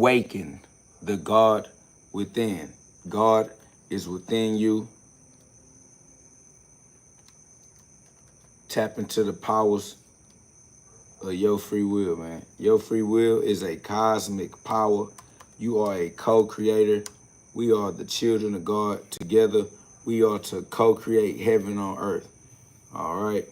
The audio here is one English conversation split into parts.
Awaken the God within. God is within you. Tap into the powers of your free will, man. Your free will is a cosmic power. You are a co-creator. We are the children of God. Together, we are to co-create heaven on earth. All right.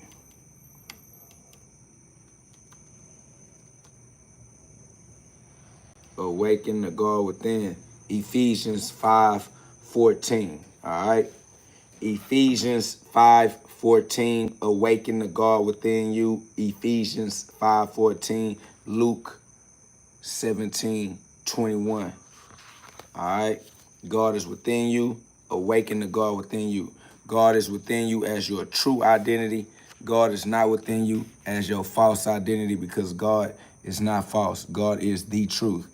Awaken the God within. Ephesians 5:14. All right. Ephesians 5:14. Awaken the God within you. Ephesians 5:14. Luke 17:21. All right. God is within you. Awaken the God within you. God is within you as your true identity. God is not within you as your false identity, because God is not false. God is the truth.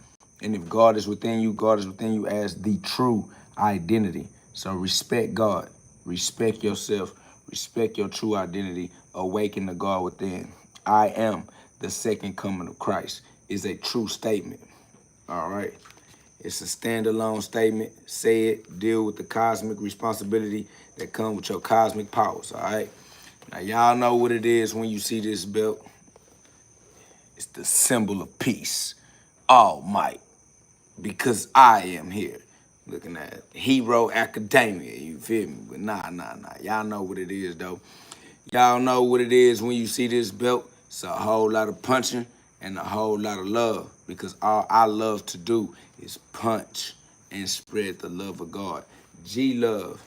And if God is within you, God is within you as the true identity. So respect God. Respect yourself. Respect your true identity. Awaken the God within. I am the second coming of Christ is a true statement. All right. It's a standalone statement. Say it. Deal with the cosmic responsibility that comes with your cosmic powers. All right. Now, y'all know what it is when you see this belt. It's the symbol of peace. All might. Because I am here. Looking at Hero Academia. You feel me? But nah. Y'all know what it is, though. Y'all know what it is when you see this belt. It's a whole lot of punching and a whole lot of love, because all I love to do is punch and spread the love of God. G-Love,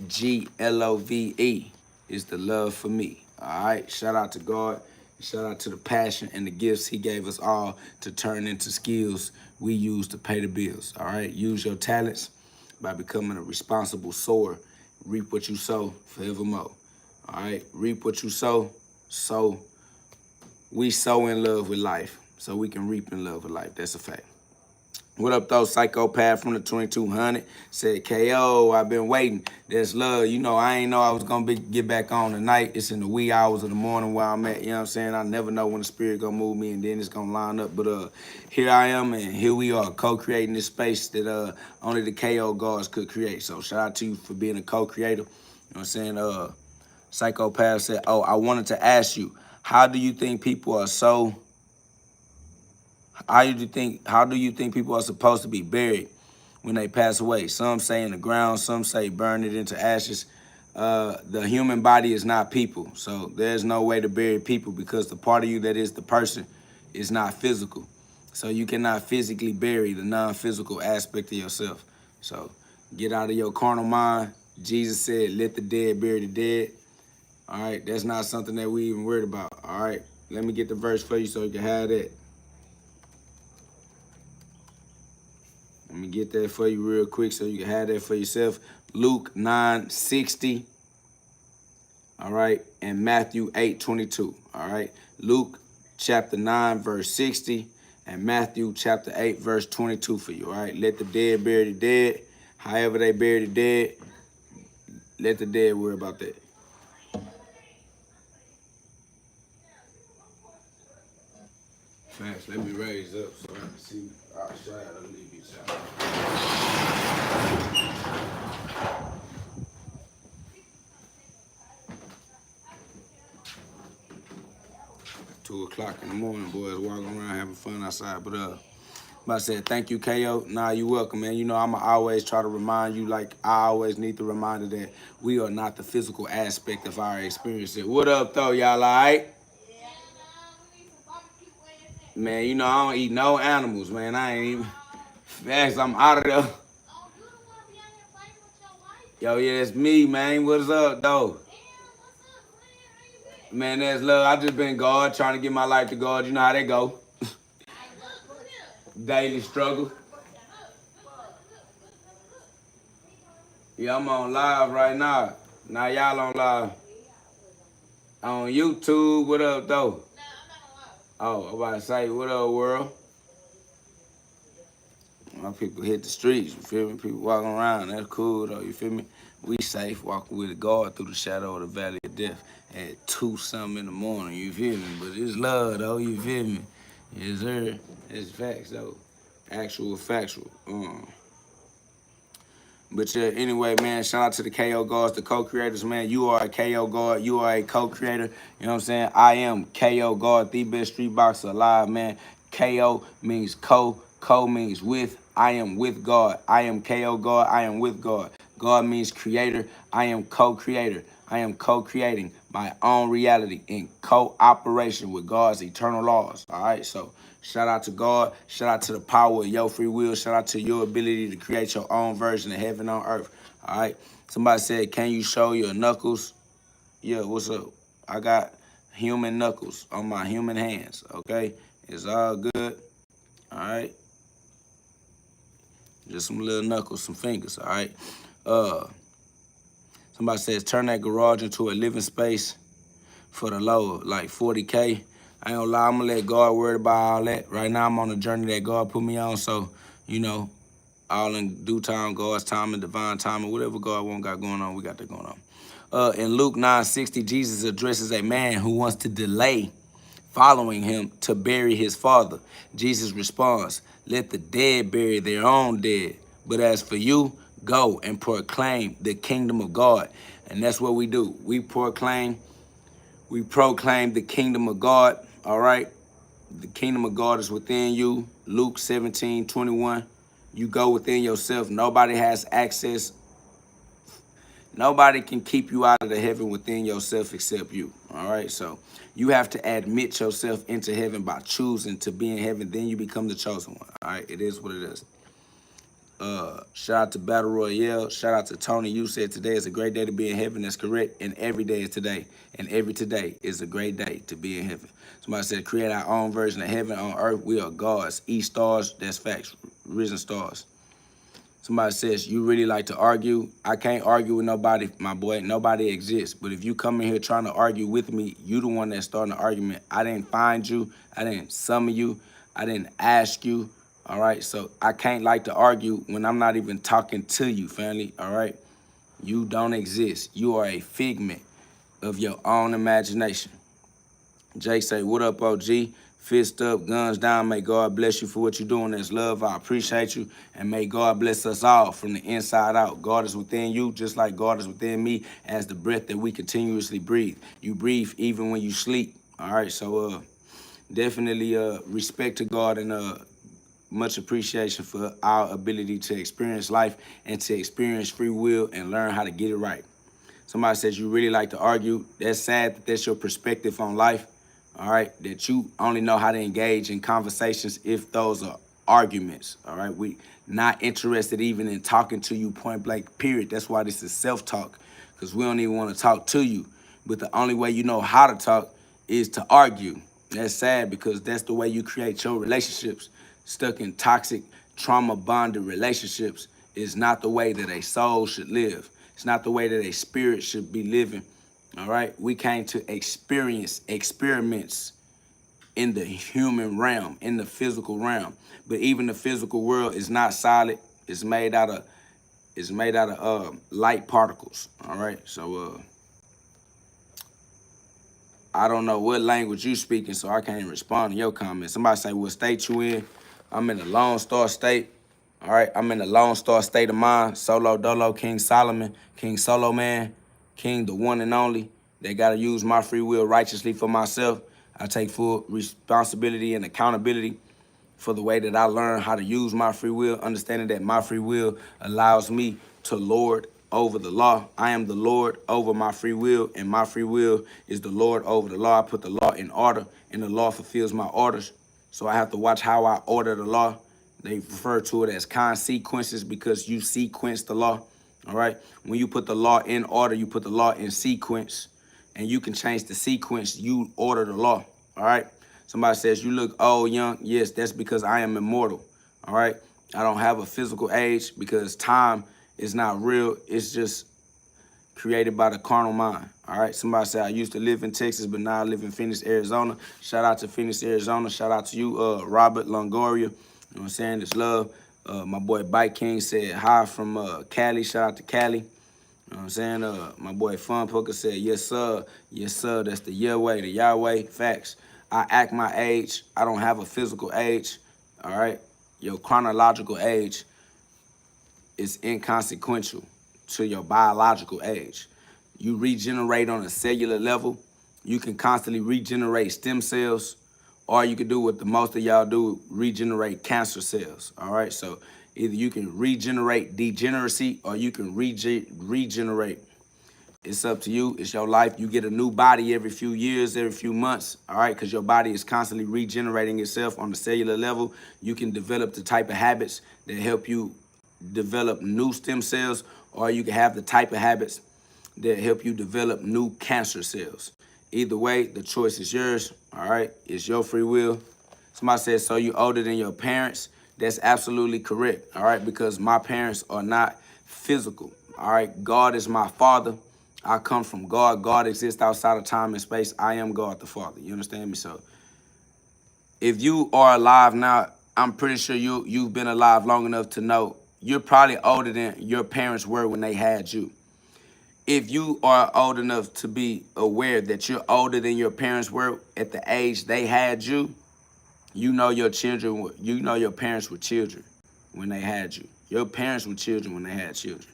Glove is the love for me. All right, shout out to God. Shout out to the passion and the gifts he gave us all to turn into skills we use to pay the bills. All right, use your talents by becoming a responsible sower. Reap what you sow forevermore. All right, reap what you sow. So we sow in love with life, so we can reap in love with life. That's a fact. What up, though? Psychopath from the 2200 said, KO, I've been waiting. That's love. You know, I ain't know I was going to get back on tonight. It's in the wee hours of the morning where I'm at. You know what I'm saying? I never know when the spirit going to move me and then it's going to line up. But here I am, and here we are, co-creating this space that only the KO gods could create. So shout out to you for being a co-creator. You know what I'm saying? Psychopath said, oh, I wanted to ask you, how do you think people are so... How do you think people are supposed to be buried when they pass away? Some say in the ground, some say burn it into ashes. The human body is not people, so there's no way to bury people, because the part of you that is the person is not physical. So you cannot physically bury the non-physical aspect of yourself. So get out of your carnal mind. Jesus said, let the dead bury the dead. All right, that's not something that we even worried about. All right, let me get the verse for you so you can have that. Let me get that for you real quick so you can have that for yourself. Luke 9:60. All right. And Matthew 8:22. All right. Luke chapter 9, verse 60. And Matthew chapter 8, verse 22 for you. All right. Let the dead bury the dead. However they bury the dead, let the dead worry about that. Facts. Let me raise up so I can see. I'll show you how to leave each other. 2 o'clock in the morning, boys, walking around having fun outside. But I said, thank you, KO. Nah, you welcome, man. You know, I'ma always try to remind you, like I always need the reminder that we are not the physical aspect of our experience. What up, though, y'all, all right? Man, you know, I don't eat no animals, man. I ain't even. Facts, I'm out of there. Yo, yeah, it's me, man. What's up, though? Man, that's love. I just been God, trying to get my life to God. You know how they go. Daily struggle. Yeah, I'm on live right now. Now y'all on live. On YouTube. What up, though? Oh, I'm about to say, what up, world? My people hit the streets, you feel me? People walking around, that's cool, though, you feel me? We safe, walking with God through the shadow of the valley of death at 2-something in the morning, you feel me? But it's love, though, you feel me? Yes, sir. It's facts, though. Actual factual. But yeah, anyway, man, shout out to the KO guards, the co-creators, man. You are a KO guard. You are a co-creator. You know what I'm saying? I am KO guard, the best street boxer alive, man. KO means co. Co means with. I am with God. I am KO God. I am with God. God means creator. I am co-creator. I am co-creating my own reality in cooperation with God's eternal laws. All right, so shout out to God. Shout out to the power of your free will. Shout out to your ability to create your own version of heaven on earth. All right. Somebody said, can you show your knuckles? Yeah, what's up? I got human knuckles on my human hands. Okay. It's all good. All right. Just some little knuckles, some fingers. All right. Somebody says, turn that garage into a living space for the low, like 40K. I ain't gonna lie, I'm gonna let God worry about all that. Right now, I'm on a journey that God put me on, so, you know, all in due time, God's time and divine time, and whatever God got going on, we got that going on. In Luke 9:60, Jesus addresses a man who wants to delay following him to bury his father. Jesus responds, let the dead bury their own dead. But as for you, go and proclaim the kingdom of God. And that's what we do. We proclaim the kingdom of God, all right? The kingdom of God is within you. Luke 17:21. You go within yourself. Nobody has access. Nobody can keep you out of the heaven within yourself except you, all right? So you have to admit yourself into heaven by choosing to be in heaven. Then you become the chosen one, all right? It is what it is. Shout out to Battle Royale. Shout out to Tony. You said today is a great day to be in heaven. That's correct. And every day is today. And every today is a great day to be in heaven. Somebody said create our own version of heaven on earth. We are gods. E-stars. That's facts. Risen stars. Somebody says you really like to argue. I can't argue with nobody, my boy. Nobody exists. But if you come in here trying to argue with me, you the one that's starting the argument. I didn't find you. I didn't summon you. I didn't ask you. All right, so I can't like to argue when I'm not even talking to you, family, all right? You don't exist. You are a figment of your own imagination. Jake say, what up, OG? Fist up, guns down. May God bless you for what you're doing. That's love. I appreciate you. And may God bless us all from the inside out. God is within you just like God is within me as the breath that we continuously breathe. You breathe even when you sleep, all right? So definitely respect to God and much appreciation for our ability to experience life and to experience free will and learn how to get it right. Somebody says you really like to argue. That's sad that that's your perspective on life, all right? That you only know how to engage in conversations if those are arguments, all right? We not interested even in talking to you point blank, period. That's why this is self-talk, because we don't even want to talk to you. But the only way you know how to talk is to argue. That's sad because that's the way you create your relationships. Stuck in toxic, trauma-bonded relationships is not the way that a soul should live. It's not the way that a spirit should be living, all right? We came to experience experiments in the human realm, in the physical realm. But even the physical world is not solid. It's made out of light particles, all right? So I don't know what language you speaking, so I can't respond to your comments. Somebody say, what state you in? I'm in the Lone Star State. All right, I'm in the Lone Star State of mind. Solo Dolo, King Solomon, King Solo Man, King the one and only. They got to use my free will righteously for myself. I take full responsibility and accountability for the way that I learn how to use my free will, understanding that my free will allows me to lord over the law. I am the Lord over my free will, and my free will is the Lord over the law. I put the law in order, and the law fulfills my orders. So I have to watch how I order the law. They refer to it as consequences because you sequence the law, all right? When you put the law in order, you put the law in sequence, and you can change the sequence. You order the law, all right? Somebody says, you look old, young. Yes, that's because I am immortal, all right? I don't have a physical age because time is not real. It's just created by the carnal mind, all right? Somebody said, I used to live in Texas, but now I live in Phoenix, Arizona. Shout out to Phoenix, Arizona. Shout out to you, Robert Longoria. You know what I'm saying? It's love. My boy Bike King said hi from Cali. Shout out to Cali. You know what I'm saying? My boy Fun Poker said, yes, sir. Yes, sir. That's the Yahweh, Facts. I act my age. I don't have a physical age. All right. Your chronological age is inconsequential to your biological age. You regenerate on a cellular level. You can constantly regenerate stem cells, or you can do what the most of y'all do, regenerate cancer cells. All right, so either you can regenerate degeneracy or you can regenerate. It's up to you. It's your life. You get a new body every few years, every few months, all right, because your body is constantly regenerating itself on the cellular level. You can develop the type of habits that help you develop new stem cells, or you can have the type of habits that help you develop new cancer cells. Either way, the choice is yours, all right? It's your free will. Somebody says, so you older than your parents? That's absolutely correct, all right? Because my parents are not physical, all right? God is my father. I come from God. God exists outside of time and space. I am God the Father. You understand me? So if you are alive now, I'm pretty sure you've been alive long enough to know you're probably older than your parents were when they had you. If you are old enough to be aware that you're older than your parents were at the age they had you, you know your parents were children when they had you. Your parents were children when they had children.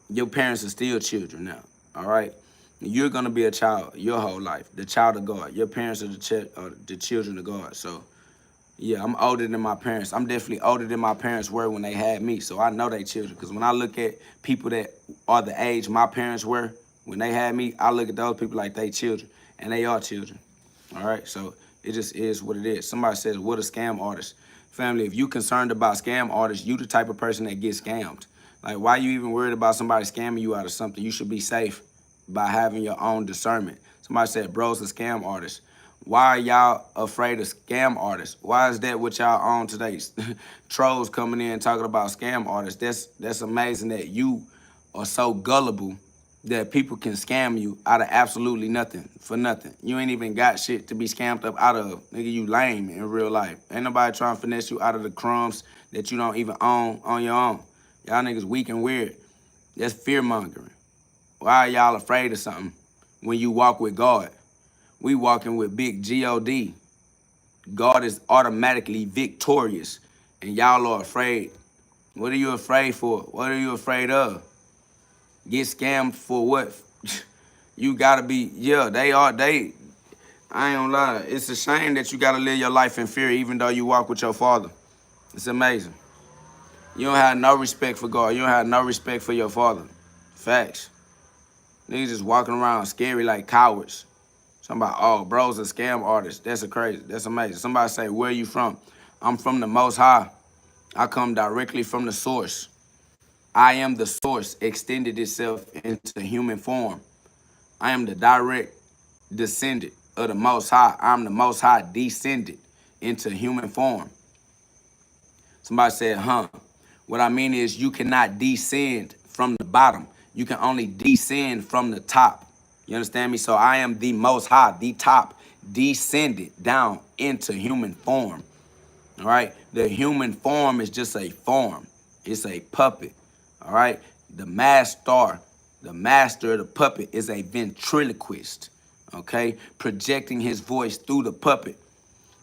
Your parents are still children now, all right? You're going to be a child your whole life, the child of God. Your parents are the children of God. So, yeah, I'm older than my parents. I'm definitely older than my parents were when they had me, so I know they children. Because when I look at people that are the age my parents were when they had me, I look at those people like they children, and they are children, all right? So it just is what it is. Somebody says, what a scam artist. Family, if you concerned about scam artists, you the type of person that gets scammed. Like, why you even worried about somebody scamming you out of something? You should be safe by having your own discernment. Somebody said, bro's a scam artist. Why are y'all afraid of scam artists? Why is that what y'all on today? Trolls coming in talking about scam artists. That's amazing that you are so gullible that people can scam you out of absolutely nothing, for nothing. You ain't even got shit to be scammed up out of. Nigga, you lame in real life. Ain't nobody trying to finesse you out of the crumbs that you don't even own on your own. Y'all niggas weak and weird. That's fear-mongering. Why are y'all afraid of something when you walk with God? We walking with big G-O-D. God is automatically victorious, and y'all are afraid. What are you afraid for? What are you afraid of? Get scammed for what? You gotta be, yeah, I ain't gonna lie. It's a shame that you gotta live your life in fear even though you walk with your father. It's amazing. You don't have no respect for God. You don't have no respect for your father. Facts. Niggas just walking around scary like cowards. Somebody, oh, bro's a scam artist. That's amazing. Somebody say, where you from? I'm from the Most High. I come directly from the source. I am the source extended itself into human form. I am the direct descendant of the Most High. I'm the Most High descended into human form. Somebody said, huh? What I mean is you cannot descend from the bottom. You can only descend from the top. You understand me? So I am the Most High, the top, descended down into human form. All right? The human form is just a form. It's a puppet. All right? The master of the puppet is a ventriloquist. Okay? Projecting his voice through the puppet.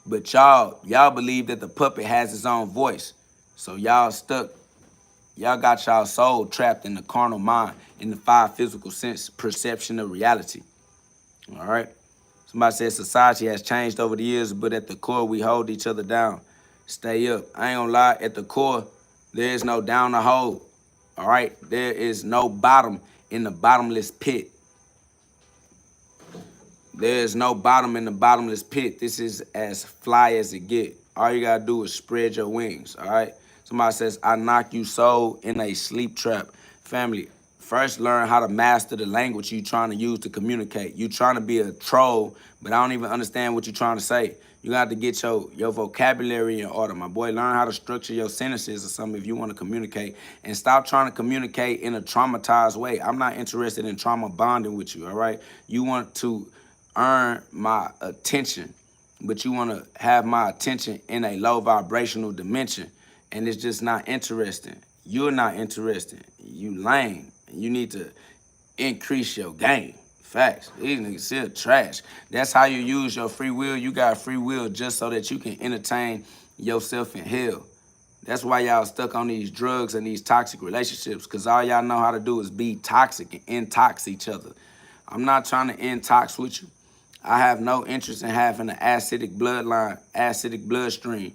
But y'all believe that the puppet has its own voice. So y'all got y'all soul trapped in the carnal mind, in the five physical sense perception of reality. All right? Somebody said society has changed over the years, but at the core, we hold each other down. Stay up. I ain't gonna lie, at the core, there is no down to hold. All right? There is no bottom in the bottomless pit. There is no bottom in the bottomless pit. This is as fly as it get. All you gotta do is spread your wings, all right? Somebody says, I knock you soul in a sleep trap. Family, first learn how to master the language you're trying to use to communicate. You trying to be a troll, but I don't even understand what you're trying to say. You got to get your vocabulary in order, my boy. Learn how to structure your sentences or something if you want to communicate. And stop trying to communicate in a traumatized way. I'm not interested in trauma bonding with you, all right? You want to earn my attention, but you want to have my attention in a low vibrational dimension, and it's just not interesting. You're not interested. You lame. You need to increase your game. Facts. These niggas still trash. That's how you use your free will. You got free will just so that you can entertain yourself in hell. That's why y'all stuck on these drugs and these toxic relationships, because all y'all know how to do is be toxic and intox each other. I'm not trying to intox with you. I have no interest in having an acidic bloodline, acidic bloodstream,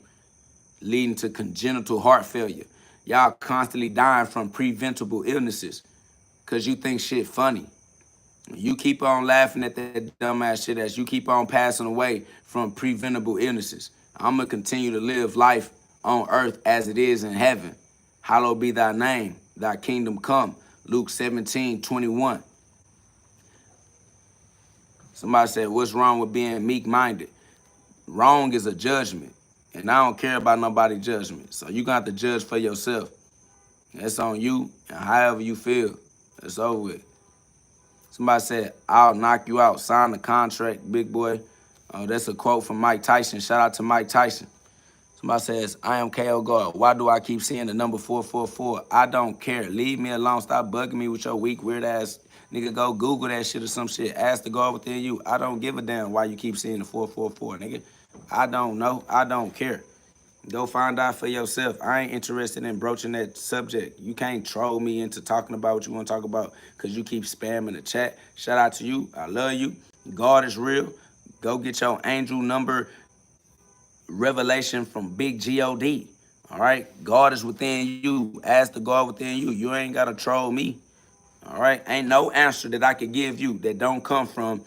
leading to congenital heart failure. Y'all constantly dying from preventable illnesses because you think shit funny. You keep on laughing at that dumbass shit as you keep on passing away from preventable illnesses. I'm going to continue to live life on earth as it is in heaven. Hallowed be thy name, thy kingdom come. Luke 17:21. Somebody said, what's wrong with being meek-minded? Wrong is a judgment, and I don't care about nobody's judgment. So you got to judge for yourself. That's on you, and however you feel, it's over with. Somebody said, I'll knock you out. Sign the contract, big boy. That's a quote from Mike Tyson. Shout out to Mike Tyson. Somebody says, I am KO God. Why do I keep seeing the number 444? I don't care. Leave me alone. Stop bugging me with your weak, weird ass. Nigga, go Google that shit or some shit. Ask the God within you. I don't give a damn why you keep seeing the 444, nigga. I don't know. I don't care. Go find out for yourself. I ain't interested in broaching that subject. You can't troll me into talking about what you want to talk about because you keep spamming the chat. Shout out to you. I love you. God is real. Go get your angel number revelation from Big GhOD. All right? God is within you. Ask the God within you. You ain't got to troll me. All right? Ain't no answer that I could give you that don't come from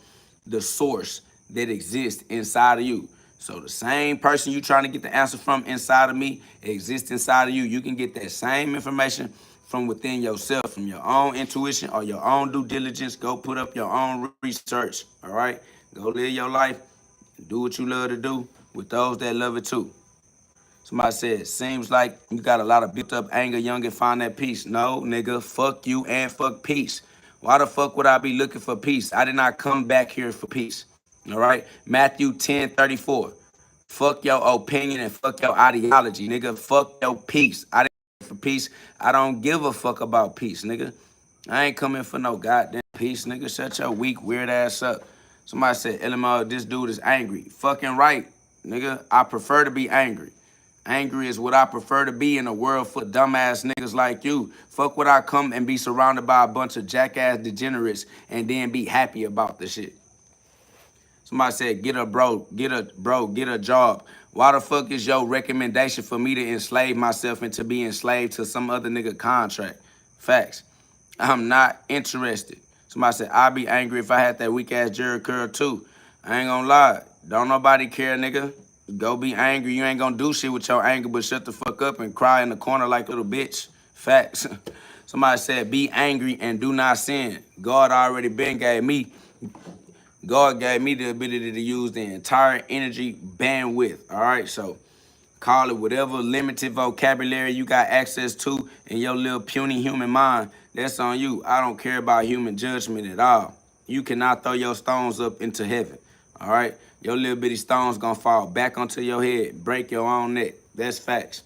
the source that exists inside of you. So the same person you trying to get the answer from inside of me exists inside of you. You can get that same information from within yourself, from your own intuition or your own due diligence. Go put up your own research, all right? Go live your life. Do what you love to do with those that love it too. Somebody said, seems like you got a lot of built up anger, young, and find that peace. No, nigga, fuck you and fuck peace. Why the fuck would I be looking for peace? I did not come back here for peace. All right? Matthew 10:34. Fuck your opinion and fuck your ideology, nigga. Fuck your peace. I didn't come for peace. I don't give a fuck about peace, nigga. I ain't coming for no goddamn peace, nigga. Shut your weak, weird ass up. Somebody said, LMO, this dude is angry. Fucking right, nigga. I prefer to be angry. Angry is what I prefer to be in a world full of dumbass niggas like you. Fuck would I come and be surrounded by a bunch of jackass degenerates and then be happy about the shit. Somebody said, get a job. Why the fuck is your recommendation for me to enslave myself and to be enslaved to some other nigga contract? Facts. I'm not interested. Somebody said, I'd be angry if I had that weak ass Jerry curl too. I ain't gonna lie. Don't nobody care, nigga. Go be angry. You ain't gonna do shit with your anger, but shut the fuck up and cry in the corner like a little bitch. Facts. Somebody said, be angry and do not sin. God gave me the ability to use the entire energy bandwidth. All right, so call it whatever limited vocabulary you got access to in your little puny human mind. That's on you. I don't care about human judgment at all. You cannot throw your stones up into heaven. All right, your little bitty stones gonna fall back onto your head, break your own neck. That's facts.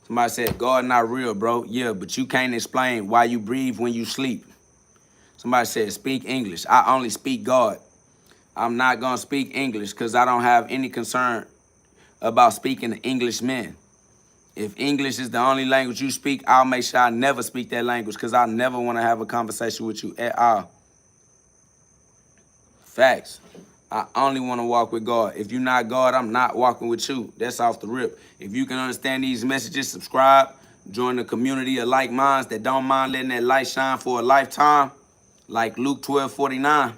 Somebody said, God not real, bro. Yeah, but you can't explain why you breathe when you sleep. Somebody said, speak English. I only speak God. I'm not going to speak English because I don't have any concern about speaking to Englishmen. If English is the only language you speak, I'll make sure I never speak that language because I never want to have a conversation with you at all. Facts. I only want to walk with God. If you're not God, I'm not walking with you. That's off the rip. If you can understand these messages, subscribe. Join the community of like minds that don't mind letting that light shine for a lifetime. Like Luke 12:49.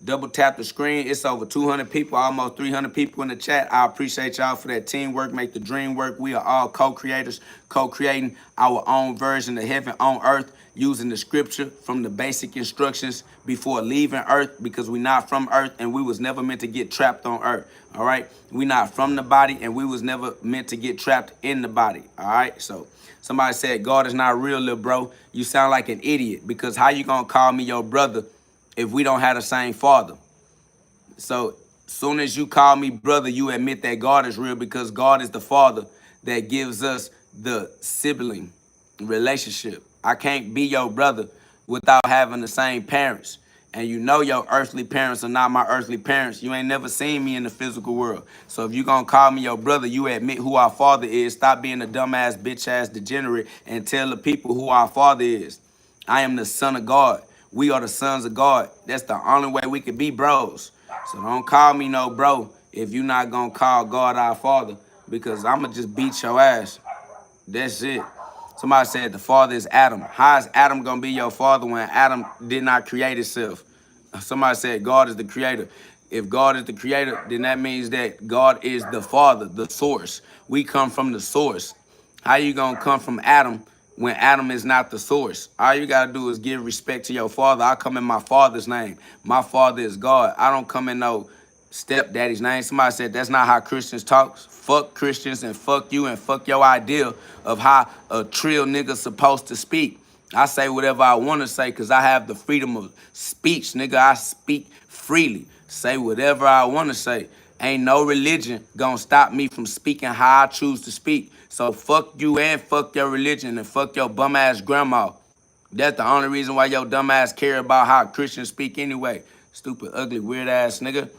Double tap the screen. It's over 200 people, almost 300 people in the chat. I appreciate y'all for that teamwork. Make the dream work. We are all co-creators, co-creating our own version of heaven on earth, using the scripture from the basic instructions before leaving earth, because we not from earth and we was never meant to get trapped on earth. All right. We not from the body and we was never meant to get trapped in the body. All right. So somebody said, God is not real, little bro. You sound like an idiot, because how you gonna call me your brother if we don't have the same father? So soon as you call me brother, you admit that God is real, because God is the father that gives us the sibling relationship. I can't be your brother without having the same parents. And you know your earthly parents are not my earthly parents. You ain't never seen me in the physical world. So if you gonna call me your brother, you admit who our father is. Stop being a dumbass, bitch-ass degenerate and tell the people who our father is. I am the son of God. We are the sons of God. That's the only way we could be bros. So don't call me no bro if you not gonna call God our father, because I'ma just beat your ass. That's it. Somebody said the father is Adam. How is Adam gonna be your father when Adam did not create himself? Somebody said God is the creator. If God is the creator, then that means that God is the father, the source. We come from the source. How you gonna come from Adam when Adam is not the source? All you gotta do is give respect to your father. I come in my father's name. My father is God. I don't come in no stepdaddy's name. Somebody said that's not how Christians talk. Fuck Christians and fuck you and fuck your idea of how a trill nigga supposed to speak. I say whatever I want to say because I have the freedom of speech, nigga. I speak freely. Say whatever I want to say. Ain't no religion gonna stop me from speaking how I choose to speak. So fuck you and fuck your religion and fuck your bum ass grandma. That's the only reason why your dumb ass care about how Christians speak anyway. Stupid, ugly, weird ass nigga.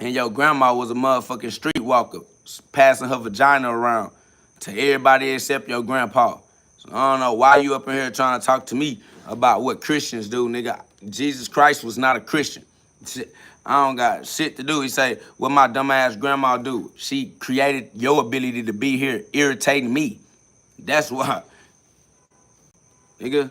And your grandma was a motherfucking streetwalker, passing her vagina around to everybody except your grandpa. So I don't know why you up in here trying to talk to me about what Christians do, nigga. Jesus Christ was not a Christian. I don't got shit to do. He say, what my dumb ass grandma do? She created your ability to be here, irritating me. That's why. Nigga.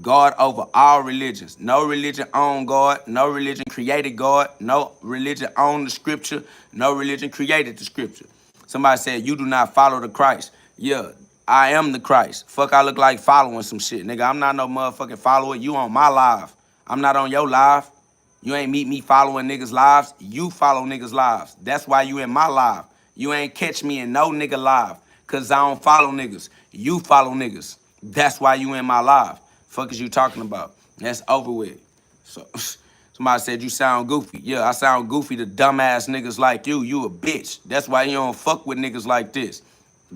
God over all religions. No religion owned God. No religion created God. No religion owned the scripture. No religion created the scripture. Somebody said, you do not follow the Christ. Yeah, I am the Christ. Fuck, I look like following some shit. Nigga, I'm not no motherfucking follower. You on my live. I'm not on your live. You ain't meet me following niggas' lives. You follow niggas' lives. That's why you in my live. You ain't catch me in no nigga live. Cause I don't follow niggas. You follow niggas. That's why you in my live. Fuck is you talking about? That's over with. So somebody said you sound goofy. Yeah, I sound goofy to dumbass niggas like you. You a bitch. That's why you don't fuck with niggas like this.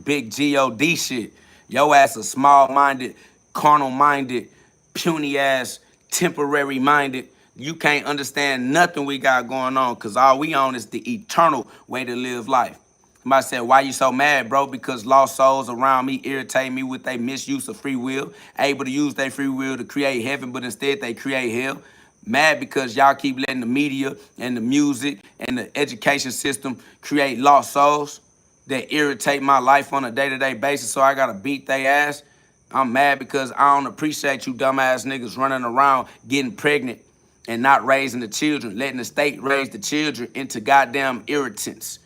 Big GhOD shit. Your ass a small-minded, carnal-minded, puny-ass, temporary-minded. You can't understand nothing we got going on because all we on is the eternal way to live life. Somebody said, why you so mad, bro? Because lost souls around me irritate me with their misuse of free will, able to use their free will to create heaven, but instead they create hell. Mad because y'all keep letting the media and the music and the education system create lost souls that irritate my life on a day-to-day basis, so I gotta beat they ass. I'm mad because I don't appreciate you dumbass niggas running around getting pregnant and not raising the children, letting the state raise the children into goddamn irritants.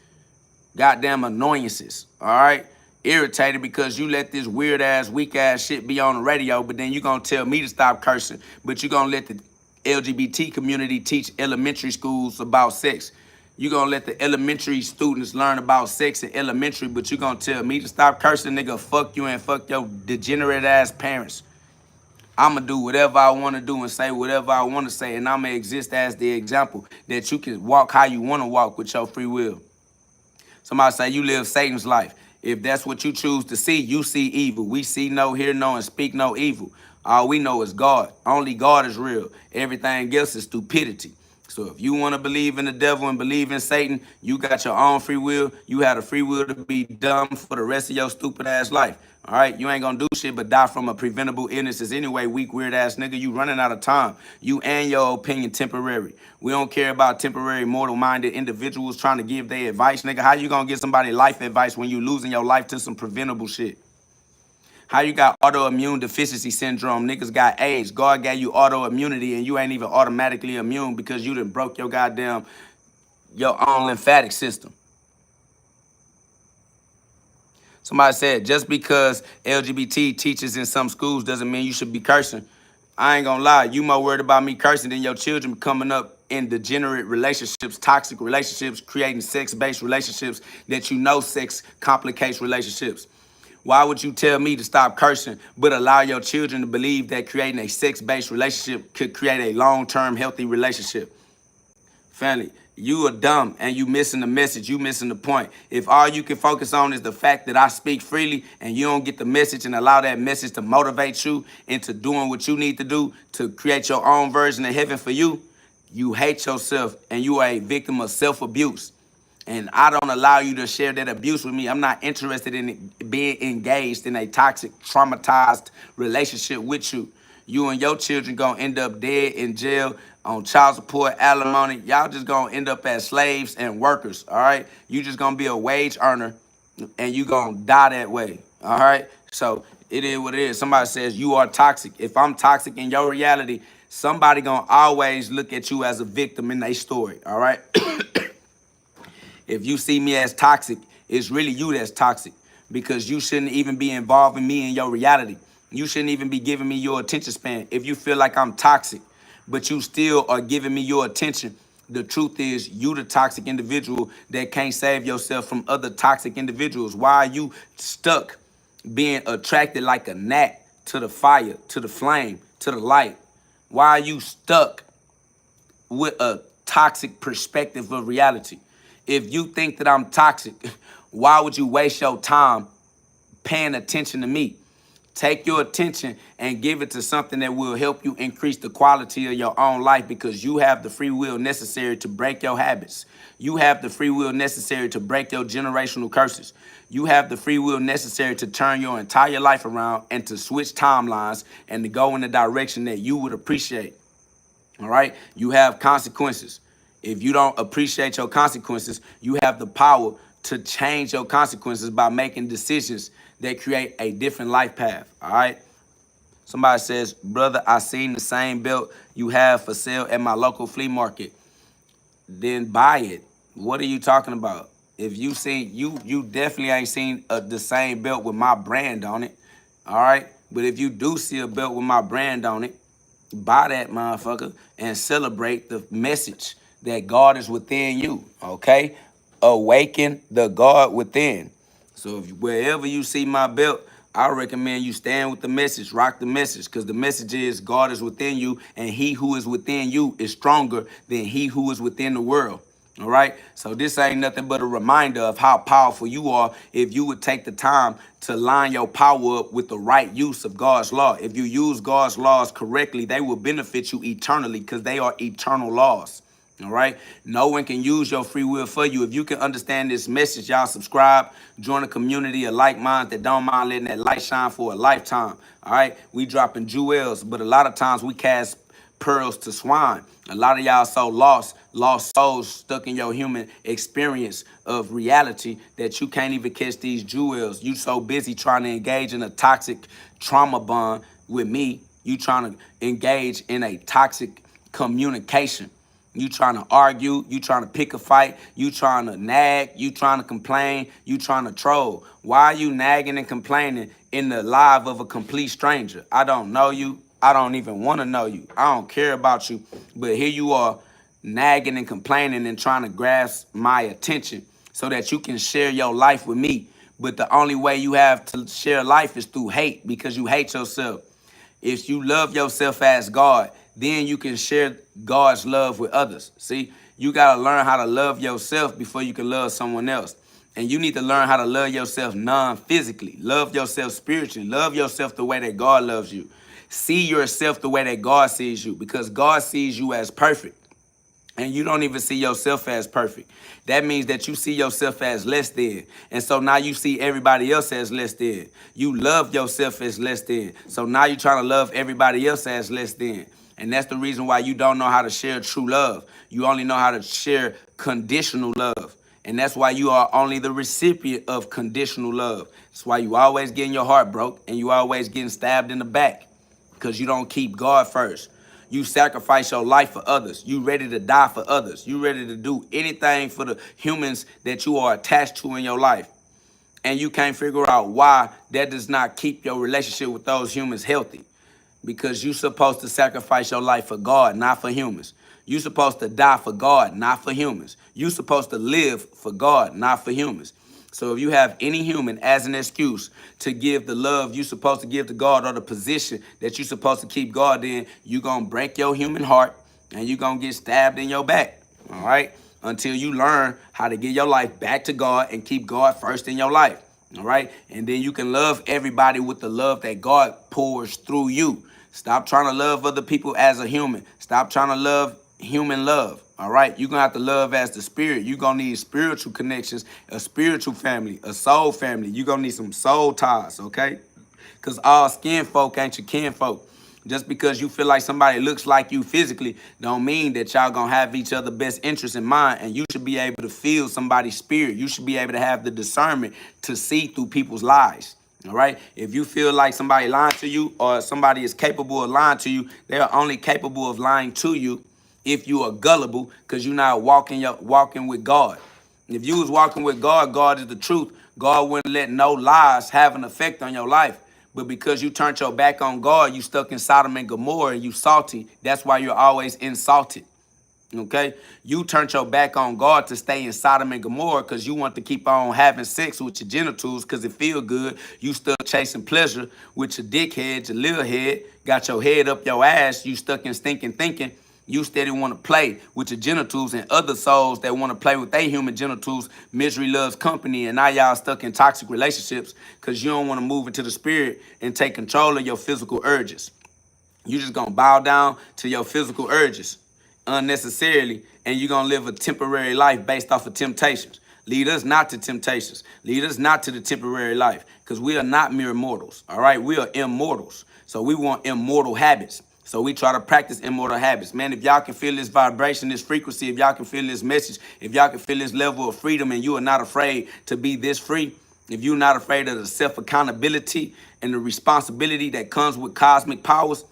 Goddamn annoyances, all right? Irritated because you let this weird ass, weak ass shit be on the radio, but then you gonna tell me to stop cursing, but you gonna let the LGBT community teach elementary schools about sex. You gonna let the elementary students learn about sex in elementary, but you gonna tell me to stop cursing, nigga. Fuck you and fuck your degenerate ass parents. I'ma do whatever I wanna do and say whatever I wanna say, and I'ma exist as the example that you can walk how you wanna walk with your free will. Somebody say you live Satan's life. If that's what you choose to see, you see evil. We see no, hear no, and speak no evil. All we know is God. Only God is real. Everything else is stupidity. So if you want to believe in the devil and believe in Satan, you got your own free will. You had a free will to be dumb for the rest of your stupid ass life. All right, you ain't gonna do shit but die from a preventable illnesses anyway, weak, weird ass nigga. You running out of time. You and your opinion temporary. We don't care about temporary, mortal-minded individuals trying to give their advice, nigga. How you gonna give somebody life advice when you losing your life to some preventable shit? How you got autoimmune deficiency syndrome? Niggas got AIDS. God gave you autoimmunity and you ain't even automatically immune because you done broke your goddamn, your own lymphatic system. Somebody said, just because LGBT teaches in some schools doesn't mean you should be cursing. I ain't gonna lie, you more worried about me cursing than your children coming up in degenerate relationships, toxic relationships, creating sex-based relationships that you know sex complicates relationships. Why would you tell me to stop cursing but allow your children to believe that creating a sex-based relationship could create a long-term healthy relationship? Family, you are dumb and you missing the message, you missing the point. If all you can focus on is the fact that I speak freely and you don't get the message and allow that message to motivate you into doing what you need to do to create your own version of heaven for you, you hate yourself and you are a victim of self-abuse. And I don't allow you to share that abuse with me. I'm not interested in being engaged in a toxic, traumatized relationship with you. You and your children gonna end up dead in jail on child support, alimony. Y'all just gonna end up as slaves and workers, all right? You just gonna be a wage earner and you gonna die that way, all right? So it is what it is. Somebody says you are toxic. If I'm toxic in your reality, somebody gonna always look at you as a victim in their story, all right? If you see me as toxic, it's really you that's toxic because you shouldn't even be involving me in your reality. You shouldn't even be giving me your attention span. If you feel like I'm toxic, but you still are giving me your attention, the truth is you the toxic individual that can't save yourself from other toxic individuals. Why are you stuck being attracted like a gnat to the fire, to the flame, to the light? Why are you stuck with a toxic perspective of reality? If you think that I'm toxic, why would you waste your time paying attention to me? Take your attention and give it to something that will help you increase the quality of your own life because you have the free will necessary to break your habits. You have the free will necessary to break your generational curses. You have the free will necessary to turn your entire life around and to switch timelines and to go in the direction that you would appreciate. All right? You have consequences. If you don't appreciate your consequences, you have the power to change your consequences by making decisions that create a different life path, all right? Somebody says, brother, I seen the same belt you have for sale at my local flea market. Then buy it. What are you talking about? If you seen, you definitely ain't seen the same belt with my brand on it, all right? But if you do see a belt with my brand on it, buy that motherfucker and celebrate the message that God is within you, okay? Awaken the God within. So if wherever you see my belt, I recommend you stand with the message, rock the message, because the message is God is within you, and he who is within you is stronger than he who is within the world. All right? So this ain't nothing but a reminder of how powerful you are if you would take the time to line your power up with the right use of God's law. If you use God's laws correctly, they will benefit you eternally because they are eternal laws. All right. No one can use your free will for you. If you can understand this message, y'all subscribe, join a community of like minds that don't mind letting that light shine for a lifetime. All right. We dropping jewels, but a lot of times we cast pearls to swine. A lot of y'all so lost souls stuck in your human experience of reality that you can't even catch these jewels. You so busy trying to engage in a toxic trauma bond with me. You trying to engage in a toxic communication. You trying to argue, you trying to pick a fight, you trying to nag, you trying to complain, you trying to troll. Why are you nagging and complaining in the live of a complete stranger? I don't know you. I don't even want to know you. I don't care about you. But here you are nagging and complaining and trying to grasp my attention so that you can share your life with me. But the only way you have to share life is through hate because you hate yourself. If you love yourself as God, then you can share God's love with others. See, you got to learn how to love yourself before you can love someone else. And you need to learn how to love yourself non-physically. Love yourself spiritually. Love yourself the way that God loves you. See yourself the way that God sees you because God sees you as perfect. And you don't even see yourself as perfect. That means that you see yourself as less than. And so now you see everybody else as less than. You love yourself as less than. So now you're trying to love everybody else as less than. And that's the reason why you don't know how to share true love. You only know how to share conditional love. And that's why you are only the recipient of conditional love. That's why you always getting your heart broke and you always getting stabbed in the back because you don't keep God first. You sacrifice your life for others. You ready to die for others. You ready to do anything for the humans that you are attached to in your life. And you can't figure out why that does not keep your relationship with those humans healthy. Because you're supposed to sacrifice your life for God, not for humans. You're supposed to die for God, not for humans. You're supposed to live for God, not for humans. So if you have any human as an excuse to give the love you're supposed to give to God or the position that you're supposed to keep God in, you're going to break your human heart and you're going to get stabbed in your back. All right? until you learn how to get your life back to God and keep God first in your life. All right. And then you can love everybody with the love that God pours through you. Stop trying to love other people as a human. Stop trying to love human love. All right. You're going to have to love as the spirit. You're going to need spiritual connections, a spiritual family, a soul family. You're going to need some soul ties. OK, because all skin folk ain't your kin folk. Just because you feel like somebody looks like you physically don't mean that y'all gonna have each other's best interests in mind, and you should be able to feel somebody's spirit. You should be able to have the discernment to see through people's lies. All right. If you feel like somebody lying to you or somebody is capable of lying to you, they are only capable of lying to you if you are gullible, because you're not walking with God. If you was walking with God, God is the truth. God wouldn't let no lies have an effect on your life. But because you turned your back on God, you stuck in Sodom and Gomorrah and you salty. That's why you're always insulted. Okay? You turned your back on God to stay in Sodom and Gomorrah because you want to keep on having sex with your genitals because it feel good. You stuck chasing pleasure with your dickhead, your little head. Got your head up your ass. You stuck in stinking thinking. You steady want to play with your genitals, and other souls that want to play with their human genitals. Misery loves company, and now y'all stuck in toxic relationships because you don't want to move into the spirit and take control of your physical urges. You just going to bow down to your physical urges unnecessarily, and you're going to live a temporary life based off of temptations. Lead us not to temptations. Lead us not to the temporary life, because we are not mere mortals, all right? We are immortals, so we want immortal habits. So we try to practice immortal habits. Man, if y'all can feel this vibration, this frequency, if y'all can feel this message, if y'all can feel this level of freedom and you are not afraid to be this free, if you're not afraid of the self-accountability and the responsibility that comes with cosmic powers,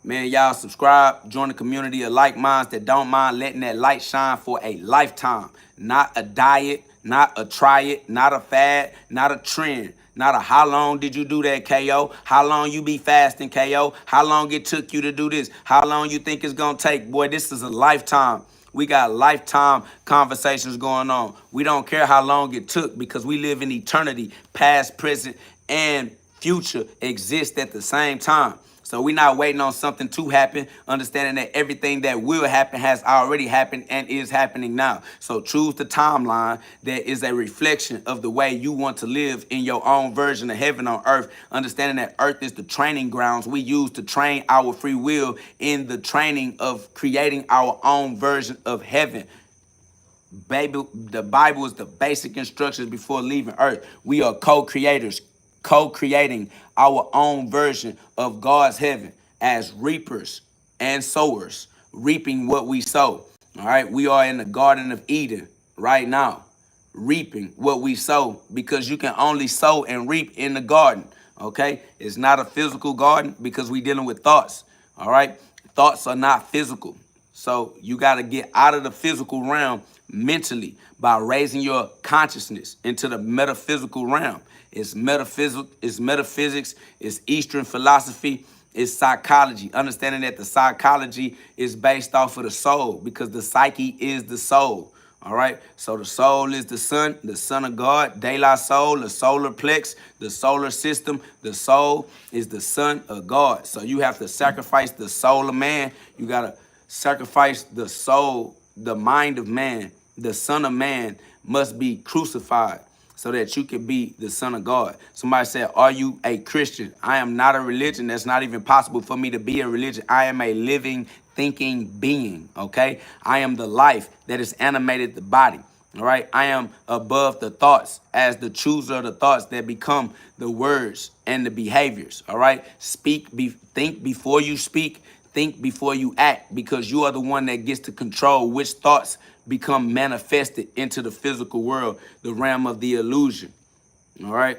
man, y'all subscribe, join the community of like minds that don't mind letting that light shine for a lifetime. Not a diet, not a try it, not a fad, not a trend. Not a how long did you do that, KO? How long you be fasting, KO? How long it took you to do this? How long you think it's going to take? Boy, this is a lifetime. We got lifetime conversations going on. We don't care how long it took because we live in eternity. Past, present, and future exist at the same time. So we're not waiting on something to happen, understanding that everything that will happen has already happened and is happening now. So choose the timeline that is a reflection of the way you want to live in your own version of heaven on earth, understanding that earth is the training grounds we use to train our free will in the training of creating our own version of heaven. Baby, the Bible is the basic instructions before leaving earth. We are co-creators, co-creating our own version of God's heaven as reapers and sowers, reaping what we sow. All right, we are in the Garden of Eden right now, reaping what we sow, because you can only sow and reap in the garden. Okay, it's not a physical garden because we're dealing with thoughts. All right, thoughts are not physical. So you got to get out of the physical realm mentally by raising your consciousness into the metaphysical realm. It's metaphysics, it's Eastern philosophy, it's psychology. Understanding that the psychology is based off of the soul, because the psyche is the soul. All right. So the soul is the son of God, De La Soul, the solar plex, the solar system. The soul is the son of God. So you have to sacrifice the soul of man. You got to sacrifice the soul, the mind of man. The son of man must be crucified so that you can be the son of God. Somebody said, are you a Christian? I am not a religion. That's not even possible for me to be a religion. I am a living, thinking being, okay? I am the life that has animated the body, all right? I am above the thoughts as the chooser of the thoughts that become the words and the behaviors, all right? Think before you speak. Think before you act, because you are the one that gets to control which thoughts become manifested into the physical world, the realm of the illusion. All right.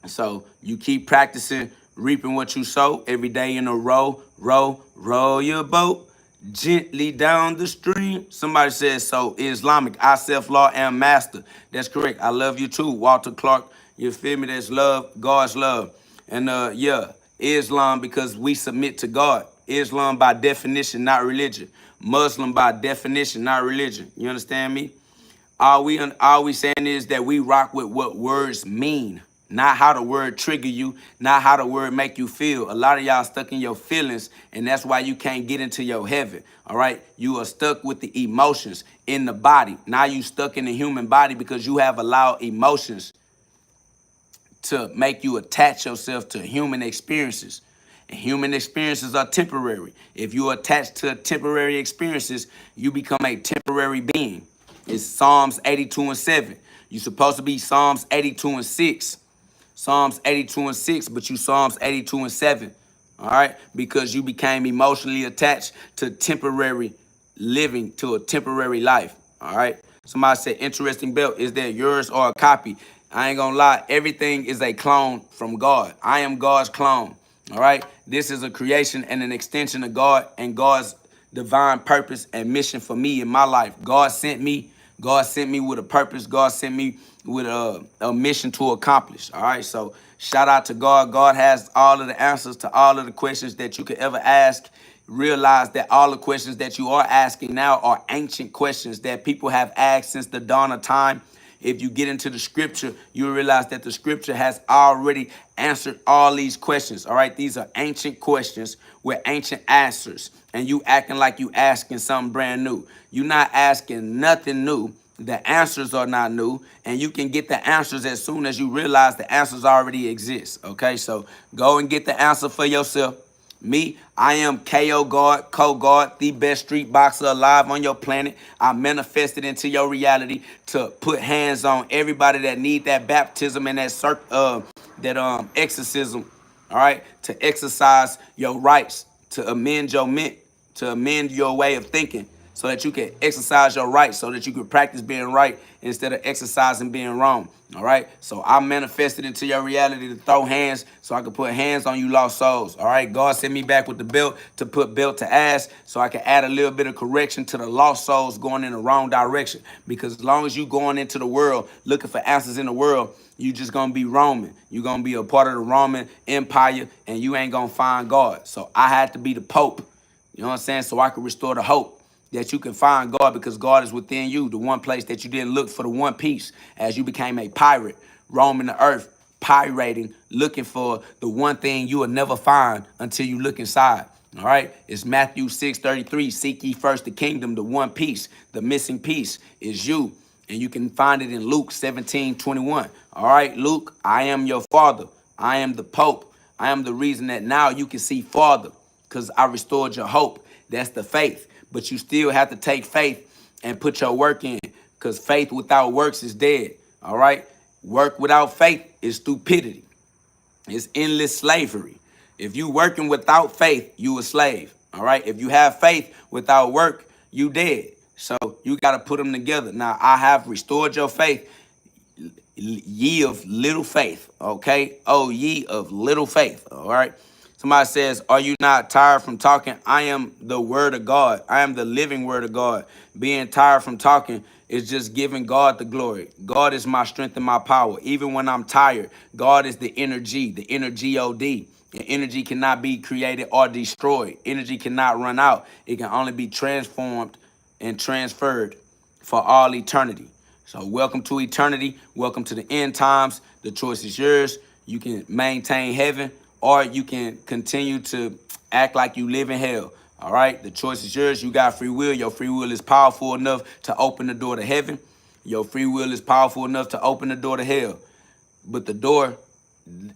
So you keep practicing reaping what you sow every day in a row, row your boat gently down the stream. Somebody says so. Islamic, I self-law am master. That's correct. I love you too, Walter Clark. You feel me? That's love, God's love. And yeah, Islam, because we submit to God. Islam by definition, not religion. Muslim by definition, not religion. You understand me? All we saying is that we rock with what words mean. Not how the word trigger you, not how the word make you feel. A lot of y'all stuck in your feelings, and that's why you can't get into your heaven, all right? You are stuck with the emotions in the body. Now you stuck in the human body because you have allowed emotions to make you attach yourself to human experiences. And human experiences are temporary. If you attach to temporary experiences, you become a temporary being. It's Psalms 82:7. You're supposed to be Psalms 82:6. Psalms 82:6, but you Psalms 82:7. All right? Because you became emotionally attached to temporary living, to a temporary life. All right? Somebody said, interesting belt. Is that yours or a copy? I ain't gonna lie. Everything is a clone from God. I am God's clone. All right? This is a creation and an extension of God and God's divine purpose and mission for me in my life. God sent me. God sent me with a purpose. God sent me with a mission to accomplish. All right. So shout out to God. God has all of the answers to all of the questions that you could ever ask. Realize that all the questions that you are asking now are ancient questions that people have asked since the dawn of time. If you get into the scripture, you realize that the scripture has already answered all these questions. All right. These are ancient questions with ancient answers. And you acting like you asking something brand new. You're not asking nothing new. The answers are not new. And you can get the answers as soon as you realize the answers already exist. Okay. So go and get the answer for yourself. Me, I am KO God, Co-God, the best street boxer alive on your planet. I manifested into your reality to put hands on everybody that need that baptism and that exorcism. All right, to exercise your rights, to amend your to amend your way of thinking, so that you can exercise your rights, so that you can practice being right instead of exercising being wrong. All right. So I manifested into your reality to throw hands so I could put hands on you lost souls. All right. God sent me back with the belt to put belt to ass so I can add a little bit of correction to the lost souls going in the wrong direction. Because as long as you going into the world looking for answers in the world, you just going to be Roman. You're going to be a part of the Roman Empire and you ain't going to find God. So I had to be the Pope. You know what I'm saying? So I could restore the hope that you can find God, because God is within you, the one place that you didn't look for the one piece as you became a pirate, roaming the earth, pirating, looking for the one thing you will never find until you look inside. All right. It's Matthew 6:33. Seek ye first the kingdom, the one piece, the missing piece is you. And you can find it in Luke 17:21. All right, Luke, I am your father. I am the Pope. I am the reason that now you can see Father, because I restored your hope. That's the faith. But you still have to take faith and put your work in, because faith without works is dead. All right. Work without faith is stupidity. It's endless slavery. If you working without faith, you a slave. All right. If you have faith without work, you dead. So you got to put them together. Now, I have restored your faith, ye of little faith. Okay. Oh, ye of little faith. All right. Somebody says, are you not tired from talking? I am the word of God. I am the living word of God. Being tired from talking is just giving God the glory. God is my strength and my power. Even when I'm tired, God is the energy, the inner GhOD. And energy cannot be created or destroyed. Energy cannot run out. It can only be transformed and transferred for all eternity. So welcome to eternity. Welcome to the end times. The choice is yours. You can maintain heaven, or you can continue to act like you live in hell. All right. The choice is yours. You got free will. Your free will is powerful enough to open the door to heaven. Your free will is powerful enough to open the door to hell. But the door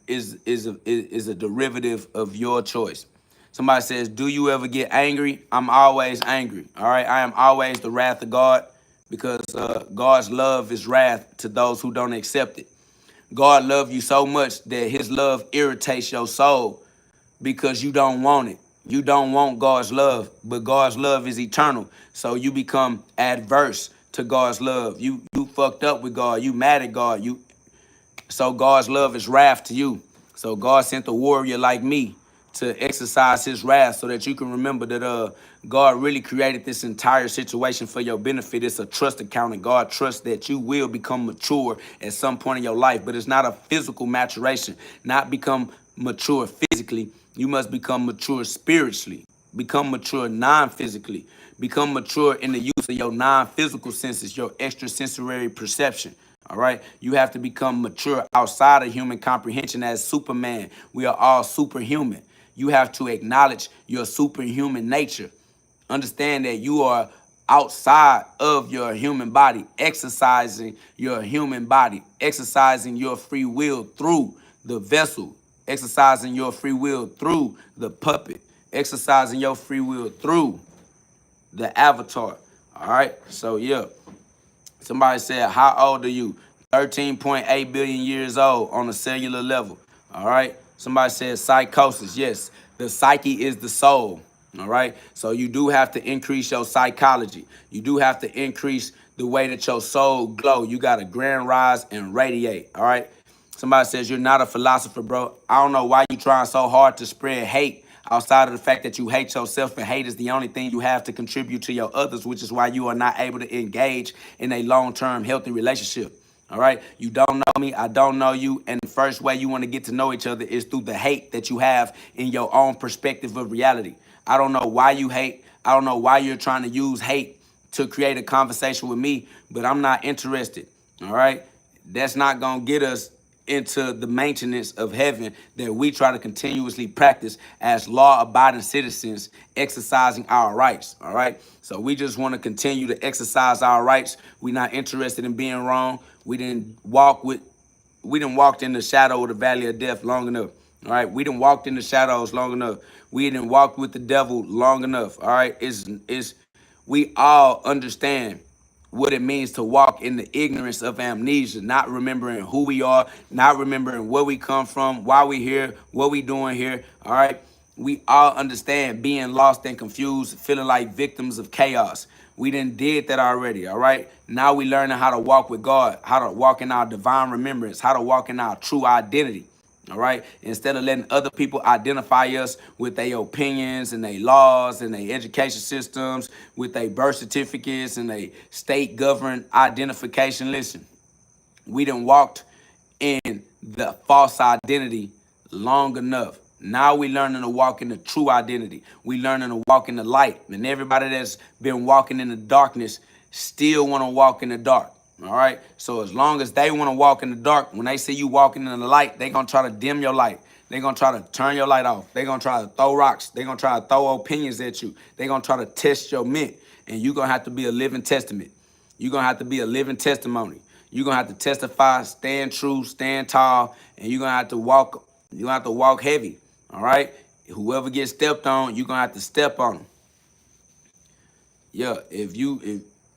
is a derivative of your choice. Somebody says, do you ever get angry? I'm always angry. All right. I am always the wrath of God, because God's love is wrath to those who don't accept it. God loves you so much that his love irritates your soul because you don't want it. You don't want God's love, but God's love is eternal. So you become adverse to God's love. You fucked up with God. You mad at God. So God's love is wrath to you. So God sent a warrior like me to exercise his wrath so that you can remember that God really created this entire situation for your benefit. It's a trust account, and God trusts that you will become mature at some point in your life. But it's not a physical maturation, not become mature physically. You must become mature spiritually, become mature non-physically, become mature in the use of your non-physical senses, your extrasensory perception. All right. You have to become mature outside of human comprehension as Superman. We are all superhuman. You have to acknowledge your superhuman nature. Understand that you are outside of your human body, exercising your human body, exercising your free will through the vessel, exercising your free will through the puppet, exercising your free will through the avatar. All right. So, yeah. Somebody said, how old are you? 13.8 billion years old on a cellular level. All right. Somebody said psychosis. Yes, the psyche is the soul. All right. So you do have to increase your psychology. You do have to increase the way that your soul glow. You got to grand rise and radiate. All right. Somebody says you're not a philosopher, bro. I don't know why you trying so hard to spread hate outside of the fact that you hate yourself, and hate is the only thing you have to contribute to your others, which is why you are not able to engage in a long-term healthy relationship. All right. You don't know me. I don't know you. And the first way you want to get to know each other is through the hate that you have in your own perspective of reality. I don't know why you hate. I don't know why you're trying to use hate to create a conversation with me, but I'm not interested. All right. That's not going to get us into the maintenance of heaven that we try to continuously practice as law-abiding citizens, exercising our rights. All right. So we just want to continue to exercise our rights. We're not interested in being wrong. We didn't walk in the shadow of the valley of death long enough. All right. We didn't walked in the shadows long enough. We didn't walk with the devil long enough. All right. We all understand what it means to walk in the ignorance of amnesia, not remembering who we are, not remembering where we come from, why we here, what we doing here. All right. We all understand being lost and confused, feeling like victims of chaos. We done did that already. All right. Now we learning how to walk with God, how to walk in our divine remembrance, how to walk in our true identity. All right. Instead of letting other people identify us with their opinions and their laws and their education systems, with their birth certificates and their state governed identification. Listen, we done walked in the false identity long enough. Now we learning to walk in the true identity. We learning to walk in the light. And everybody that's been walking in the darkness still want to walk in the dark. All right. So as long as they want to walk in the dark, when they see you walking in the light, they're going to try to dim your light. They're going to try to turn your light off. They're going to try to throw rocks. They're going to try to throw opinions at you. They're going to try to test your mint. And you're going to have to be a living testament. You're going to have to be a living testimony. You're going to have to testify, stand true, stand tall, and you're going to have to walk heavy. All right. Whoever gets stepped on, you're going to have to step on them. Yeah, if you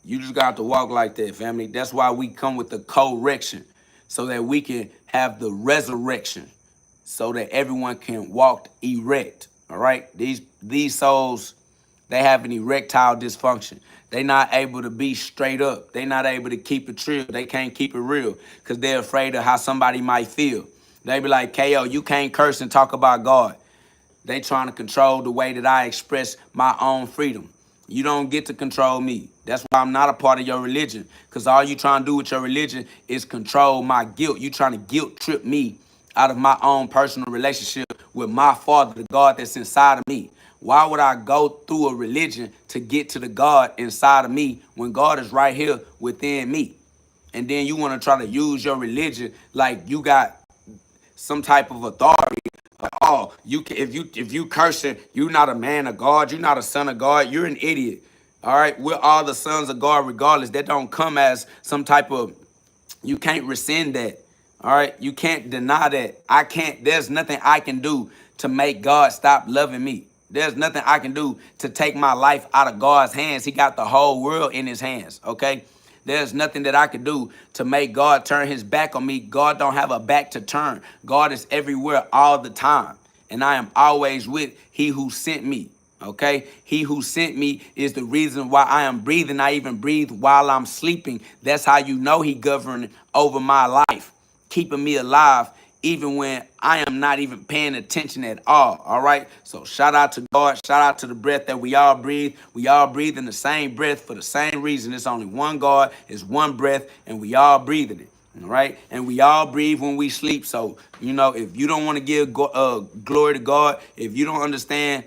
just got to walk like that, family. That's why we come with the correction, so that we can have the resurrection, so that everyone can walk erect. All right. These souls, they have an erectile dysfunction. They're not able to be straight up. They're not able to keep it real. They can't keep it real because they're afraid of how somebody might feel. They be like, KO, you can't curse and talk about God. They trying to control the way that I express my own freedom. You don't get to control me. That's why I'm not a part of your religion, because all you trying to do with your religion is control my guilt. You trying to guilt trip me out of my own personal relationship with my Father, the God that's inside of me. Why would I go through a religion to get to the God inside of me when God is right here within me? And then you want to try to use your religion like you got some type of authority. Oh, if you cursing, you're not a man of God. You're not a son of God. You're an idiot. All right, we're all the sons of God regardless. That don't come as some type of, you can't rescind that. All right, you can't deny that. There's nothing I can do to make God stop loving me. There's nothing I can do to take my life out of God's hands. He got the whole world in his hands, okay? There's nothing that I can do to make God turn his back on me. God don't have a back to turn. God is everywhere all the time. And I am always with he who sent me. Okay. He who sent me is the reason why I am breathing. I even breathe while I'm sleeping. That's how you know he governed over my life, keeping me alive even when I am not even paying attention at all. All right. So shout out to God. Shout out to the breath that we all breathe. We all breathe in the same breath for the same reason. It's only one God. It's one breath, and we all breathing it. All right. And we all breathe when we sleep. So, if you don't want to give glory to God, if you don't understand,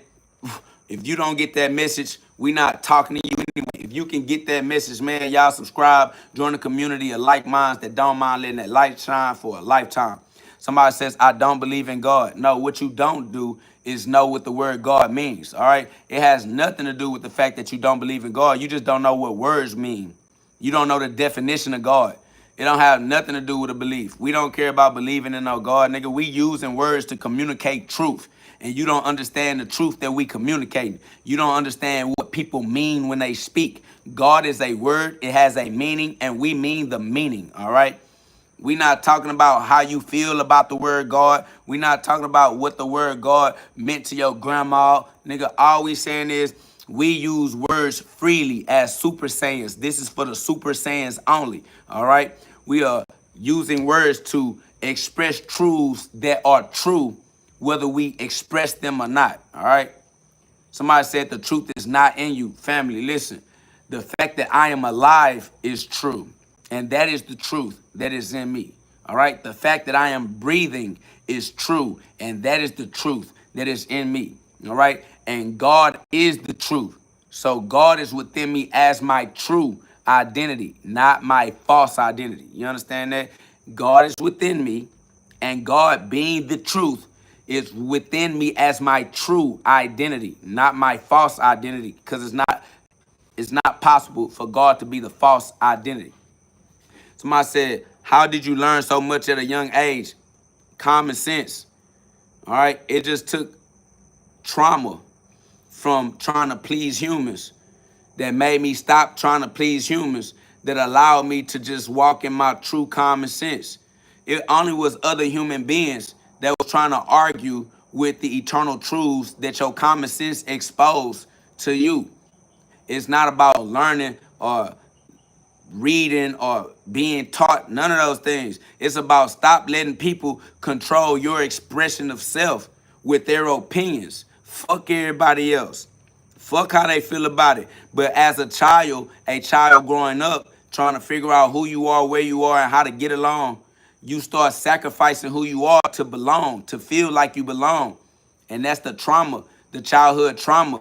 if you don't get that message, we not talking to you anyway. If you can get that message, man, y'all subscribe. Join the community of like minds that don't mind letting that light shine for a lifetime. Somebody says, I don't believe in God. No, what you don't do is know what the word God means, all right? It has nothing to do with the fact that you don't believe in God. You just don't know what words mean. You don't know the definition of God. It don't have nothing to do with a belief. We don't care about believing in no God, nigga. We using words to communicate truth. And you don't understand the truth that we communicating. You don't understand what people mean when they speak. God is a word. It has a meaning, and we mean the meaning, all right? We not talking about how you feel about the word God. We not talking about what the word God meant to your grandma. Nigga, all we saying is we use words freely as super saiyans. This is for the super saiyans only, all right? We are using words to express truths that are true, whether we express them or not, all right? Somebody said the truth is not in you. Family, listen. The fact that I am alive is true. And that is the truth that is in me. All right? The fact that I am breathing is true. And that is the truth that is in me. All right? And God is the truth. So God is within me as my true identity, not my false identity. You understand that? God is within me, and God being the truth is within me as my true identity, not my false identity, because it's not possible for God to be the false identity. Somebody said, how did you learn so much at a young age? Common sense. All right. It just took trauma from trying to please humans that made me stop trying to please humans, that allowed me to just walk in my true common sense. It only was other human beings that was trying to argue with the eternal truths that your common sense exposed to you. It's not about learning or reading or being taught, none of those things. It's about stop letting people control your expression of self with their opinions. Fuck everybody else. Fuck how they feel about it. But as a child growing up, trying to figure out who you are, where you are, and how to get along, you start sacrificing who you are to belong, to feel like you belong. And that's the trauma, the childhood trauma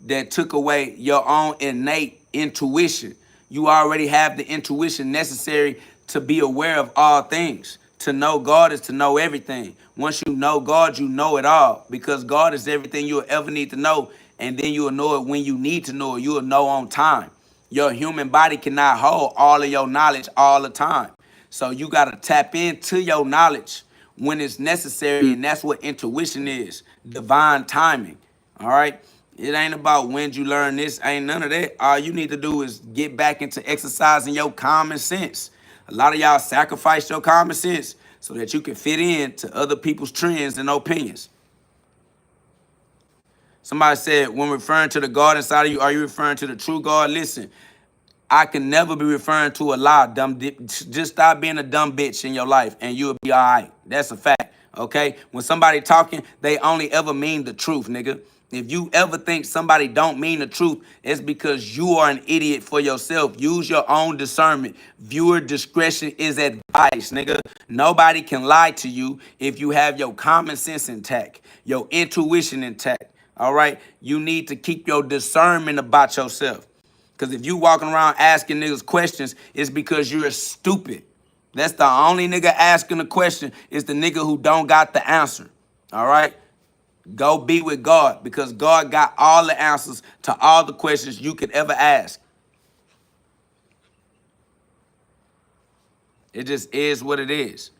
that took away your own innate intuition. You already have the intuition necessary to be aware of all things. To know God is to know everything. Once you know God, you know it all, because God is everything you'll ever need to know. And then you'll know it when you need to know it. You'll know on time. Your human body cannot hold all of your knowledge all the time. So you got to tap into your knowledge when it's necessary. And that's what intuition is. Divine timing. All right. It ain't about when you learn this. Ain't none of that. All you need to do is get back into exercising your common sense. A lot of y'all sacrifice your common sense so that you can fit in to other people's trends and opinions. Somebody said, when referring to the God inside of you, are you referring to the true God? Listen, I can never be referring to a lie. Just stop being a dumb bitch in your life and you'll be all right. That's a fact, okay? When somebody talking, they only ever mean the truth, nigga. If you ever think somebody don't mean the truth, it's because you are an idiot for yourself. Use your own discernment. Viewer discretion is advice, nigga. Nobody can lie to you if you have your common sense intact, your intuition intact, all right? You need to keep your discernment about yourself. Because if you walking around asking niggas questions, it's because you're stupid. That's the only nigga asking a question, is the nigga who don't got the answer, all right? Go be with God, because God got all the answers to all the questions you could ever ask. It just is what it is.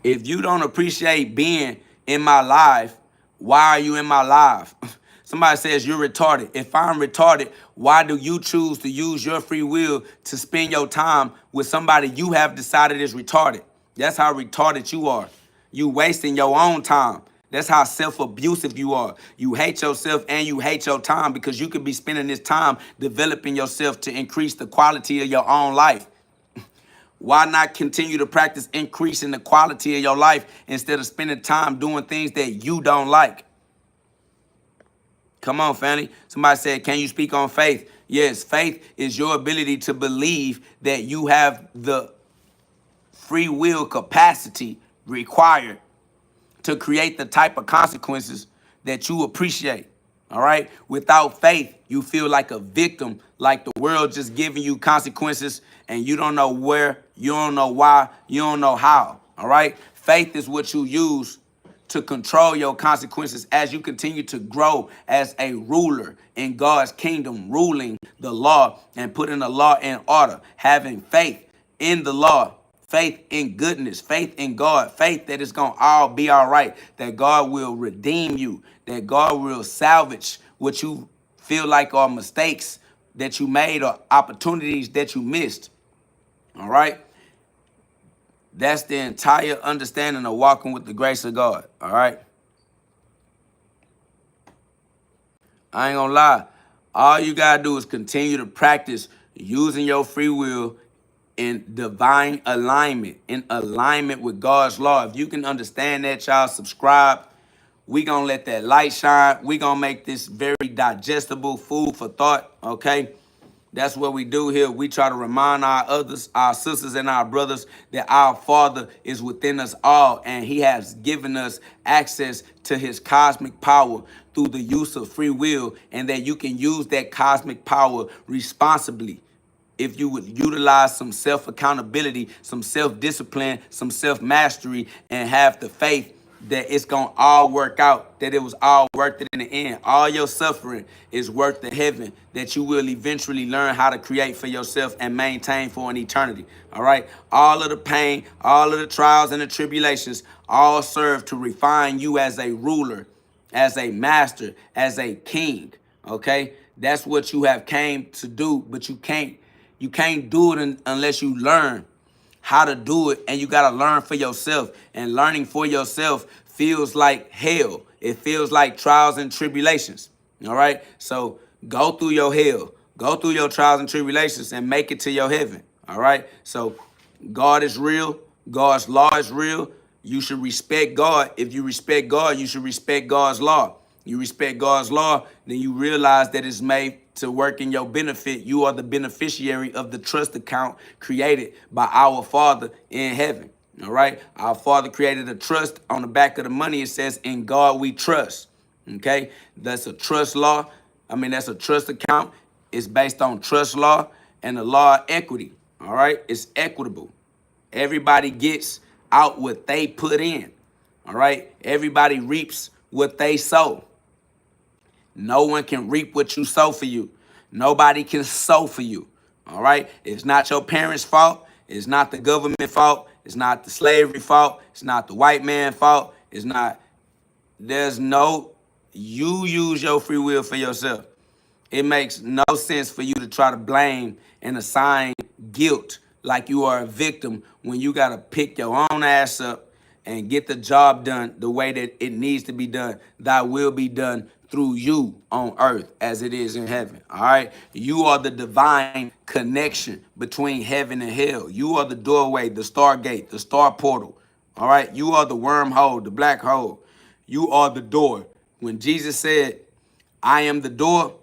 If you don't appreciate being in my life, why are you in my life? Somebody says you're retarded. If I'm retarded, why do you choose to use your free will to spend your time with somebody you have decided is retarded? That's how retarded you are. You wasting your own time. That's how self-abusive you are. You hate yourself and you hate your time, because you could be spending this time developing yourself to increase the quality of your own life. Why not continue to practice increasing the quality of your life instead of spending time doing things that you don't like? Come on, family. Somebody said, can you speak on faith? Yes, faith is your ability to believe that you have the free will capacity required to create the type of consequences that you appreciate. All right. Without faith, you feel like a victim, like the world just giving you consequences and you don't know where, you don't know why, you don't know how. All right. Faith is what you use to control your consequences as you continue to grow as a ruler in God's kingdom, ruling the law and putting the law in order, having faith in the law, faith in goodness, faith in God, faith that it's going to all be all right, that God will redeem you, that God will salvage what you feel like are mistakes that you made or opportunities that you missed. All right. That's the entire understanding of walking with the grace of God. All right. I ain't gonna lie. All you gotta do is continue to practice using your free will in divine alignment, in alignment with God's law. If you can understand that, y'all, subscribe. We gonna let that light shine. We gonna make this very digestible food for thought, okay? That's what we do here. We try to remind our others, our sisters and our brothers that our Father is within us all and he has given us access to his cosmic power through the use of free will, and that you can use that cosmic power responsibly if you would utilize some self-accountability, some self-discipline, some self-mastery, and have the faith that it's going to all work out, that it was all worth it in the end. All your suffering is worth the heaven that you will eventually learn how to create for yourself and maintain for an eternity. All right? All of the pain, all of the trials and the tribulations all serve to refine you as a ruler, as a master, as a king. Okay? That's what you have came to do, but you can't do it unless you learn how to do it, and you got to learn for yourself. And learning for yourself feels like hell. It feels like trials and tribulations. All right? So go through your hell. Go through your trials and tribulations and make it to your heaven. All right? So God is real. God's law is real. You should respect God. If you respect God, you should respect God's law. You respect God's law, then you realize that it's made to work in your benefit. You are the beneficiary of the trust account created by our Father in heaven. All right? Our Father created a trust. On the back of the money, it says, "In God we trust." Okay? That's a trust law. That's a trust account. It's based on trust law and the law of equity. All right? It's equitable. Everybody gets out what they put in. All right? Everybody reaps what they sow. No one can reap what you sow for you. Nobody can sow for you. All right? It's not your parents' fault. It's not the government fault. It's not the slavery fault. It's not the white man fault. You use your free will for yourself. It makes no sense for you to try to blame and assign guilt like you are a victim when you got to pick your own ass up and get the job done the way that it needs to be done. Thy will be done through you on earth as it is in heaven. All right? You are the divine connection between heaven and hell. You are the doorway, the stargate, the star portal. All right? You are the wormhole, the black hole. You are the door. When Jesus said, "I am the door,"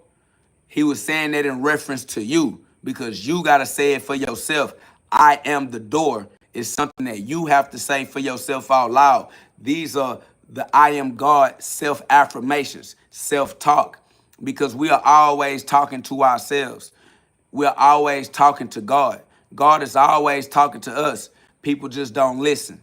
he was saying that in reference to you, because you got to say it for yourself. I am the door is something that you have to say for yourself out loud. These are the I am God self-affirmations, self-talk, because we are always talking to ourselves. We're always talking to God. God is always talking to us. People just don't listen.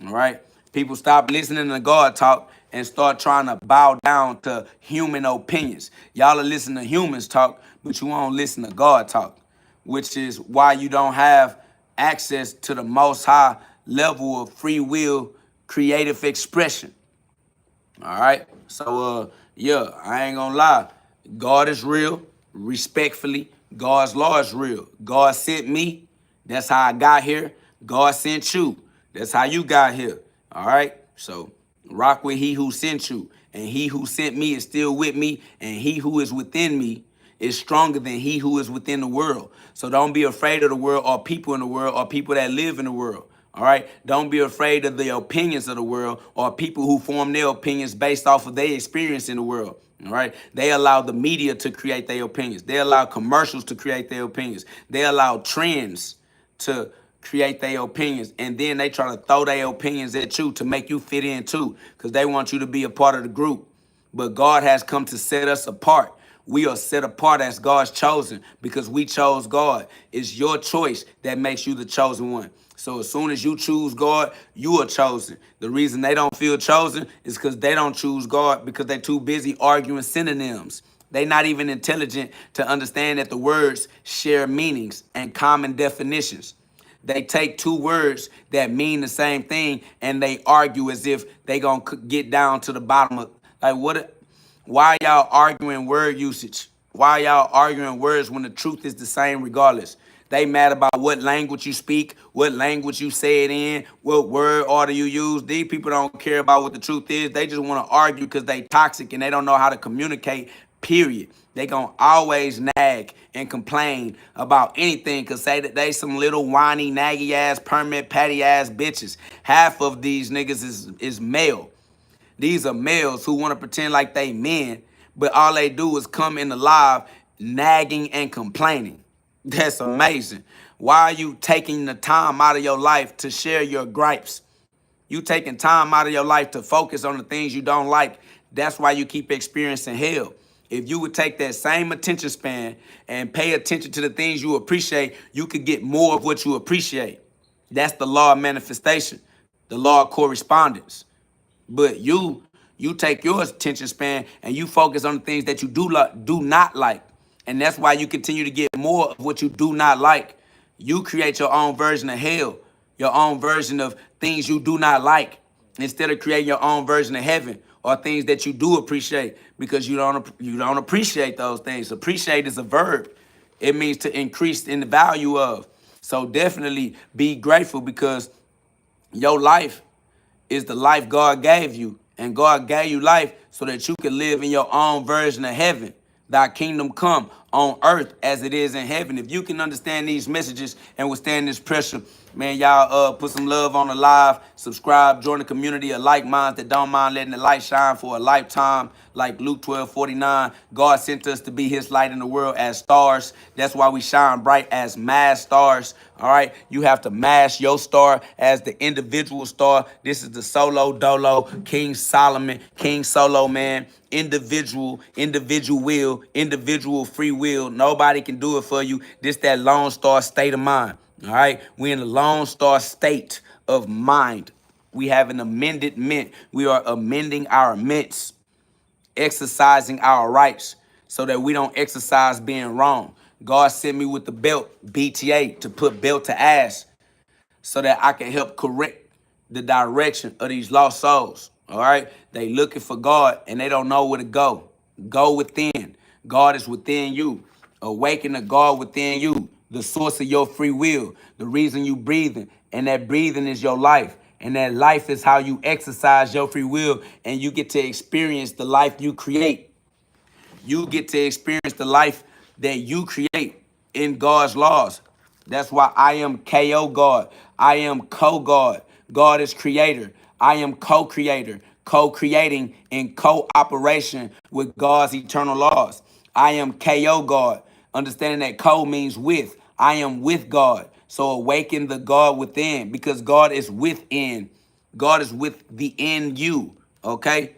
All right? People stop listening to God talk and start trying to bow down to human opinions. Y'all are listening to humans talk, but you won't listen to God talk, which is why you don't have access to the most high level of free will, creative expression. All right? So, I ain't gonna lie. God is real, respectfully. God's law is real. God sent me. That's how I got here. God sent you. That's how you got here. All right? So, rock with he who sent you. And he who sent me is still with me. And he who is within me is stronger than he who is within the world. So don't be afraid of the world or people in the world or people that live in the world. All right? Don't be afraid of the opinions of the world or people who form their opinions based off of their experience in the world. All right? They allow the media to create their opinions. They allow commercials to create their opinions. They allow trends to create their opinions. And then they try to throw their opinions at you to make you fit in too, because they want you to be a part of the group. But God has come to set us apart. We are set apart as God's chosen because we chose God. It's your choice that makes you the chosen one. So as soon as you choose God, you are chosen. The reason they don't feel chosen is because they don't choose God because they're too busy arguing synonyms. They're not even intelligent to understand that the words share meanings and common definitions. They take two words that mean the same thing and they argue as if they gonna get down to the bottom of like what. Why y'all arguing word usage? Why y'all arguing words when the truth is the same regardless? They mad about what language you speak, what language you say it in, what word order you use. These people don't care about what the truth is. They just want to argue because they toxic and they don't know how to communicate, period. They gonna always nag and complain about anything because say that they some little whiny, naggy ass, permit patty ass bitches. Half of these niggas is male. These are males who want to pretend like they men, but all they do is come in the live nagging and complaining. That's amazing. Why are you taking the time out of your life to share your gripes? You taking time out of your life to focus on the things you don't like. That's why you keep experiencing hell. If you would take that same attention span and pay attention to the things you appreciate, you could get more of what you appreciate. That's the law of manifestation, the law of correspondence. But you take your attention span and you focus on the things that you do not like. And that's why you continue to get more of what you do not like. You create your own version of hell, your own version of things you do not like, instead of creating your own version of heaven or things that you do appreciate because you don't appreciate those things. Appreciate is a verb. It means to increase in the value of. So definitely be grateful because your life is the life God gave you. And God gave you life so that you can live in your own version of heaven. Thy kingdom come on earth as it is in heaven. If you can understand these messages and withstand this pressure, man, y'all put some love on the live, subscribe, join the community of like minds that don't mind letting the light shine for a lifetime. Like Luke 12:49, God sent us to be his light in the world as stars. That's why we shine bright as mass stars. All right, you have to mash your star as the individual star. This is the solo dolo, King Solomon, King Solo Man, individual will, individual free will. Nobody can do it for you. This that Lone Star state of mind. All right, we in the Lone Star state of mind. We have an amended mint. We are amending our mints, exercising our rights so that we don't exercise being wrong. God sent me with the belt, BTA, to put belt to ass so that I can help correct the direction of these lost souls. All right? They looking for God and they don't know where to go. Go within. God is within you. Awaken the God within you, the source of your free will, the reason you breathing. And that breathing is your life. And that life is how you exercise your free will and you get to experience the life you create. You get to experience the life that you create in God's laws. That's why I am KO God. I am co-God. God is creator. I am co-creator, co-creating in cooperation with God's eternal laws. I am KO God. Understanding that co means with. I am with God. So awaken the God within because God is within. God is with the in you. Okay?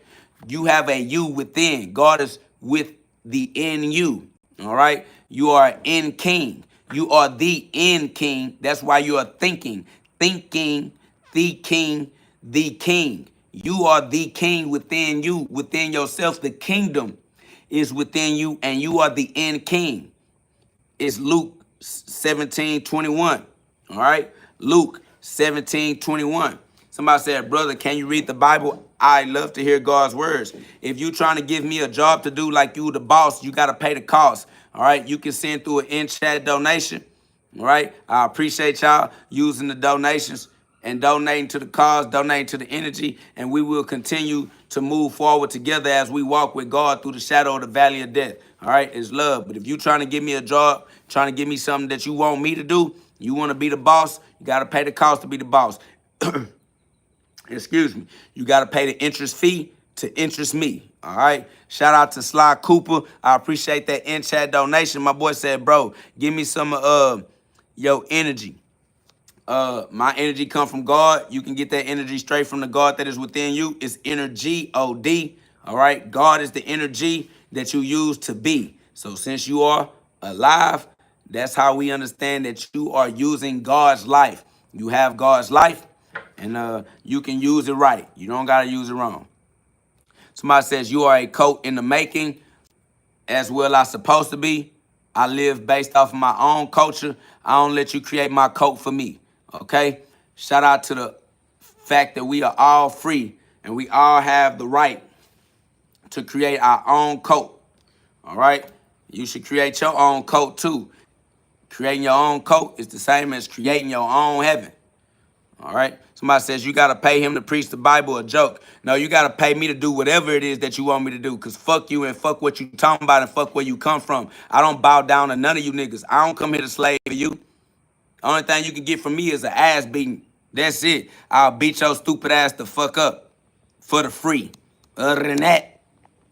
You have a you within. God is with the in you. All right? You are in king. You are the in king. That's why you are thinking. Thinking, the king, the king. You are the king within you, within yourself. The kingdom is within you, and you are the in king. It's Luke 17:21. All right? Luke 17:21. Somebody said, brother, can you read the Bible? I love to hear God's words. If you trying to give me a job to do like you the boss, you got to pay the cost. All right? You can send through an in-chat donation. All right? I appreciate y'all using the donations and donating to the cause, donating to the energy, and we will continue to move forward together as we walk with God through the shadow of the valley of death. All right? It's love. But if you trying to give me a job, trying to give me something that you want me to do, you want to be the boss, you got to pay the cost to be the boss. Excuse me. You got to pay the interest fee to interest me. All right. Shout out to Sly Cooper. I appreciate that in-chat donation. My boy said, bro, give me some of your energy. My energy come from God. You can get that energy straight from the God that is within you. It's energy, OD. All right? God is the energy that you use to be. So since you are alive, that's how we understand that you are using God's life. You have God's life, and you can use it right. You don't got to use it wrong. Somebody says you are a coach in the making, as well as supposed to be. I live based off of my own culture. I don't let you create my coat for me. Okay? Shout out to the fact that we are all free and we all have the right to create our own coat. All right? You should create your own coat too. Creating your own coat is the same as creating your own heaven. All right? Somebody says you got to pay him to preach the Bible, a joke. No, you got to pay me to do whatever it is that you want me to do, because fuck you and fuck what you talking about and fuck where you come from. I don't bow down to none of you niggas. I don't come here to slave you. Only thing you can get from me is an ass beating. That's it. I'll beat your stupid ass the fuck up for the free. Other than that,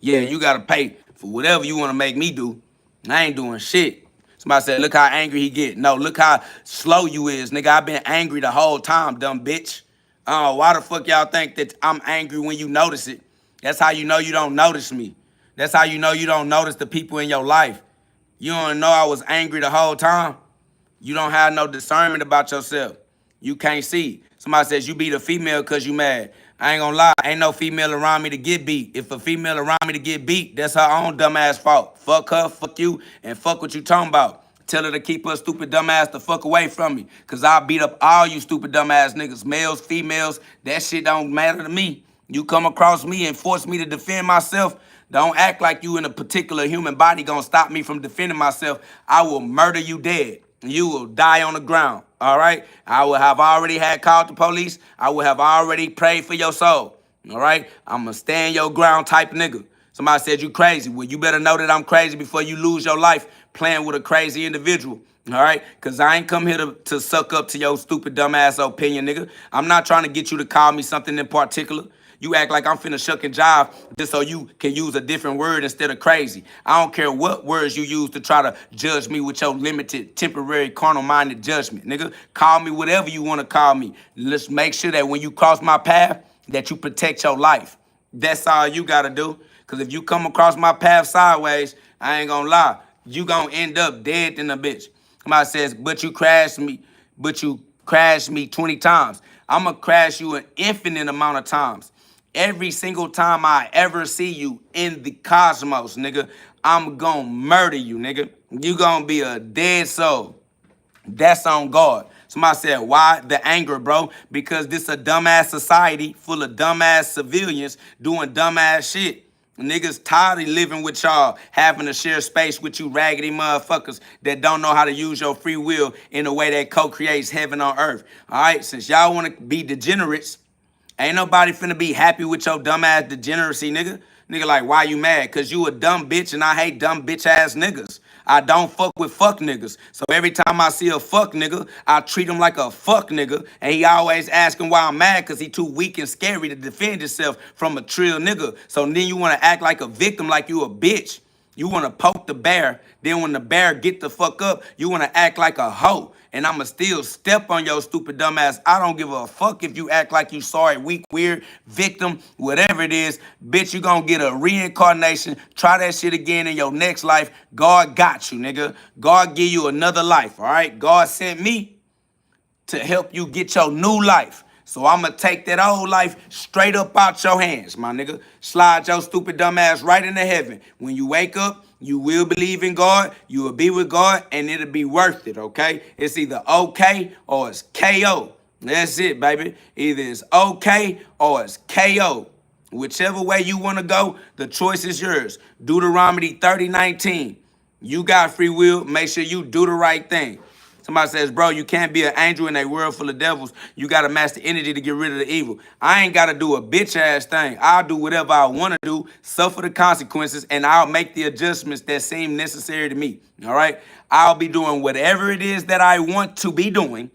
yeah, you got to pay for whatever you want to make me do. I ain't doing shit. Somebody said, look how angry he get. No, look how slow you is, nigga. I've been angry the whole time, dumb bitch. Why the fuck y'all think that I'm angry when you notice it? That's how you know you don't notice me. That's how you know you don't notice the people in your life. You don't know I was angry the whole time. You don't have no discernment about yourself. You can't see. Somebody says you beat a female because you mad. I ain't gonna lie, ain't no female around me to get beat. If a female around me to get beat, that's her own dumbass fault. Fuck her, fuck you, and fuck what you talking about. Tell her to keep her stupid dumbass the fuck away from me, because I'll beat up all you stupid dumbass niggas, males, females. That shit don't matter to me. You come across me and force me to defend myself, don't act like you in a particular human body gonna stop me from defending myself. I will murder you dead. You will die on the ground, all right? I will have already had called the police. I will have already prayed for your soul, all right? I'm a stand your ground type nigga. Somebody said you crazy. Well, you better know that I'm crazy before you lose your life playing with a crazy individual, all right? Because I ain't come here to suck up to your stupid dumbass opinion, nigga. I'm not trying to get you to call me something in particular. You act like I'm finna shuck and jive just so you can use a different word instead of crazy. I don't care what words you use to try to judge me with your limited, temporary, carnal-minded judgment, nigga. Call me whatever you want to call me. Let's make sure that when you cross my path, that you protect your life. That's all you got to do. Because if you come across my path sideways, I ain't gonna lie, you gonna end up dead in a bitch. Somebody says, but you crashed me 20 times. I'm gonna crash you an infinite amount of times. Every single time I ever see you in the cosmos, nigga, I'm gonna murder you, nigga. You gonna be a dead soul. That's on God. Somebody said, why the anger, bro? Because this a dumbass society full of dumbass civilians doing dumbass shit. Niggas tired of living with y'all, having to share space with you raggedy motherfuckers that don't know how to use your free will in a way that co-creates heaven on earth. All right, since y'all want to be degenerates, ain't nobody finna be happy with your dumbass degeneracy, nigga. Nigga like, why you mad? Because you a dumb bitch and I hate dumb bitch-ass niggas. I don't fuck with fuck niggas. So every time I see a fuck nigga, I treat him like a fuck nigga. And he always asking why I'm mad because he too weak and scary to defend himself from a trill nigga. So then you want to act like a victim like you a bitch. You want to poke the bear. Then when the bear get the fuck up, you want to act like a hoe. And I'ma still step on your stupid dumb ass. I don't give a fuck if you act like you sorry, weak, weird, victim, whatever it is. Bitch, you gonna get a reincarnation. Try that shit again in your next life. God got you, nigga. God give you another life, all right? God sent me to help you get your new life. So I'ma take that old life straight up out your hands, my nigga. Slide your stupid dumb ass right into heaven. When you wake up, you will believe in God, you will be with God, and it'll be worth it, okay? It's either okay or it's KO. That's it, baby. Either it's okay or it's KO. Whichever way you want to go, the choice is yours. Deuteronomy 30:19. You got free will. Make sure you do the right thing. Somebody says, bro, you can't be an angel in a world full of devils. You got to master energy to get rid of the evil. I ain't got to do a bitch-ass thing. I'll do whatever I want to do, suffer the consequences, and I'll make the adjustments that seem necessary to me, all right? I'll be doing whatever it is that I want to be doing.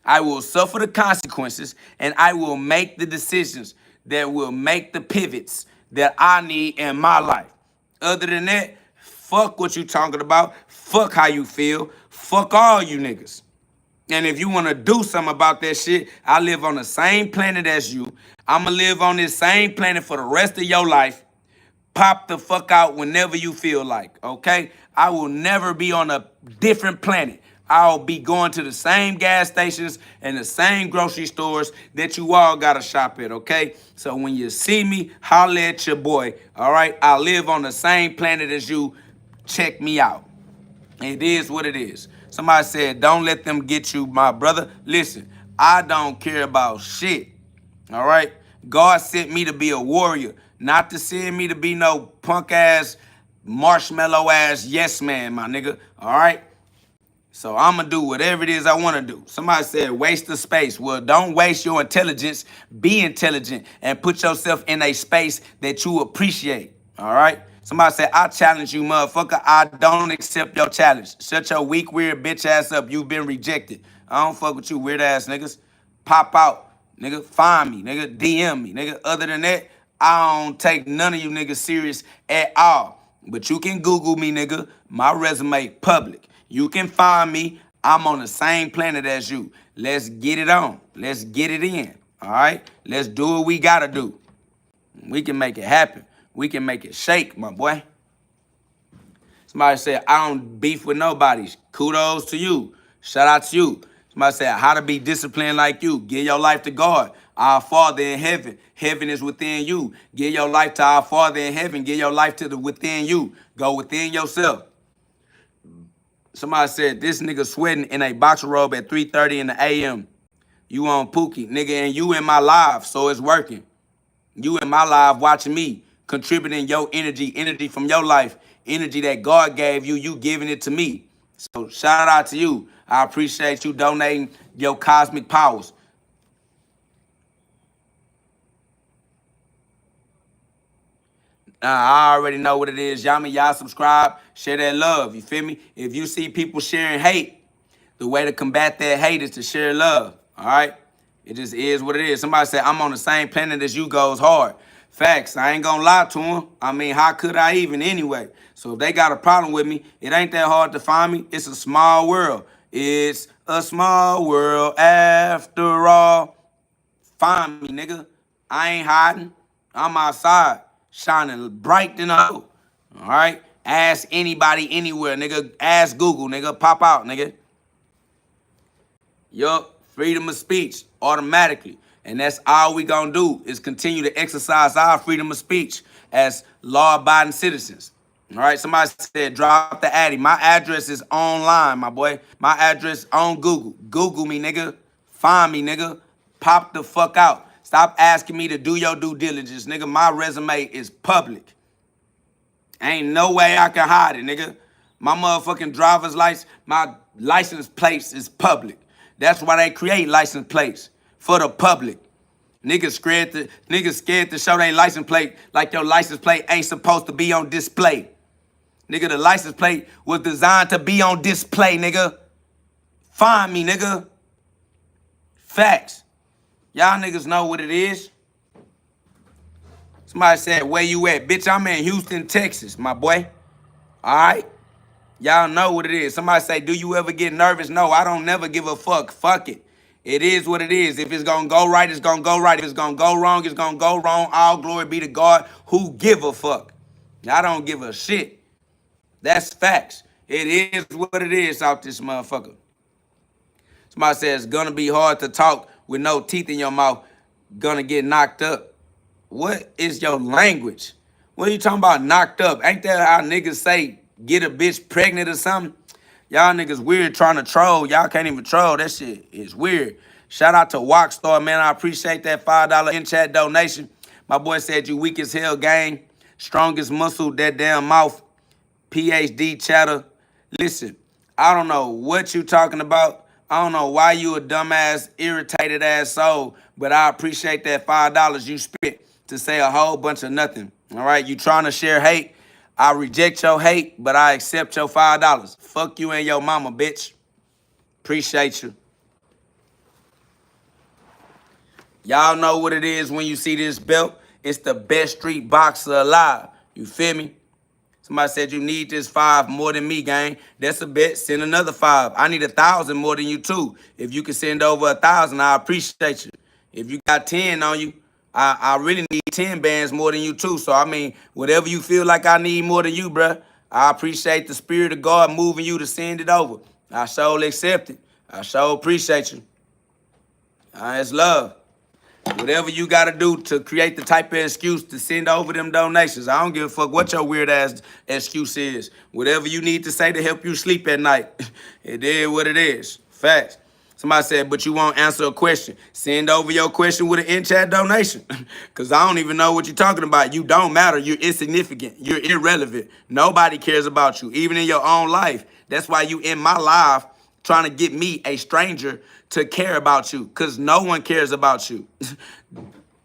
I will suffer the consequences, and I will make the decisions that will make the pivots that I need in my life. Other than that, fuck what you talking about. Fuck how you feel. Fuck all you niggas. And if you want to do something about that shit, I live on the same planet as you. I'm going to live on this same planet for the rest of your life. Pop the fuck out whenever you feel like, okay? I will never be on a different planet. I'll be going to the same gas stations and the same grocery stores that you all gotta shop at, okay? So when you see me, holler at your boy, all right? I live on the same planet as you. Check me out. It is what it is. Somebody said, don't let them get you, my brother. Listen, I don't care about shit. All right? God sent me to be a warrior, not to send me to be no punk ass, marshmallow ass yes man, my nigga. All right? So I'm going to do whatever it is I want to do. Somebody said waste of space. Well, don't waste your intelligence. Be intelligent and put yourself in a space that you appreciate. All right? Somebody said, I challenge you, motherfucker. I don't accept your challenge. Shut your weak, weird bitch ass up. You've been rejected. I don't fuck with you, weird ass niggas. Pop out. Nigga, find me. Nigga, DM me. Nigga, other than that, I don't take none of you niggas serious at all. But you can Google me, nigga. My resume public. You can find me. I'm on the same planet as you. Let's get it on. Let's get it in. All right? Let's do what we got to do. We can make it happen. We can make it shake, my boy. Somebody said, I don't beef with nobody. Kudos to you. Shout out to you. Somebody said, how to be disciplined like you. Give your life to God. Our Father in heaven. Heaven is within you. Give your life to our Father in heaven. Give your life to the within you. Go within yourself. Somebody said, this nigga sweating in a boxer robe at 3:30 in the a.m. You on Pookie. Nigga, and you in my live, so it's working. You in my live watching me, contributing your energy from your life, energy that God gave you, you giving it to me. So shout out to you. I appreciate you donating your cosmic powers. I already know what it is. Y'all subscribe, share that love. You feel me? If you see people sharing hate, the way to combat that hate is to share love. All right? It just is what it is. Somebody said, I'm on the same planet as you goes hard. Facts. I ain't gonna lie to them. I mean, how could I even anyway? So if they got a problem with me, it ain't that hard to find me. It's a small world. It's a small world after all. Find me, nigga. I ain't hiding. I'm outside, shining bright than a hoe. All right? Ask anybody anywhere, nigga. Ask Google, nigga. Pop out, nigga. Yup. Freedom of speech automatically. And that's all we gonna do is continue to exercise our freedom of speech as law-abiding citizens. All right, somebody said drop the addy. My address is online, my boy. My address on Google. Google me, nigga. Find me, nigga. Pop the fuck out. Stop asking me to do your due diligence, nigga. My resume is public. Ain't no way I can hide it, nigga. My motherfucking driver's license, my license plates is public. That's why they create license plates, for the public. Niggas scared to show their license plate like your license plate ain't supposed to be on display. Nigga, the license plate was designed to be on display, nigga. Find me, nigga. Facts. Y'all niggas know what it is. Somebody said, where you at? Bitch, I'm in Houston, Texas, my boy. All right? Y'all know what it is. Somebody say, do you ever get nervous? No, I don't never give a fuck. Fuck it. It is what it is. If it's going to go right, it's going to go right. If it's going to go wrong, it's going to go wrong. All glory be to God who give a fuck. I don't give a shit. That's facts. It is what it is out this motherfucker. Somebody says it's going to be hard to talk with no teeth in your mouth. Gonna get knocked up. What is your language? What are you talking about knocked up? Ain't that how niggas say get a bitch pregnant or something? Y'all niggas weird trying to troll. Y'all can't even troll. That shit is weird. Shout out to Walkstar, man. I appreciate that $5 in-chat donation. My boy said you weak as hell, gang. Strongest muscle, that damn mouth. PhD chatter. Listen, I don't know what you talking about. I don't know why you a dumbass, irritated ass soul, but I appreciate that $5 you spent to say a whole bunch of nothing. All right, you trying to share hate. I reject your hate, but I accept your $5. Fuck you and your mama, bitch. Appreciate you. Y'all know what it is when you see this belt. It's the best street boxer alive. You feel me? Somebody said you need this 5 more than me, gang. That's a bet. Send another 5. I need 1,000 more than you too. If you can send over 1,000, I appreciate you. If you got 10 on you, I really need 10 bands more than you too. So, I mean, whatever you feel like I need more than you, bruh, I appreciate the Spirit of God moving you to send it over. I sure accept it. I sure appreciate you. It's love. Whatever you got to do to create the type of excuse to send over them donations. I don't give a fuck what your weird-ass excuse is. Whatever you need to say to help you sleep at night, it is what it is. Facts. Somebody said, but you won't answer a question. Send over your question with an in-chat donation. Because I don't even know what you're talking about. You don't matter. You're insignificant. You're irrelevant. Nobody cares about you, even in your own life. That's why you in my life trying to get me, a stranger, to care about you, because no one cares about you.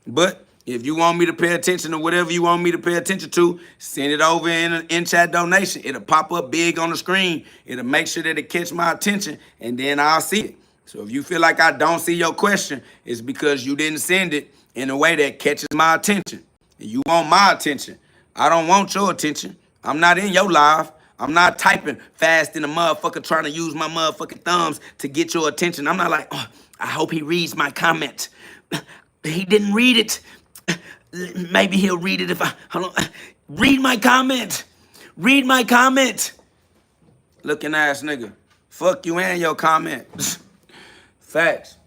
But if you want me to pay attention to whatever you want me to pay attention to, send it over in an in-chat donation. It'll pop up big on the screen. It'll make sure that it catch my attention, and then I'll see it. So if you feel like I don't see your question, it's because you didn't send it in a way that catches my attention. And you want my attention. I don't want your attention. I'm not in your life. I'm not typing fast in the motherfucker trying to use my motherfucking thumbs to get your attention. I'm not like, oh, I hope he reads my comment. He didn't read it. Maybe he'll read it if I, hold on. Read my comment. Read my comment. Looking ass nigga. Fuck you and your comment. Facts.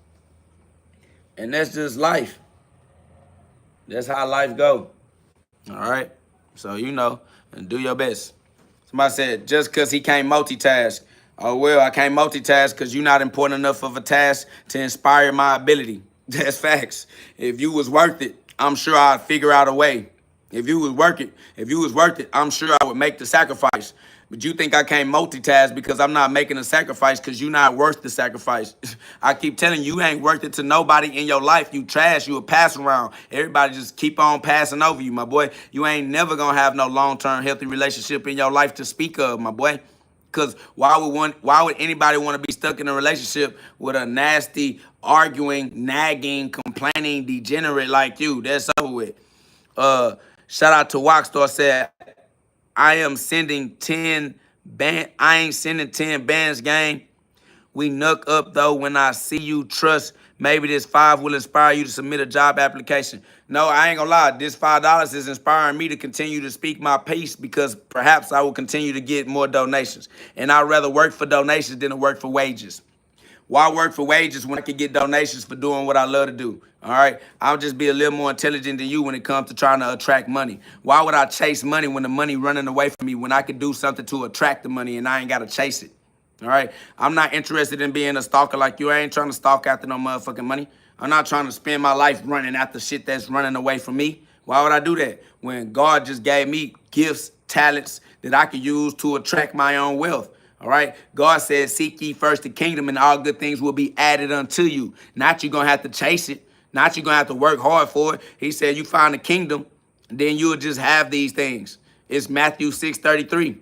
And that's just life. That's how life go. All right? So, you know, and do your best. Somebody said, just because he can't multitask. Oh, well, I can't multitask because you're not important enough of a task to inspire my ability. That's facts. If you was worth it, I'm sure I'd figure out a way. If you was worth it, I'm sure I would make the sacrifice. But you think I can't multitask because I'm not making a sacrifice because you're not worth the sacrifice. I keep telling you, you ain't worth it to nobody in your life. You trash, you a pass around. Everybody just keep on passing over you, my boy. You ain't never gonna have no long-term healthy relationship in your life to speak of, my boy. Because why would anybody want to be stuck in a relationship with a nasty, arguing, nagging, complaining degenerate like you? That's over with. Shout out to Walkstar said, I ain't sending 10 bands, gang. We nuck up though when I see you. Trust maybe this 5 will inspire you to submit a job application. No, I ain't gonna lie. This $5 is inspiring me to continue to speak my piece because perhaps I will continue to get more donations. And I'd rather work for donations than to work for wages. Why work for wages when I can get donations for doing what I love to do? All right? I'll just be a little more intelligent than you when it comes to trying to attract money. Why would I chase money when the money running away from me when I could do something to attract the money and I ain't got to chase it? All right? I'm not interested in being a stalker like you. I ain't trying to stalk after no motherfucking money. I'm not trying to spend my life running after shit that's running away from me. Why would I do that when God just gave me gifts, talents that I could use to attract my own wealth? All right. God says, seek ye first the kingdom and all good things will be added unto you. Not you're going to have to chase it. Not you're going to have to work hard for it. He said, you find the kingdom, then you'll just have these things. It's Matthew 6:33.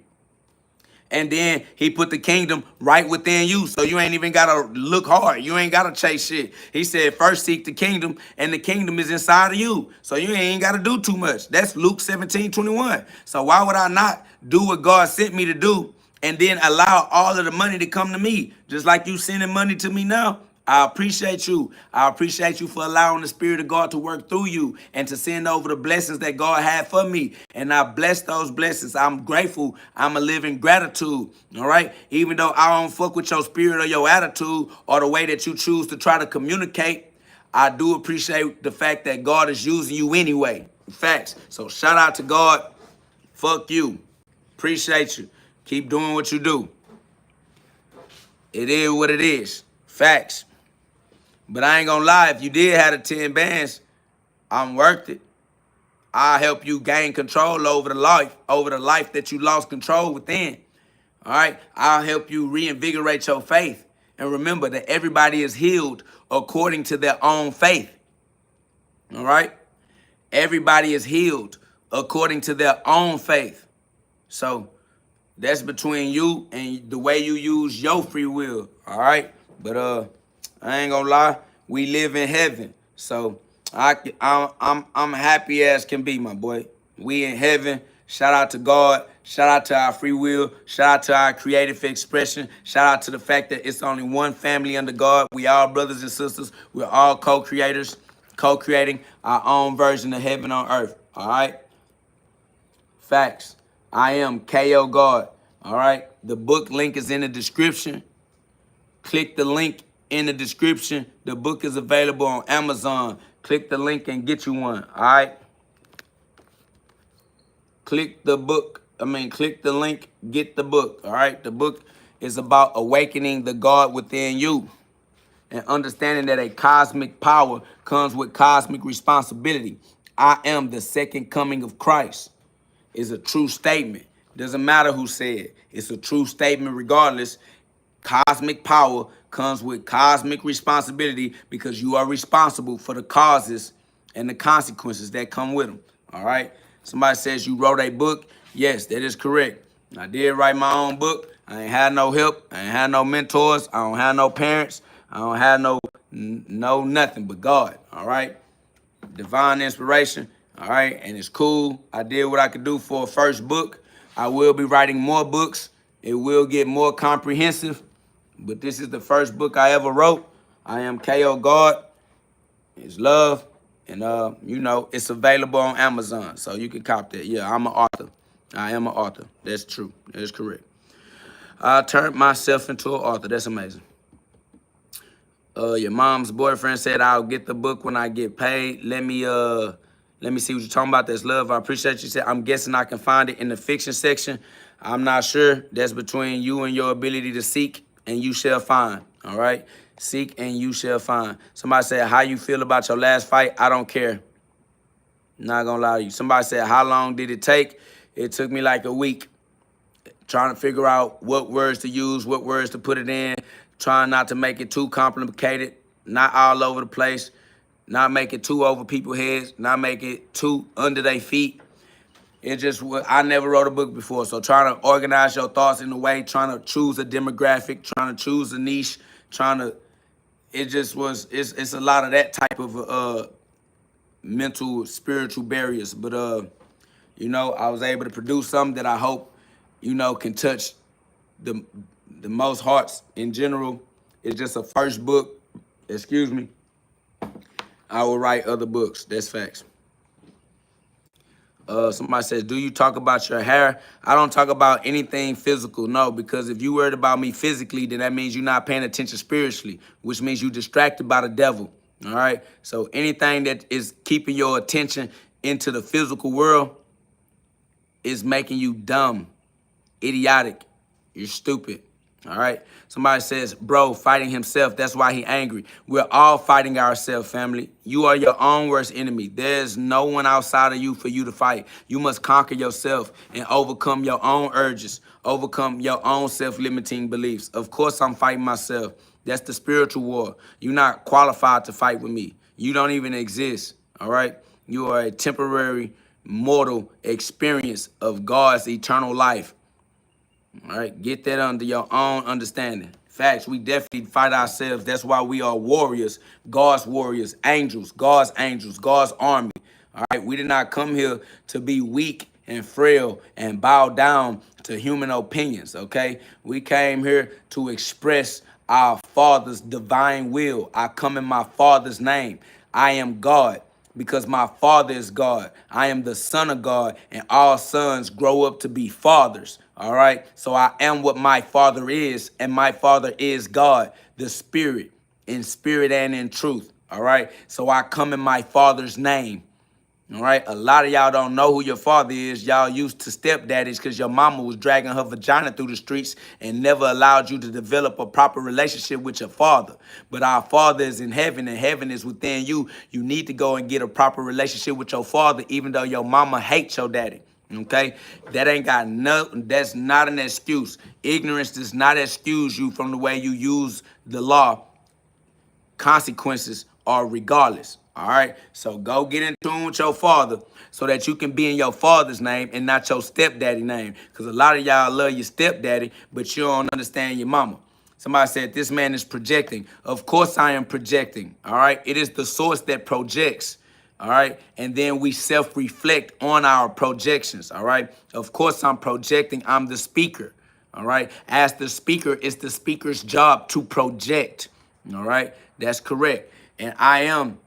And then he put the kingdom right within you. So you ain't even got to look hard. You ain't got to chase shit. He said, first seek the kingdom, and the kingdom is inside of you. So you ain't got to do too much. That's Luke 17:21. So why would I not do what God sent me to do and then allow all of the money to come to me? Just like you sending money to me now. I appreciate you. I appreciate you for allowing the Spirit of God to work through you and to send over the blessings that God had for me. And I bless those blessings. I'm grateful. I'm a living gratitude. All right. Even though I don't fuck with your spirit or your attitude or the way that you choose to try to communicate, I do appreciate the fact that God is using you anyway. Facts. So shout out to God. Fuck you. Appreciate you. Keep doing what you do. It is what it is. Facts. But I ain't gonna lie, if you did have the 10 bands, I'm worth it. I'll help you gain control over the life that you lost control within. All right? I'll help you reinvigorate your faith. And remember that everybody is healed according to their own faith. All right? Everybody is healed according to their own faith. So that's between you and the way you use your free will. All right? But I ain't gonna lie, we live in heaven. So I'm happy as can be, my boy. We in heaven. Shout out to God. Shout out to our free will. Shout out to our creative expression. Shout out to the fact that it's only one family under God. We all brothers and sisters. We're all co-creators. co-creating our own version of heaven on earth. All right? Facts. I am K.O. God. All right? The book link is in the description. Click the link in the description. The book is available on Amazon. Click the link and get you one. All right? Click the link, get the book. All right? The book is about awakening the God within you and understanding that a cosmic power comes with cosmic responsibility. I am the second coming of Christ. Is a true statement. Doesn't matter who said it. It's a true statement regardless. Cosmic power comes with cosmic responsibility because you are responsible for the causes and the consequences that come with them. All right? Somebody says you wrote a book. Yes, that is correct. I did write my own book. I ain't had no help. I ain't had no mentors. I don't have no parents. I don't have no nothing but God. All right? Divine inspiration. All right? And it's cool. I did what I could do for a first book. I will be writing more books. It will get more comprehensive. But this is the first book I ever wrote. I am K.O. God. It's love. And, it's available on Amazon. So you can cop that. Yeah, I'm an author. I am an author. That's true. That's correct. I turned myself into an author. That's amazing. Your mom's boyfriend said I'll get the book when I get paid. Let me see what you're talking about. That's love. I appreciate you. Said I'm guessing I can find it in the fiction section. I'm not sure. That's between you and your ability to seek, and you shall find. All right? Seek and you shall find. Somebody said, how you feel about your last fight? I don't care. Not gonna lie to you. Somebody said, how long did it take? It took me like a week. Trying to figure out what words to use, what words to put it in. Trying not to make it too complicated. Not all over the place. Not make it too over people's heads. Not make it too under their feet. It just, I never wrote a book before. So trying to organize your thoughts in a way, trying to choose a demographic, trying to choose a niche, it's a lot of that type of mental, spiritual barriers. But, I was able to produce something that I hope, can touch the most hearts in general. It's just a first book. Excuse me. I will write other books. That's facts. Somebody says, do you talk about your hair? I don't talk about anything physical, no, because if you worried about me physically, then that means you're not paying attention spiritually, which means you're distracted by the devil, all right? So anything that is keeping your attention into the physical world is making you dumb, idiotic, you're stupid. All right. Somebody says, bro, fighting himself. That's why he angry. We're all fighting ourselves, family. You are your own worst enemy. There's no one outside of you for you to fight. You must conquer yourself and overcome your own urges, overcome your own self-limiting beliefs. Of course, I'm fighting myself. That's the spiritual war. You're not qualified to fight with me. You don't even exist. All right. You are a temporary mortal experience of God's eternal life. All right, get that under your own understanding. Facts, we definitely fight ourselves. That's why we are warriors, angels, God's army. All right, we did not come here to be weak and frail and bow down to human opinions, okay? We came here to express our Father's divine will. I come in my Father's name. I am God. Because my Father is God. I am the Son of God, and all sons grow up to be fathers, all right? So I am what my Father is, and my Father is God, the Spirit, in spirit and in truth, all right? So I come in my Father's name, all right? A lot of y'all don't know who your father is. Y'all used to stepdaddies because your mama was dragging her vagina through the streets and never allowed you to develop a proper relationship with your father. But our Father is in heaven, and heaven is within you. You need to go and get a proper relationship with your father, even though your mama hates your daddy. Okay? That's not an excuse. Ignorance does not excuse you from the way you use the law. Consequences are regardless. All right, so go get in tune with your father so that you can be in your father's name and not your stepdaddy name. Because a lot of y'all love your stepdaddy, but you don't understand your mama. Somebody said, this man is projecting. Of course I am projecting, all right? It is the source that projects, all right? And then we self-reflect on our projections, all right? Of course I'm projecting. I'm the speaker, all right? As the speaker, it's the speaker's job to project, all right? That's correct. And I am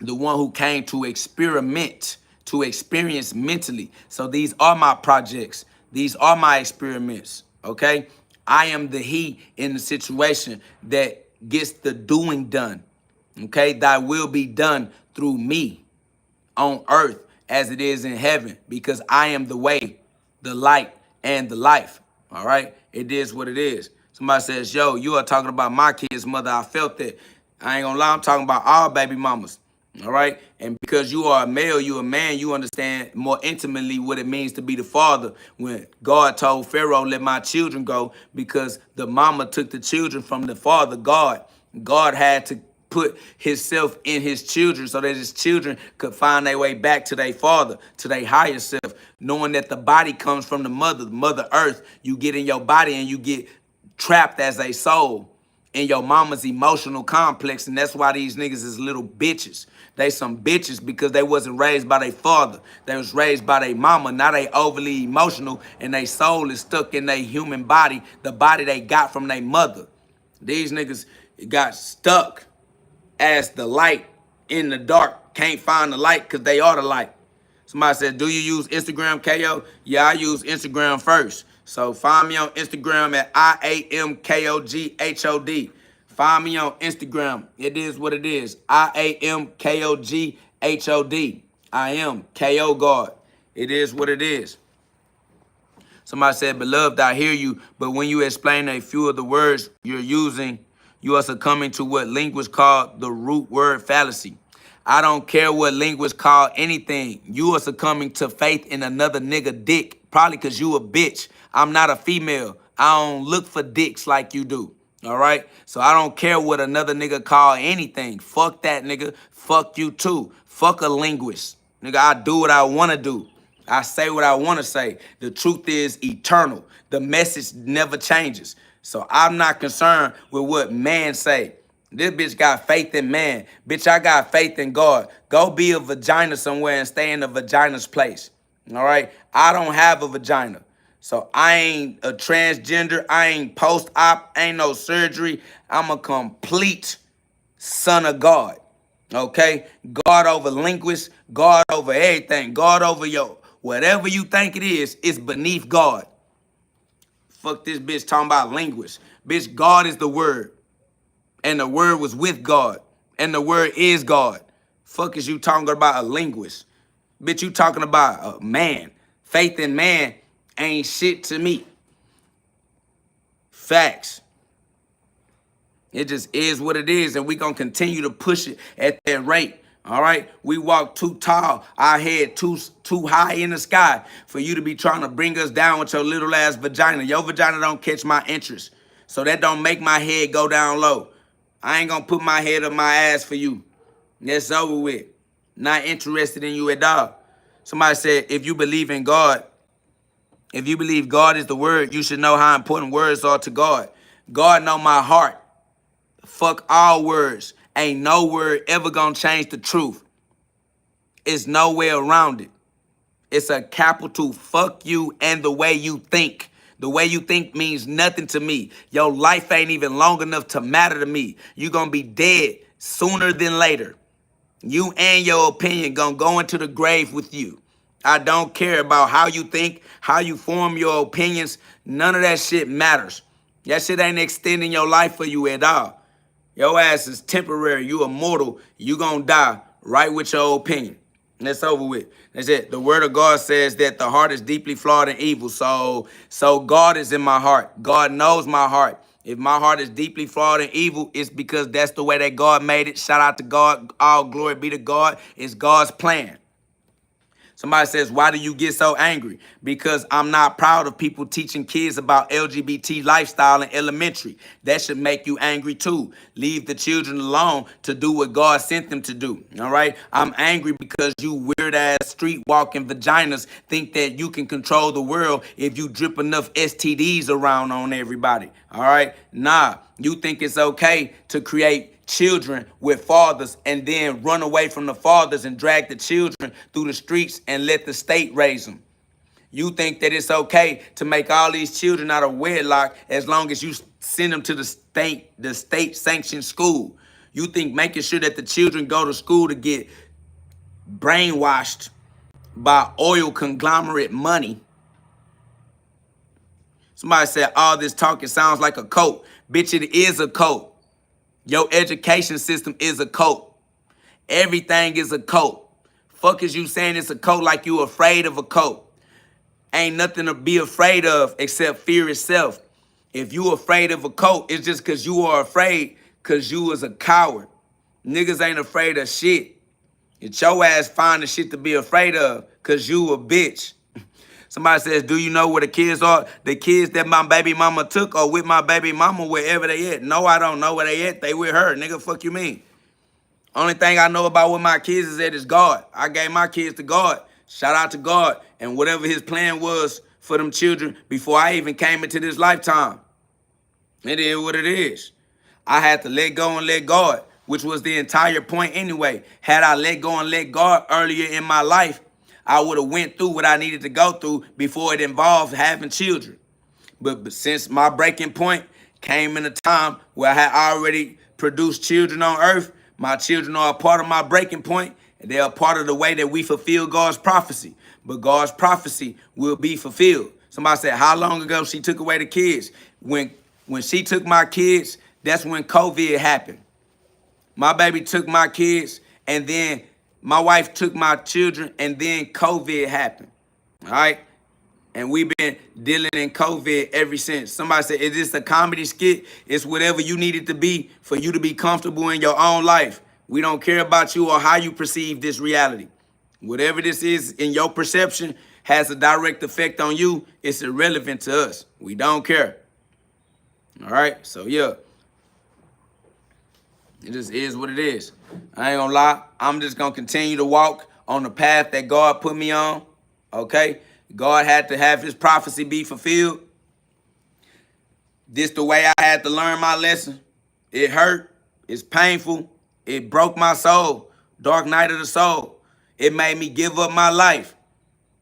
the one who came to experiment, to experience mentally. So these are my projects. These are my experiments, okay? I am the he in the situation that gets the doing done, okay? Thy will be done through me on earth as it is in heaven, because I am the way, the light, and the life, all right? It is what it is. Somebody says, yo, you are talking about my kid's mother. I felt that. I ain't gonna lie, I'm talking about all baby mamas, all right? And because you are a male, you a man, you understand more intimately what it means to be the father. When God told Pharaoh, let my children go, because the mama took the children from the father, God. God had to put himself in his children so that his children could find their way back to their father, to their higher self, knowing that the body comes from the mother earth. You get in your body and you get trapped as a soul in your mama's emotional complex, and that's why these niggas is little bitches. They some bitches because they wasn't raised by their father. They was raised by their mama. Now they overly emotional and their soul is stuck in their human body, the body they got from their mother. These niggas got stuck as the light in the dark. Can't find the light because they are the light. Somebody said, do you use Instagram, KO? Yeah, I use Instagram first. So find me on Instagram at IAMKOGHOD. Find me on Instagram. It is what it is. IAMKOGHOD. I am KO God. It is what it is. Somebody said, beloved, I hear you, but when you explain a few of the words you're using, you are succumbing to what linguists call the root word fallacy. I don't care what linguists call anything. You are succumbing to faith in another nigga dick, probably because you a bitch. I'm not a female. I don't look for dicks like you do. All right? So I don't care what another nigga call anything. Fuck that nigga. Fuck you too. Fuck a linguist. Nigga, I do what I want to do. I say what I want to say. The truth is eternal. The message never changes. So I'm not concerned with what man say. This bitch got faith in man. Bitch, I got faith in God. Go be a vagina somewhere and stay in the vagina's place. All right? I don't have a vagina. So I ain't a transgender. I ain't post-op. Ain't no surgery. I'm a complete son of God. Okay? God over linguists. God over everything. God over your whatever you think it is beneath God. Fuck this bitch talking about linguists. Bitch, God is the word. And the word was with God. And the word is God. Fuck is you talking about a linguist? Bitch, you talking about a man. Faith in man ain't shit to me. Facts. It just is what it is, and we gonna continue to push it at that rate. All right, we walk too tall, our head too high in the sky for you to be trying to bring us down with your little ass vagina. Your vagina don't catch my interest, so that don't make my head go down low. I ain't gonna put my head up my ass for you. That's over with. Not interested in you at all. Somebody said, if you believe in God, if you believe God is the word, you should know how important words are to God. God know my heart. Fuck all words. Ain't no word ever gonna change the truth. It's no way around it. It's a capital fuck you and the way you think. The way you think means nothing to me. Your life ain't even long enough to matter to me. You gonna be dead sooner than later. You and your opinion gonna go into the grave with you. I don't care about how you think, how you form your opinions. None of that shit matters. That shit ain't extending your life for you at all. Your ass is temporary. You immortal. You gonna die right with your opinion. And that's over with. That's it. The word of God says that the heart is deeply flawed and evil. So God is in my heart. God knows my heart. If my heart is deeply flawed and evil, it's because that's the way that God made it. Shout out to God. All glory be to God. It's God's plan. Somebody says, why do you get so angry? Because I'm not proud of people teaching kids about LGBT lifestyle in elementary. That should make you angry too. Leave the children alone to do what God sent them to do. All right? I'm angry because you weird ass street walking vaginas think that you can control the world if you drip enough STDs around on everybody. All right? Nah, you think it's okay to create children with fathers and then run away from the fathers and drag the children through the streets and let the state raise them. You think that it's okay to make all these children out of wedlock as long as you send them to the state sanctioned school. You think making sure that the children go to school to get brainwashed by oil conglomerate money. Somebody said all this talking sounds like a cult. Bitch, it is a cult. Your education system is a cult. Everything is a cult. Fuck is you saying it's a cult like you afraid of a cult? Ain't nothing to be afraid of except fear itself. If you afraid of a cult, it's just because you are afraid because you was a coward. Niggas ain't afraid of shit. It's your ass finding shit to be afraid of because you a bitch. Somebody says, do you know where the kids are? The kids that my baby mama took or with my baby mama wherever they at. No, I don't know where they at. They with her. Nigga, fuck you mean? Only thing I know about where my kids is at is God. I gave my kids to God. Shout out to God. And whatever his plan was for them children before I even came into this lifetime. It is what it is. I had to let go and let God, which was the entire point anyway. Had I let go and let God earlier in my life, I would have went through what I needed to go through before it involved having children. But since my breaking point came in a time where I had already produced children on earth, my children are a part of my breaking point, and they are part of the way that we fulfill God's prophecy. But God's prophecy will be fulfilled. Somebody said, how long ago she took away the kids? When she took my kids, that's when COVID happened. My baby took my kids, and then my wife took my children, and then COVID happened. All right? And we've been dealing in COVID ever since. Somebody said, is this a comedy skit? It's whatever you need it to be for you to be comfortable in your own life. We don't care about you or how you perceive this reality. Whatever this is in your perception has a direct effect on you. It's irrelevant to us. We don't care. All right? So, yeah. It just is what it is. I ain't gonna lie. I'm just gonna continue to walk on the path that God put me on. Okay? God had to have his prophecy be fulfilled. This the way I had to learn my lesson. It hurt. It's painful. It broke my soul. Dark night of the soul. It made me give up my life.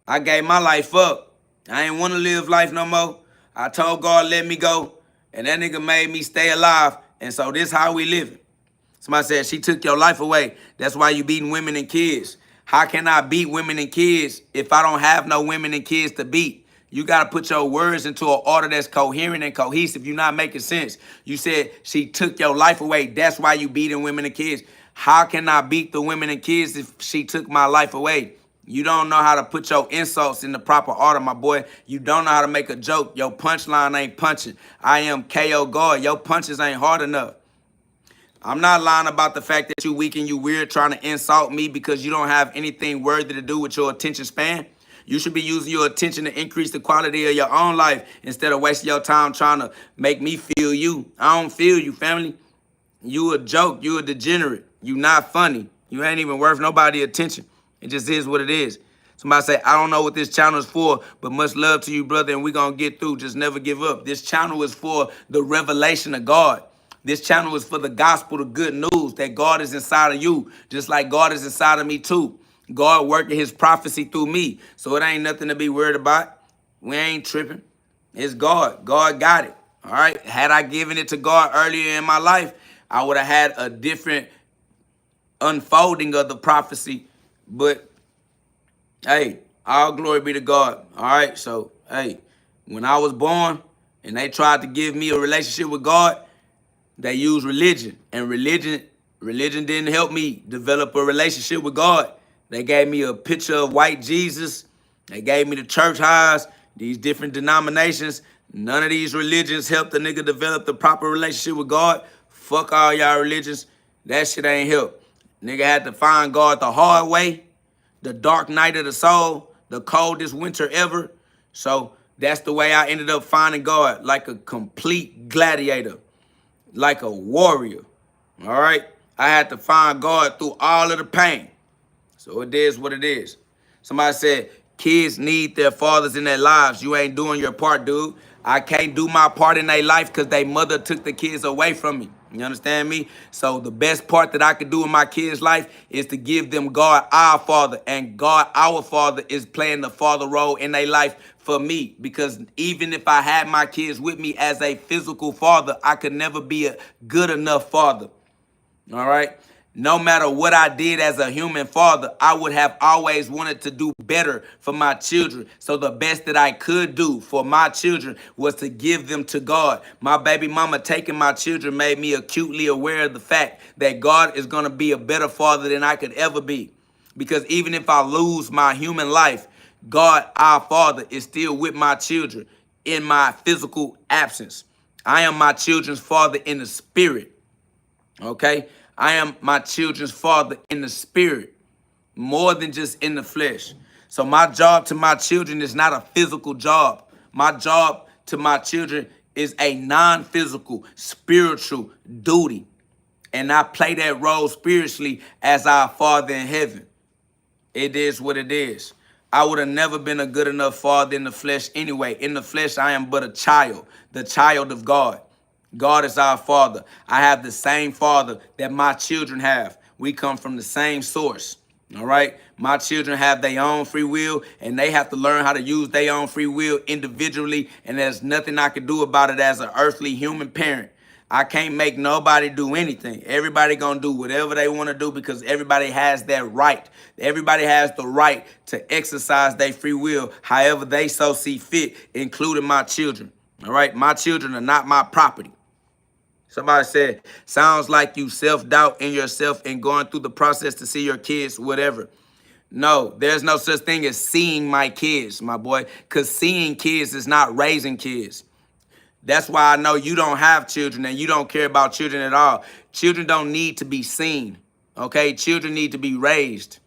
I gave my life up. I ain't want to live life no more. I told God, let me go. And that nigga made me stay alive. And so this how we living. Somebody said, she took your life away. That's why you beating women and kids. How can I beat women and kids if I don't have no women and kids to beat? You got to put your words into an order that's coherent and cohesive. You're not making sense. You said she took your life away. That's why you beating women and kids. How can I beat the women and kids if she took my life away? You don't know how to put your insults in the proper order, my boy. You don't know how to make a joke. Your punchline ain't punching. I am KO God. Your punches ain't hard enough. I'm not lying about the fact that you weak and you weird trying to insult me because you don't have anything worthy to do with your attention span. You should be using your attention to increase the quality of your own life instead of wasting your time trying to make me feel you. I don't feel you, family. You a joke. You a degenerate. You not funny. You ain't even worth nobody attention. It just is what it is. Somebody say, I don't know what this channel is for, but much love to you, brother, and we're going to get through. Just never give up. This channel is for the revelation of God. This channel is for the gospel, the good news that God is inside of you, just like God is inside of me too. God working his prophecy through me. So it ain't nothing to be worried about. We ain't tripping. It's God. God got it. All right. Had I given it to God earlier in my life, I would have had a different unfolding of the prophecy. But hey, all glory be to God. All right. So, hey, when I was born and they tried to give me a relationship with God, they used religion, and religion didn't help me develop a relationship with God. They gave me a picture of white Jesus. They gave me the church highs, these different denominations. None of these religions helped the nigga develop the proper relationship with God. Fuck all y'all religions. That shit ain't help. Nigga had to find God the hard way, the dark night of the soul, the coldest winter ever. So that's the way I ended up finding God, like a complete gladiator. Like a warrior, all right? I had to find God through all of the pain. So it is what it is. Somebody said, kids need their fathers in their lives. You ain't doing your part, dude. I can't do my part in their life because their mother took the kids away from me. You understand me? So the best part that I could do in my kids' life is to give them God our Father. And God our Father is playing the father role in their life for me. Because even if I had my kids with me as a physical father, I could never be a good enough father. All right. No matter what I did as a human father, I would have always wanted to do better for my children. So the best that I could do for my children was to give them to God. My baby mama taking my children made me acutely aware of the fact that God is going to be a better father than I could ever be. Because even if I lose my human life, God, our Father, is still with my children in my physical absence. I am my children's father in the spirit. Okay? I am my children's father in the spirit, more than just in the flesh. So my job to my children is not a physical job. My job to my children is a non-physical, spiritual duty. And I play that role spiritually as our Father in heaven. It is what it is. I would have never been a good enough father in the flesh anyway. In the flesh, I am but a child, the child of God. God is our Father. I have the same Father that my children have. We come from the same source. All right? My children have their own free will, and they have to learn how to use their own free will individually, and there's nothing I can do about it as an earthly human parent. I can't make nobody do anything. Everybody gonna do whatever they want to do because everybody has that right. Everybody has the right to exercise their free will however they so see fit, including my children. All right? My children are not my property. Somebody said, sounds like you self-doubt in yourself and going through the process to see your kids, whatever. No, there's no such thing as seeing my kids, my boy, because seeing kids is not raising kids. That's why I know you don't have children and you don't care about children at all. Children don't need to be seen, okay? Children need to be raised.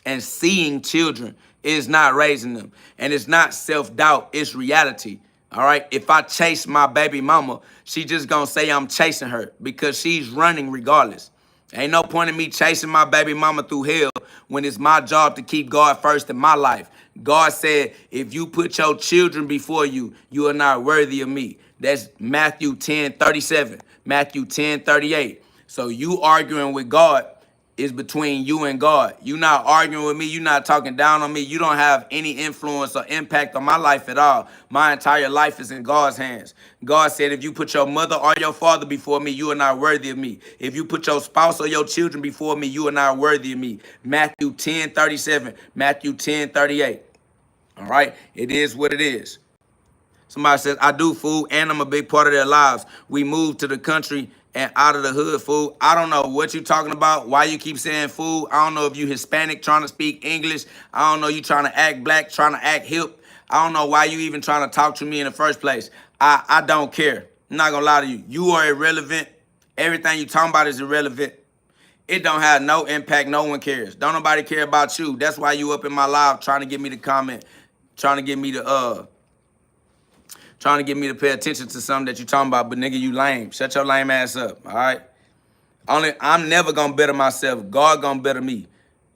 And seeing children is not raising them. And it's not self-doubt, it's reality. All right, if I chase my baby mama, she just gonna say I'm chasing her because she's running regardless. Ain't no point in me chasing my baby mama through hell when it's my job to keep God first in my life. God said, if you put your children before you, you are not worthy of me. That's Matthew 10:37, Matthew 10:38. So you arguing with God is between you and God. You not arguing with me. You not talking down on me. You don't have any influence or impact on my life at all. My entire life is in God's hands. God said, if you put your mother or your father before me, you are not worthy of me. If you put your spouse or your children before me, you are not worthy of me. Matthew 10:37, Matthew 10:38. All right? It is what it is. Somebody says, I do, fool, and I'm a big part of their lives. We moved to the country and out of the hood, fool. I don't know what you're talking about, why you keep saying fool. I don't know if you Hispanic trying to speak English. I don't know you trying to act black, trying to act hip. I don't know why you even trying to talk to me in the first place. I don't care. I'm not going to lie to you. You are irrelevant. Everything you talking about is irrelevant. It don't have no impact. No one cares. Don't nobody care about you. That's why you up in my live trying to get me to comment, trying to get me to pay attention to something that you talking about, but nigga, you lame. Shut your lame ass up, all right? I'm never gonna better myself. God gonna better me.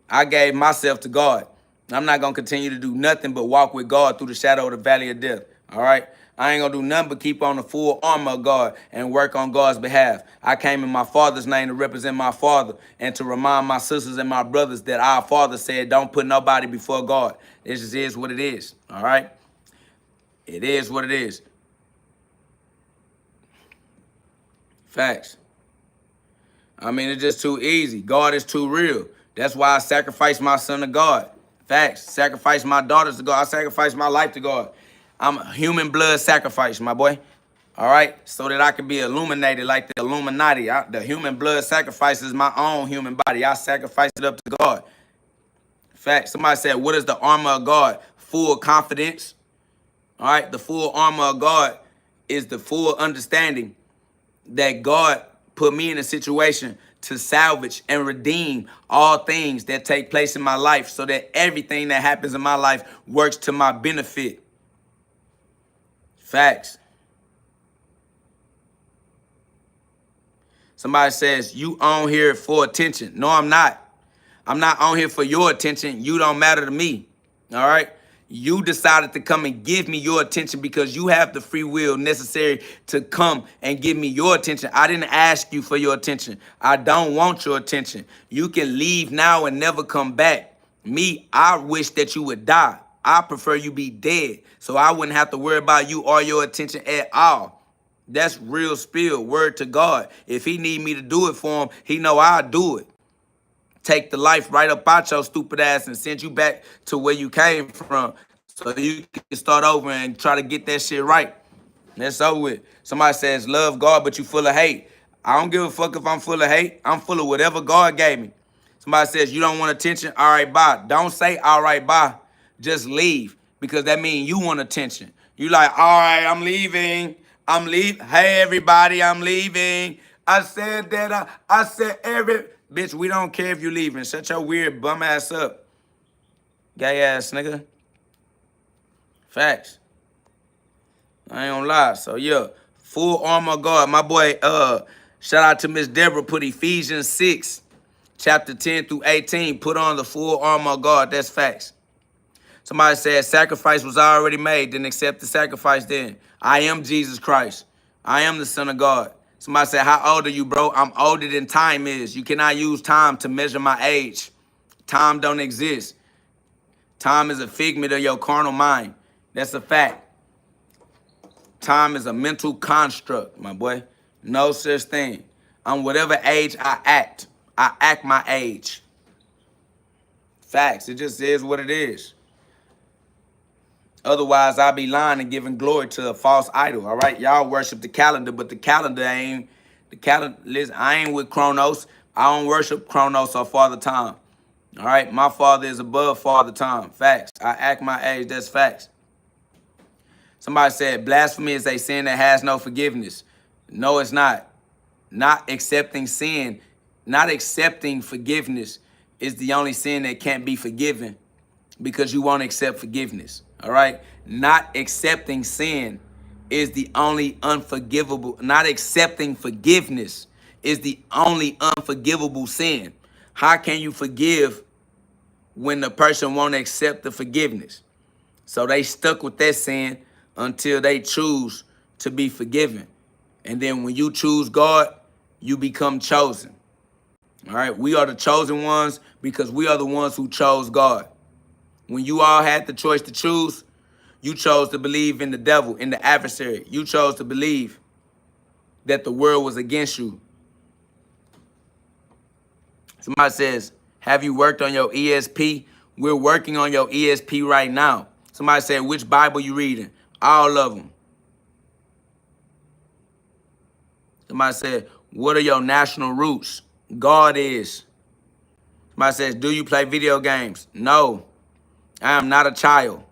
I gave myself to God. I'm not gonna continue to do nothing but walk with God through the shadow of the valley of death, all right? I ain't gonna do nothing but keep on the full armor of God and work on God's behalf. I came in my Father's name to represent my Father and to remind my sisters and my brothers that our Father said, don't put nobody before God. This just is what it is, all right? It is what it is. Facts. I mean, it's just too easy. God is too real. That's why I sacrificed my son to God. Facts. Sacrifice my daughters to God. I sacrificed my life to God. I'm a human blood sacrifice, my boy. All right? So that I can be illuminated like the Illuminati. The human blood sacrifice is my own human body. I sacrifice it up to God. Facts. Somebody said, what is the armor of God? Full confidence. All right? The full armor of God is the full understanding that God put me in a situation to salvage and redeem all things that take place in my life so that everything that happens in my life works to my benefit. Facts. Somebody says, you on here for attention. No, I'm not. I'm not on here for your attention. You don't matter to me. All right? You decided to come and give me your attention because you have the free will necessary to come and give me your attention. I didn't ask you for your attention. I don't want your attention. You can leave now and never come back. Me, I wish that you would die. I prefer you be dead so I wouldn't have to worry about you or your attention at all. That's real spill, word to God. If he need me to do it for him, he know I'll do it. Take the life right up out your stupid ass and send you back to where you came from so you can start over and try to get that shit right. That's over with. Somebody says, love God, but you full of hate. I don't give a fuck if I'm full of hate. I'm full of whatever God gave me. Somebody says, you don't want attention? All right, bye. Don't say, all right, bye. Just leave, because that means you want attention. You like, all right, I'm leaving. I'm leaving. Hey, everybody, I'm leaving. I said that. I said Bitch, we don't care if you leaving. Shut your weird bum ass up. Gay ass nigga. Facts. I ain't gonna lie. So, yeah, full armor of God. My boy, shout out to Miss Deborah, put Ephesians 6, chapter 10 through 18. Put on the full armor of God. That's facts. Somebody said sacrifice was already made. Then accept the sacrifice then. I am Jesus Christ. I am the Son of God. Somebody said, how old are you, bro? I'm older than time is. You cannot use time to measure my age. Time don't exist. Time is a figment of your carnal mind. That's a fact. Time is a mental construct, my boy. No such thing. I'm whatever age I act. I act my age. Facts. It just is what it is. Otherwise, I'll be lying and giving glory to a false idol, all right? Y'all worship the calendar, but the calendar ain't... The calendar, listen, I ain't with Chronos. I don't worship Chronos or Father Time, all right? My Father is above Father Time. Facts. I act my age. That's facts. Somebody said blasphemy is a sin that has no forgiveness. No, it's not. Not accepting sin, not accepting forgiveness is the only sin that can't be forgiven, because you won't accept forgiveness, all right? Not accepting sin is the only unforgivable. Not accepting forgiveness is the only unforgivable sin. How can you forgive when the person won't accept the forgiveness? So they stuck with that sin until they choose to be forgiven. And then when you choose God, you become chosen. All right? We are the chosen ones because we are the ones who chose God. When you all had the choice to choose, you chose to believe in the devil, in the adversary. You chose to believe that the world was against you. Somebody says, have you worked on your ESP? We're working on your ESP right now. Somebody said, which Bible you reading? All of them. Somebody said, what are your national roots? God is. Somebody says, do you play video games? No, I am not a child.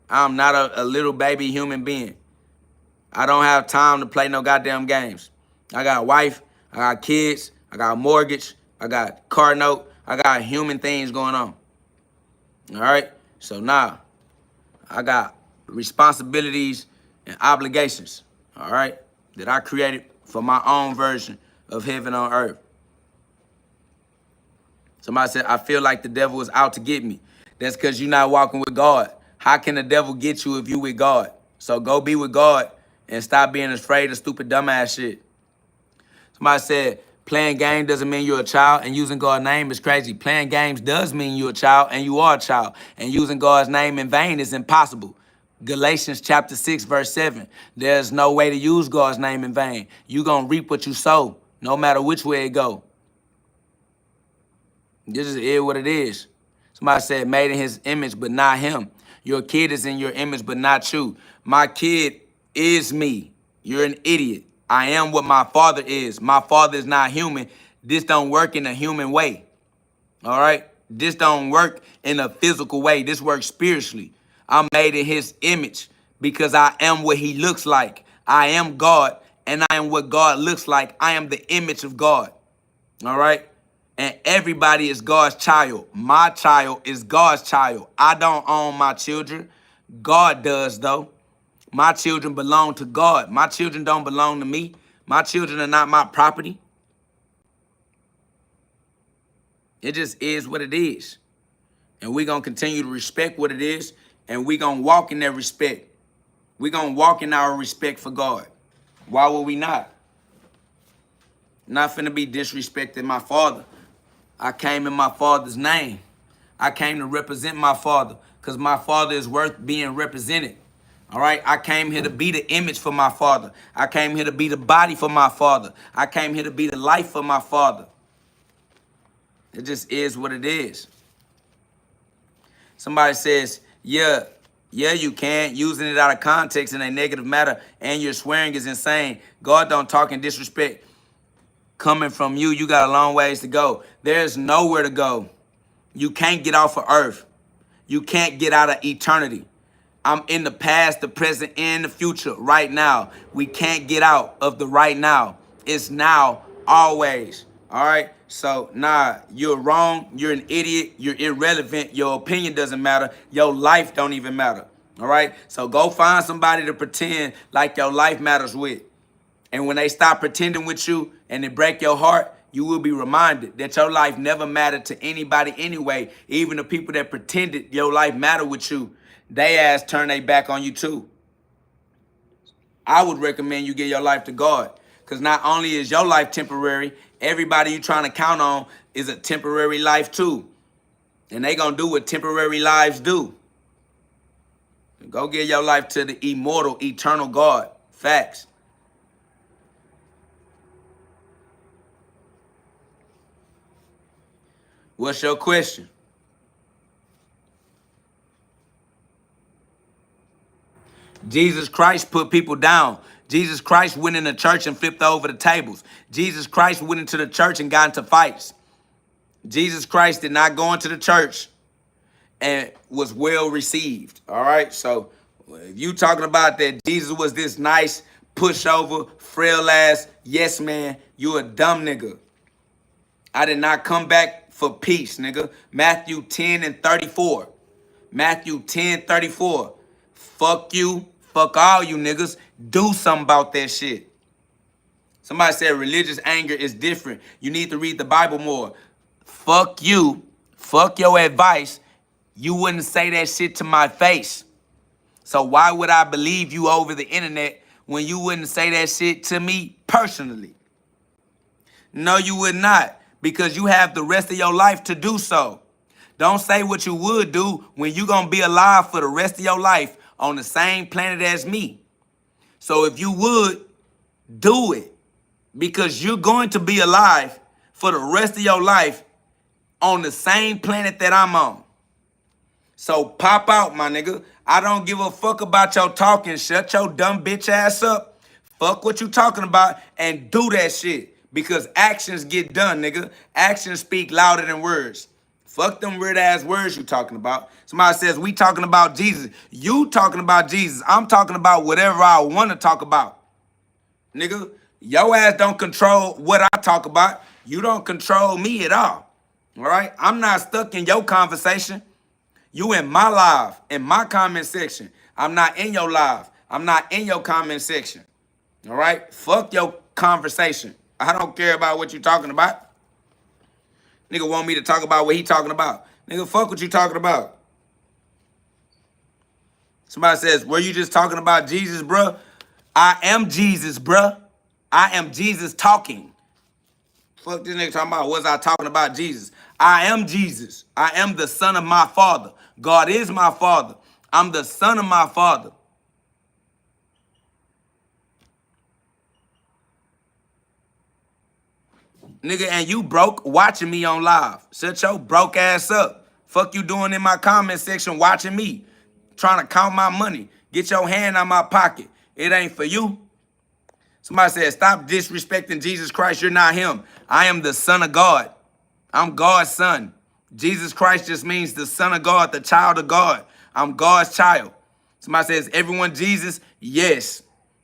I'm not a little baby human being. I don't have time to play no goddamn games. I got a wife, I got kids, I got a mortgage, I got car note, I got human things going on. All right? So now, I got responsibilities and obligations, all right, that I created for my own version of heaven on earth. Somebody said, I feel like the devil is out to get me. That's because you're not walking with God. How can the devil get you if you with God? So go be with God and stop being afraid of stupid dumbass shit. Somebody said, playing game doesn't mean you're a child, and using God's name is crazy. Playing games does mean you're a child, and you are a child. And using God's name in vain is impossible. Galatians chapter 6, verse 7. There's no way to use God's name in vain. You're going to reap what you sow, no matter which way it go. This is what it is. Somebody said, made in his image, but not him. Your kid is in your image, but not you. My kid is me. You're an idiot. I am what my father is. My father is not human. This don't work in a human way. All right? This don't work in a physical way. This works spiritually. I'm made in his image because I am what he looks like. I am God, and I am what God looks like. I am the image of God. All right? And everybody is God's child. My child is God's child. I don't own my children. God does, though. My children belong to God. My children don't belong to me. My children are not my property. It just is what it is. And we're going to continue to respect what it is. And we're going to walk in that respect. We're going to walk in our respect for God. Why would we not? Not finna be disrespecting my father. I came in my father's name. I came to represent my father because my father is worth being represented. All right, I came here to be the image for my Father. I came here to be the body for my Father. I came here to be the life for my Father. It just is what it is. Somebody says, yeah, you can, using it out of context in a negative matter, and your swearing is insane. God don't talk in disrespect. Coming from you, you got a long ways to go. There's nowhere to go. You can't get off of earth. You can't get out of eternity. I'm in the past, the present, and the future right now. We can't get out of the right now. It's now, always. All right? So, nah, you're wrong. You're an idiot. You're irrelevant. Your opinion doesn't matter. Your life don't even matter. All right? So go find somebody to pretend like your life matters with. And when they stop pretending with you and they break your heart, you will be reminded that your life never mattered to anybody anyway. Even the people that pretended your life mattered with you, they ass turn their back on you too. I would recommend you give your life to God. Because not only is your life temporary, everybody you trying to count on is a temporary life too. And they going to do what temporary lives do. Go give your life to the immortal, eternal God. Facts. What's your question? Jesus Christ put people down. Jesus Christ went in the church and flipped over the tables. Jesus Christ went into the church and got into fights. Jesus Christ did not go into the church and was well received. All right? So if you talking about that Jesus was this nice, pushover, frail ass, yes man, you a dumb nigga. I did not come back for peace, nigga. Matthew 10:34. Matthew 10:34. Fuck you. Fuck all you niggas. Do something about that shit. Somebody said religious anger is different. You need to read the Bible more. Fuck you. Fuck your advice. You wouldn't say that shit to my face. So why would I believe you over the internet when you wouldn't say that shit to me personally? No, you would not. Because you have the rest of your life to do so. Don't say what you would do when you're going to be alive for the rest of your life on the same planet as me. So if you would, do it. Because you're going to be alive for the rest of your life on the same planet that I'm on. So pop out, my nigga. I don't give a fuck about your talking. Shut your dumb bitch ass up. Fuck what you talking about and do that shit. Because actions get done, nigga. Actions speak louder than words. Fuck them weird ass words you talking about. Somebody says we talking about Jesus. You talking about Jesus. I'm talking about whatever I want to talk about. Nigga, your ass don't control what I talk about. You don't control me at all. All right? I'm not stuck in your conversation. You in my live, in my comment section. I'm not in your live. I'm not in your comment section. All right? Fuck your conversation. I don't care about what you talking about. Nigga want me to talk about what he talking about. Nigga, fuck what you talking about. Somebody says, were you just talking about Jesus, bruh? I am Jesus, bruh. I am Jesus talking. Fuck this nigga talking about, was I talking about Jesus? I am Jesus. I am the son of my Father. God is my Father. I'm the son of my Father. Nigga, and you broke watching me on live. Shut your broke ass up. Fuck you doing in my comment section watching me. Trying to count my money. Get your hand out my pocket. It ain't for you. Somebody said, stop disrespecting Jesus Christ. You're not him. I am the son of God. I'm God's son. Jesus Christ just means the son of God, the child of God. I'm God's child. Somebody says, everyone Jesus? Yes.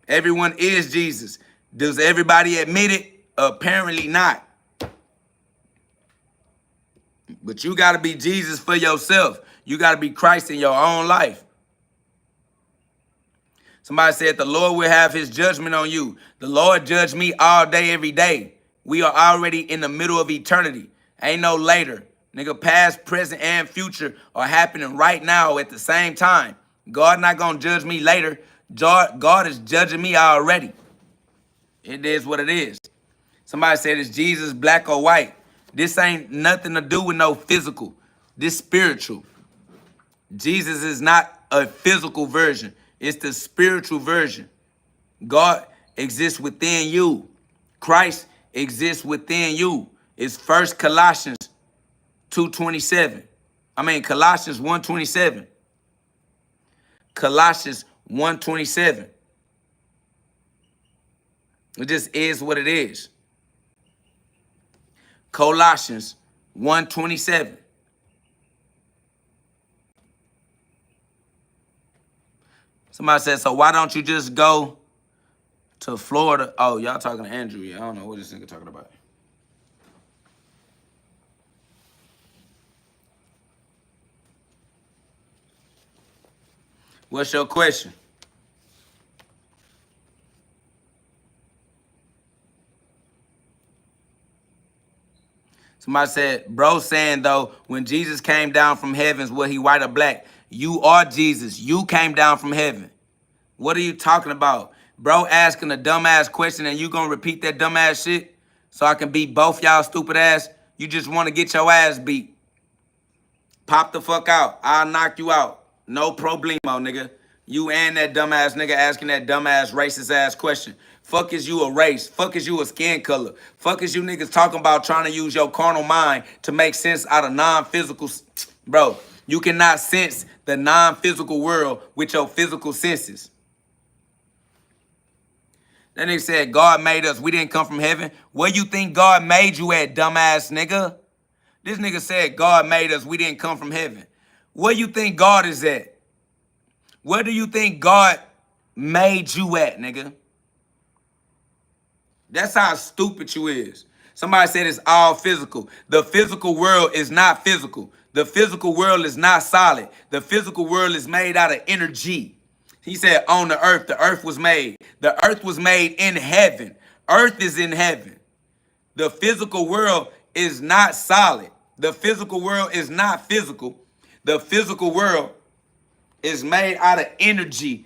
Everyone is Jesus. Does everybody admit it? Apparently not. But you got to be Jesus for yourself. You got to be Christ in your own life. Somebody said the Lord will have his judgment on you. The Lord judged me all day, every day. We are already in the middle of eternity. Ain't no later. Nigga, past, present, and future are happening right now at the same time. God not going to judge me later. God is judging me already. It is what it is. Somebody said, is Jesus black or white? This ain't nothing to do with no physical. This spiritual. Jesus is not a physical version. It's the spiritual version. God exists within you. Christ exists within you. It's First Colossians 2:27. Colossians 1:27. Colossians 1:27. It just is what it is. Colossians 1:27. Somebody said, so why don't you just go to Florida? Oh, y'all talking to Andrew. Yeah, I don't know what this nigga talking about. What's your question? Somebody said, bro saying though, when Jesus came down from heavens, was he white or black? You are Jesus. You came down from heaven. What are you talking about? Bro asking a dumbass question and you gonna repeat that dumbass shit so I can beat both y'all stupid ass? You just want to get your ass beat. Pop the fuck out. I'll knock you out. No problemo, nigga. You and that dumbass nigga asking that dumbass racist ass question. Fuck is you a race? Fuck is you a skin color? Fuck is you niggas talking about trying to use your carnal mind to make sense out of non-physical... Bro, you cannot sense the non-physical world with your physical senses. That nigga said God made us. We didn't come from heaven. Where you think God made you at, dumbass nigga? This nigga said God made us. We didn't come from heaven. Where you think God is at? Where do you think God made you at, nigga? That's how stupid you is. Somebody said it's all physical. The physical world is not physical. The physical world is not solid. The physical world is made out of energy. He said on the earth was made. The earth was made in heaven. Earth is in heaven. The physical world is not solid. The physical world is not physical. The physical world is made out of energy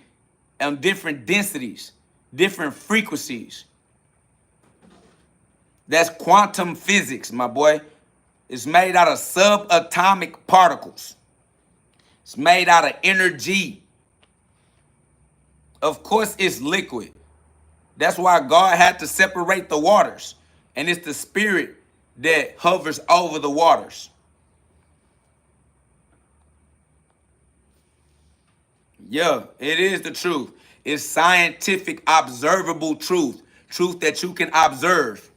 and different densities, different frequencies. That's quantum physics, my boy. It's made out of subatomic particles. It's made out of energy. Of course, it's liquid. That's why God had to separate the waters. And it's the spirit that hovers over the waters. Yeah, it is the truth. It's scientific, observable truth. Truth that you can observe.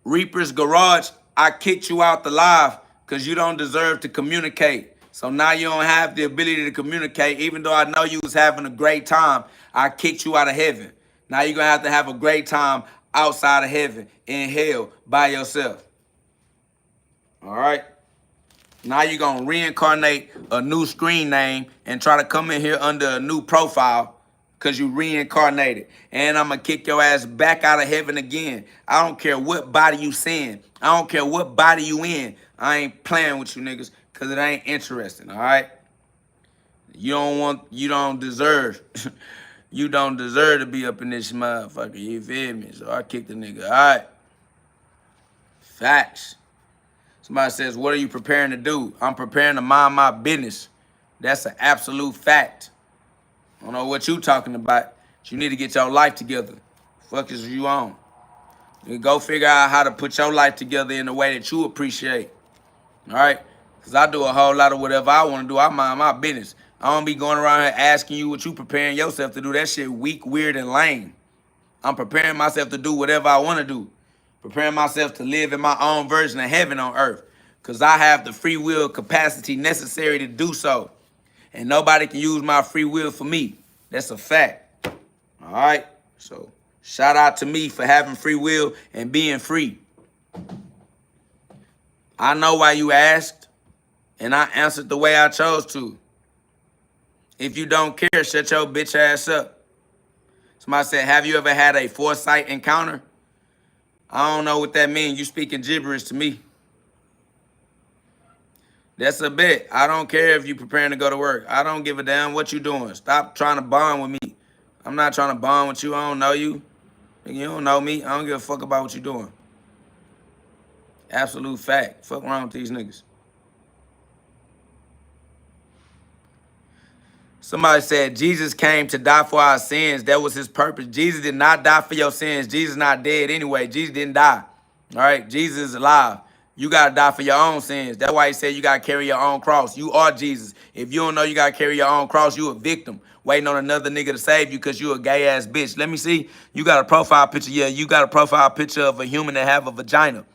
Reaper's Garage, I kicked you out the live because you don't deserve to communicate. So now you don't have the ability to communicate. Even though I know you was having a great time, I kicked you out of heaven. Now you're going to have a great time outside of heaven, in hell, by yourself. All right? Now you're going to reincarnate a new screen name and try to come in here under a new profile because you reincarnated. And I'm going to kick your ass back out of heaven again. I don't care what body you seeing. I don't care what body you in. I ain't playing with you niggas because it ain't interesting, all right? You don't deserve you don't deserve to be up in this motherfucker, you feel me? So I kicked the nigga, all right? Facts. Somebody says, what are you preparing to do? I'm preparing to mind my business. That's an absolute fact. I don't know what you talking about. You need to get your life together. Fuck is you on? You go figure out how to put your life together in a way that you appreciate. All right? Because I do a whole lot of whatever I want to do. I mind my business. I don't be going around here asking you what you preparing yourself to do. That shit weak, weird, and lame. I'm preparing myself to do whatever I want to do. Preparing myself to live in my own version of heaven on earth. Because I have the free will capacity necessary to do so. And nobody can use my free will for me. That's a fact. All right? So, shout out to me for having free will and being free. I know why you asked, and I answered the way I chose to. If you don't care, shut your bitch ass up. Somebody said, have you ever had a foresight encounter? I don't know what that means. You speaking gibberish to me. That's a bet. I don't care if you're preparing to go to work. I don't give a damn what you doing. Stop trying to bond with me. I'm not trying to bond with you. I don't know you. You don't know me. I don't give a fuck about what you're doing. Absolute fact. Fuck wrong with these niggas. Somebody said Jesus came to die for our sins. That was his purpose. Jesus did not die for your sins. Jesus not dead anyway. Jesus didn't die. All right? Jesus is alive. You got to die for your own sins. That's why he said you got to carry your own cross. You are Jesus. If you don't know you got to carry your own cross, you a victim waiting on another nigga to save you because you a gay-ass bitch. Let me see. You got a profile picture. Yeah, you got a profile picture of a human that have a vagina.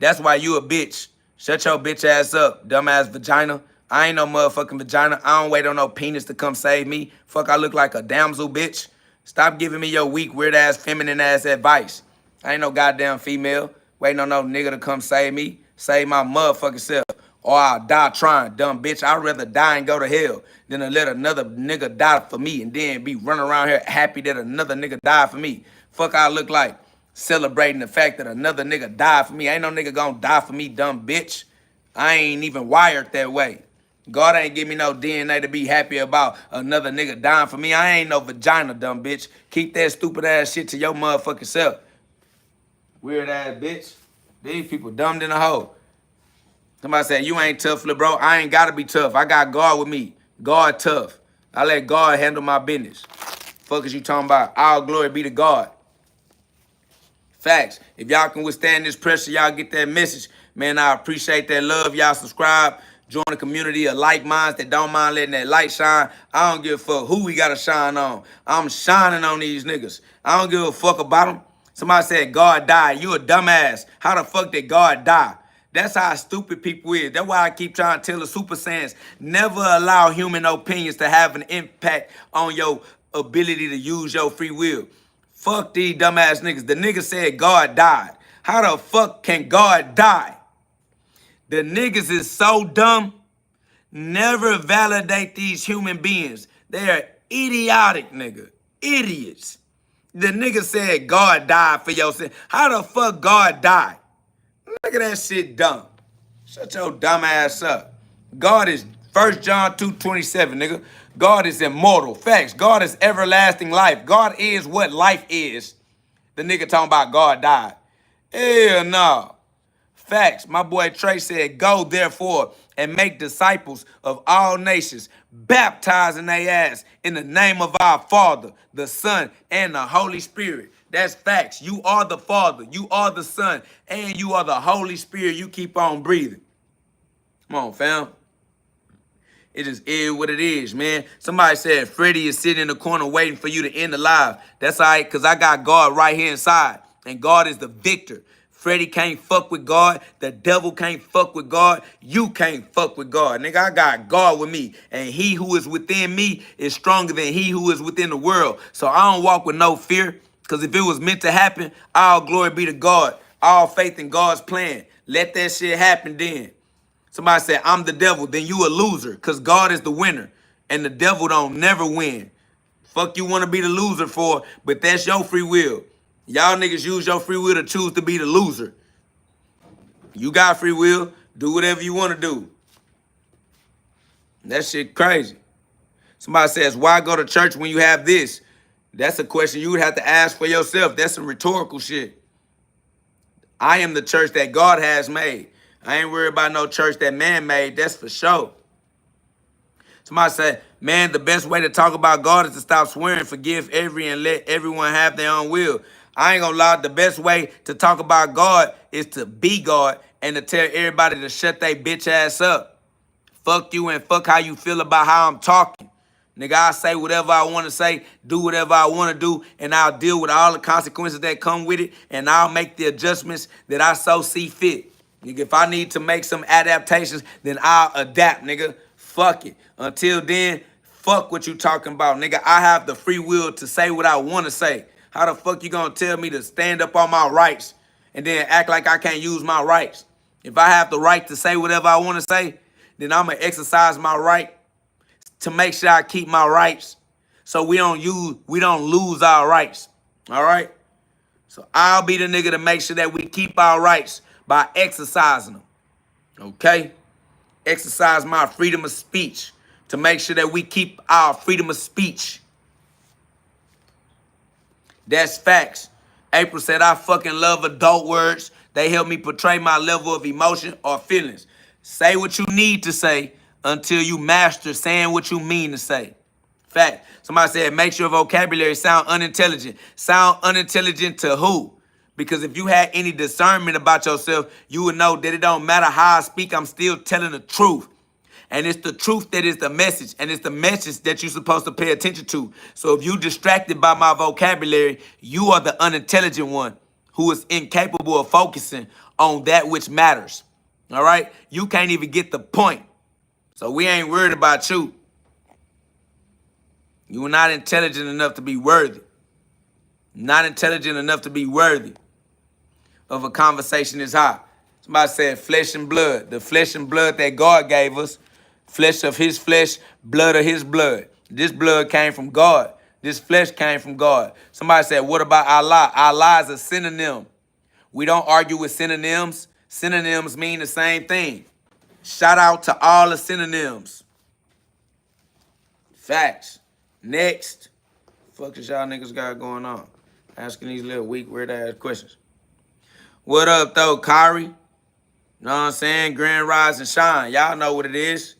That's why you a bitch. Shut your bitch ass up, dumbass vagina. I ain't no motherfucking vagina. I don't wait on no penis to come save me. Fuck, I look like a damsel, bitch. Stop giving me your weak, weird-ass, feminine-ass advice. I ain't no goddamn female waiting on no nigga to come save me. Save my motherfucking self. Or I'll die trying, dumb bitch. I'd rather die and go to hell than to let another nigga die for me and then be running around here happy that another nigga died for me. Fuck, I look like celebrating the fact that another nigga died for me. Ain't no nigga gonna die for me, dumb bitch. I ain't even wired that way. God ain't give me no DNA to be happy about another nigga dying for me. I ain't no vagina, dumb bitch. Keep that stupid ass shit to your motherfucking self. Weird ass bitch. These people dumb than a hoe. Somebody said, you ain't tough, little bro. I ain't gotta be tough. I got God with me. God tough. I let God handle my business. Fuck is you talking about? All glory be to God. Facts. If y'all can withstand this pressure, y'all get that message. Man, I appreciate that love. Y'all subscribe. Join the community of like minds that don't mind letting that light shine. I don't give a fuck who we got to shine on. I'm shining on these niggas. I don't give a fuck about them. Somebody said God died. You a dumbass. How the fuck did God die? That's how stupid people is. That's why I keep trying to tell the Super Saiyans, never allow human opinions to have an impact on your ability to use your free will. Fuck these dumbass niggas. The nigga said God died. How the fuck can God die? The niggas is so dumb. Never validate these human beings. They are idiotic, nigga. Idiots. The nigga said God died for your sin. How the fuck God died? Look at that shit dumb. Shut your dumb ass up. God is 1 John 2:27, nigga. God is immortal. Facts. God is everlasting life. God is what life is. The nigga talking about God died. Hell no. Facts. My boy Trey said, go therefore and make disciples of all nations, baptizing their ass in the name of our Father, the Son, and the Holy Spirit. That's facts. You are the Father, you are the Son, and you are the Holy Spirit. You keep on breathing. Come on, fam. It just is what it is, man. Somebody said Freddie is sitting in the corner waiting for you to end the live. That's all right, because I got God right here inside, and God is the victor. Freddie can't fuck with God. The devil can't fuck with God. You can't fuck with God. Nigga, I got God with me. And he who is within me is stronger than he who is within the world. So I don't walk with no fear. Because if it was meant to happen, all glory be to God. All faith in God's plan. Let that shit happen then. Somebody said, I'm the devil. Then you a loser. Because God is the winner. And the devil don't never win. Fuck you want to be the loser for, but that's your free will. Y'all niggas use your free will to choose to be the loser. You got free will. Do whatever you want to do. That shit crazy. Somebody says, why go to church when you have this? That's a question you would have to ask for yourself. That's some rhetorical shit. I am the church that God has made. I ain't worried about no church that man made. That's for sure. Somebody said, man, the best way to talk about God is to stop swearing, forgive and let everyone have their own will. I ain't gonna lie, the best way to talk about God is to be God and to tell everybody to shut their bitch ass up. Fuck you and fuck how you feel about how I'm talking. Nigga, I say whatever I want to say, do whatever I want to do, and I'll deal with all the consequences that come with it, and I'll make the adjustments that I so see fit. Nigga, if I need to make some adaptations, then I'll adapt, nigga. Fuck it. Until then, fuck what you talking about, nigga. I have the free will to say what I want to say. How the fuck you gonna tell me to stand up on my rights and then act like I can't use my rights? If I have the right to say whatever I want to say, then I'm gonna exercise my right to make sure I keep my rights so we don't lose our rights. All right? So I'll be the nigga to make sure that we keep our rights by exercising them. Okay? Exercise my freedom of speech to make sure that we keep our freedom of speech. That's facts. April said, I fucking love adult words. They help me portray my level of emotion or feelings. Say what you need to say until you master saying what you mean to say. Fact. Somebody said, makes your vocabulary sound unintelligent. Sound unintelligent to who? Because if you had any discernment about yourself, you would know that it don't matter how I speak, I'm still telling the truth. And it's the truth that is the message. And it's the message that you're supposed to pay attention to. So if you distracted by my vocabulary, you are the unintelligent one who is incapable of focusing on that which matters. All right? You can't even get the point. So we ain't worried about you. You are not intelligent enough to be worthy. Not intelligent enough to be worthy of a conversation this high. Somebody said flesh and blood. The flesh and blood that God gave us. Flesh of his flesh, blood of his blood. This blood came from God. This flesh came from God. Somebody said, what about Allah? Allah is a synonym. We don't argue with synonyms. Synonyms mean the same thing. Shout out to all the synonyms. Facts. Next. Fuck is y'all niggas got going on? Asking these little weak, weird ass questions. What up, though, Kyrie? Know what I'm saying? Grand rise and shine. Y'all know what it is.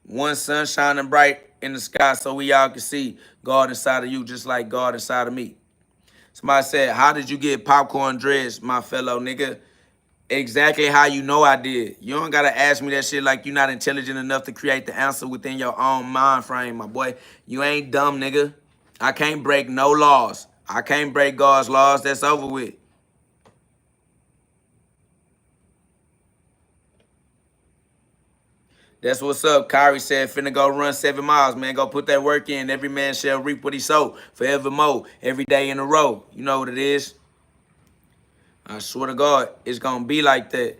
One sun shining bright in the sky so we all can see God inside of you just like God inside of me. Somebody said, how did you get popcorn dreads, my fellow nigga? Exactly how you know I did. You don't got to ask me that shit like you're not intelligent enough to create the answer within your own mind frame, my boy. You ain't dumb, nigga. I can't break no laws. I can't break God's laws. That's over with. That's what's up. Kyrie said, finna go run 7 miles, man. Go put that work in. Every man shall reap what he sow. Forevermore. Every day in a row. You know what it is. I swear to God, it's going to be like that.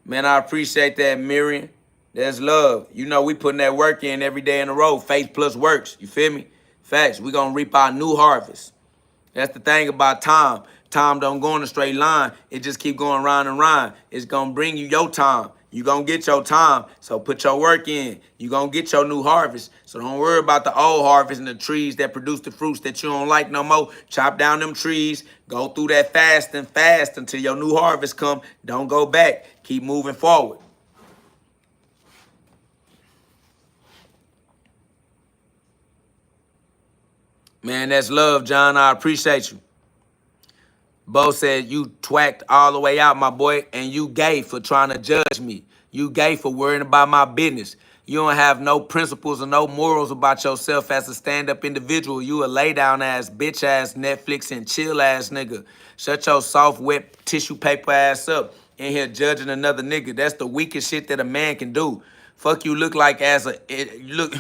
Man, I appreciate that, Miriam. That's love. You know, we putting that work in every day in a row. Faith plus works. You feel me? Facts. We going to reap our new harvest. That's the thing about time. Time don't go in a straight line. It just keep going round and round. It's going to bring you your time. You going to get your time. So put your work in. You going to get your new harvest. So don't worry about the old harvest and the trees that produce the fruits that you don't like no more. Chop down them trees. Go through that fast until your new harvest come. Don't go back. Keep moving forward. Man, that's love, John. I appreciate you. Bo said, you twacked all the way out, my boy, and you gay for trying to judge me. You gay for worrying about my business. You don't have no principles or no morals about yourself as a stand-up individual. You a lay-down-ass, bitch-ass, Netflix and chill-ass nigga. Shut your soft, wet tissue paper ass up in here judging another nigga. That's the weakest shit that a man can do. Fuck you look like as a... look.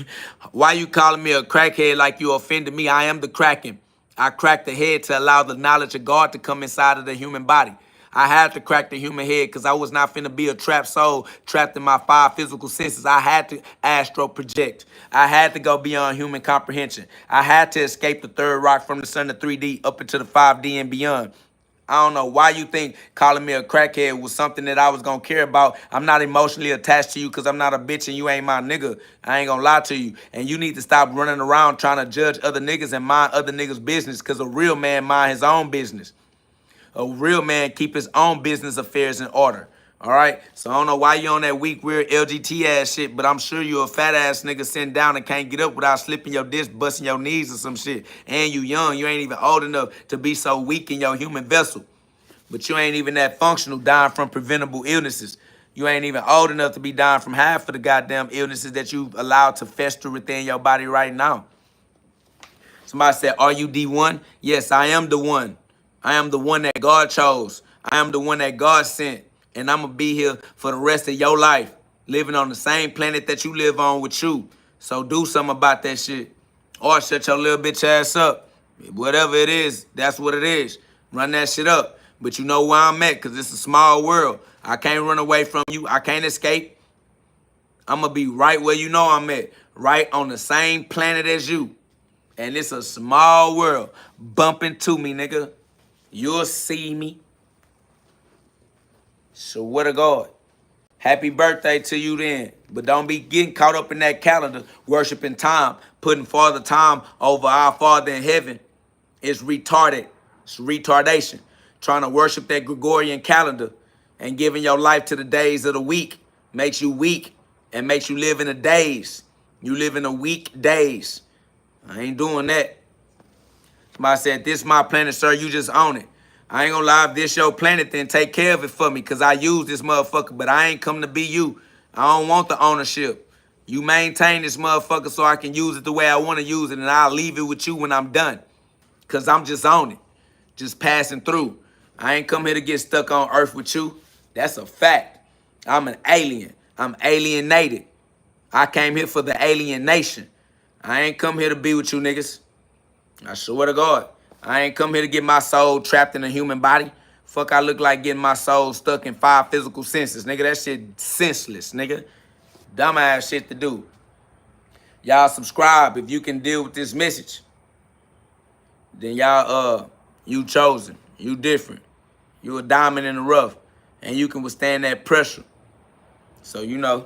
Why you calling me a crackhead like you offended me? I am the Kraken. I cracked the head to allow the knowledge of God to come inside of the human body. I had to crack the human head because I was not finna be a trapped soul trapped in my 5 physical senses. I had to astro project. I had to go beyond human comprehension. I had to escape the third rock from the sun to 3D up into the 5D and beyond. I don't know why you think calling me a crackhead was something that I was going to care about. I'm not emotionally attached to you because I'm not a bitch and you ain't my nigga. I ain't going to lie to you. And you need to stop running around trying to judge other niggas and mind other niggas' business because a real man mind his own business. A real man keep his own business affairs in order. All right? So I don't know why you on that weak, weird LGT ass shit, but I'm sure you a fat ass nigga sitting down and can't get up without slipping your disc, busting your knees or some shit. And you young. You ain't even old enough to be so weak in your human vessel. But you ain't even that functional, dying from preventable illnesses. You ain't even old enough to be dying from half of the goddamn illnesses that you've allowed to fester within your body right now. Somebody said, are you D1? Yes, I am the one. I am the one that God chose. I am the one that God sent. And I'm going to be here for the rest of your life, living on the same planet that you live on with you. So do something about that shit. Or shut your little bitch ass up. Whatever it is, that's what it is. Run that shit up. But you know where I'm at because it's a small world. I can't run away from you. I can't escape. I'm going to be right where you know I'm at. Right on the same planet as you. And it's a small world. Bump into me, nigga. You'll see me. So what a God. Happy birthday to you then. But don't be getting caught up in that calendar, worshiping time, putting Father time over our Father in heaven. It's retarded. It's retardation. Trying to worship that Gregorian calendar and giving your life to the days of the week makes you weak and makes you live in the days. You live in the weak days. I ain't doing that. Somebody said, this my planet, sir. You just own it. I ain't gonna lie. If this your planet, then take care of it for me, because I use this motherfucker, but I ain't come to be you. I don't want the ownership. You maintain this motherfucker so I can use it the way I want to use it, and I'll leave it with you when I'm done, because I'm just on it, just passing through. I ain't come here to get stuck on earth with you. That's a fact. I'm an alien. I'm alienated. I came here for the alienation. I ain't come here to be with you niggas. I swear to God. I ain't come here to get my soul trapped in a human body. Fuck, I look like getting my soul stuck in 5 physical senses. Nigga, that shit senseless, nigga. Dumbass shit to do. Y'all subscribe if you can deal with this message. Then y'all, you chosen. You different. You a diamond in the rough. And you can withstand that pressure. So, you know,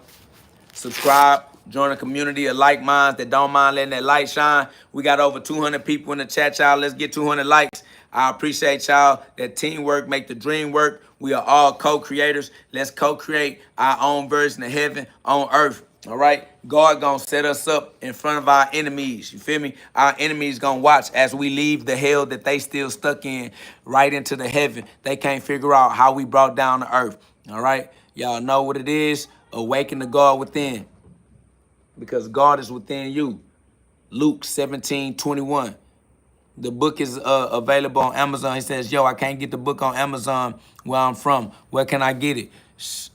subscribe. Join a community of like minds that don't mind letting that light shine. We got over 200 people in the chat, y'all. Let's get 200 likes. I appreciate y'all. That teamwork make the dream work. We are all co-creators. Let's co-create our own version of heaven on earth. All right? God gonna set us up in front of our enemies. You feel me? Our enemies gonna watch as we leave the hell that they still stuck in right into the heaven. They can't figure out how we brought down the earth. All right? Y'all know what it is. Awaken the God within, because God is within you. Luke 17:21. The book is available on Amazon. He says, yo, I can't get the book on Amazon where I'm from. Where can I get it?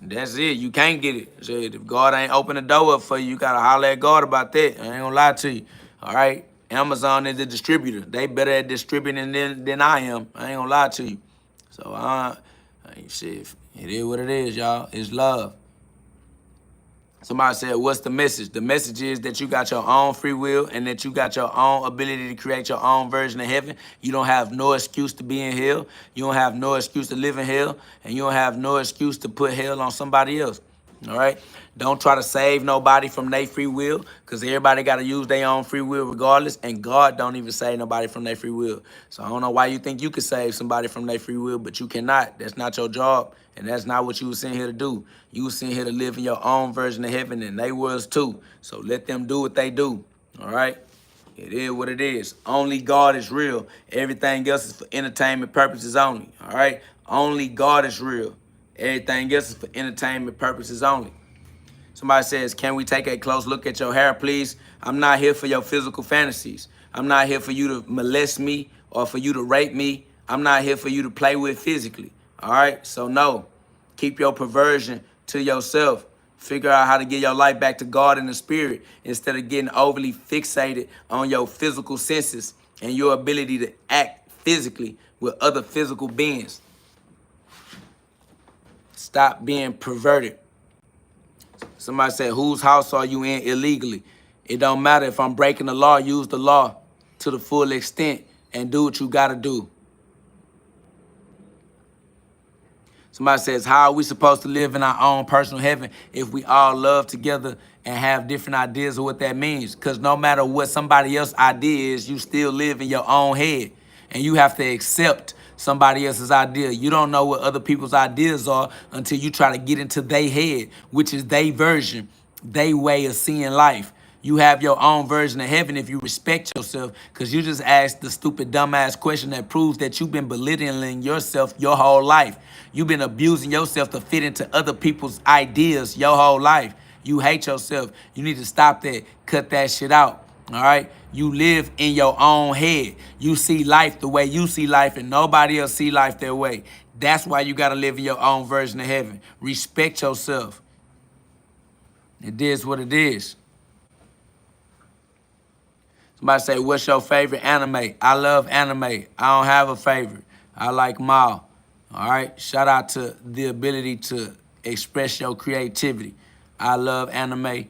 That's it. You can't get it. So if God ain't open the door up for you, you got to holler at God about that. I ain't going to lie to you. All right? Amazon is the distributor. They better at distributing than I am. I ain't going to lie to you. So, shit, it is what it is, y'all. It's love. Somebody said, what's the message? The message is that you got your own free will and that you got your own ability to create your own version of heaven. You don't have no excuse to be in hell. You don't have no excuse to live in hell. And you don't have no excuse to put hell on somebody else. All right? Don't try to save nobody from their free will, because everybody got to use their own free will regardless. And God don't even save nobody from their free will. So I don't know why you think you can save somebody from their free will, but you cannot. That's not your job. And that's not what you was sent here to do. You was sent here to live in your own version of heaven, and they was too. So let them do what they do. All right? It is what it is. Only God is real. Everything else is for entertainment purposes only. All right? Only God is real. Everything else is for entertainment purposes only. Somebody says, can we take a close look at your hair, please? I'm not here for your physical fantasies. I'm not here for you to molest me or for you to rape me. I'm not here for you to play with physically. All right? So no, keep your perversion to yourself. Figure out how to get your life back to God in the spirit instead of getting overly fixated on your physical senses and your ability to act physically with other physical beings. Stop being perverted. Somebody said, whose house are you in illegally? It don't matter. If I'm breaking the law, use the law to the full extent and do what you got to do. Somebody says, how are we supposed to live in our own personal heaven if we all love together and have different ideas of what that means? Because no matter what somebody else's idea is, you still live in your own head. And you have to accept somebody else's idea. You don't know what other people's ideas are until you try to get into their head, which is their version, their way of seeing life. You have your own version of heaven if you respect yourself, because you just asked the stupid, dumbass question that proves that you've been belittling yourself your whole life. You've been abusing yourself to fit into other people's ideas your whole life. You hate yourself. You need to stop that. Cut that shit out. All right? You live in your own head. You see life the way you see life, and nobody else see life their way. That's why you got to live in your own version of heaven. Respect yourself. It is what it is. Somebody say, what's your favorite anime? I love anime. I don't have a favorite. I like Mao. All right? Shout out to the ability to express your creativity. I love anime,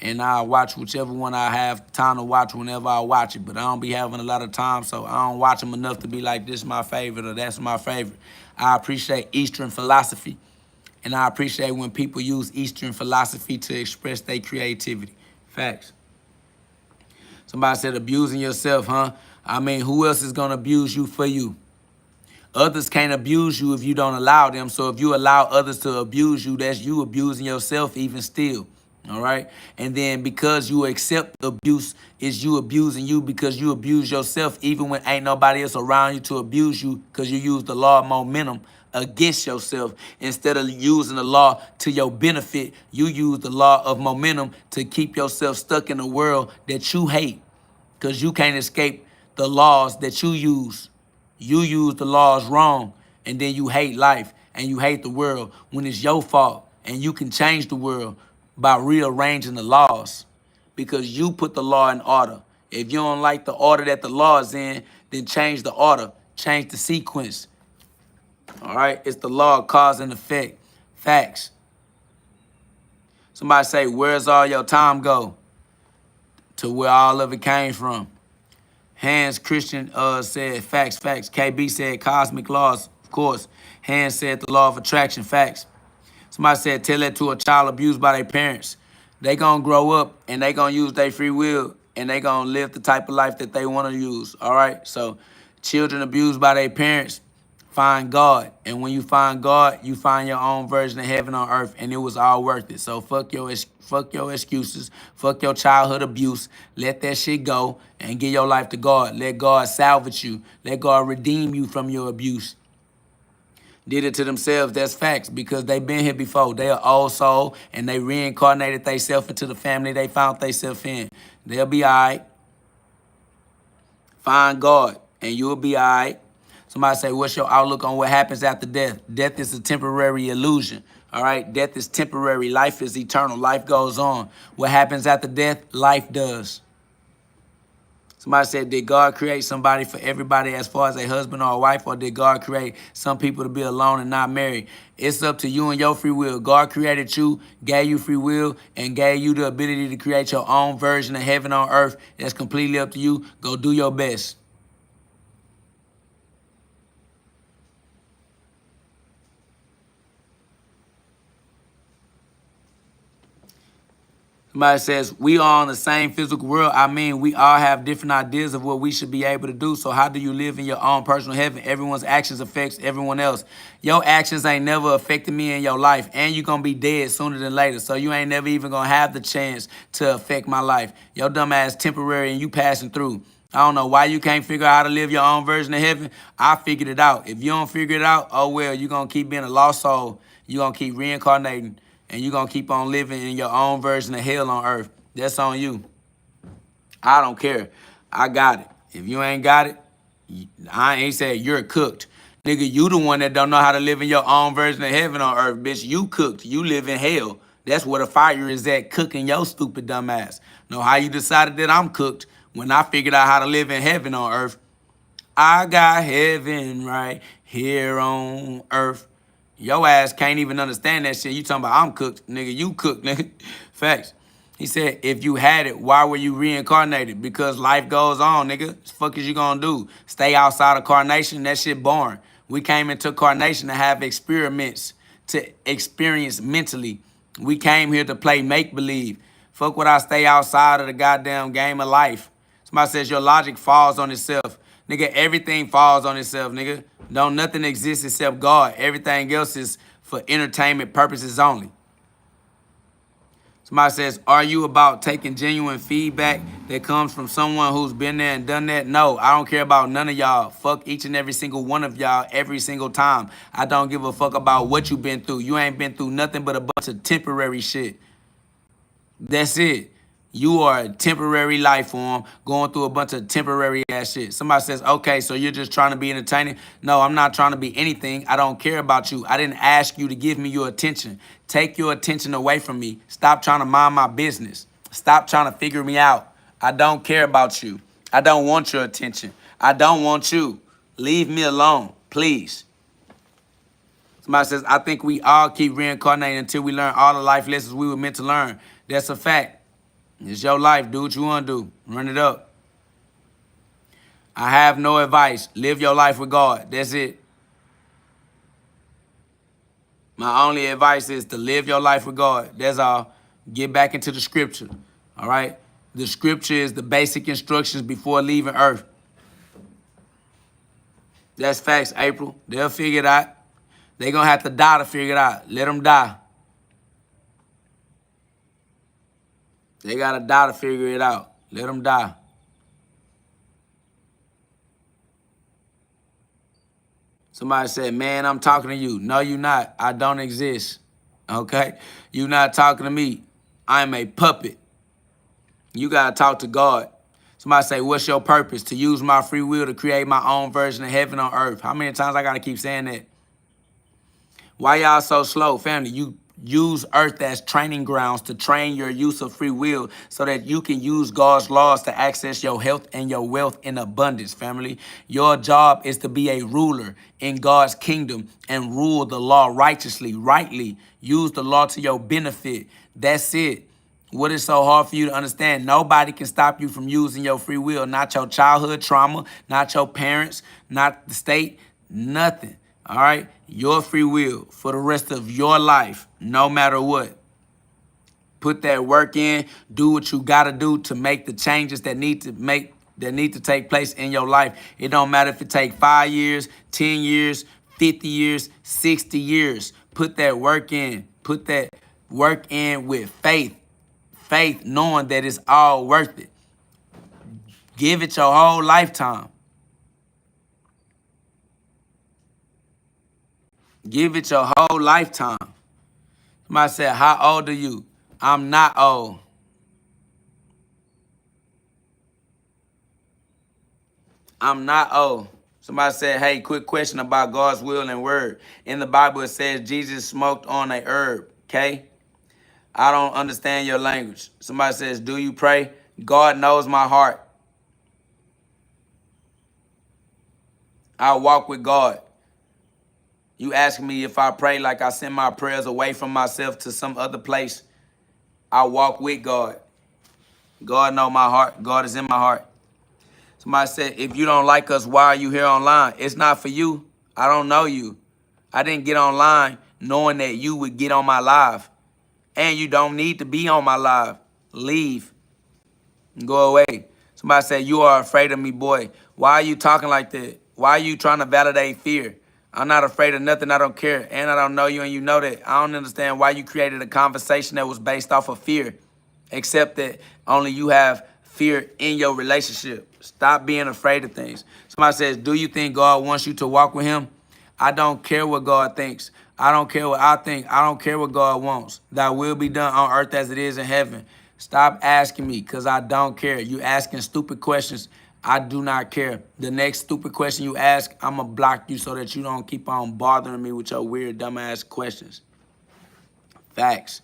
and I watch whichever one I have time to watch whenever I watch it. But I don't be having a lot of time, so I don't watch them enough to be like, this is my favorite or that's my favorite. I appreciate Eastern philosophy, and I appreciate when people use Eastern philosophy to express their creativity. Facts. Somebody said abusing yourself, huh? I mean, who else is going to abuse you for you? Others can't abuse you if you don't allow them. So if you allow others to abuse you, that's you abusing yourself even still. All right. And then because you accept abuse, is you abusing you because you abuse yourself even when ain't nobody else around you to abuse you because you use the law of momentum against yourself. Instead of using the law to your benefit, you use the law of momentum to keep yourself stuck in a world that you hate because you can't escape the laws that you use. You use the laws wrong, and then you hate life and you hate the world when it's your fault, and you can change the world by rearranging the laws because you put the law in order. If you don't like the order that the law is in, then change the order, change the sequence. All right, it's the law of cause and effect. Facts. Somebody say, where's all your time go? To where all of it came from. Hans Christian said, facts. KB said, cosmic laws, of course. Hans said, the law of attraction, facts. Somebody said, tell that to a child abused by their parents. They gonna grow up and they gonna use their free will and they gonna live the type of life that they wanna use, all right? So children abused by their parents, find God. And when you find God, you find your own version of heaven on earth, and it was all worth it. So fuck your excuses, fuck your childhood abuse. Let that shit go and give your life to God. Let God salvage you. Let God redeem you from your abuse. Did it to themselves, that's facts, because they been here before. They are old soul, and they reincarnated themselves into the family they found themselves in. They'll be all right. Find God, and you'll be all right. Somebody say, what's your outlook on what happens after death? Death is a temporary illusion, all right? Death is temporary. Life is eternal. Life goes on. What happens after death? Life does. Somebody said, did God create somebody for everybody as far as a husband or a wife, or did God create some people to be alone and not married? It's up to you and your free will. God created you, gave you free will, and gave you the ability to create your own version of heaven on earth. That's completely up to you. Go do your best. Somebody says, we are in the same physical world. I mean, we all have different ideas of what we should be able to do. So how do you live in your own personal heaven? Everyone's actions affects everyone else. Your actions ain't never affected me in your life. And you're going to be dead sooner than later. So you ain't never even going to have the chance to affect my life. Your dumb ass temporary and you passing through. I don't know why you can't figure out how to live your own version of heaven. I figured it out. If you don't figure it out, oh well, you're going to keep being a lost soul. You're going to keep reincarnating. And you're going to keep on living in your own version of hell on earth. That's on you. I don't care. I got it. If you ain't got it, I ain't saying you're cooked. Nigga, you the one that don't know how to live in your own version of heaven on earth, bitch. You cooked. You live in hell. That's where the fire is at, cooking your stupid dumb ass. Know how you decided that I'm cooked? When I figured out how to live in heaven on earth. I got heaven right here on earth. Your ass can't even understand that shit. You talking about I'm cooked, nigga. You cooked, nigga. Facts. He said, if you had it, why were you reincarnated? Because life goes on, nigga. What the fuck is you gonna do? Stay outside of carnation? That shit boring. We came into carnation to have experiments, to experience mentally. We came here to play make-believe. Fuck what I stay outside of the goddamn game of life. Somebody says your logic falls on itself. Nigga, everything falls on itself, nigga. Don't nothing exist except God. Everything else is for entertainment purposes only. Somebody says, are you about taking genuine feedback that comes from someone who's been there and done that? No, I don't care about none of y'all. Fuck each and every single one of y'all every single time. I don't give a fuck about what you've been through. You ain't been through nothing but a bunch of temporary shit. That's it. You are a temporary life form going through a bunch of temporary ass shit. Somebody says, okay, so you're just trying to be entertaining. No, I'm not trying to be anything. I don't care about you. I didn't ask you to give me your attention. Take your attention away from me. Stop trying to mind my business. Stop trying to figure me out. I don't care about you. I don't want your attention. I don't want you. Leave me alone, please. Somebody says, I think we all keep reincarnating until we learn all the life lessons we were meant to learn. That's a fact. It's your life. Do what you want to do. Run it up. I have no advice. Live your life with God. That's it. My only advice is to live your life with God. That's all. Get back into the scripture. All right? The scripture is the basic instructions before leaving earth. That's facts, April. They'll figure it out. They're going to have to die to figure it out. Let them die. They got to die to figure it out. Let them die. Somebody said, man, I'm talking to you. No, you not. I don't exist. Okay? You not talking to me. I'm a puppet. You got to talk to God. Somebody say, what's your purpose? To use my free will to create my own version of heaven on earth. How many times I got to keep saying that? Why y'all so slow? Family, you use earth as training grounds to train your use of free will so that you can use God's laws to access your health and your wealth in abundance, family. Your job is to be a ruler in God's kingdom and rule the law righteously, rightly. Use the law to your benefit. That's it. What is so hard for you to understand? Nobody can stop you from using your free will. Not your childhood trauma, not your parents, not the state, nothing. All right? Your free will for the rest of your life, no matter what. Put that work in. Do what you got to do to make the changes that need to take place in your life. It don't matter if it take 5 years, 10 years, 50 years, 60 years. Put that work in. Put that work in with faith. Faith, knowing that it's all worth it. Give it your whole lifetime. Give it your whole lifetime. Somebody said, how old are you? I'm not old. I'm not old. Somebody said, hey, quick question about God's will and word. In the Bible, it says Jesus smoked on a herb, okay? I don't understand your language. Somebody says, do you pray? God knows my heart. I walk with God. You ask me if I pray like I send my prayers away from myself to some other place. I walk with God. God knows my heart. God is in my heart. Somebody said, if you don't like us, why are you here online? It's not for you. I don't know you. I didn't get online knowing that you would get on my live. And you don't need to be on my live. Leave. Go away. Somebody said, you are afraid of me, boy. Why are you talking like that? Why are you trying to validate fear? I'm not afraid of nothing. I don't care. And I don't know you, and you know that. I don't understand why you created a conversation that was based off of fear, except that only you have fear in your relationship. Stop being afraid of things. Somebody says, do you think God wants you to walk with him? I don't care what God thinks. I don't care what I think. I don't care what God wants. Thy will be done on earth as it is in heaven. Stop asking me because I don't care. You asking stupid questions. I do not care. The next stupid question you ask, I'm going to block you so that you don't keep on bothering me with your weird, dumbass questions. Facts.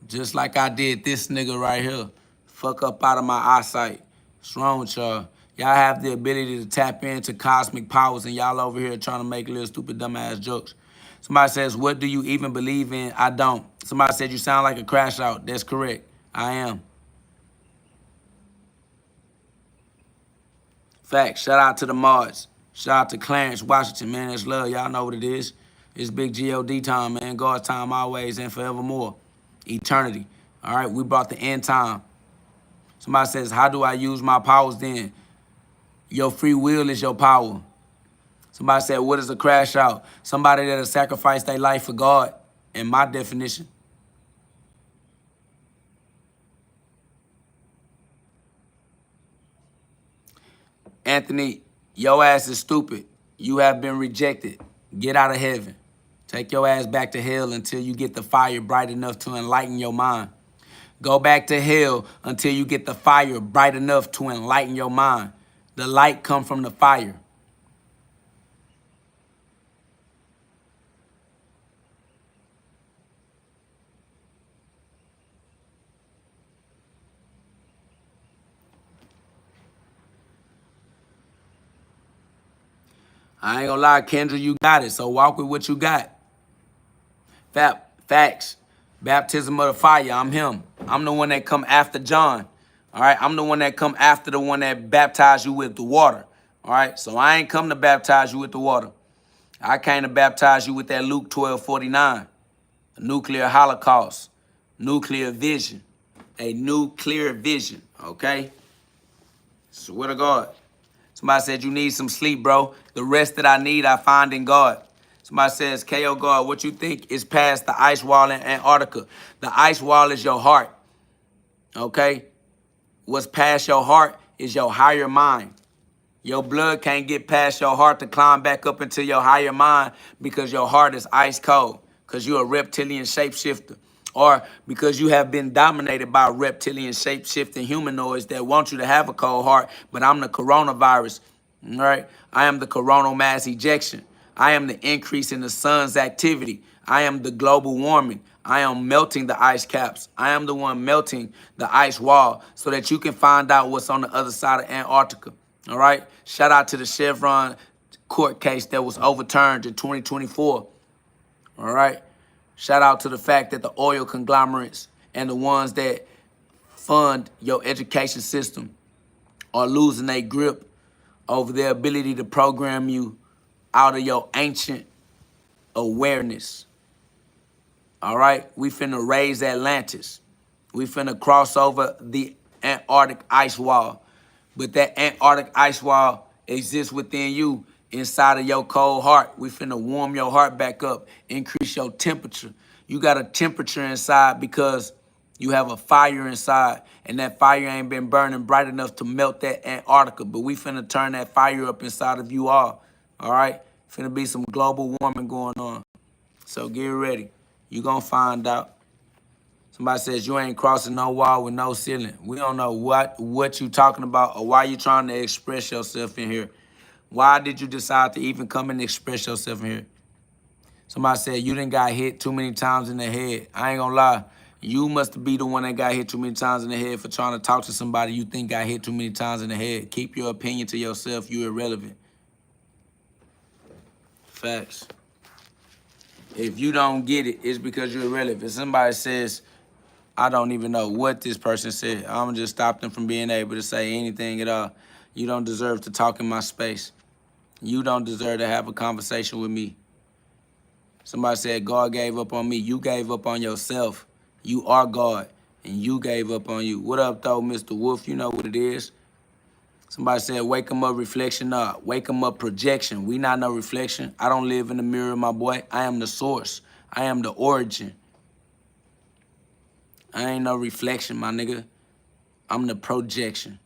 Just like I did this nigga right here. Fuck up out of my eyesight. What's wrong with y'all? Y'all have the ability to tap into cosmic powers and y'all over here trying to make little stupid, dumbass jokes. Somebody says, what do you even believe in? I don't. Somebody said you sound like a crash out. That's correct. I am. Facts. Shout out to the mods. Shout out to Clarence Washington, man. That's love. Y'all know what it is. It's big GhOD time, man. God's time always and forevermore. Eternity. All right, we brought the end time. Somebody says, how do I use my powers then? Your free will is your power. Somebody said, what is a crash out? Somebody that'll sacrifice their life for God, in my definition. Anthony, your ass is stupid. You have been rejected. Get out of heaven. Take your ass back to hell until you get the fire bright enough to enlighten your mind. Go back to hell until you get the fire bright enough to enlighten your mind. The light come from the fire. I ain't gonna lie, Kendra, you got it. So walk with what you got. Facts. Baptism of the fire, I'm him. I'm the one that come after John. All right, I'm the one that come after the one that baptized you with the water. All right, so I ain't come to baptize you with the water. I came to baptize you with that Luke 12:49. A nuclear holocaust, nuclear vision, a nuclear vision, okay? Swear to God. Somebody said you need some sleep, bro. The rest that I need, I find in God. Somebody says, KO God, what you think is past the ice wall in Antarctica? The ice wall is your heart. okay? What's past your heart is your higher mind. Your blood can't get past your heart to climb back up into your higher mind because your heart is ice cold, because you're a reptilian shapeshifter, or because you have been dominated by reptilian shape-shifting humanoids that want you to have a cold heart. But I'm the coronavirus, all right? I am the coronal mass ejection. I am the increase in the sun's activity. I am the global warming. I am melting the ice caps. I am the one melting the ice wall so that you can find out what's on the other side of Antarctica. All right? Shout out to the Chevron court case that was overturned in 2024. All right? Shout out to the fact that the oil conglomerates and the ones that fund your education system are losing their grip over their ability to program you out of your ancient awareness. All right? We finna raise Atlantis. We finna cross over the Antarctic ice wall. But that Antarctic ice wall exists within you, inside of your cold heart. We finna warm your heart back up, increase your temperature. You got a temperature inside because you have a fire inside, and that fire ain't been burning bright enough to melt that Antarctica. But we finna turn that fire up inside of you all right? Finna be some global warming going on. So get ready. You gonna find out. Somebody says you ain't crossing no wall with no ceiling. We don't know what you talking about or why you trying to express yourself in here. Why did you decide to even come and express yourself in here? Somebody said you done got hit too many times in the head. I ain't gonna lie. You must be the one that got hit too many times in the head for trying to talk to somebody you think got hit too many times in the head. Keep your opinion to yourself. You irrelevant. Facts. If you don't get it, it's because you're irrelevant. If somebody says, I don't even know what this person said, I'm gonna just stop them from being able to say anything at all. You don't deserve to talk in my space. You don't deserve to have a conversation with me. Somebody said God gave up on me. You gave up on yourself. You are God, and you gave up on you. What up, though, Mr. Wolf? You know what it is. Somebody said, wake 'em up, reflection up. Wake 'em up, projection. We not no reflection. I don't live in the mirror, my boy. I am the source. I am the origin. I ain't no reflection, my nigga. I'm the projection.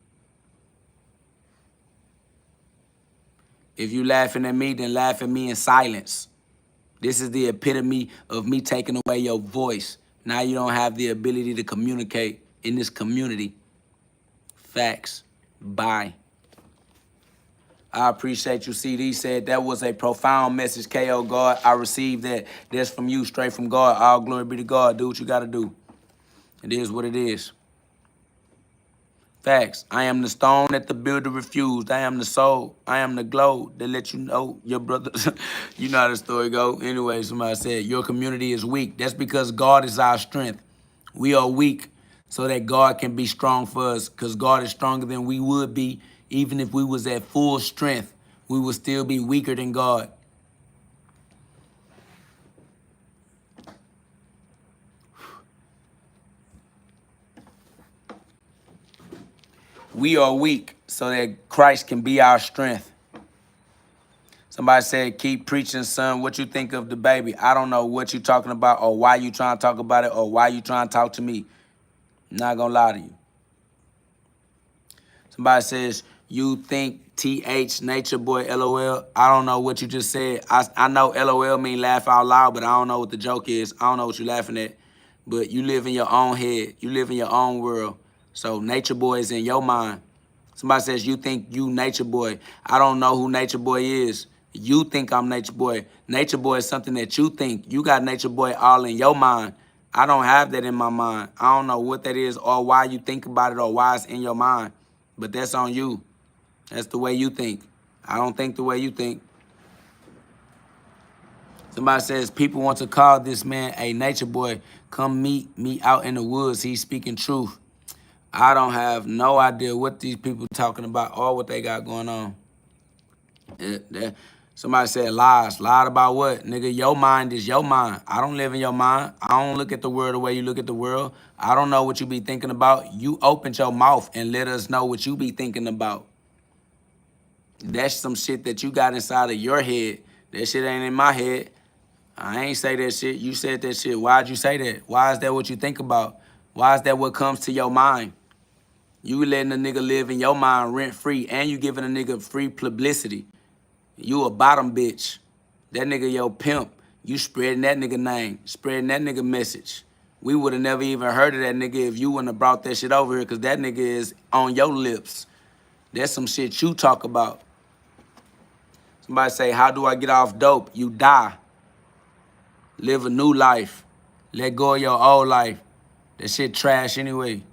If you laughing at me, then laugh at me in silence. This is the epitome of me taking away your voice. Now you don't have the ability to communicate in this community. Facts. Bye. I appreciate you. CD said that was a profound message, KO God. I received that. That's from you, straight from God. All glory be to God. Do what you got to do. It is what it is. Facts. I am the stone that the builder refused. I am the soul. I am the glow that let you know your brother. You know how the story go. Anyway, somebody said your community is weak. That's because God is our strength. We are weak so that God can be strong for us, because God is stronger than we would be. Even if we was at full strength, we would still be weaker than God. We are weak so that Christ can be our strength. Somebody said, keep preaching, son. What you think of the baby? I don't know what you talking about or why you trying to talk about it or why you trying to talk to me. I'm not going to lie to you. Somebody says, you think TH, nature boy, LOL. I don't know what you just said. I know LOL mean laugh out loud, but I don't know what the joke is. I don't know what you're laughing at. But you live in your own head. You live in your own world. So nature boy is in your mind. Somebody says, you think you nature boy. I don't know who nature boy is. You think I'm nature boy. Nature boy is something that you think. You got nature boy all in your mind. I don't have that in my mind. I don't know what that is or why you think about it or why it's in your mind. But that's on you. That's the way you think. I don't think the way you think. Somebody says, people want to call this man a nature boy. Come meet me out in the woods. He's speaking truth. I don't have no idea what these people talking about or what they got going on. Somebody said lies. Lied about what? Nigga, your mind is your mind. I don't live in your mind. I don't look at the world the way you look at the world. I don't know what you be thinking about. You opened your mouth and let us know what you be thinking about. That's some shit that you got inside of your head. That shit ain't in my head. I ain't say that shit. You said that shit. Why'd you say that? Why is that what you think about? Why is that what comes to your mind? You letting a nigga live in your mind rent-free, and you giving a nigga free publicity. You a bottom bitch. That nigga your pimp. You spreading that nigga name, spreading that nigga message. We would have never even heard of that nigga if you wouldn't have brought that shit over here, because that nigga is on your lips. That's some shit you talk about. Somebody say, how do I get off dope? You die. Live a new life. Let go of your old life. That shit trash anyway.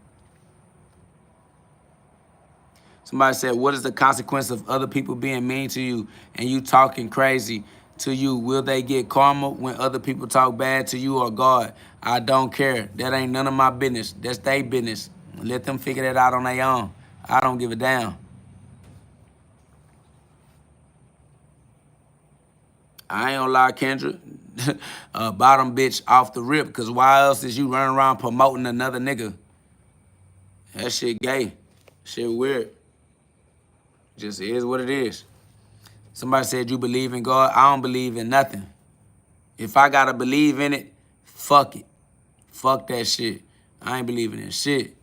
Somebody said, what is the consequence of other people being mean to you and you talking crazy to you? Will they get karma when other people talk bad to you or God? I don't care. That ain't none of my business. That's their business. Let them figure that out on their own. I don't give a damn. I ain't gonna lie, Kendra. Bottom bitch off the rip, because why else is you running around promoting another nigga? That shit gay. Shit weird. Just is what it is. Somebody said you believe in God. I don't believe in nothing. If I gotta believe in it, fuck it. Fuck that shit. I ain't believing in shit.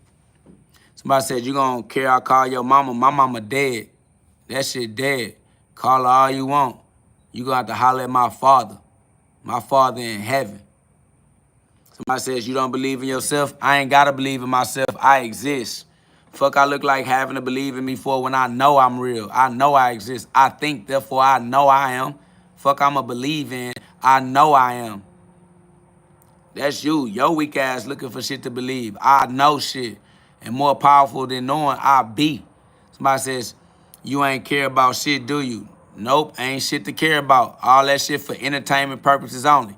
Somebody said you gonna care I call your mama. My mama dead. That shit dead. Call her all you want. You gonna have to holler at my father. My father in heaven. Somebody says you don't believe in yourself. I ain't gotta believe in myself. I exist. Fuck I look like having to believe in me for when I know I'm real. I know I exist. I think, therefore I know I am. Fuck I'ma believe in. I know I am. That's you. Your weak ass looking for shit to believe. I know shit. And more powerful than knowing, I be. Somebody says, you ain't care about shit, do you? Nope, ain't shit to care about. All that shit for entertainment purposes only.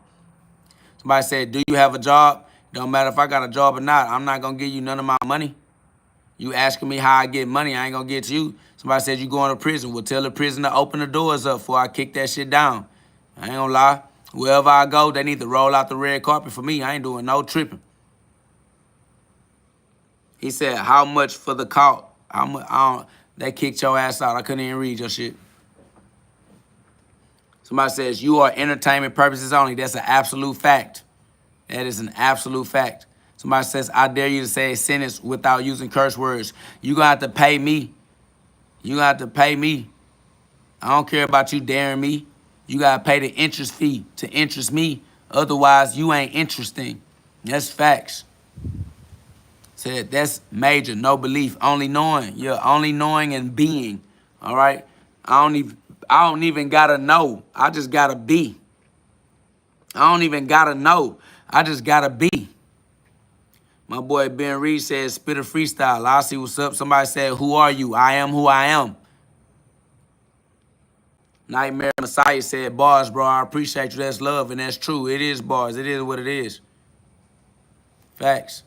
Somebody said, do you have a job? Don't matter if I got a job or not. I'm not going to give you none of my money. You asking me how I get money, I ain't going to get to you. Somebody said you going to prison. Well, tell the prison to open the doors up before I kick that shit down. I ain't going to lie. Wherever I go, they need to roll out the red carpet for me. I ain't doing no tripping. He said, how much for the call? They kicked your ass out. I couldn't even read your shit. Somebody says, you are entertainment purposes only. That's an absolute fact. That is an absolute fact. Somebody says, I dare you to say a sentence without using curse words. You gonna have to pay me. You gonna have to pay me. I don't care about you daring me. You gotta pay the interest fee to interest me. Otherwise, you ain't interesting. That's facts. Said, that's major, no belief, only knowing. You're only knowing and being, all right? I don't even gotta know. I just gotta be. I don't even gotta know. I just gotta be. My boy Ben Reed said, spit a freestyle. I'll see what's up. Somebody said, who are you? I am who I am. Nightmare Messiah said, bars, bro. I appreciate you. That's love, and that's true. It is bars. It is what it is. Facts.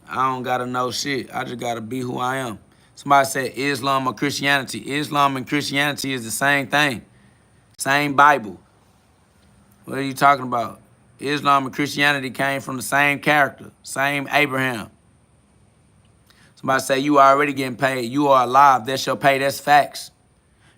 I don't gotta know shit. I just gotta be who I am. Somebody said Islam or Christianity. Islam and Christianity is the same thing. Same Bible. What are you talking about? Islam and Christianity came from the same character, same Abraham. Somebody say you already getting paid. You are alive. That's your pay. That's facts.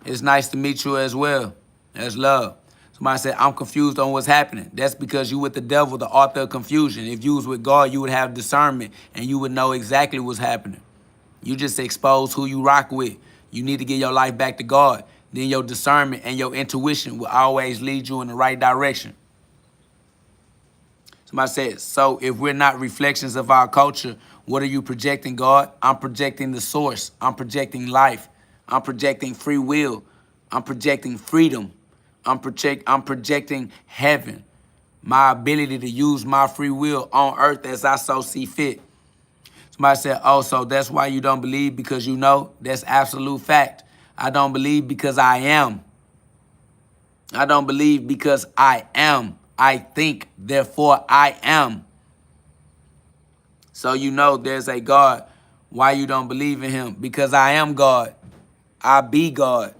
It's nice to meet you as well. That's love. Somebody said, I'm confused on what's happening. That's because you with the devil, the author of confusion. If you was with God, you would have discernment and you would know exactly what's happening. You just expose who you rock with. You need to get your life back to God. Then your discernment and your intuition will always lead you in the right direction. Somebody said, so if we're not reflections of our culture, what are you projecting, God? I'm projecting the source. I'm projecting life. I'm projecting free will. I'm projecting freedom. I'm projecting heaven. My ability to use my free will on earth as I so see fit. Somebody said, oh, so that's why you don't believe because you know? That's absolute fact. I don't believe because I am. I don't believe because I am. I think, therefore I am. So you know there's a God. Why you don't believe in him? Because I am God. I be God.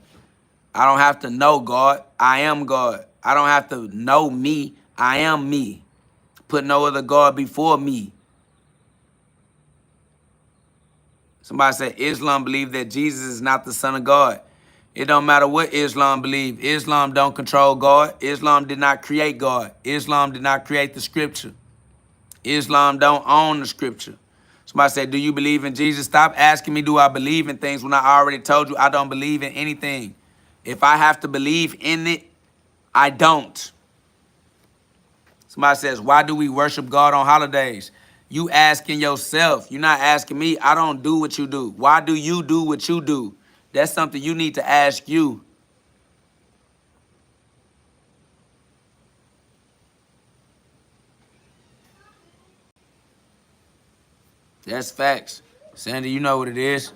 I don't have to know God. I am God. I don't have to know me. I am me. Put no other God before me. Somebody said Islam believe that Jesus is not the son of God. It don't matter what Islam believe. Islam don't control God. Islam did not create God. Islam did not create the scripture. Islam don't own the scripture. Somebody said, do you believe in Jesus? Stop asking me, do I believe in things when I already told you I don't believe in anything. If I have to believe in it, I don't. Somebody says, why do we worship God on holidays? You asking yourself. You're not asking me. I don't do what you do. Why do you do what you do? That's something you need to ask you. That's facts. Sandy, you know what it is.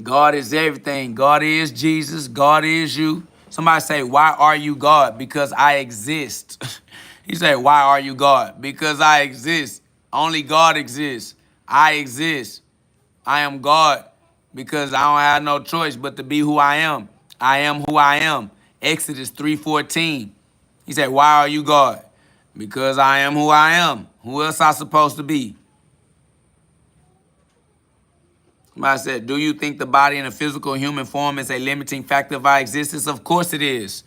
God is everything. God is Jesus. God is you. Somebody say, why are you God? Because I exist. He say, why are you God? Because I exist. Only God exists. I exist. I am God because I don't have no choice but to be who I am. I am who I am. Exodus 3:14. He said, why are you God? Because I am who I am. Who else I supposed to be? Somebody said, do you think the body in a physical human form is a limiting factor of our existence? Of course it is.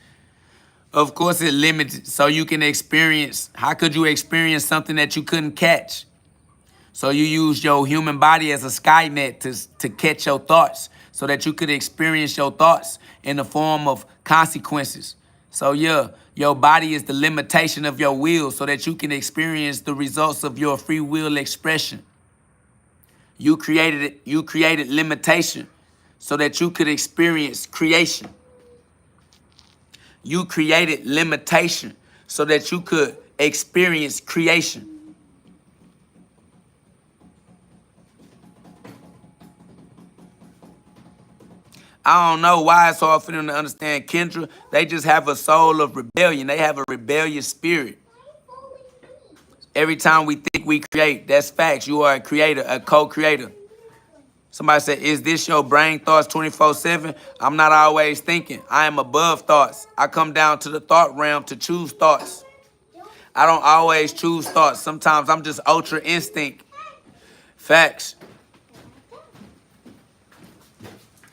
Of course it limits so you can experience. How could you experience something that you couldn't catch? So you use your human body as a Skynet to catch your thoughts so that you could experience your thoughts in the form of consequences. So yeah, your body is the limitation of your will so that you can experience the results of your free will expression. You created it. You created limitation so that you could experience creation. You created limitation so that you could experience creation. I don't know why it's hard for them to understand Kendra. They just have a soul of rebellion. They have a rebellious spirit. Every time we think we create, that's facts. You are a creator, a co-creator. Somebody said, is this your brain thoughts 24/7? I'm not always thinking. I am above thoughts. I come down to the thought realm to choose thoughts. I don't always choose thoughts. Sometimes I'm just ultra instinct. Facts.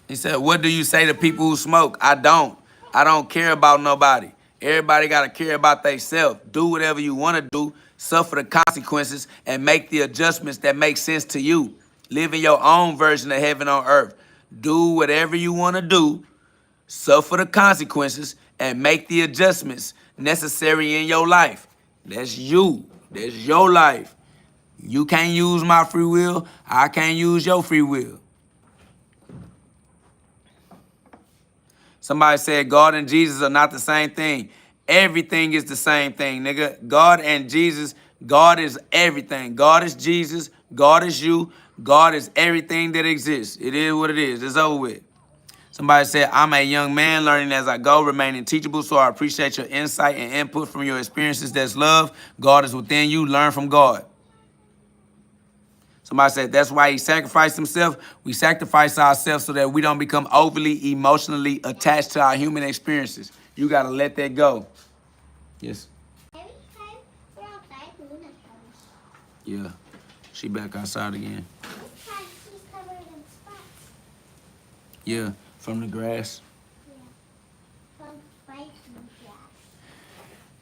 He said, what do you say to people who smoke? I don't. I don't care about nobody. Everybody got to care about themselves. Do whatever you want to do. Suffer the consequences and make the adjustments that make sense to you. Live in your own version of heaven on earth. Do whatever you want to do. Suffer the consequences and make the adjustments necessary in your life. That's you. That's your life. You can't use my free will. I can't use your free will. Somebody said God and Jesus are not the same thing. Everything is the same thing, nigga. God and Jesus, God is everything. God is Jesus. God is you. God is everything that exists. It is what it is. It's over with. Somebody said, I'm a young man learning as I go, remaining teachable, so I appreciate your insight and input from your experiences. That's love. God is within you. Learn from God. Somebody said, that's why he sacrificed himself. We sacrifice ourselves so that we don't become overly emotionally attached to our human experiences. You got to let that go. Yes. Yeah. She back outside again. Yeah, from the grass.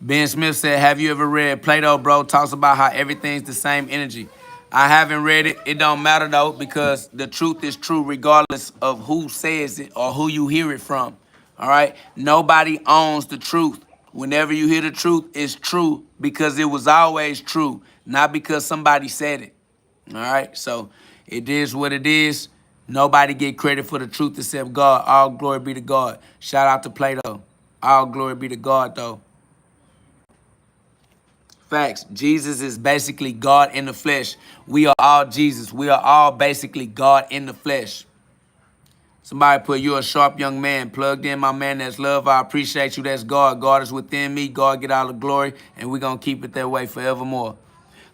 Ben Smith said, have you ever read Plato, bro? Talks about how everything's the same energy. I haven't read it. It don't matter, though, because the truth is true regardless of who says it or who you hear it from. All right? Nobody owns the truth. Whenever you hear the truth, it's true because it was always true, not because somebody said it. All right? So it is what it is. Nobody get credit for the truth except God. All glory be to God. Shout out to Plato. All glory be to God, though. Facts. Jesus is basically God in the flesh. We are all Jesus. We are all basically God in the flesh. Somebody put, you a sharp young man. Plugged in, my man. That's love. I appreciate you. That's God. God is within me. God get all the glory. And we're going to keep it that way forevermore.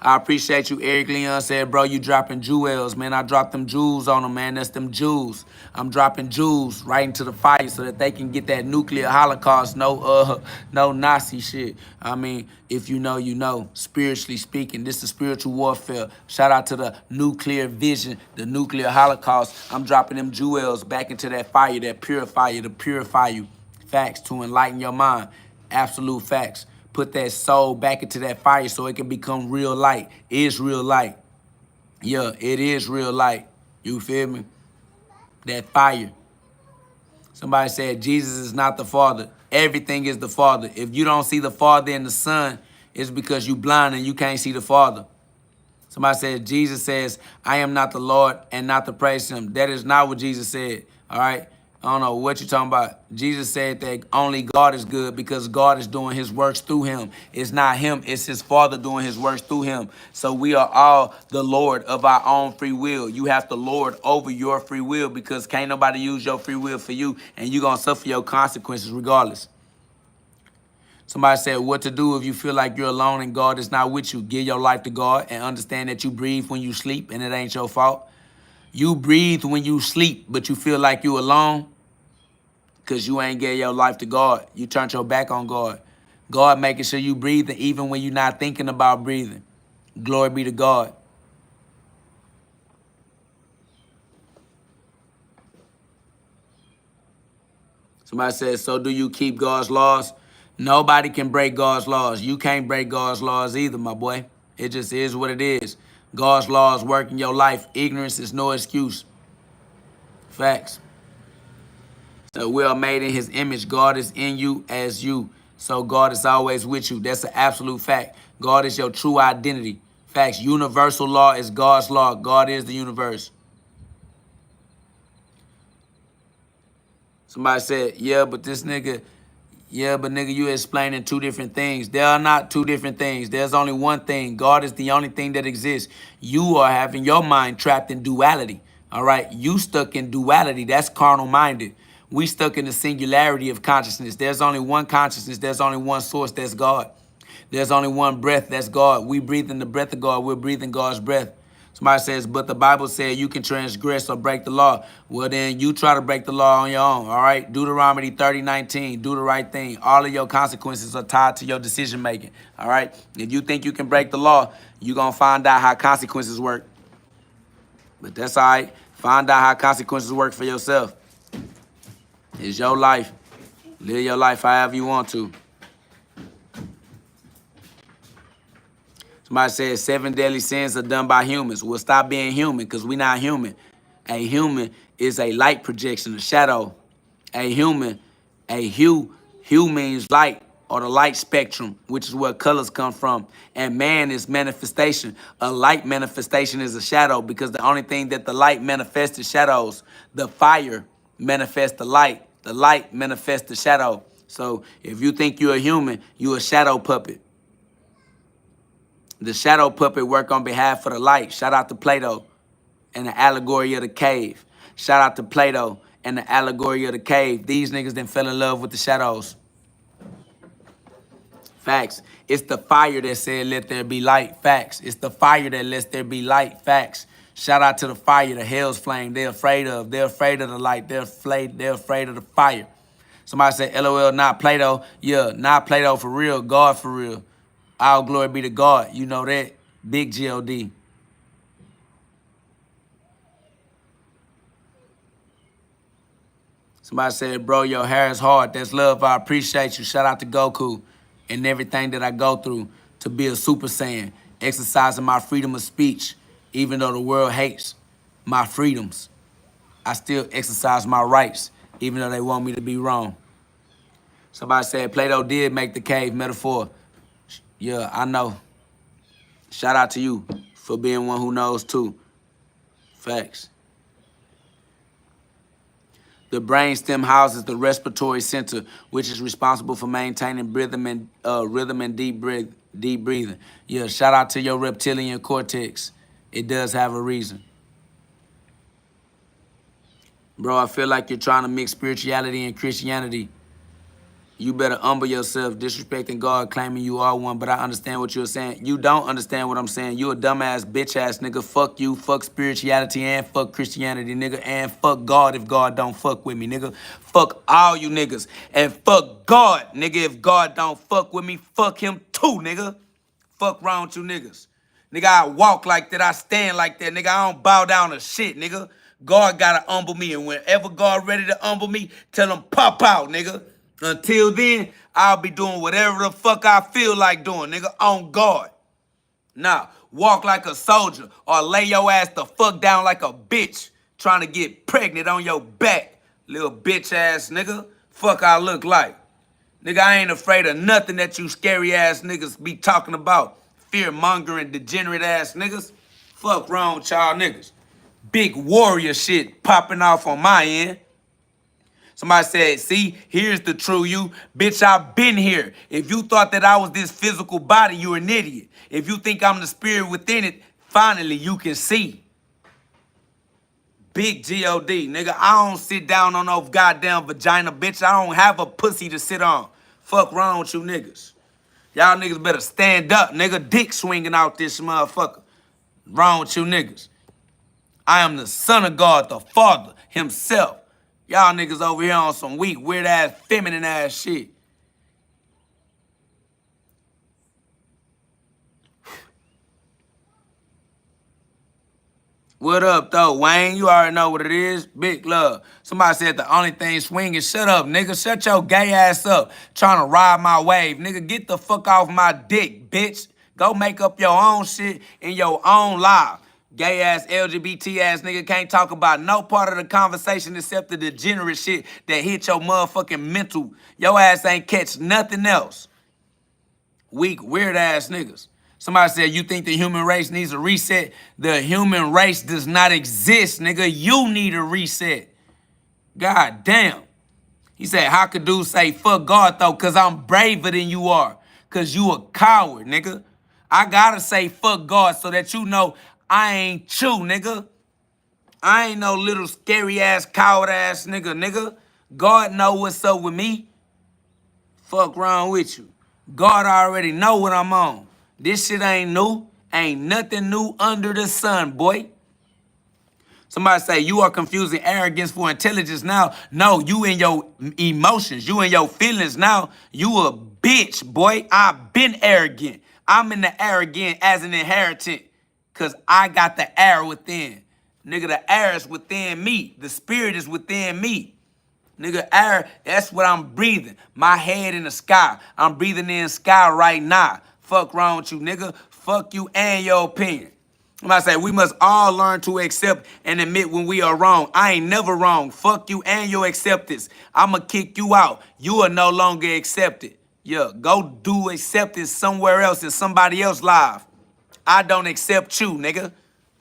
I appreciate you. Eric Leon said, bro, you dropping jewels, man. I dropped them jewels on them, man. That's them jewels. I'm dropping jewels right into the fire so that they can get that nuclear holocaust. No Nazi shit. I mean, if you know, you know. Spiritually speaking, this is spiritual warfare. Shout out to the nuclear vision, the nuclear holocaust. I'm dropping them jewels back into that fire, that purifier, to purify you. Facts, to enlighten your mind. Absolute facts. put that soul back into that fire so it can become real light. It's real light. Yeah, it is real light. You feel me? That fire. Somebody said Jesus is not the Father. Everything is the Father. If you don't see the Father in the Son, it's because you blind and you can't see the Father. Somebody said Jesus says, I am not the Lord and not to praise him. That is not what Jesus said. All right. I don't know what you're talking about. Jesus said that only God is good because God is doing his works through him. It's not him. It's his Father doing his works through him. So we are all the Lord of our own free will. You have to lord over your free will because can't nobody use your free will for you, and you're going to suffer your consequences regardless. Somebody said what to do if you feel like you're alone and God is not with you. Give your life to God and understand that you breathe when you sleep and it ain't your fault. You breathe when you sleep, but you feel like you alone because you ain't gave your life to God. You turned your back on God. God making sure you breathing even when you're not thinking about breathing. Glory be to God. Somebody says, so do you keep God's laws? Nobody can break God's laws. You can't break God's laws either, my boy. It just is what it is. God's laws work in your life. Ignorance is no excuse. Facts. So we are made in his image. God is in you as you. So God is always with you. That's an absolute fact. God is your true identity. Facts. Universal law is God's law. God is the universe. Somebody said, yeah, but nigga, you explaining two different things. There are not two different things. There's only one thing. God is the only thing that exists. You are having your mind trapped in duality. All right? You stuck in duality. That's carnal minded. We stuck in the singularity of consciousness. There's only one consciousness. There's only one source. That's God. There's only one breath. That's God. We breathe in the breath of God. We're breathing God's breath. Somebody says, but the Bible said you can transgress or break the law. Well, then you try to break the law on your own, all right? Deuteronomy 30:19, do the right thing. All of your consequences are tied to your decision making, all right? If you think you can break the law, you're going to find out how consequences work. But that's all right. Find out how consequences work for yourself. It's your life. Live your life however you want to. Somebody says 7 deadly sins are done by humans. Well, stop being human because we're not human. A human is a light projection, a shadow. A human, hue means light or the light spectrum, which is where colors come from. And man is manifestation. A light manifestation is a shadow because the only thing that the light manifests is shadows. The fire manifests the light. The light manifests the shadow. So if you think you're a human, you're a shadow puppet. The shadow puppet work on behalf of the light. Shout out to Plato and the allegory of the cave. Shout out to Plato and the allegory of the cave. These niggas done fell in love with the shadows. Facts. It's the fire that said, let there be light. Facts. It's the fire that lets there be light. Facts. Shout out to the fire, the hell's flame they're afraid of. They're afraid of the light. They're afraid of the fire. Somebody said, LOL, not Plato. Yeah, not Plato for real. God for real. All glory be to God. You know that. Big GhOD. Somebody said, bro, your hair is hard. That's love. I appreciate you. Shout out to Goku and everything that I go through to be a Super Saiyan. Exercising my freedom of speech, even though the world hates my freedoms. I still exercise my rights, even though they want me to be wrong. Somebody said, Plato did make the cave metaphor. Yeah, I know. Shout out to you for being one who knows too. Facts. The brainstem houses the respiratory center, which is responsible for maintaining rhythm and deep breathing. Yeah, shout out to your reptilian cortex. It does have a reason. Bro, I feel like you're trying to mix spirituality and Christianity. You better humble yourself, disrespecting God, claiming you are one, but I understand what you're saying. You don't understand what I'm saying. You a dumbass, bitch-ass nigga. Fuck you, fuck spirituality, and fuck Christianity, nigga, and fuck God if God don't fuck with me, nigga. Fuck all you niggas, and fuck God, nigga. If God don't fuck with me, fuck him too, nigga. Fuck wrong with you niggas. Nigga, I walk like that, I stand like that, nigga. I don't bow down to shit, nigga. God gotta humble me, and whenever God ready to humble me, tell him pop out, nigga. Until then, I'll be doing whatever the fuck I feel like doing, nigga, on guard. Now, walk like a soldier or lay your ass the fuck down like a bitch trying to get pregnant on your back, little bitch ass nigga. Fuck I look like. Nigga, I ain't afraid of nothing that you scary ass niggas be talking about. Fear-mongering, degenerate ass niggas. Fuck wrong with y'all niggas. Big warrior shit popping off on my end. Somebody said, see, here's the true you. Bitch, I've been here. If you thought that I was this physical body, you're an idiot. If you think I'm the spirit within it, finally you can see. Big GhOD, nigga. I don't sit down on no goddamn vagina, bitch. I don't have a pussy to sit on. Fuck wrong with you niggas. Y'all niggas better stand up, nigga. Dick swinging out this motherfucker. Wrong with you niggas. I am the son of God, the Father himself. Y'all niggas over here on some weak, weird-ass, feminine-ass shit. What up, though, Wayne? You already know what it is. Big love. Somebody said the only thing swinging. Shut up, nigga. Shut your gay ass up. Trying to ride my wave. Nigga, get the fuck off my dick, bitch. Go make up your own shit in your own life. Gay ass, LGBT ass nigga can't talk about no part of the conversation except the degenerate shit that hit your motherfucking mental. Your ass ain't catch nothing else. Weak, weird ass niggas. Somebody said, you think the human race needs a reset? The human race does not exist, nigga. You need a reset. God damn. He said, how could dudes say, fuck God, though? Because I'm braver than you are. Because you a coward, nigga. I got to say, fuck God, so that you know I ain't you, nigga. I ain't no little scary-ass, coward-ass nigga. God know what's up with me. Fuck wrong with you. God already know what I'm on. This shit ain't new. Ain't nothing new under the sun, boy. Somebody say, you are confusing arrogance for intelligence now. No, you in your emotions. You in your feelings now. You a bitch, boy. I've been arrogant. I'm in the arrogant as an inheritance because I got the air within. Nigga, the air is within me. The spirit is within me. Nigga, air, that's what I'm breathing. My head in the sky. I'm breathing in the sky right now. Fuck wrong with you, nigga. Fuck you and your opinion. I say we must all learn to accept and admit when we are wrong. I ain't never wrong. Fuck you and your acceptance. I'ma kick you out. You are no longer accepted. Yeah, go do acceptance somewhere else in somebody else's life. I don't accept you, nigga.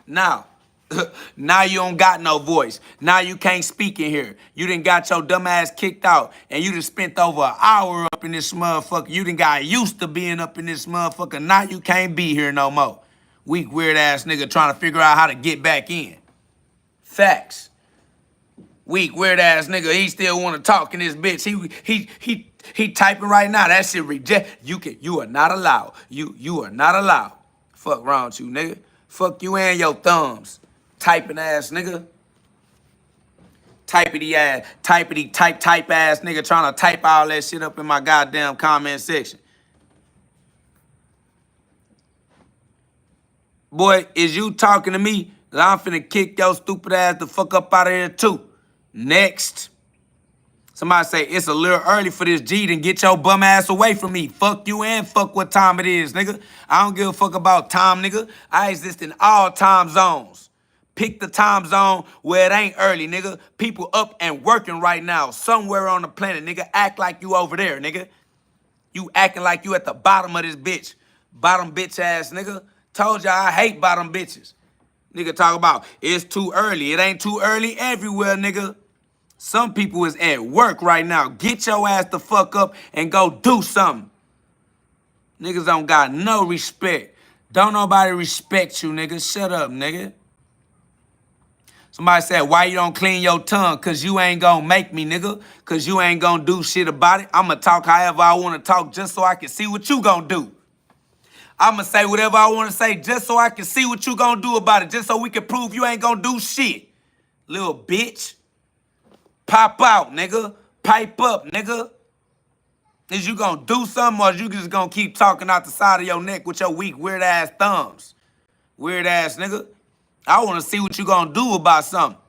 Now. Now you don't got no voice. Now you can't speak in here. You done got your dumb ass kicked out. And you done spent over an hour up in this motherfucker. You done got used to being up in this motherfucker. Now you can't be here no more. Weak, weird ass nigga trying to figure out how to get back in. Facts. Weak, weird ass nigga, he still want to talk in this bitch. He typing right now. That shit reject. You are not allowed. You are not allowed. Fuck wrong with you, nigga. Fuck you and your thumbs. Typing ass nigga. Typity ass, type ass nigga trying to type all that shit up in my goddamn comment section. Boy, is you talking to me? Cause I'm finna kick your stupid ass the fuck up out of here too. Next. Somebody say, it's a little early for this G, then get your bum ass away from me. Fuck you and fuck what time it is, nigga. I don't give a fuck about time, nigga. I exist in all time zones. Pick the time zone where it ain't early, nigga. People up and working right now somewhere on the planet, nigga. Act like you over there, nigga. You acting like you at the bottom of this bitch. Bottom bitch ass, nigga. Told y'all I hate bottom bitches. Nigga talk about, it's too early. It ain't too early everywhere, nigga. Some people is at work right now. Get your ass the fuck up and go do something. Niggas don't got no respect. Don't nobody respect you, nigga. Shut up, nigga. Somebody said, why you don't clean your tongue? Because you ain't going to make me, nigga. Because you ain't going to do shit about it. I'm going to talk however I want to talk just so I can see what you going to do. I'm going to say whatever I want to say just so I can see what you going to do about it. Just so we can prove you ain't going to do shit. Little bitch. Pop out, nigga. Pipe up, nigga. Is you going to do something or is you just going to keep talking out the side of your neck with your weak, weird-ass thumbs? Weird-ass nigga. I want to see what you going to do about something.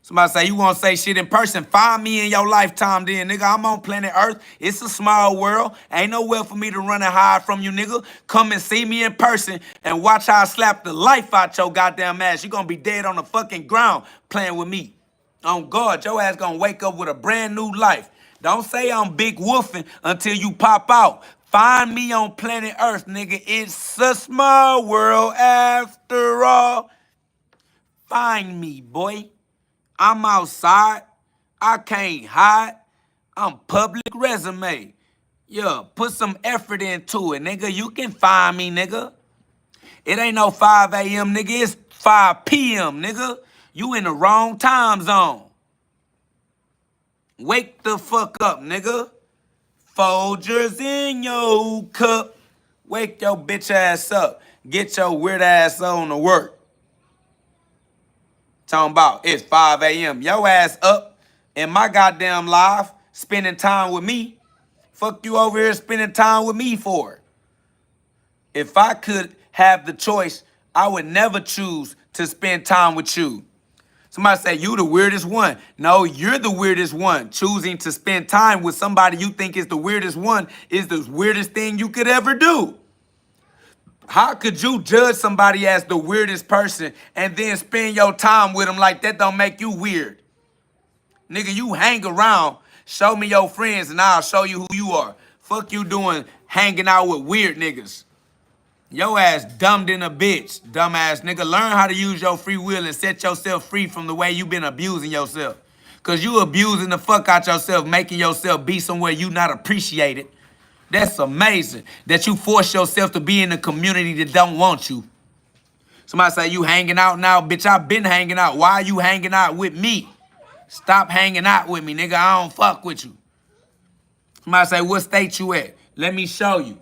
Somebody say, you want to say shit in person? Find me in your lifetime then, nigga. I'm on planet Earth. It's a small world. Ain't nowhere for me to run and hide from you, nigga. Come and see me in person and watch how I slap the life out your goddamn ass. You gonna be dead on the fucking ground playing with me. On God, your ass gonna wake up with a brand new life. Don't say I'm big woofing until you pop out. Find me on planet Earth, nigga. It's a small world after all. Find me, boy. I'm outside. I can't hide. I'm public resume. Yeah, put some effort into it, nigga. You can find me, nigga. It ain't no 5 a.m., nigga. It's 5 p.m., nigga. You in the wrong time zone. Wake the fuck up, nigga. Folgers in your cup. Wake your bitch ass up. Get your weird ass on to work. Talking about it's 5 a.m. Your ass up in my goddamn life spending time with me. Fuck you over here spending time with me for. If I could have the choice, I would never choose to spend time with you. Somebody say, you the weirdest one. No, you're the weirdest one. Choosing to spend time with somebody you think is the weirdest one is the weirdest thing you could ever do. How could you judge somebody as the weirdest person and then spend your time with them like that don't make you weird? Nigga, you hang around, show me your friends and I'll show you who you are. Fuck you doing hanging out with weird niggas. Your ass dumbed in a bitch, dumbass nigga. Learn how to use your free will and set yourself free from the way you been abusing yourself. Cause you abusing the fuck out yourself, making yourself be somewhere you not appreciated. That's amazing that you force yourself to be in a community that don't want you. Somebody say, you hanging out now? Bitch, I've been hanging out. Why are you hanging out with me? Stop hanging out with me, nigga. I don't fuck with you. Somebody say, what state you at? Let me show you.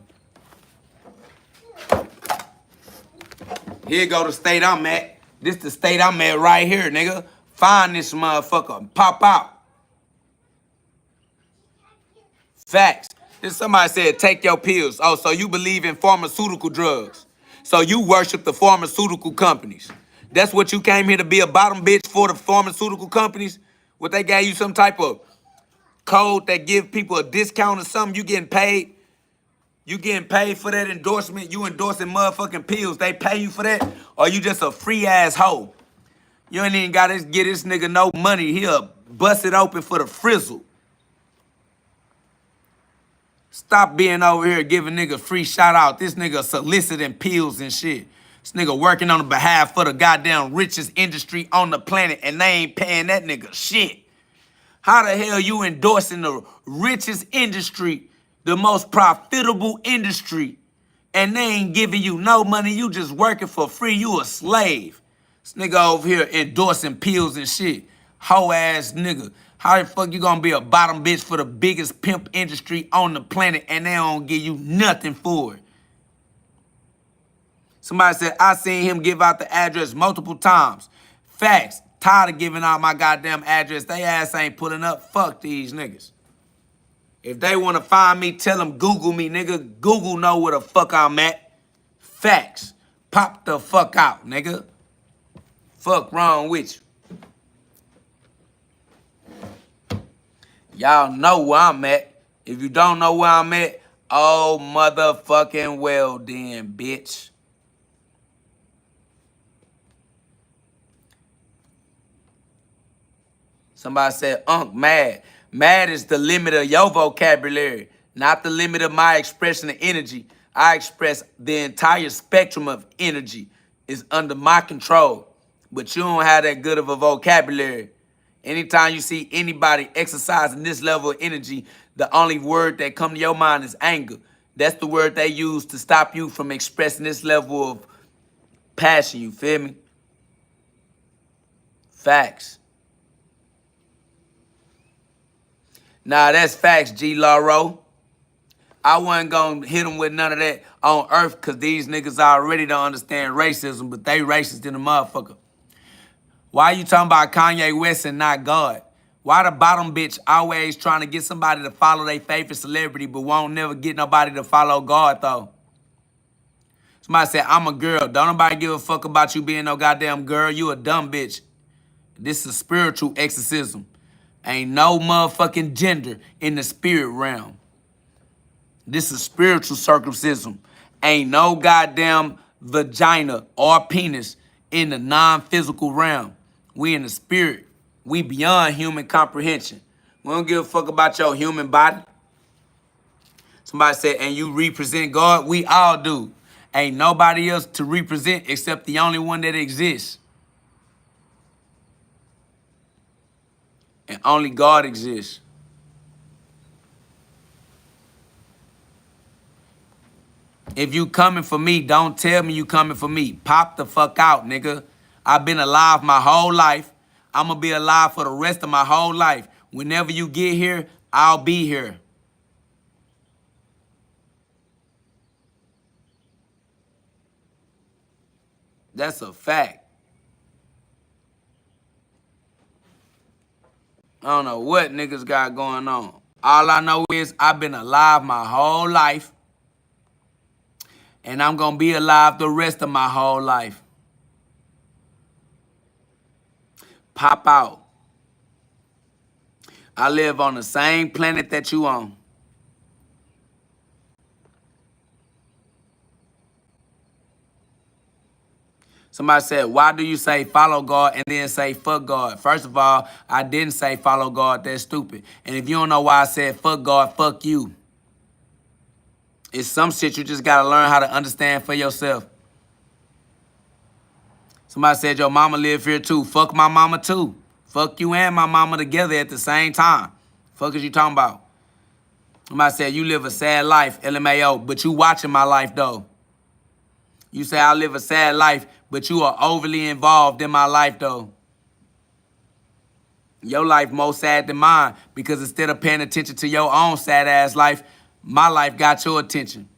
Here go the state I'm at. This the state I'm at right here, nigga. Find this motherfucker. Pop out. Facts. Then somebody said, take your pills. Oh, so you believe in pharmaceutical drugs. So you worship the pharmaceutical companies. That's what you came here to be, a bottom bitch for the pharmaceutical companies? What, they gave you some type of code that give people a discount or something? You getting paid? You getting paid for that endorsement? You endorsing motherfucking pills. They pay you for that? Or you just a free ass hoe? You ain't even got to get this nigga no money. He'll bust it open for the frizzle. Stop being over here giving niggas free shout out. This nigga soliciting pills and shit. This nigga working on the behalf of the goddamn richest industry on the planet and they ain't paying that nigga shit. How the hell you endorsing the richest industry, the most profitable industry, and they ain't giving you no money? You just working for free. You a slave. This nigga over here endorsing pills and shit. Hoe ass nigga. How the fuck you gonna be a bottom bitch for the biggest pimp industry on the planet and they don't give you nothing for it? Somebody said, I seen him give out the address multiple times. Facts. Tired of giving out my goddamn address. They ass ain't pulling up. Fuck these niggas. If they want to find me, tell them Google me, nigga. Google know where the fuck I'm at. Facts. Pop the fuck out, nigga. Fuck wrong with you. Y'all know where I'm at. If you don't know where I'm at, oh motherfucking well then, bitch. Somebody said, mad. Mad is the limit of your vocabulary, not the limit of my expression of energy. I express the entire spectrum of energy. Is under my control. But you don't have that good of a vocabulary. Anytime you see anybody exercising this level of energy, the only word that come to your mind is anger. That's the word they use to stop you from expressing this level of passion, you feel me? Facts. Nah, that's facts, G. Lauro. I wasn't going to hit them with none of that on earth because these niggas already don't understand racism, but they racist in the motherfucker. Why you talking about Kanye West and not God? Why the bottom bitch always trying to get somebody to follow their favorite celebrity but won't never get nobody to follow God, though? Somebody said, I'm a girl. Don't nobody give a fuck about you being no goddamn girl. You a dumb bitch. This is spiritual exorcism. Ain't no motherfucking gender in the spirit realm. This is spiritual circumcision. Ain't no goddamn vagina or penis in the non-physical realm. We in the spirit. We beyond human comprehension. We don't give a fuck about your human body. Somebody said, and you represent God? We all do. Ain't nobody else to represent except the only one that exists. And only God exists. If you coming for me, don't tell me you coming for me. Pop the fuck out, nigga. I've been alive my whole life. I'm going to be alive for the rest of my whole life. Whenever you get here, I'll be here. That's a fact. I don't know what niggas got going on. All I know is I've been alive my whole life. And I'm going to be alive the rest of my whole life. Pop out. I live on the same planet that you on. Somebody said, why do you say follow God and then say fuck God? First of all, I didn't say follow God. That's stupid. And if you don't know why I said fuck God, fuck you. It's some shit you just got to learn how to understand for yourself. Somebody said your mama live here too. Fuck my mama too. Fuck you and my mama together at the same time. Fuck is you talking about? Somebody said you live a sad life, LMAO, but you watching my life though. You say I live a sad life, but you are overly involved in my life though. Your life more sad than mine because instead of paying attention to your own sad ass life, my life got your attention.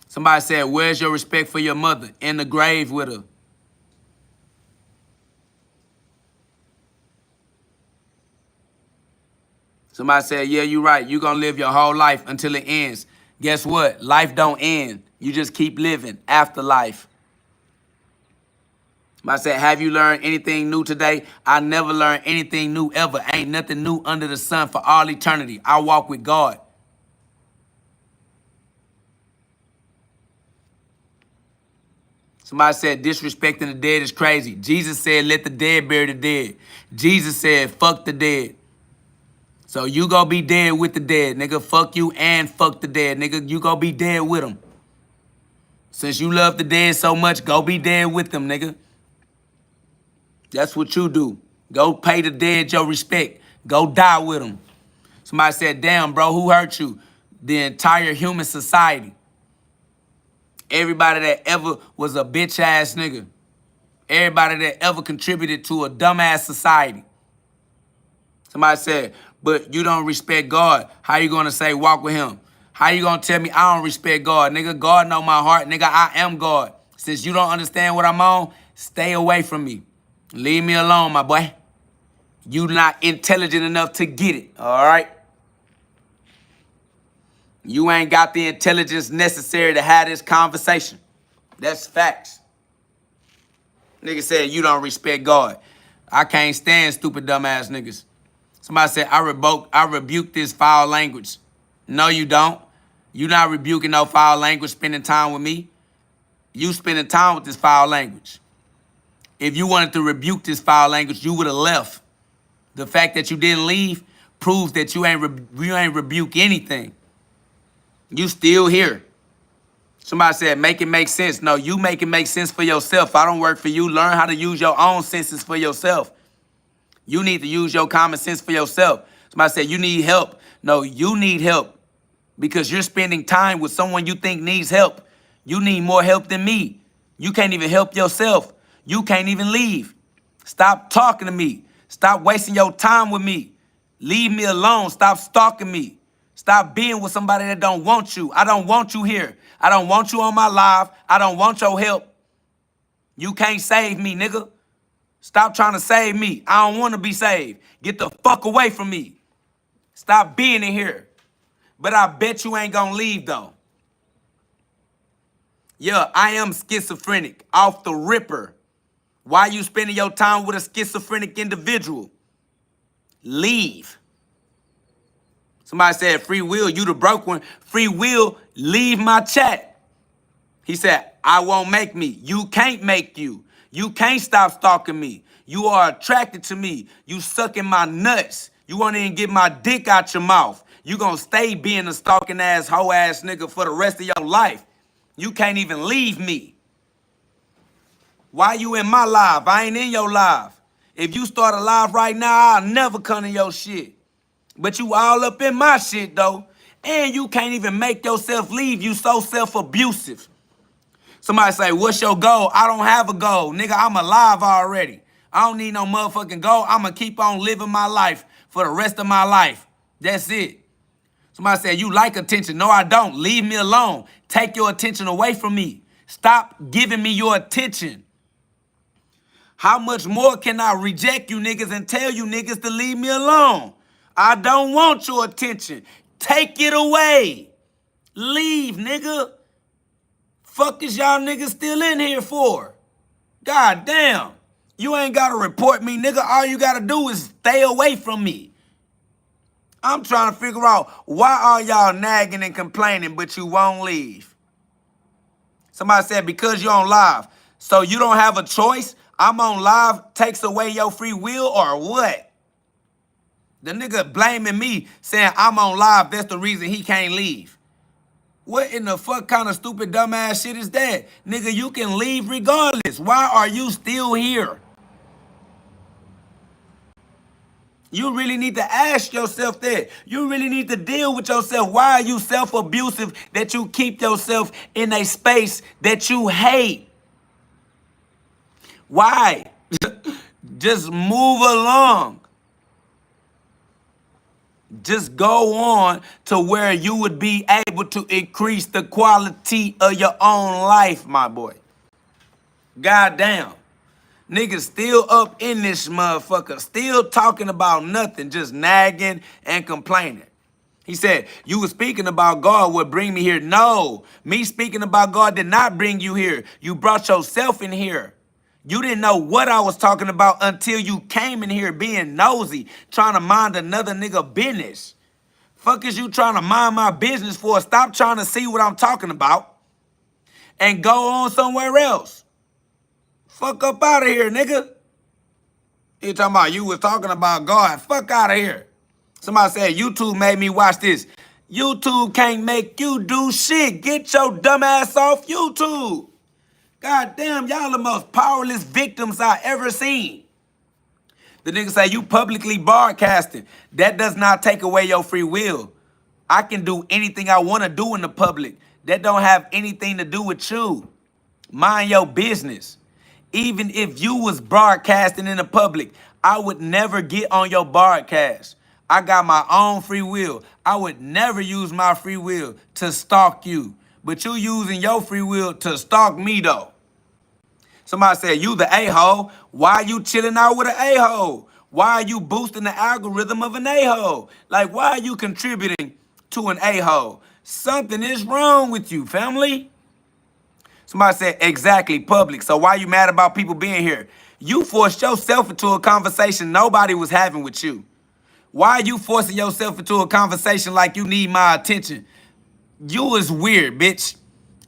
Somebody said, where's your respect for your mother? In the grave with her. Somebody said, yeah, you're right. You're going to live your whole life until it ends. Guess what? Life don't end. You just keep living after life. Somebody said, have you learned anything new today? I never learned anything new ever. Ain't nothing new under the sun for all eternity. I walk with God. Somebody said, disrespecting the dead is crazy. Jesus said, let the dead bury the dead. Jesus said, fuck the dead. So you gonna be dead with the dead, nigga. Fuck you and fuck the dead, nigga. You gonna be dead with them. Since you love the dead so much, go be dead with them, nigga. That's what you do. Go pay the dead your respect. Go die with them. Somebody said, damn, bro, who hurt you? The entire human society. Everybody that ever was a bitch-ass nigga. Everybody that ever contributed to a dumbass society. Somebody said, but you don't respect God. How you gonna say walk with him? How you gonna tell me I don't respect God? Nigga, God know my heart. Nigga, I am God. Since you don't understand what I'm on, stay away from me. Leave me alone, my boy. You not intelligent enough to get it, all right? You ain't got the intelligence necessary to have this conversation. That's facts. Nigga said you don't respect God. I can't stand stupid dumbass niggas. Somebody said, I rebuke this foul language. No, you don't. You not rebuking no foul language, spending time with me. You spending time with this foul language. If you wanted to rebuke this foul language, you would have left. The fact that you didn't leave proves that you ain't rebuke anything. You still here. Somebody said, make it make sense. No, you make it make sense for yourself. I don't work for you. Learn how to use your own senses for yourself. You need to use your common sense for yourself. Somebody said, you need help. No, you need help because you're spending time with someone you think needs help. You need more help than me. You can't even help yourself. You can't even leave. Stop talking to me. Stop wasting your time with me. Leave me alone. Stop stalking me. Stop being with somebody that don't want you. I don't want you here. I don't want you on my live. I don't want your help. You can't save me, nigga. Stop trying to save me. I don't want to be saved. Get the fuck away from me. Stop being in here. But I bet you ain't gonna leave though. Yeah, I am schizophrenic. Off the ripper. Why you spending your time with a schizophrenic individual? Leave. Somebody said, free will, you the broke one. Free will, leave my chat. He said, I won't make me. You can't make you. You can't stop stalking me. You are attracted to me. You sucking my nuts. You won't even get my dick out your mouth. You gonna stay being a stalking ass, hoe ass nigga for the rest of your life. You can't even leave me. Why you in my life? I ain't in your life. If you start a live right now, I'll never come in your shit. But you all up in my shit, though. And you can't even make yourself leave. You so self-abusive. Somebody say, what's your goal? I don't have a goal. Nigga, I'm alive already. I don't need no motherfucking goal. I'm going to keep on living my life for the rest of my life. That's it. Somebody said, you like attention. No, I don't. Leave me alone. Take your attention away from me. Stop giving me your attention. How much more can I reject you niggas and tell you niggas to leave me alone? I don't want your attention. Take it away. Leave, nigga. Fuck is y'all niggas still in here for? God damn. You ain't got to report me, nigga. All you got to do is stay away from me. I'm trying to figure out why are y'all nagging and complaining, but you won't leave. Somebody said because you're on live. So you don't have a choice? I'm on live takes away your free will or what? The nigga blaming me saying I'm on live, that's the reason he can't leave. What in the fuck kind of stupid dumbass shit is that? Nigga, you can leave regardless. Why are you still here? You really need to ask yourself that. You really need to deal with yourself. Why are you self-abusive that you keep yourself in a space that you hate? Why? Just move along. Just go on to where you would be able to increase the quality of your own life, my boy. Goddamn. Niggas still up in this motherfucker, still talking about nothing, just nagging and complaining. He said, you were speaking about God would bring me here. No, me speaking about God did not bring you here. You brought yourself in here. You didn't know what I was talking about until you came in here being nosy, trying to mind another nigga business. Fuck is you trying to mind my business for? Stop trying to see what I'm talking about and go on somewhere else. Fuck up out of here, nigga. You talking about you was talking about God. Fuck out of here. Somebody said YouTube made me watch this. YouTube can't make you do shit. Get your dumb ass off YouTube. God damn, y'all the most powerless victims I ever seen. The nigga say you publicly broadcasting. That does not take away your free will. I can do anything I want to do in the public. That don't have anything to do with you. Mind your business. Even if you was broadcasting in the public, I would never get on your broadcast. I got my own free will. I would never use my free will to stalk you. But you using your free will to stalk me, though. Somebody said, you the a-hole. Why are you chilling out with an a-hole? Why are you boosting the algorithm of an a-hole? Like, why are you contributing to an a-hole? Something is wrong with you, family. Somebody said, exactly, public. So why you mad about people being here? You forced yourself into a conversation nobody was having with you. Why are you forcing yourself into a conversation like you need my attention? You is weird, bitch.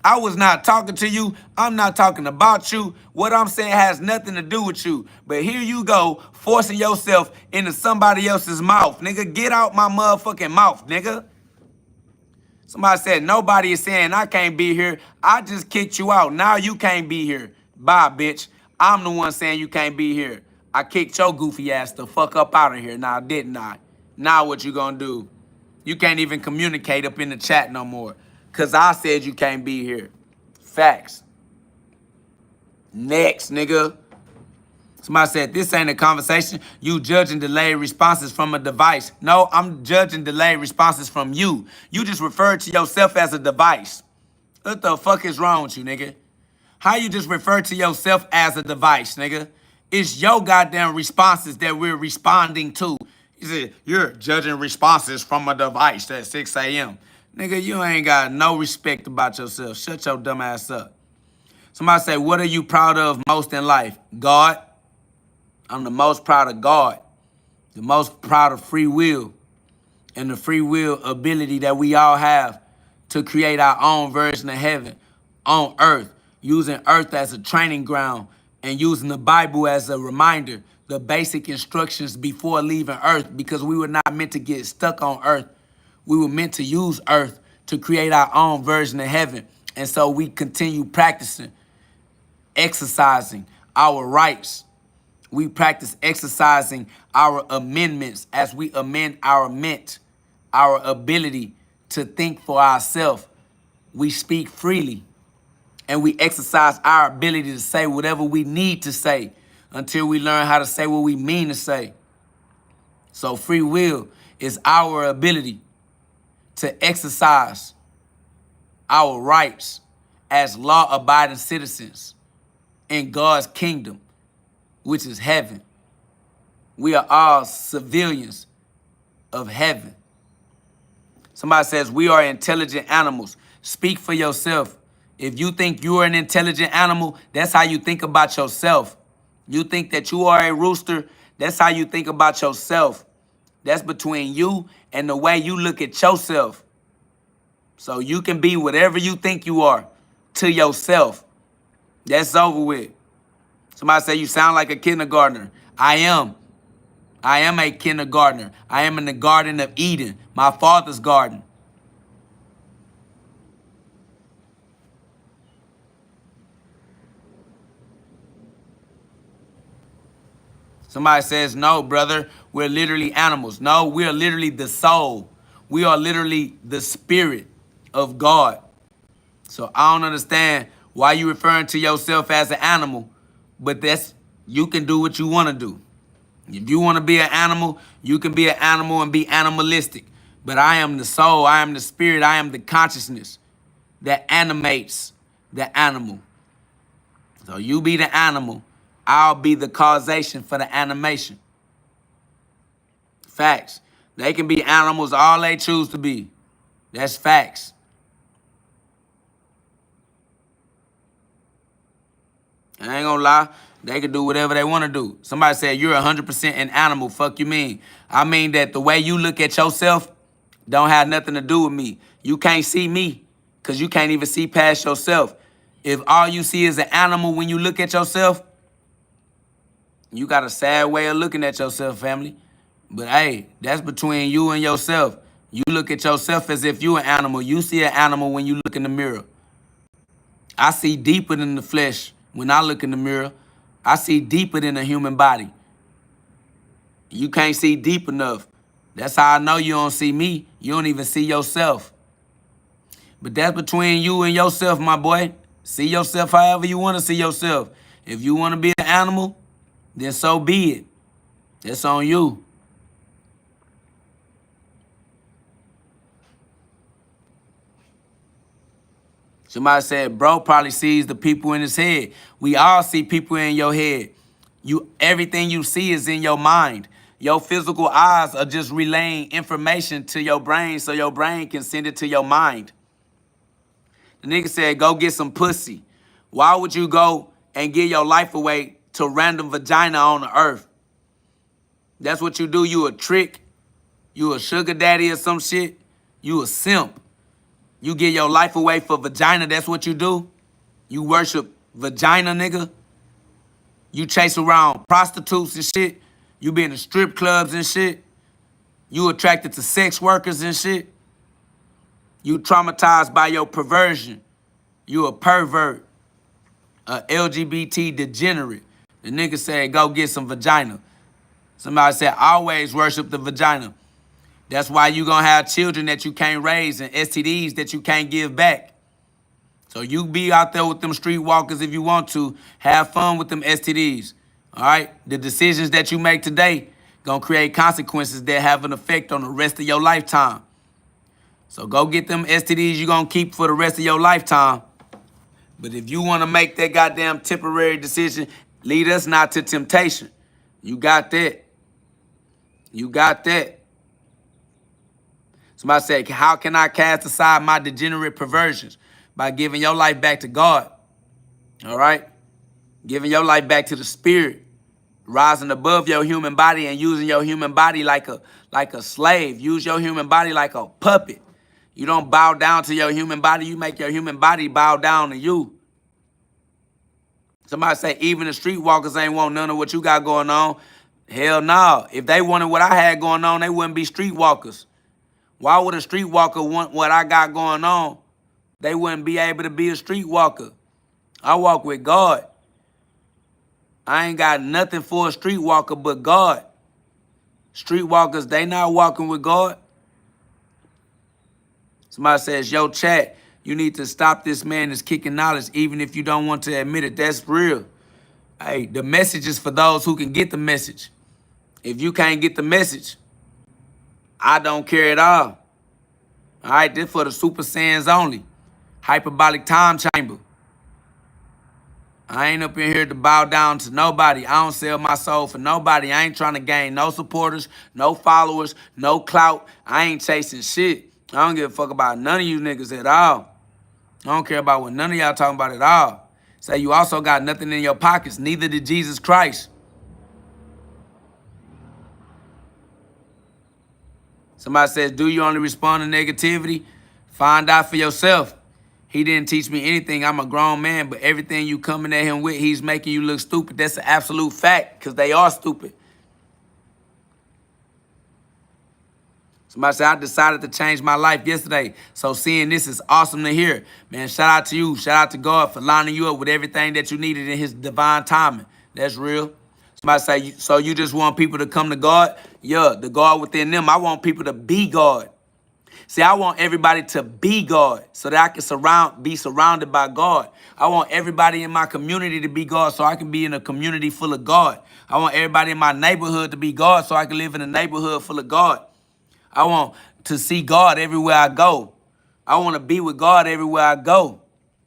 I was not talking to you. I'm not talking about you. What I'm saying has nothing to do with you. But here you go, forcing yourself into somebody else's mouth. Nigga, get out my motherfucking mouth, nigga. Somebody said, nobody is saying I can't be here. I just kicked you out. Now you can't be here. Bye, bitch. I'm the one saying you can't be here. I kicked your goofy ass the fuck up out of here now, didn't I? Now what you gonna do? You can't even communicate up in the chat no more. Cause I said you can't be here. Facts. Next, nigga. Somebody said, this ain't a conversation. You judging delayed responses from a device. No, I'm judging delayed responses from you. You just referred to yourself as a device. What the fuck is wrong with you, nigga? How you just refer to yourself as a device, nigga? It's your goddamn responses that we're responding to. He said, you're judging responses from a device at 6 a.m. Nigga, you ain't got no respect about yourself. Shut your dumb ass up. Somebody say, what are you proud of most in life? God. I'm the most proud of God. The most proud of free will and the free will ability that we all have to create our own version of heaven on earth, using earth as a training ground and using the Bible as a reminder, the basic instructions before leaving earth, because we were not meant to get stuck on earth. We were meant to use earth to create our own version of heaven. And so we continue practicing, exercising our rights. We practice exercising our amendments as we amend our ment, our ability to think for ourselves. We speak freely, and we exercise our ability to say whatever we need to say until we learn how to say what we mean to say. So free will is our ability to exercise our rights as law-abiding citizens in God's kingdom, which is heaven. We are all civilians of heaven. Somebody says we are intelligent animals. Speak for yourself. If you think you are an intelligent animal, that's how you think about yourself. You think that you are a rooster, that's how you think about yourself. That's between you and the way you look at yourself. So you can be whatever you think you are to yourself. That's over with. Somebody say you sound like a kindergartner. I am. I am a kindergartner. I am in the Garden of Eden, my father's garden. Somebody says, no, brother, we're literally animals. No, we are literally the soul. We are literally the spirit of God. So I don't understand why you referring to yourself as an animal, but you can do what you want to do. If you want to be an animal, you can be an animal and be animalistic. But I am the soul, I am the spirit, I am the consciousness that animates the animal. So you be the animal, I'll be the causation for the animation. Facts. They can be animals all they choose to be. That's facts. I ain't gonna lie. They can do whatever they want to do. Somebody said, you're 100% an animal. Fuck you mean? I mean that the way you look at yourself don't have nothing to do with me. You can't see me because you can't even see past yourself. If all you see is an animal when you look at yourself, you got a sad way of looking at yourself, family. But hey, that's between you and yourself. You look at yourself as if you're an animal. You see an animal when you look in the mirror. I see deeper than the flesh when I look in the mirror. I see deeper than a human body. You can't see deep enough. That's how I know you don't see me. You don't even see yourself. But that's between you and yourself, my boy. See yourself however you want to see yourself. If you want to be an animal, then so be it. That's on you. Somebody said, bro probably sees the people in his head. We all see people in your head. Everything you see is in your mind. Your physical eyes are just relaying information to your brain so your brain can send it to your mind. The nigga said, go get some pussy. Why would you go and give your life away to random vagina on the earth? That's what you do. You a trick. You a sugar daddy or some shit. You a simp. You give your life away for vagina, that's what you do? You worship vagina, nigga? You chase around prostitutes and shit? You be in the strip clubs and shit? You attracted to sex workers and shit? You traumatized by your perversion? You a pervert, a LGBT degenerate. The nigga said, go get some vagina. Somebody said, always worship the vagina. That's why you gonna have children that you can't raise and STDs that you can't give back. So you be out there with them streetwalkers if you want to. Have fun with them STDs, all right? The decisions that you make today gonna create consequences that have an effect on the rest of your lifetime. So go get them STDs you gonna keep for the rest of your lifetime. But if you wanna make that goddamn temporary decision, lead us not to temptation. You got that. You got that. Somebody said, how can I cast aside my degenerate perversions? By giving your life back to God. All right? Giving your life back to the spirit. Rising above your human body and using your human body like a slave. Use your human body like a puppet. You don't bow down to your human body. You make your human body bow down to you. Somebody say, even the streetwalkers ain't want none of what you got going on. Hell no. If they wanted what I had going on, they wouldn't be streetwalkers. Why would a streetwalker want what I got going on? They wouldn't be able to be a streetwalker. I walk with God. I ain't got nothing for a streetwalker but God. Streetwalkers, they not walking with God. Somebody says, yo, chat, you need to stop this man that's kicking knowledge, even if you don't want to admit it. That's real. Hey, the message is for those who can get the message. If you can't get the message, I don't care at all. All right, this for the Super Saiyans only. Hyperbolic time chamber. I ain't up in here to bow down to nobody. I don't sell my soul for nobody. I ain't trying to gain no supporters, no followers, no clout. I ain't chasing shit. I don't give a fuck about none of you niggas at all. I don't care about what none of y'all talking about at all. Say you also got nothing in your pockets. Neither did Jesus Christ. Somebody says, do you only respond to negativity? Find out for yourself. He didn't teach me anything. I'm a grown man, but everything you coming at him with, he's making you look stupid. That's an absolute fact, because they are stupid. Somebody said, I decided to change my life yesterday. So seeing this is awesome to hear. Man, shout out to you. Shout out to God for lining you up with everything that you needed in his divine timing. That's real. Somebody say, so you just want people to come to God? Yeah, the God within them. I want people to be God. See, I want everybody to be God so that I can be surrounded by God. I want everybody in my community to be God so I can be in a community full of God. I want everybody in my neighborhood to be God so I can live in a neighborhood full of God. I want to see God everywhere I go. I want to be with God everywhere I go.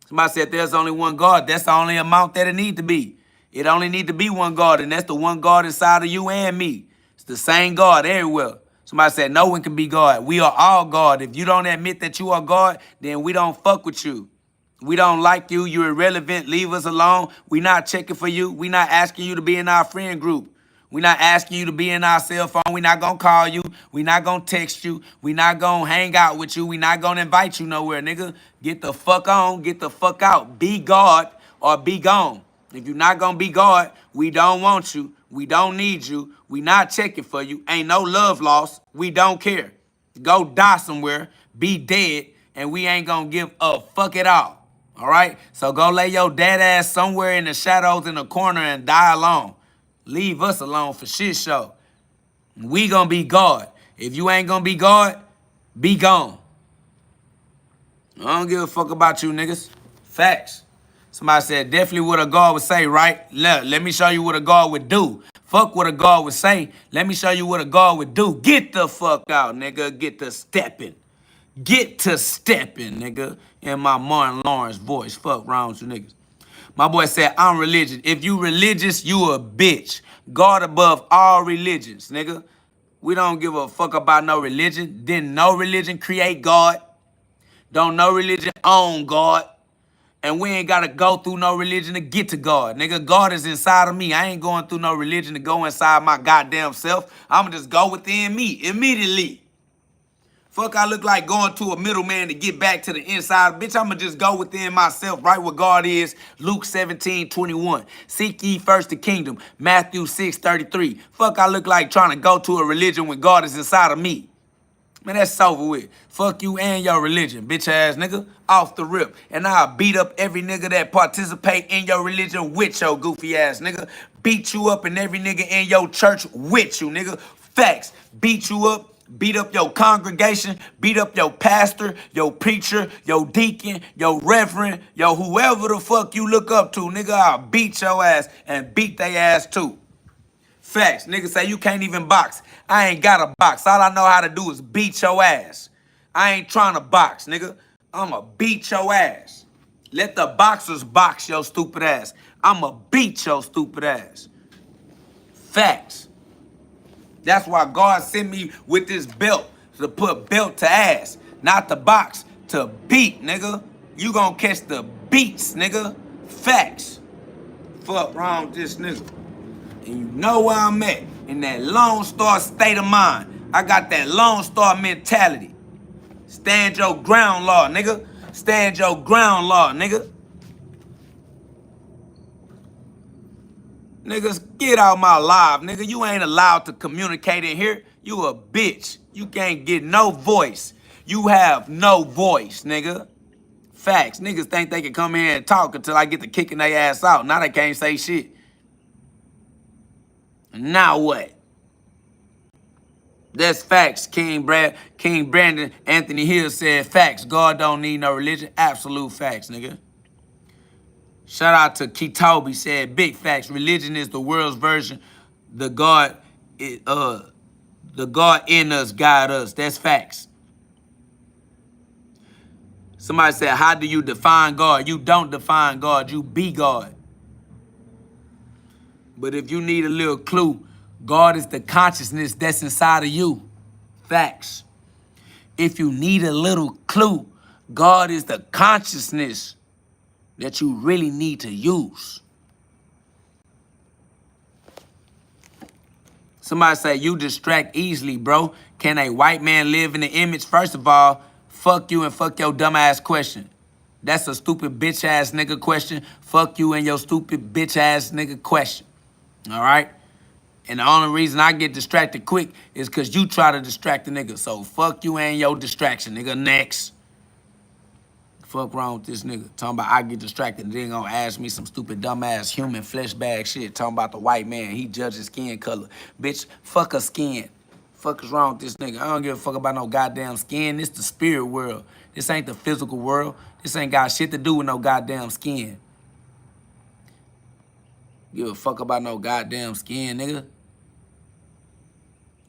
Somebody said there's only one God. That's the only amount that it needs to be. It only needs to be one God, and that's the one God inside of you and me. It's the same God everywhere. Somebody said no one can be God. We are all God. If you don't admit that you are God, then we don't fuck with you. We don't like you. You're irrelevant. Leave us alone. We're not checking for you. We're not asking you to be in our friend group. We're not asking you to be in our cell phone. We're not going to call you. We're not going to text you. We're not going to hang out with you. We're not going to invite you nowhere, nigga. Get the fuck on. Get the fuck out. Be God or be gone. If you're not going to be God, we don't want you. We don't need you. We not checking for you. Ain't no love lost. We don't care. Go die somewhere. Be dead. And we ain't going to give a fuck at all. All right? So go lay your dead ass somewhere in the shadows in the corner and die alone. Leave us alone for shit show. We gonna be God. If you ain't gonna be God, be gone. I don't give a fuck about you niggas. Facts. Somebody said, definitely what a God would say, right? Let me show you what a God would do. Fuck what a God would say. Let me show you what a God would do. Get the fuck out, nigga. Get to stepping. Get to stepping, nigga. In my Martin Lawrence voice. Fuck wrong with you niggas. My boy said, I'm religious. If you religious, you a bitch. God above all religions, nigga. We don't give a fuck about no religion. Didn't no religion create God. Don't no religion own God. And we ain't got to go through no religion to get to God. Nigga, God is inside of me. I ain't going through no religion to go inside my goddamn self. I'm going to just go within me immediately. Fuck, I look like going to a middleman to get back to the inside. Bitch, I'ma just go within myself, right where God is. Luke 17:21. Seek ye first the kingdom. Matthew 6:33. Fuck, I look like trying to go to a religion when God is inside of me. Man, that's over with. Fuck you and your religion, bitch ass nigga. Off the rip. And I'll beat up every nigga that participate in your religion with your goofy ass nigga. Beat you up and every nigga in your church with you, nigga. Facts. Beat you up. Beat up your congregation, beat up your pastor, your preacher, your deacon, your reverend, your whoever the fuck you look up to, nigga. I'll beat your ass and beat they ass too. Facts. Nigga say you can't even box. I ain't got a box. All I know how to do is beat your ass. I ain't trying to box, nigga. I'ma beat your ass. Let the boxers box your stupid ass. I'ma beat your stupid ass. Facts. That's why God sent me with this belt, to put belt to ass, not the box, to beat, nigga. You gonna catch the beats, nigga. Facts. Fuck wrong with this nigga. And you know where I'm at. In that Lone Star state of mind. I got that Lone Star mentality. Stand your ground law, nigga. Stand your ground law, nigga. Niggas, get out my live, nigga. You ain't allowed to communicate in here. You a bitch. You can't get no voice. You have no voice, nigga. Facts. Niggas think they can come here and talk until I get to kicking their ass out. Now they can't say shit. Now what? That's facts. King Brandon Anthony Hill said facts. God don't need no religion. Absolute facts, nigga. Shout out to Kitobi, said big facts. Religion is the world's version. The God in us guide us. That's facts. Somebody said, how do you define God? You don't define God. You be God. But if you need a little clue, God is the consciousness that's inside of you. Facts. If you need a little clue, God is the consciousness that you really need to use. Somebody say, you distract easily, bro. Can a white man live in the image? First of all, fuck you and fuck your dumb ass question. That's a stupid bitch ass nigga question. Fuck you and your stupid bitch ass nigga question. All right? And the only reason I get distracted quick is because you try to distract the nigga. So fuck you and your distraction, nigga. Next. Fuck wrong with this nigga. Talking about I get distracted and then gonna ask me some stupid dumbass human flesh bag shit. Talking about the white man. He judges skin color. Bitch, fuck a skin. Fuck is wrong with this nigga. I don't give a fuck about no goddamn skin. This the spirit world. This ain't the physical world. This ain't got shit to do with no goddamn skin. Give a fuck about no goddamn skin, nigga.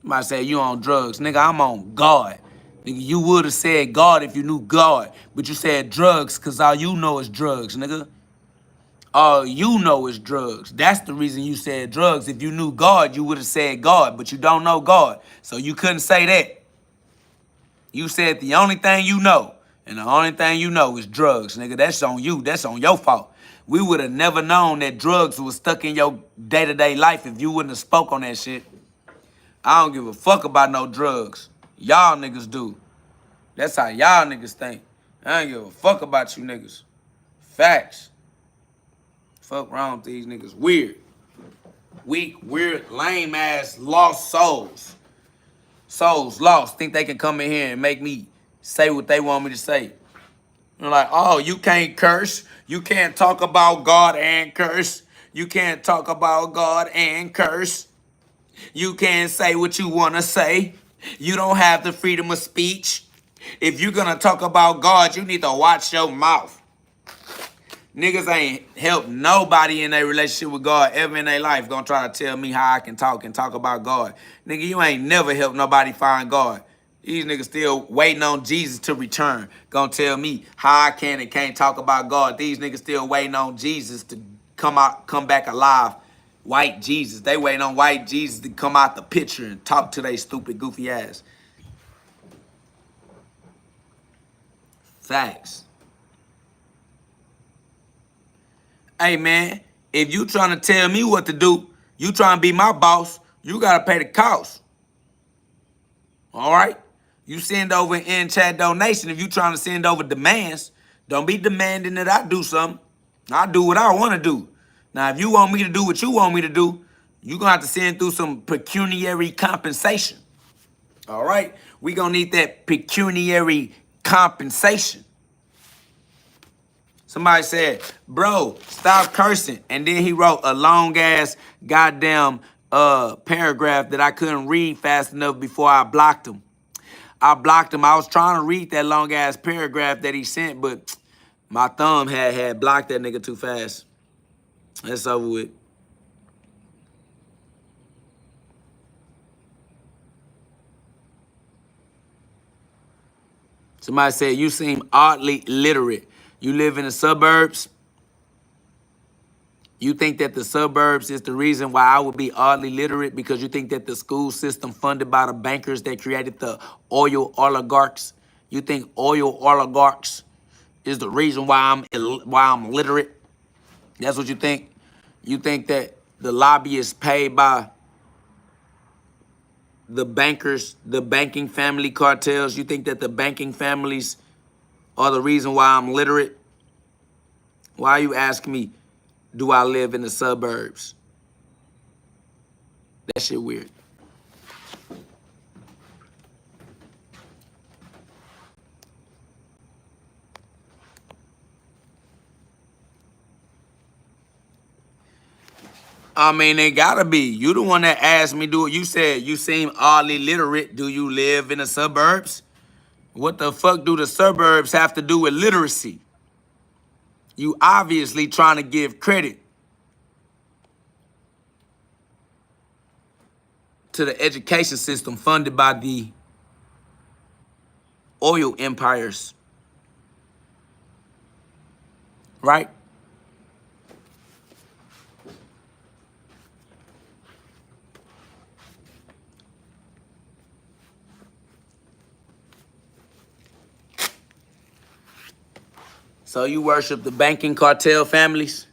Somebody say you on drugs. Nigga, I'm on God. Nigga, you would have said God if you knew God. But you said drugs because all you know is drugs, nigga. All you know is drugs. That's the reason you said drugs. If you knew God, you would have said God. But you don't know God. So you couldn't say that. You said the only thing you know. And the only thing you know is drugs, nigga. That's on you. That's on your fault. We would have never known that drugs was stuck in your day-to-day life if you wouldn't have spoke on that shit. I don't give a fuck about no drugs. Y'all niggas do. That's how y'all niggas think. I don't give a fuck about you niggas. Facts. Fuck wrong with these niggas. Weird. Weak, weird, lame ass, lost souls. Souls lost. Think they can come in here and make me say what they want me to say. They're like, oh, you can't curse. You can't talk about God and curse. You can't talk about God and curse. You can't say what you want to say. You don't have the freedom of speech. If you're going to talk about God, you need to watch your mouth. Niggas ain't helped nobody in their relationship with God ever in their life gonna try to tell me how I can talk and talk about God. Nigga, you ain't never helped nobody find God. These niggas still waiting on Jesus to return. Gonna tell me how I can and can't talk about God. These niggas still waiting on Jesus to come back alive. White Jesus. They waiting on white Jesus to come out the picture and talk to their stupid, goofy ass. Facts. Hey, man, if you trying to tell me what to do, you trying to be my boss, you got to pay the cost. All right? You send over an in-chat donation. If you trying to send over demands, don't be demanding that I do something. I do what I want to do. Now, if you want me to do what you want me to do, you're going to have to send through some pecuniary compensation. All right? We going to need that pecuniary compensation. Somebody said, bro, stop cursing. And then he wrote a long-ass goddamn paragraph that I couldn't read fast enough before I blocked him. I blocked him. I was trying to read that long-ass paragraph that he sent, but my thumb had blocked that nigga too fast. That's over with. Somebody said, you seem oddly literate. You live in the suburbs. You think that the suburbs is the reason why I would be oddly literate because you think that the school system funded by the bankers that created the oil oligarchs. You think oil oligarchs is the reason why I'm literate. That's what you think? You think that the lobby is paid by the bankers, the banking family cartels? You think that the banking families are the reason why I'm literate? Why are you asking me, do I live in the suburbs? That shit weird. I mean, they gotta be. You the one that asked me, do it. You said you seem oddly literate. Do you live in the suburbs? What the fuck do the suburbs have to do with literacy? You obviously trying to give credit to the education system funded by the oil empires, right? So you worship the banking cartel families?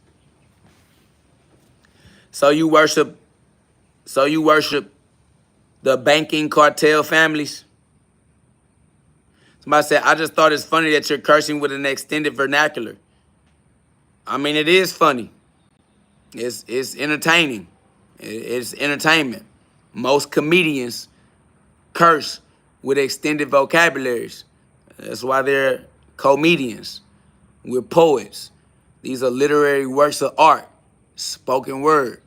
So you worship the banking cartel families? Somebody said, I just thought it's funny that you're cursing with an extended vernacular. I mean, it is funny. It's entertaining. It's entertainment. Most comedians curse with extended vocabularies. That's why they're comedians. We're poets. These are literary works of art, spoken word.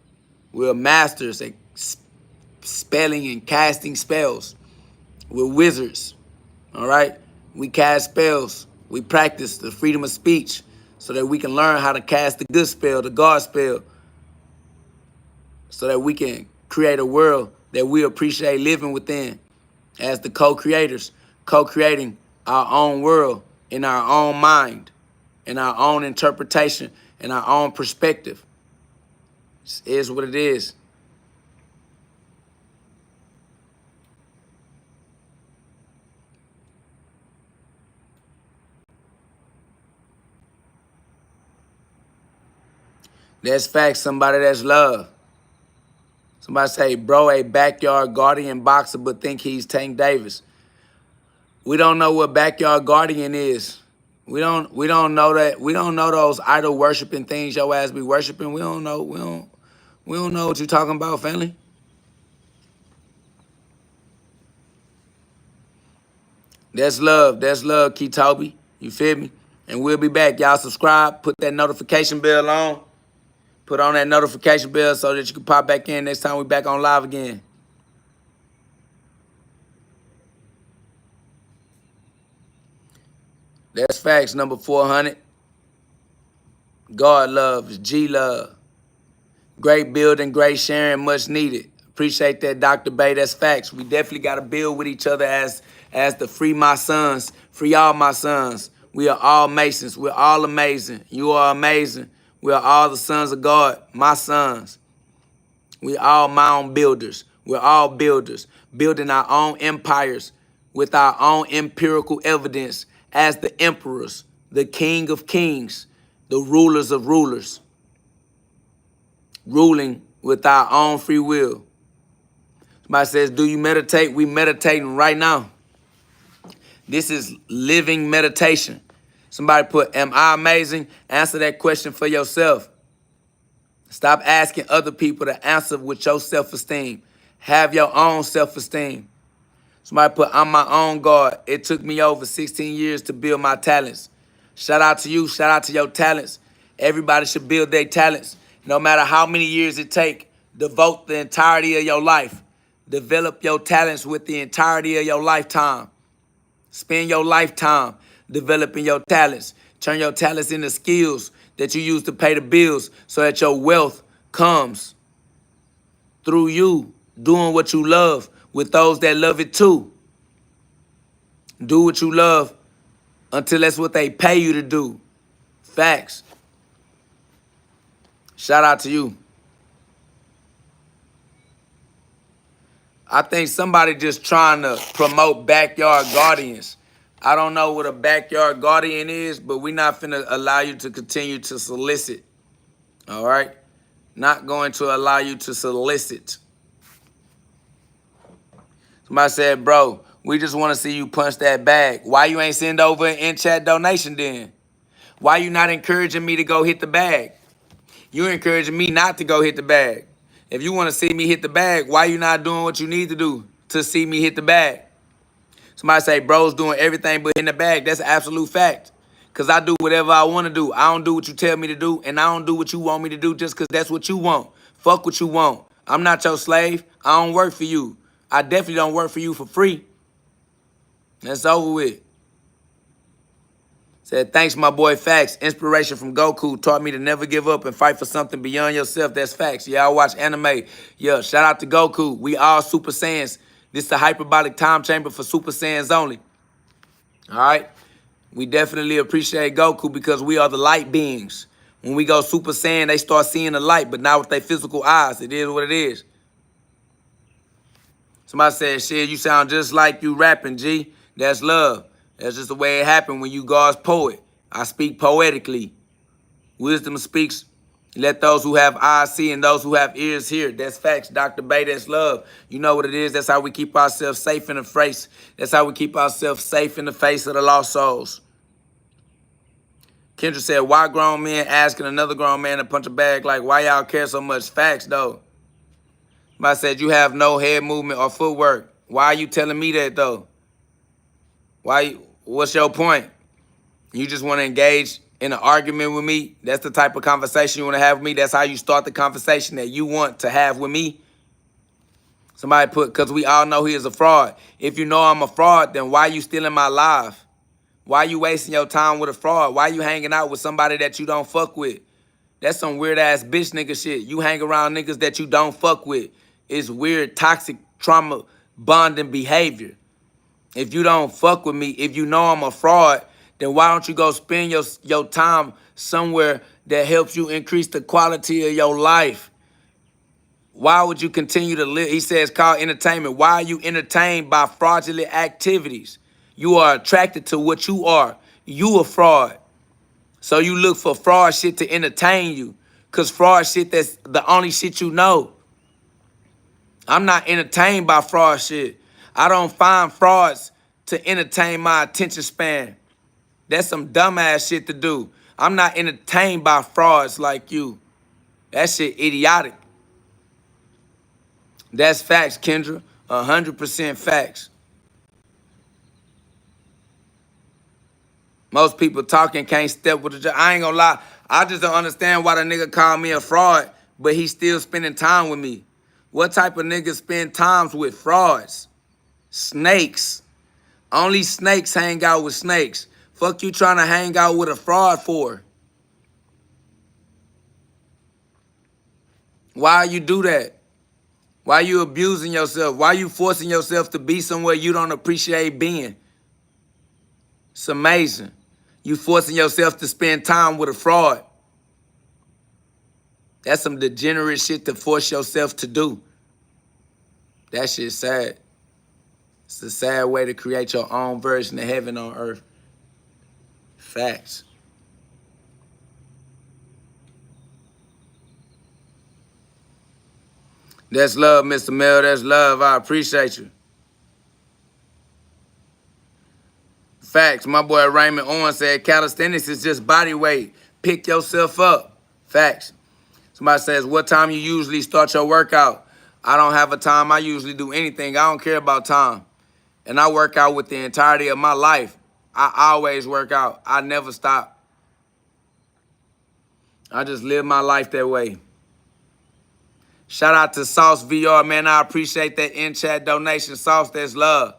We're masters at spelling and casting spells. We're wizards, all right? We cast spells. We practice the freedom of speech so that we can learn how to cast the good spell, the God spell, so that we can create a world that we appreciate living within as the co-creators, co-creating our own world in our own mind, in our own interpretation, in our own perspective. It is what it is. That's facts. Somebody that's love. Somebody say, bro, a backyard guardian boxer, but think he's Tank Davis. We don't know what backyard guardian is. We don't know that. We don't know those idol worshiping things your ass be worshiping. We don't know. We don't know what you're talking about, family. That's love. That's love, Ketobi. You feel me? And we'll be back. Y'all subscribe. Put that notification bell on. Put on that notification bell so that you can pop back in next time we back on live again. That's facts, number 400. God love is G love. Great building, great sharing, much needed. Appreciate that, Dr. Bay. That's facts. We definitely got to build with each other as the free my sons, free all my sons. We are all Masons. We're all amazing. You are amazing. We are all the sons of God, my sons. We all mound builders. We're all builders, building our own empires with our own empirical evidence as the emperors, the king of kings, the rulers of rulers, ruling with our own free will. Somebody says, do you meditate? We meditating right now. This is living meditation. Somebody put, am I amazing? Answer that question for yourself. Stop asking other people to answer with your self-esteem. Have your own self-esteem. Somebody put, I'm my own God. It took me over 16 years to build my talents. Shout out to you. Shout out to your talents. Everybody should build their talents. No matter how many years it take, devote the entirety of your life. Develop your talents with the entirety of your lifetime. Spend your lifetime developing your talents. Turn your talents into skills that you use to pay the bills so that your wealth comes through you doing what you love with those that love it too. Do what you love until that's what they pay you to do. Facts. Shout out to you. I think somebody just trying to promote backyard guardians. I don't know what a backyard guardian is, but we're not finna allow you to continue to solicit All right? Not going to allow you to solicit. Somebody said, bro, we just want to see you punch that bag. Why you ain't send over an in-chat donation then? Why you not encouraging me to go hit the bag? You encouraging me not to go hit the bag. If you want to see me hit the bag, why you not doing what you need to do to see me hit the bag? Somebody say, bro's doing everything but hitting the bag. That's an absolute fact. Because I do whatever I want to do. I don't do what you tell me to do, and I don't do what you want me to do just because that's what you want. Fuck what you want. I'm not your slave. I don't work for you. I definitely don't work for you for free. That's over with. Said, thanks, my boy, facts. Inspiration from Goku taught me to never give up and fight for something beyond yourself. That's facts. Yeah, I watch anime. Yeah, shout out to Goku. We all Super Saiyans. This is the hyperbolic time chamber for Super Saiyans only. All right? We definitely appreciate Goku because we are the light beings. When we go Super Saiyan, they start seeing the light, but not with their physical eyes. It is what it is. Somebody said, shit, you sound just like you rapping, G. That's love. That's just the way it happened when you God's poet. I speak poetically. Wisdom speaks. Let those who have eyes see and those who have ears hear. That's facts, Dr. Bay. That's love. You know what it is. That's how we keep ourselves safe in the face. That's how we keep ourselves safe in the face of the lost souls. Kendra said, why grown men asking another grown man to punch a bag? Like, why y'all care so much? Facts, though. Somebody said, you have no head movement or footwork. Why are you telling me that, though? What's your point? You just want to engage in an argument with me? That's the type of conversation you want to have with me? That's how you start the conversation that you want to have with me? Somebody put, because we all know he is a fraud. If you know I'm a fraud, then why you stealing my life? Why you wasting your time with a fraud? Why you hanging out with somebody that you don't fuck with? That's some weird-ass bitch nigga shit. You hang around niggas that you don't fuck with. It's weird, toxic, trauma, bonding behavior. If you don't fuck with me, if you know I'm a fraud, then why don't you go spend your time somewhere that helps you increase the quality of your life? Why would you continue to live? He says called entertainment. Why are you entertained by fraudulent activities? You are attracted to what you are. You a fraud. So you look for fraud shit to entertain you. Because fraud shit, that's the only shit you know. I'm not entertained by fraud shit. I don't find frauds to entertain my attention span. That's some dumbass shit to do. I'm not entertained by frauds like you. That shit idiotic. That's facts, Kendra. 100% facts. Most people talking can't step with the judge. I ain't gonna lie. I just don't understand why the nigga called me a fraud, but he's still spending time with me. What type of niggas spend times with frauds? Snakes. Only snakes hang out with snakes. Fuck you trying to hang out with a fraud for? Why you do that? Why you abusing yourself? Why you forcing yourself to be somewhere you don't appreciate being? It's amazing. You forcing yourself to spend time with a fraud. That's some degenerate shit to force yourself to do. That shit's sad. It's a sad way to create your own version of heaven on earth. Facts. That's love, Mr. Mel. That's love. I appreciate you. Facts. My boy Raymond Owens said calisthenics is just body weight. Pick yourself up. Facts. Somebody says, what time you usually start your workout? I don't have a time. I usually do anything. I don't care about time. And I work out with the entirety of my life. I always work out. I never stop. I just live my life that way. Shout out to Sauce VR, man. I appreciate that in-chat donation. Sauce, that's love.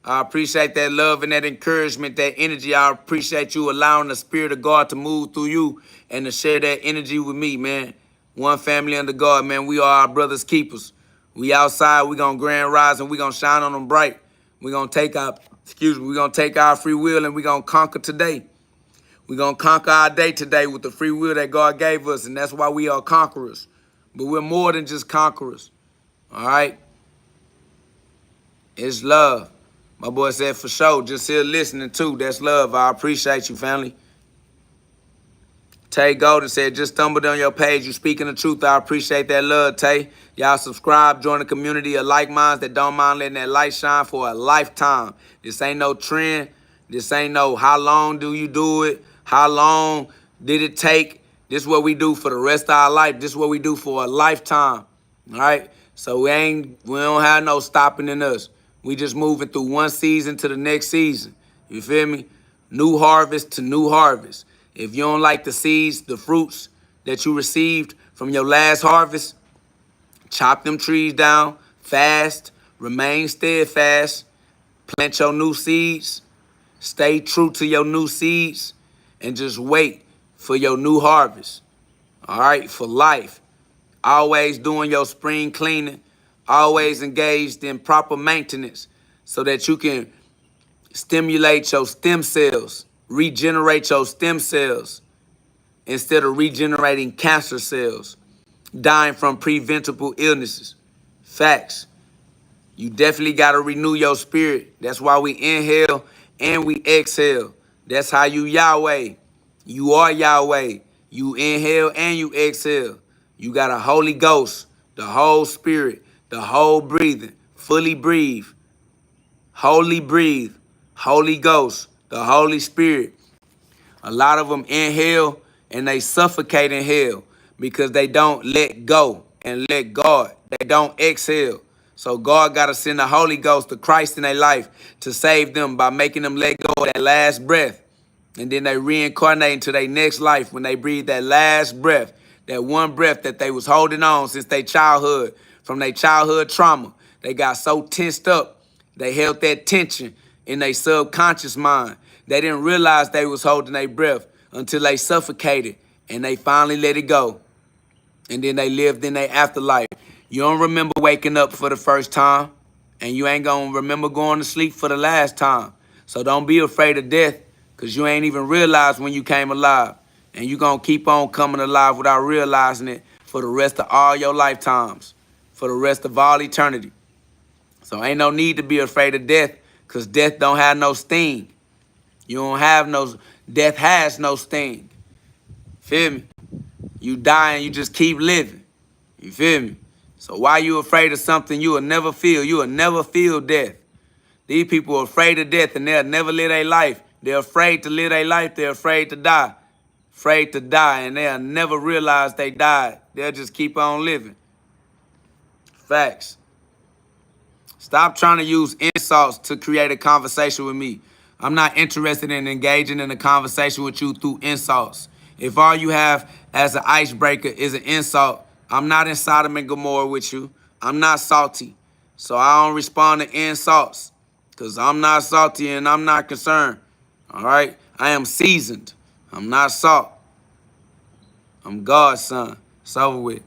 I appreciate that love and that encouragement, that energy. I appreciate you allowing the Spirit of God to move through you and to share that energy with me, man. One family under God, man. We are our brothers' keepers. We outside. We going to grand rise and we going to shine on them bright. We going to take our free will and we going to conquer today. We going to conquer our day today with the free will that God gave us, and that's why we are conquerors. But we're more than just conquerors, all right? It's love. My boy said, for sure, just here listening too. That's love. I appreciate you, family. Tay Golden said, just stumbled on your page. You speaking the truth. I appreciate that love, Tay. Y'all subscribe, join the community of like minds that don't mind letting that light shine for a lifetime. This ain't no trend. This ain't no how long do you do it? How long did it take? This is what we do for the rest of our life. This is what we do for a lifetime. All right? So we don't have no stopping in us. We just moving through one season to the next season. You feel me? New harvest to new harvest. If you don't like the seeds, the fruits that you received from your last harvest, chop them trees down, fast, remain steadfast, plant your new seeds, stay true to your new seeds, and just wait for your new harvest. All right, for life. Always doing your spring cleaning, always engaged in proper maintenance so that you can stimulate your stem cells, regenerate your stem cells instead of regenerating cancer cells, dying from preventable illnesses. Facts. You definitely got to renew your spirit. That's why we inhale and we exhale. That's how you Yahweh. You are Yahweh. You inhale and you exhale. You got a Holy Ghost, the whole spirit, the whole breathing, fully breathe, wholly breathe, Holy Ghost, the Holy Spirit. A lot of them inhale and they suffocate in hell because they don't let go and let God. They don't exhale. So God got to send the Holy Ghost, the Christ in their life to save them by making them let go of that last breath. And then they reincarnate into their next life when they breathe that last breath, that one breath that they was holding on since their childhood, from their childhood trauma. They got so tensed up. They held that tension in their subconscious mind. They didn't realize they was holding their breath until they suffocated and they finally let it go. And then they lived in their afterlife. You don't remember waking up for the first time, and you ain't gonna remember going to sleep for the last time. So don't be afraid of death, because you ain't even realized when you came alive. And you gonna keep on coming alive without realizing it for the rest of all your lifetimes, for the rest of all eternity. So ain't no need to be afraid of death, because death don't have no sting. You don't have no, death has no sting. Feel me? You die and you just keep living. You feel me? So why you afraid of something you will never feel? You will never feel death. These people are afraid of death and they'll never live their life. They're afraid to live their life. They're afraid to die. Afraid to die, and they'll never realize they died. They'll just keep on living. Facts. Stop trying to use insults to create a conversation with me. I'm not interested in engaging in a conversation with you through insults. If all you have as an icebreaker is an insult, I'm not in Sodom and Gomorrah with you. I'm not salty. So I don't respond to insults because I'm not salty and I'm not concerned. All right? I am seasoned. I'm not salt. I'm God's son. It's over with.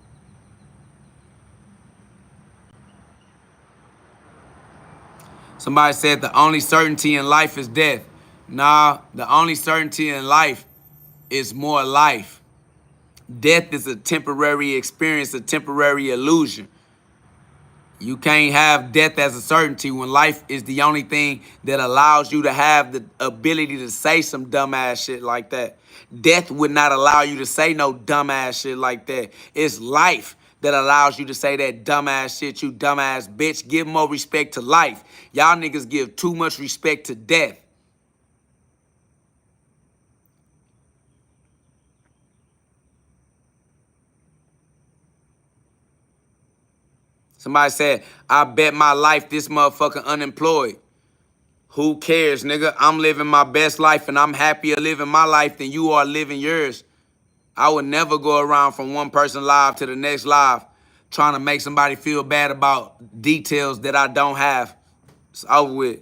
Somebody said the only certainty in life is death. Nah, the only certainty in life is more life. Death is a temporary experience, a temporary illusion. You can't have death as a certainty when life is the only thing that allows you to have the ability to say some dumbass shit like that. Death would not allow you to say no dumbass shit like that. It's life that allows you to say that dumbass shit, you dumbass bitch. Give more respect to life. Y'all niggas give too much respect to death. Somebody said, I bet my life this motherfucker unemployed. Who cares, nigga? I'm living my best life and I'm happier living my life than you are living yours. I would never go around from one person live to the next live trying to make somebody feel bad about details that I don't have. It's over with.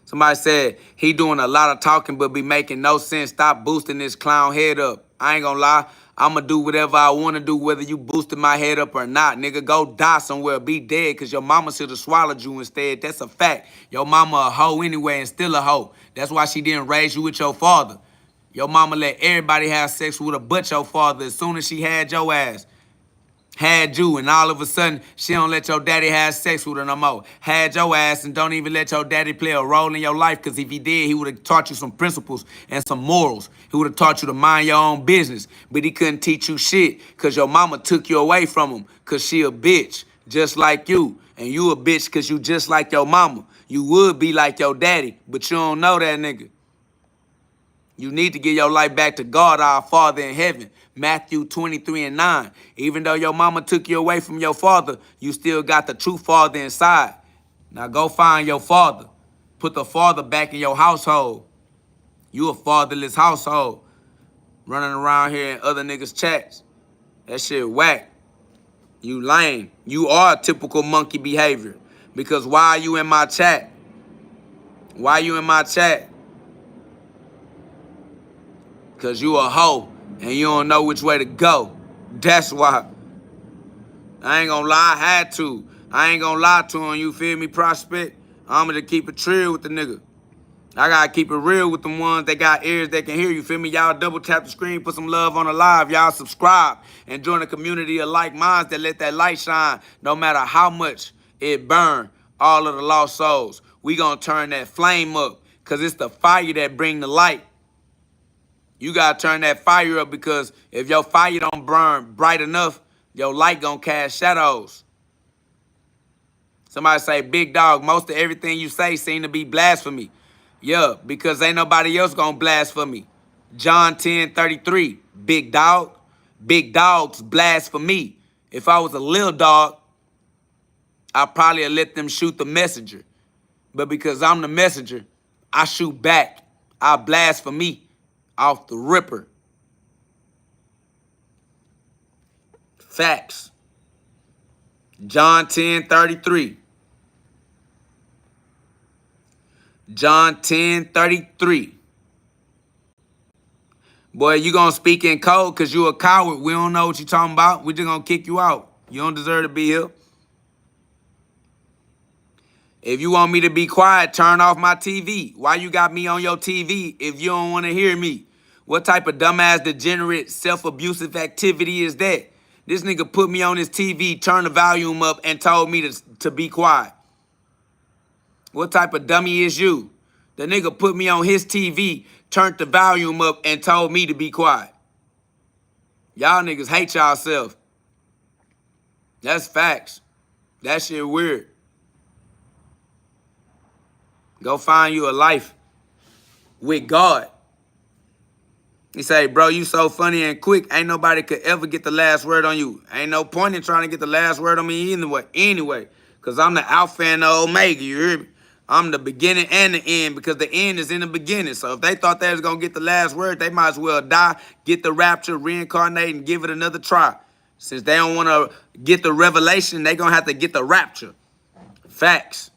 Somebody said, he doing a lot of talking but be making no sense. Stop boosting this clown head up. I ain't gonna lie. I'm going to do whatever I want to do, whether you boosted my head up or not. Nigga, go die somewhere. Be dead because your mama should have swallowed you instead. That's a fact. Your mama a hoe anyway and still a hoe. That's why she didn't raise you with your father. Your mama let everybody have sex with her but your father as soon as she had your ass. Had you, and all of a sudden, she don't let your daddy have sex with her no more. Had your ass and don't even let your daddy play a role in your life, because if he did, he would have taught you some principles and some morals. He would have taught you to mind your own business, but he couldn't teach you shit because your mama took you away from him because she a bitch, just like you. And you a bitch because you just like your mama. You would be like your daddy, but you don't know that nigga. You need to give your life back to God, our Father in heaven. Matthew 23:9. Even though your mama took you away from your father, you still got the true father inside. Now go find your father. Put the father back in your household. You a fatherless household. Running around here in other niggas' chats. That shit whack. You lame. You are typical monkey behavior. Because why are you in my chat? Why you in my chat? Because you a hoe and you don't know which way to go. That's why. I ain't gonna lie, I had to. I ain't gonna lie to him, you feel me, Prospect? I'm gonna keep it real with the nigga. I gotta keep it real with them ones that got ears that can hear you, feel me? Y'all double tap the screen, put some love on the live. Y'all subscribe and join a community of like minds that let that light shine no matter how much it burn all of the lost souls. We gonna turn that flame up because it's the fire that bring the light. You gotta turn that fire up because if your fire don't burn bright enough, your light gonna cast shadows. Somebody say, big dog, most of everything you say seem to be blasphemy. Yeah, because ain't nobody else gonna blaspheme. John 10:33, big dog. Big dogs blasphemy. If I was a little dog, I'd probably have let them shoot the messenger. But because I'm the messenger, I shoot back. I blaspheme off the ripper. Facts. John 10:33. John 10:33. Boy, you gonna speak in code because you a coward. We don't know what you talking about. We just gonna kick you out. You don't deserve to be here. If you want me to be quiet, turn off my TV. Why you got me on your TV if you don't want to hear me? What type of dumbass, degenerate, self-abusive activity is that? This nigga put me on his TV, turned the volume up, and told me to be quiet. What type of dummy is you? The nigga put me on his TV, turned the volume up, and told me to be quiet. Y'all niggas hate yourself. That's facts. That shit weird. Go find you a life with God. He say, bro, you so funny and quick. Ain't nobody could ever get the last word on you. Ain't no point in trying to get the last word on me anyway. Because I'm the Alpha and the Omega, you hear me? I'm the beginning and the end because the end is in the beginning. So if they thought they was going to get the last word, they might as well die, get the rapture, reincarnate, and give it another try. Since they don't want to get the revelation, they going to have to get the rapture. Facts.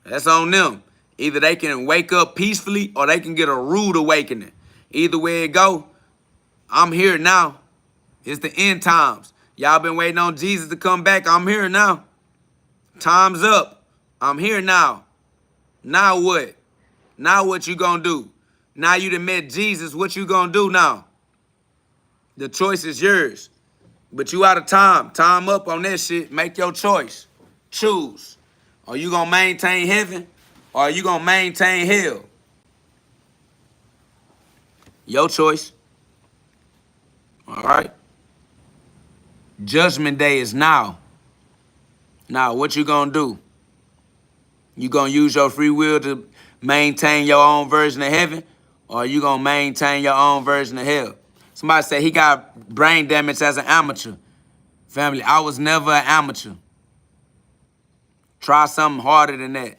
That's on them. Either they can wake up peacefully or they can get a rude awakening. Either way it go, I'm here now. It's the end times. Y'all been waiting on Jesus to come back. I'm here now. Time's up. I'm here now. Now what? Now what you gonna do? Now you done met Jesus. What you gonna do now? The choice is yours. But you out of time. Time up on that shit. Make your choice. Choose. Are you gonna maintain heaven or are you gonna maintain hell? Your choice. All right. Judgment day is now. Now, what you gonna do? You gonna use your free will to maintain your own version of heaven, or you gonna maintain your own version of hell? Somebody said he got brain damage as an amateur. Family, I was never an amateur. Try something harder than that.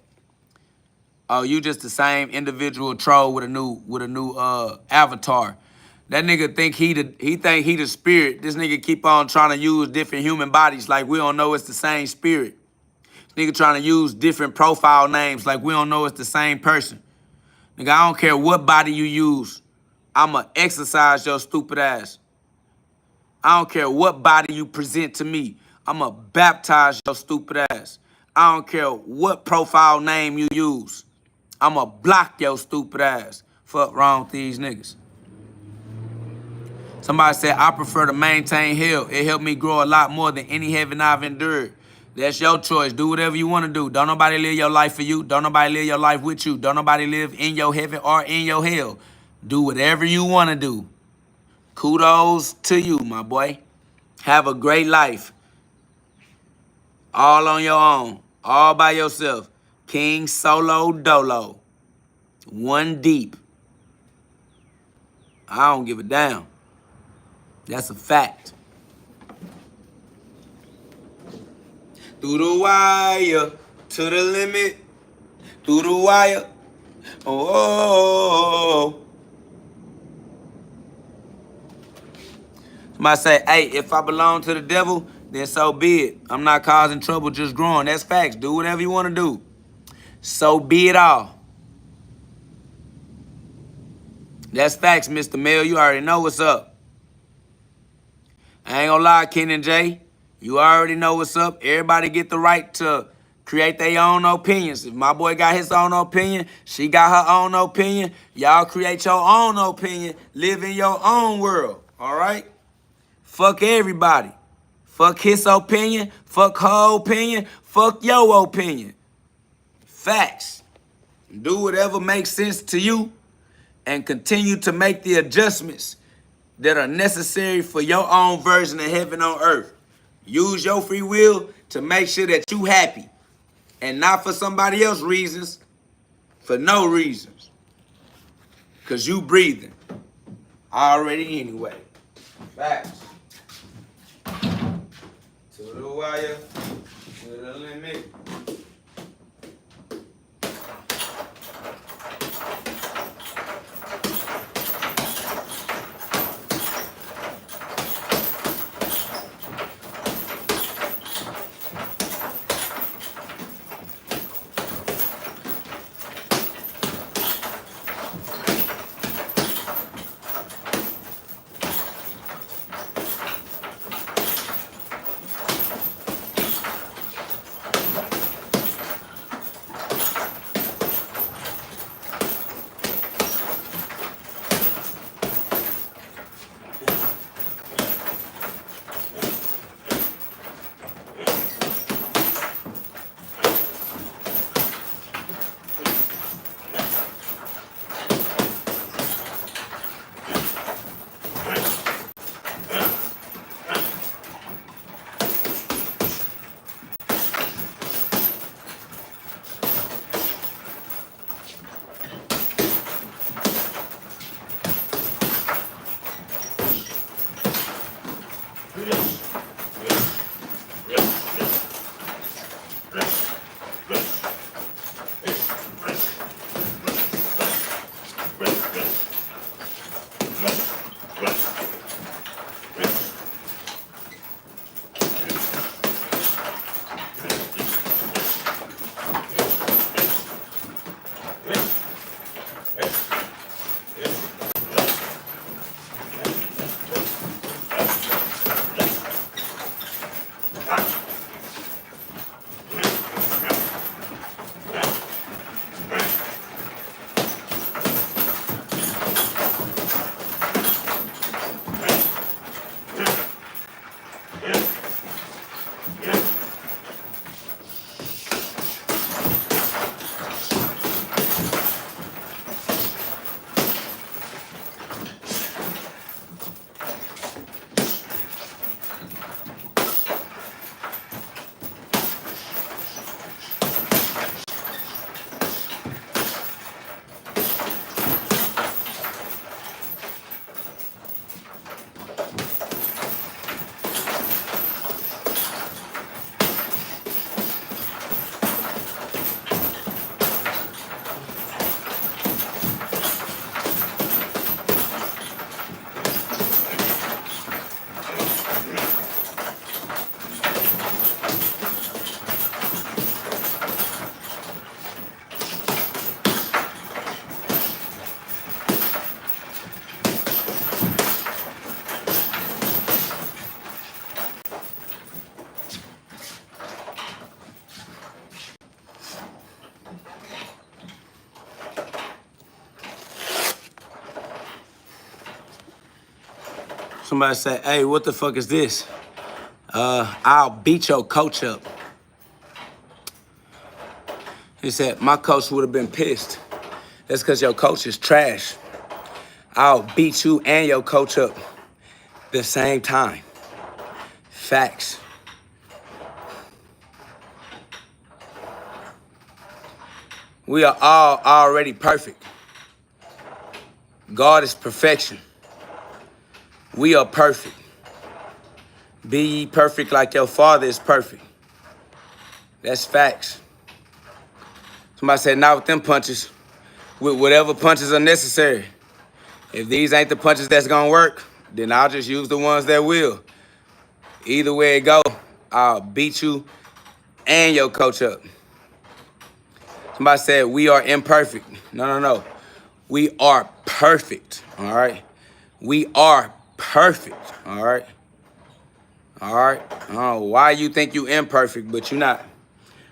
Oh, you just the same individual troll with a new avatar. That nigga think he the spirit. This nigga keep on trying to use different human bodies like we don't know it's the same spirit. This nigga trying to use different profile names like we don't know it's the same person. Nigga, I don't care what body you use. I'ma exercise your stupid ass. I don't care what body you present to me. I'ma baptize your stupid ass. I don't care what profile name you use. I'ma block your stupid ass. Fuck wrong with these niggas. Somebody said, I prefer to maintain health. It helped me grow a lot more than any heaven I've endured. That's your choice. Do whatever you want to do. Don't nobody live your life for you. Don't nobody live your life with you. Don't nobody live in your heaven or in your hell. Do whatever you want to do. Kudos to you, my boy. Have a great life. All on your own. All by yourself. King Solo Dolo. One deep. I don't give a damn. That's a fact. Through the wire, to the limit. Through the wire. Oh. Somebody say, hey, if I belong to the devil, then so be it. I'm not causing trouble, just growing. That's facts. Do whatever you want to do. So be it all. That's facts, Mr. Mel. You already know what's up. I ain't gonna lie, Ken and Jay. You already know what's up. Everybody get the right to create their own opinions. If my boy got his own opinion, she got her own opinion. Y'all create your own opinion. Live in your own world, all right? Fuck everybody. Fuck his opinion. Fuck her opinion. Fuck your opinion. Facts. Do whatever makes sense to you and continue to make the adjustments that are necessary for your own version of heaven on earth. Use your free will to make sure that you happy and not for somebody else's reasons, for no reasons. Because you breathing already anyway. Facts. To the wire, to the limit. Somebody say, hey, what the fuck is this? I'll beat your coach up. He said, my coach would have been pissed. That's because your coach is trash. I'll beat you and your coach up the same time. Facts. We are all already perfect. God is perfection. We are perfect. Be ye perfect like your Father is perfect. That's facts. Somebody said, not with them punches. With whatever punches are necessary. If these ain't the punches that's gonna work, then I'll just use the ones that will. Either way it go, I'll beat you and your coach up. Somebody said, we are imperfect. No. We are perfect, all right? We are perfect, all right? All right? I don't know why you think you imperfect, but you're not.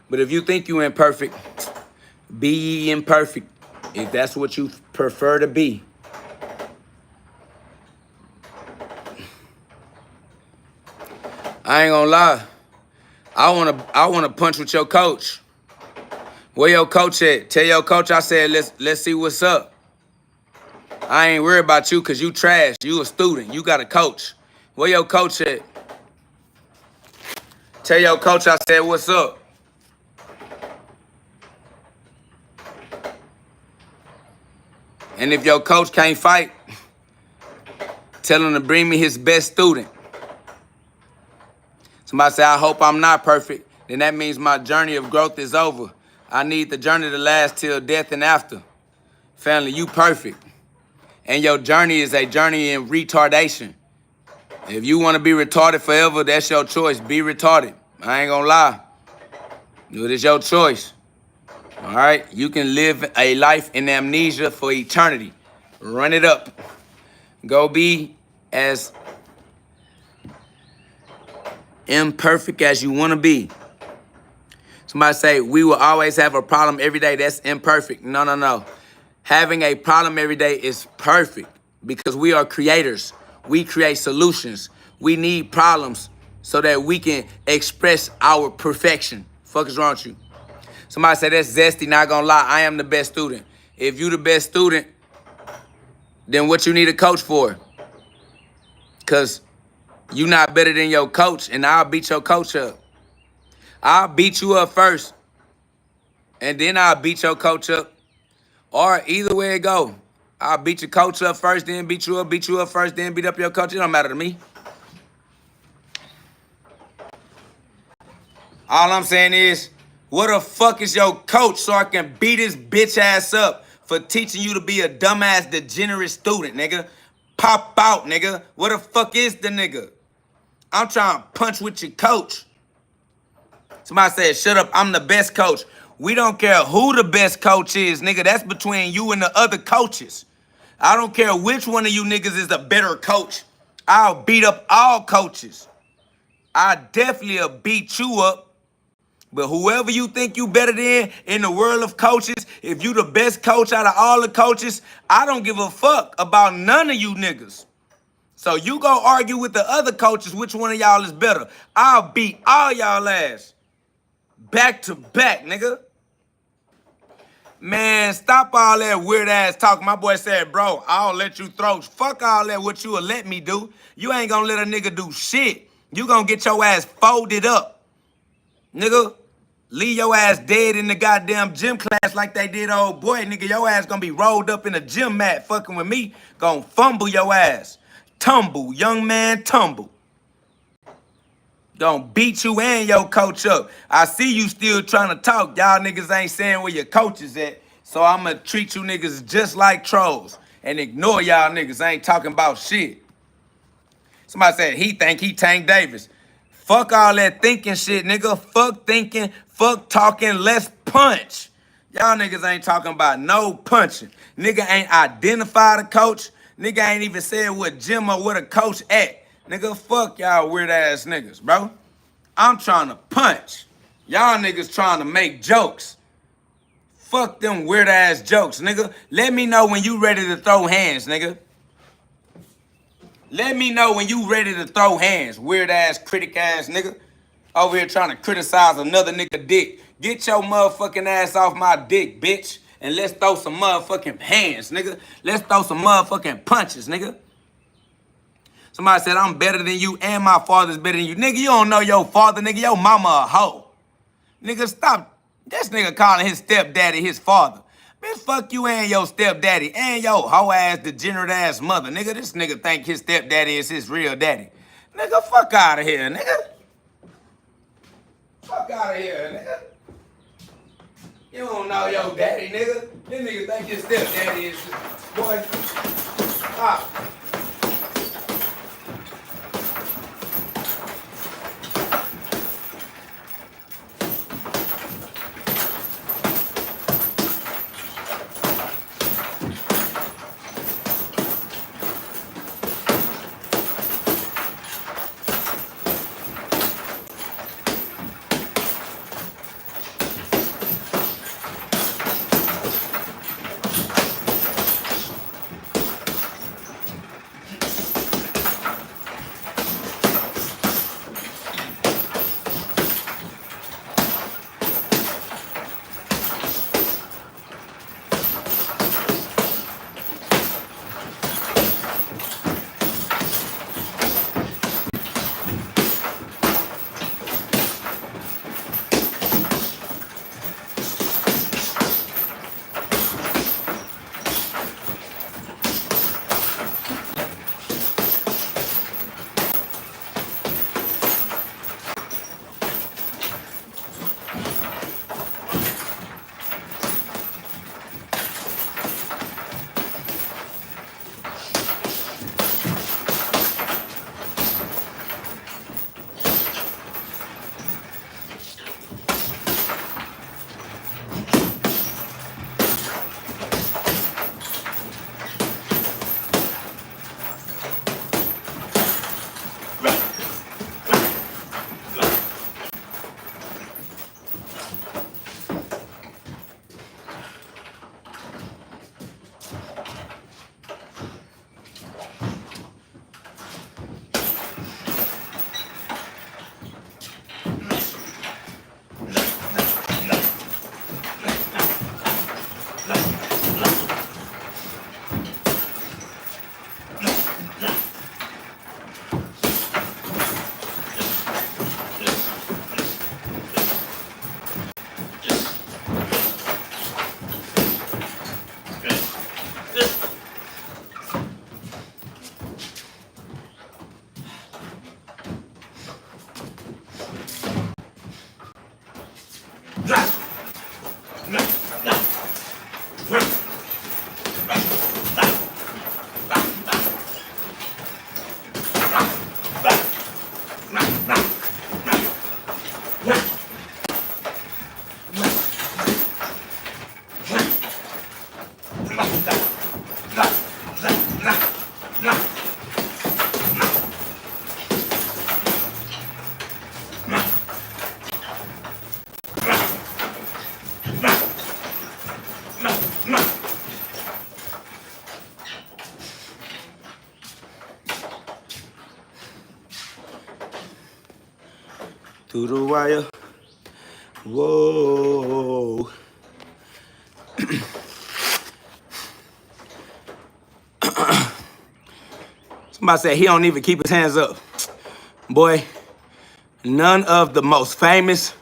But if you think you imperfect, be ye imperfect, if that's what you prefer to be. I ain't gonna lie. I wanna punch with your coach. Where your coach at? Tell your coach I said let's see what's up. I ain't worried about you because you trash. You a student. You got a coach. Where your coach at? Tell your coach I said what's up. And if your coach can't fight, tell him to bring me his best student. Somebody say, I hope I'm not perfect. Then that means my journey of growth is over. I need the journey to last till death and after. Family, you perfect. And your journey is a journey in retardation. If you want to be retarded forever, that's your choice. Be retarded. I ain't gonna lie. It is your choice. All right? You can live a life in amnesia for eternity. Run it up. Go be as imperfect as you want to be. Somebody say, we will always have a problem every day. That's imperfect. No. Having a problem every day is perfect because we are creators. We create solutions. We need problems so that we can express our perfection. Fuck is wrong with you? Somebody say, that's zesty. Not gonna lie, I am the best student. If you the best student, then what you need a coach for? Because you not better than your coach, and I'll beat your coach up. I'll beat you up first, and then I'll beat your coach up. Or either way it go. I'll beat your coach up first, then beat you up first, then beat up your coach. It don't matter to me. All I'm saying is, what the fuck is your coach so I can beat his bitch ass up for teaching you to be a dumbass, degenerate student, nigga? Pop out, nigga. What the fuck is the nigga? I'm trying to punch with your coach. Somebody said, shut up, I'm the best coach. We don't care who the best coach is, nigga. That's between you and the other coaches. I don't care which one of you niggas is the better coach. I'll beat up all coaches. I definitely will beat you up. But whoever you think you better than in the world of coaches, if you the best coach out of all the coaches, I don't give a fuck about none of you niggas. So you go argue with the other coaches which one of y'all is better. I'll beat all y'all ass. Back to back, nigga. Man, stop all that weird ass talk. My boy said, bro, I'll let you throw. Fuck all that what you will let me do. You ain't gonna let a nigga do shit. You gonna get your ass folded up. Nigga, leave your ass dead in the goddamn gym class like they did old boy. Nigga, your ass gonna be rolled up in a gym mat fucking with me. Gonna fumble your ass. Tumble, young man, tumble. Gonna beat you and your coach up. I see you still trying to talk. Y'all niggas ain't saying where your coach is at. So I'ma treat you niggas just like trolls. And ignore y'all niggas. I ain't talking about shit. Somebody said he think he Tank Davis. Fuck all that thinking shit, nigga. Fuck thinking, fuck talking, let's punch. Y'all niggas ain't talking about no punching. Nigga ain't identified a coach. Nigga ain't even said what gym or what a coach at. Nigga, fuck y'all weird ass niggas, bro. I'm trying to punch. Y'all niggas trying to make jokes. Fuck them weird ass jokes, nigga. Let me know when you ready to throw hands, nigga. Let me know when you ready to throw hands, weird-ass, critic-ass nigga. Over here trying to criticize another nigga dick. Get your motherfucking ass off my dick, bitch. And let's throw some motherfucking hands, nigga. Let's throw some motherfucking punches, nigga. Somebody said, I'm better than you and my father's better than you. Nigga, you don't know your father, nigga. Your mama a hoe. Nigga, stop. This nigga calling his stepdaddy his father. Bitch, fuck you and your stepdaddy and your hoe-ass, degenerate-ass mother. Nigga, this nigga think his stepdaddy is his real daddy. Nigga, fuck out of here, nigga. Fuck out of here, nigga. You don't know your daddy, nigga. This nigga think his stepdaddy is his boy. Stop. Through the wire. Whoa. Somebody said he don't even keep his hands up. Boy, none of the most famous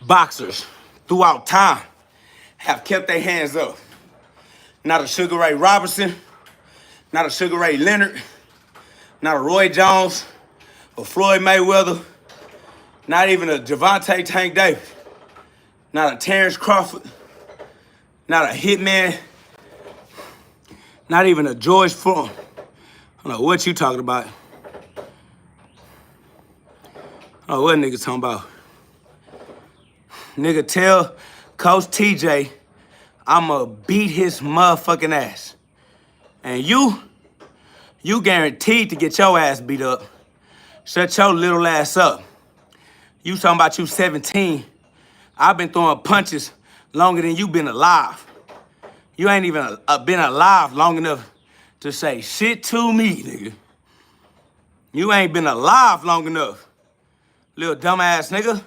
boxers throughout time have kept their hands up. Not a Sugar Ray Robinson, not a Sugar Ray Leonard, not a Roy Jones, or Floyd Mayweather, not even a Javante Tank Davis, not a Terrence Crawford, not a Hitman, not even a George Foreman. I don't know what you talking about. I don't know what nigga talking about. Nigga, tell Coach TJ I'ma beat his motherfucking ass. And you guaranteed to get your ass beat up. Shut your little ass up. You talking about you 17. I've been throwing punches longer than you been alive. You ain't even been alive long enough to say shit to me, nigga. You ain't been alive long enough. Little dumbass nigga.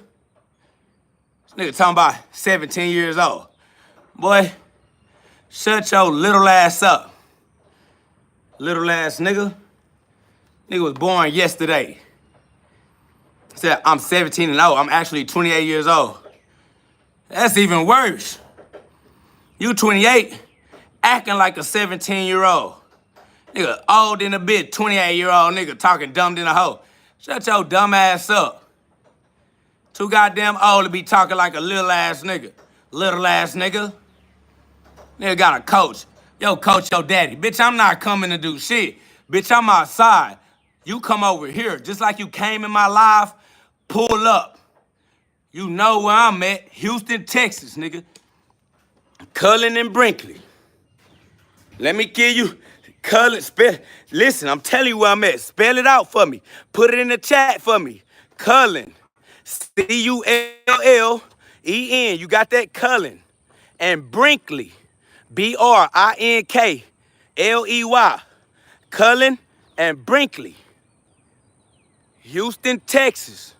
This nigga talking about 17 years old. Boy, shut your little ass up. Little ass nigga. Nigga was born yesterday. Said, I'm 17 and old. I'm actually 28 years old. That's even worse. You 28, acting like a 17-year-old. Nigga old in a bit, 28-year-old nigga talking dumb than a hoe. Shut your dumb ass up. Too goddamn old to be talking like a little ass nigga. Little ass nigga. Nigga got a coach. Yo, coach your daddy. Bitch, I'm not coming to do shit. Bitch, I'm outside. You come over here. Just like you came in my life, pull up. You know where I'm at. Houston, Texas, nigga. Cullen and Brinkley. Let me give you Cullen. Listen, I'm telling you where I'm at. Spell it out for me. Put it in the chat for me. Cullen. C-U-L-L-E-N. You got that? Cullen. And Brinkley. B-R-I-N-K-L-E-Y. Cullen and Brinkley. Houston, Texas.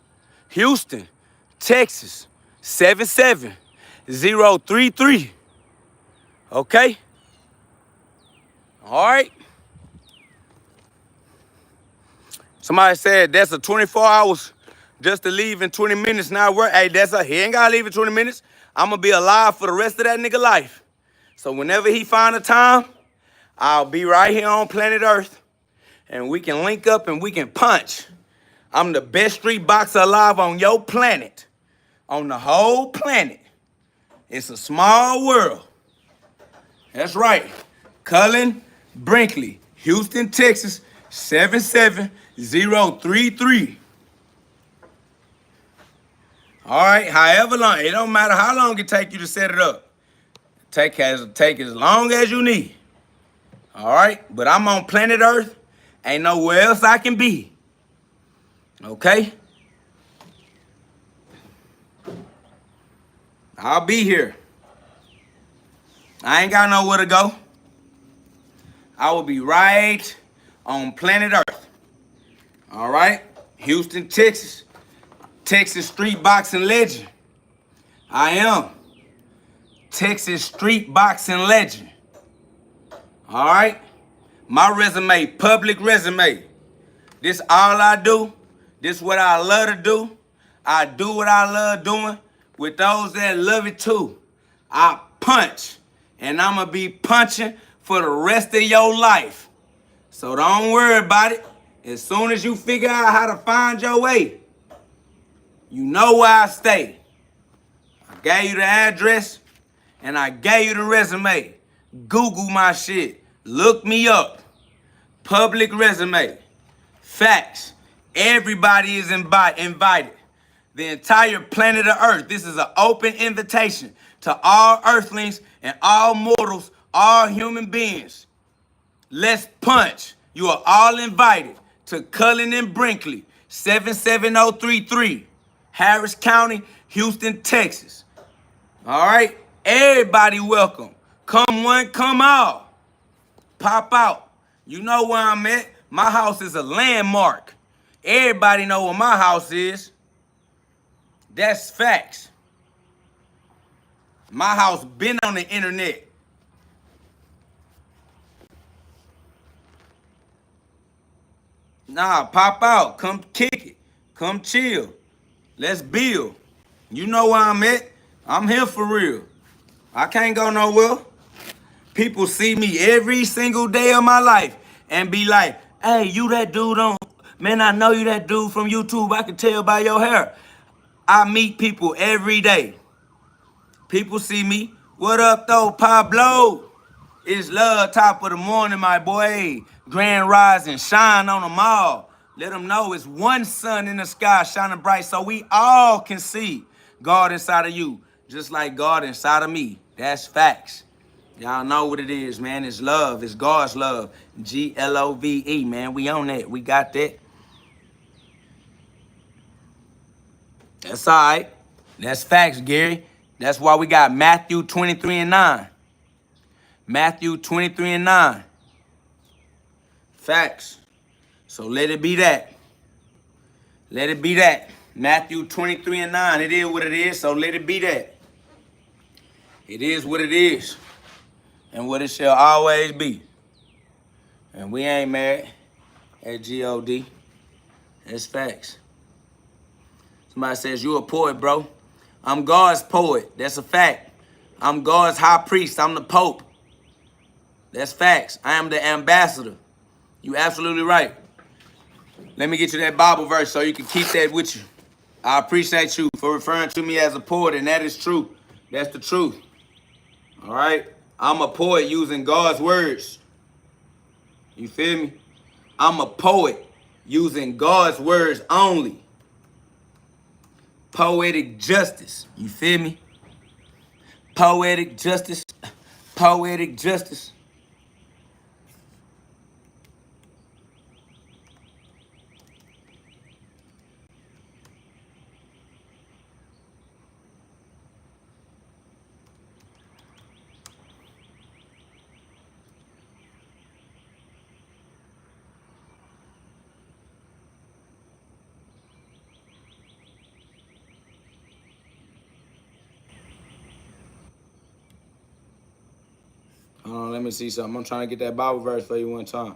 Houston, Texas. 77033. Okay? All right? Somebody said that's a 24 hours just to leave in 20 minutes now. Hey, he ain't got to leave in 20 minutes. I'm going to be alive for the rest of that nigga life. So whenever he find a time, I'll be right here on planet Earth. And we can link up and we can punch. I'm the best street boxer alive on your planet. On the whole planet. It's a small world. That's right. Cullen Brinkley, Houston, Texas, 77033. All right, however long. It don't matter how long it take you to set it up. Take as long as you need. All right? But I'm on planet Earth. Ain't nowhere else I can be. Okay? I'll be here. I ain't got nowhere to go. I will be right on planet Earth. All right? Houston, Texas. Texas street boxing legend. I am. Texas street boxing legend. All right? My resume, public resume. This all I do. This what I love to do. I do what I love doing with those that love it too. I punch. And I'm going to be punching for the rest of your life. So don't worry about it. As soon as you figure out how to find your way, you know where I stay. I gave you the address and I gave you the resume. Google my shit. Look me up. Public resume. Facts. Everybody is invited. The entire planet of Earth. This is an open invitation to all earthlings and all mortals, all human beings. Let's punch. You are all invited to Cullen and Brinkley, 77033, Harris County, Houston, Texas. All right? Everybody welcome. Come one, come all. Pop out. You know where I'm at. My house is a landmark. Everybody know where my house is. That's facts. My house been on the internet. Nah, pop out. Come kick it. Come chill. Let's build. You know where I'm at. I'm here for real. I can't go nowhere. People see me every single day of my life and be like, hey, you that dude on, man, I know you that dude from YouTube. I can tell by your hair. I meet people every day. People see me. What up, though, Pablo? It's love, top of the morning, my boy. Grand rising, shine on them all. Let them know it's one sun in the sky shining bright so we all can see God inside of you, just like God inside of me. That's facts. Y'all know what it is, man. It's love. It's God's love. G-L-O-V-E, man. We on that. We got that. That's all right. That's facts, Gary. That's why we got Matthew 23:9. Matthew 23:9. Facts. So let it be that. Let it be that. Matthew 23:9. It is what it is, so let it be that. It is what it is, and what it shall always be. And we ain't mad at GhOD. It's facts. Somebody says, you a poet, bro. I'm God's poet. That's a fact. I'm God's high priest. I'm the Pope. That's facts. I am the ambassador. You absolutely right. Let me get you that Bible verse so you can keep that with you. I appreciate you for referring to me as a poet, and that is true. That's the truth. All right? I'm a poet using God's words. You feel me? I'm a poet using God's words only. Poetic justice. You feel me? Poetic justice. Poetic justice. Hold on, let me see something. I'm trying to get that Bible verse for you one time.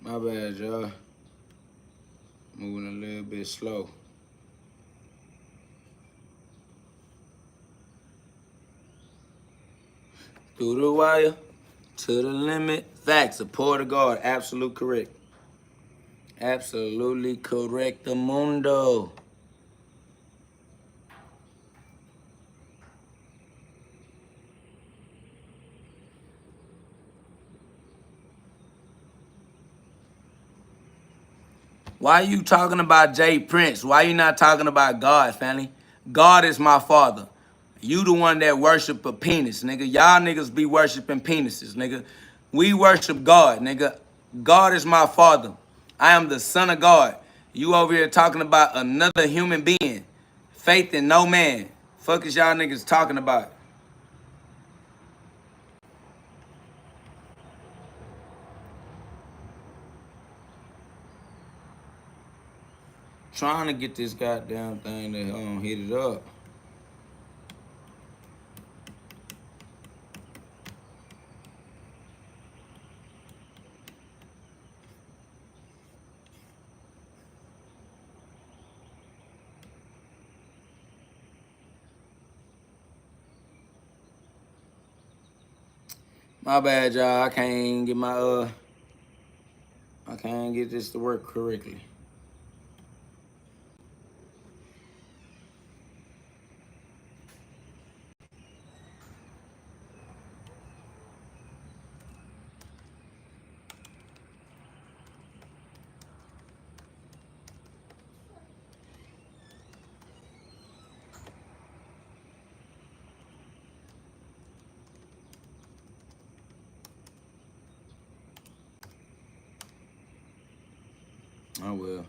My bad, y'all. Moving a little bit slow. Through the wire, to the limit. Facts, support of God. Absolute correct. Absolutely correct, the mundo. Why you talking about Jay Prince? Why you not talking about God, family? God is my father. You the one that worship a penis, nigga. Y'all niggas be worshiping penises, nigga. We worship God, nigga. God is my father. I am the son of God. You over here talking about another human being. Faith in no man. Fuck is y'all niggas talking about? Trying to get this goddamn thing to hit it up. My bad, y'all. I can't get this to work correctly. I will.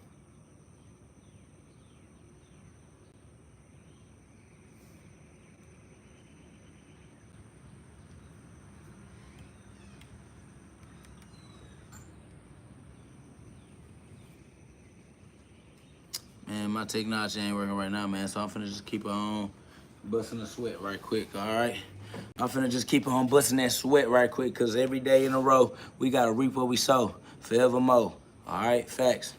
Man, my technology ain't working right now, man. So I'm finna just keep it on busting the sweat right quick, all right? I'm finna just keep on busting that sweat right quick, because every day in a row, we gotta reap what we sow forevermore, all right? Facts.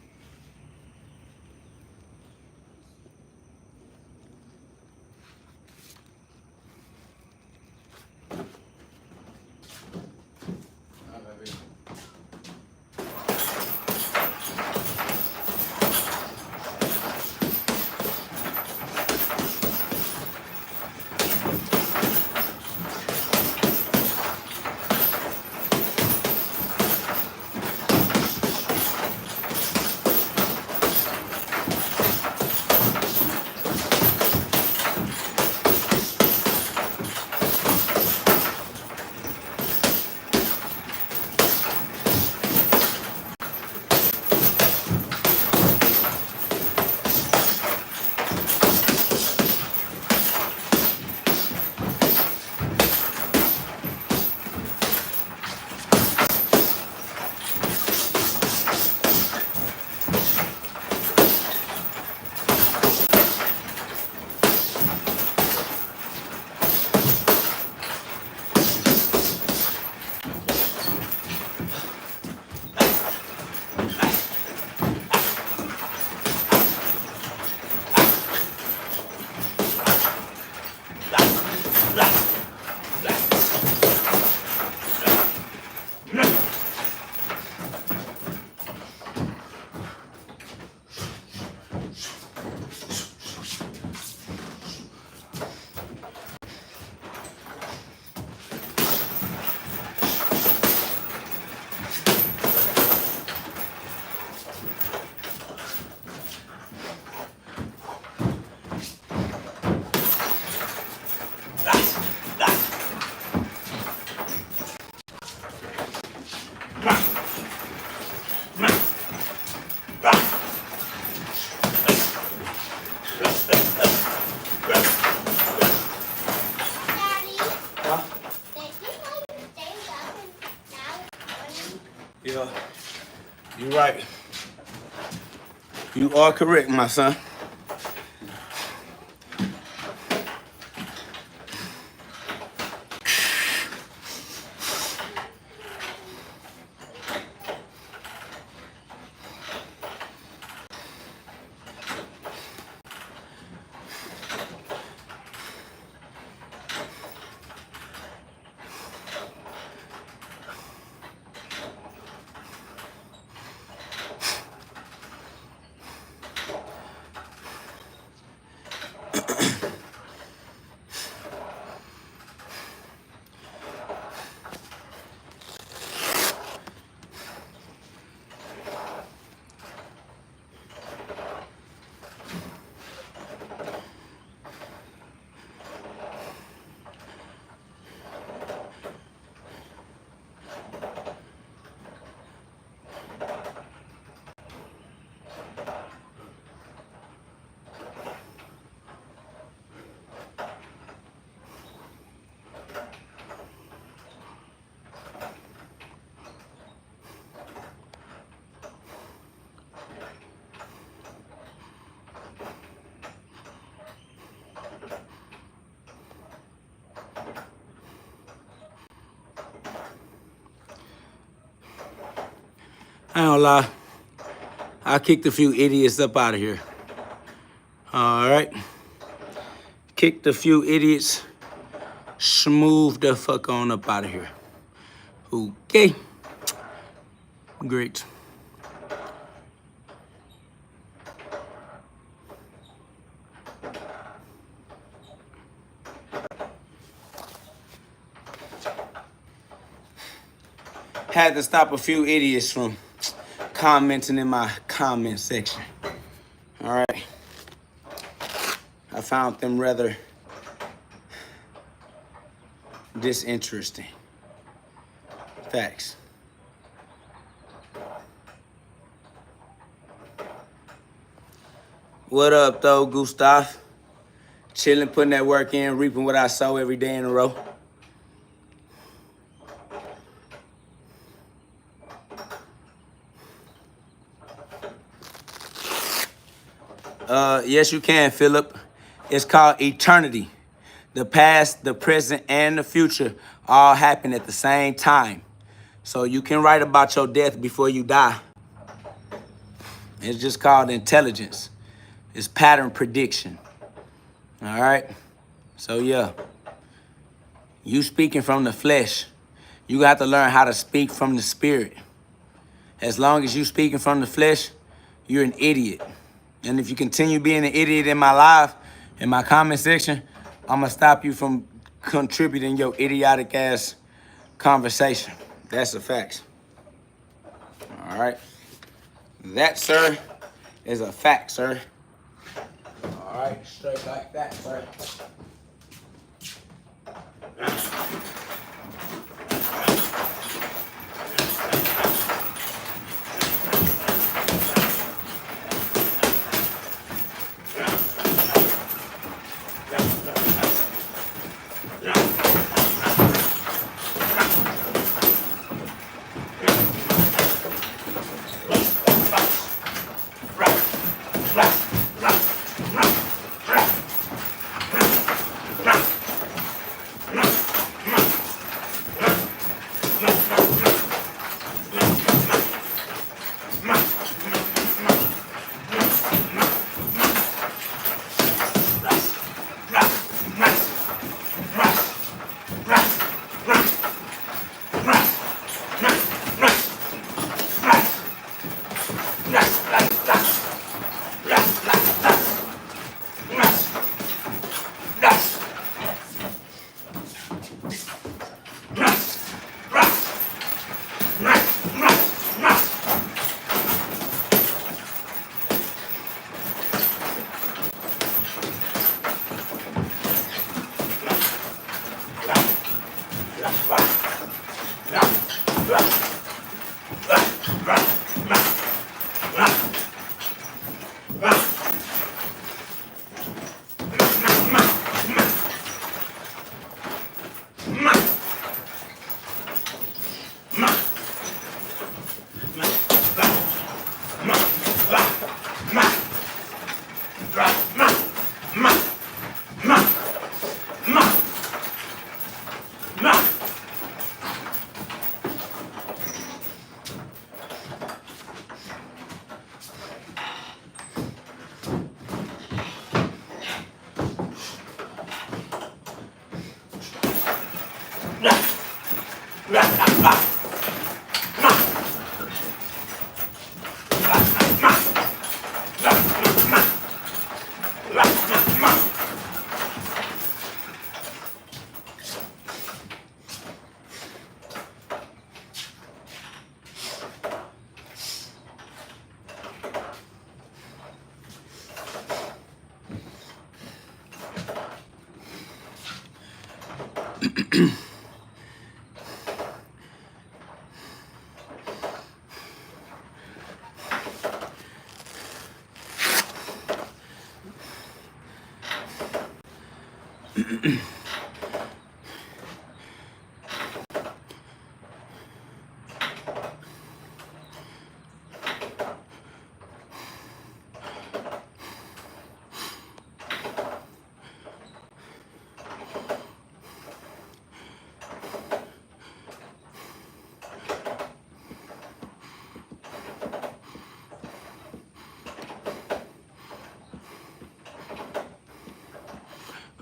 You are correct, my son. I don't lie. I kicked a few idiots up out of here. All right. Kicked a few idiots. Smooth the fuck on up out of here. Okay. Great. Had to stop a few idiots from commenting in my comment section. All right. I found them rather disinteresting. Facts. What up, though, Gustav? Chilling, putting that work in, reaping what I sow every day in a row. Yes, you can, Philip. It's called eternity. The past, the present, and the future all happen at the same time. So you can write about your death before you die. It's just called intelligence. It's pattern prediction. All right? So, yeah. You speaking from the flesh. You got to learn how to speak from the spirit. As long as you speaking from the flesh, you're an idiot. And if you continue being an idiot in my live, in my comment section, I'm going to stop you from contributing your idiotic ass conversation. That's a fact. All right. That, sir, is a fact, sir. All right. Straight like that, sir.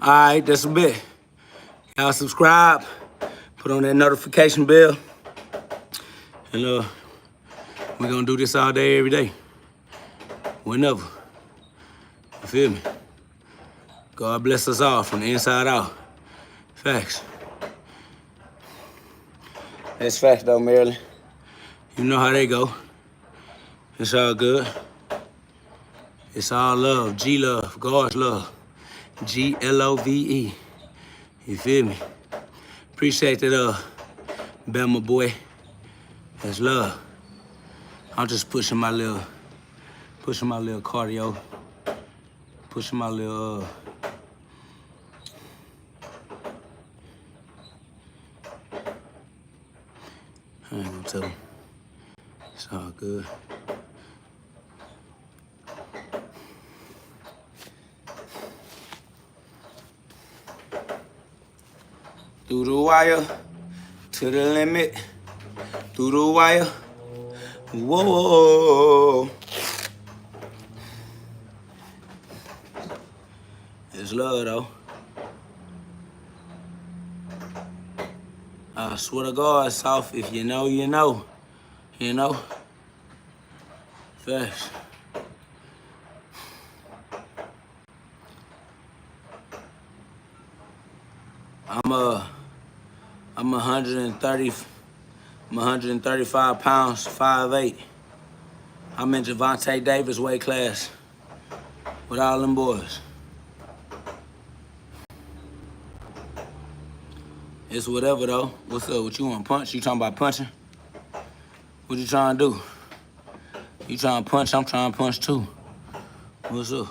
All right, that's a bit. Y'all subscribe, put on that notification bell, and we're gonna do this all day, every day, whenever. You feel me? God bless us all from the inside out. Facts. That's facts though, Marilyn. You know how they go. It's all good. It's all love, G-love, God's love. Glove. You feel me? Appreciate that, Bama boy. That's love. I'm just pushing my little cardio. Pushing my little, I ain't gonna tell him. It's all good. Through the wire, to the limit. Through the wire, whoa. It's love though. I swear to God, South, if you know, you know. You know? Facts. I'm 135 pounds, 5'8". I'm in Javante Davis weight class with all them boys. It's whatever though. What's up? What you want, punch? You talking about punching? What you trying to do? You trying to punch? I'm trying to punch too. What's up?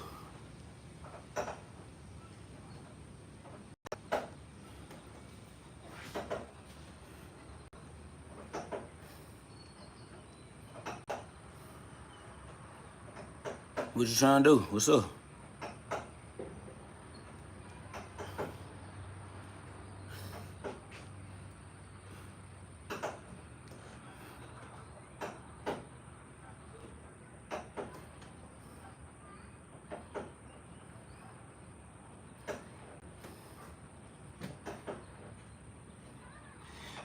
What you trying to do? What's up?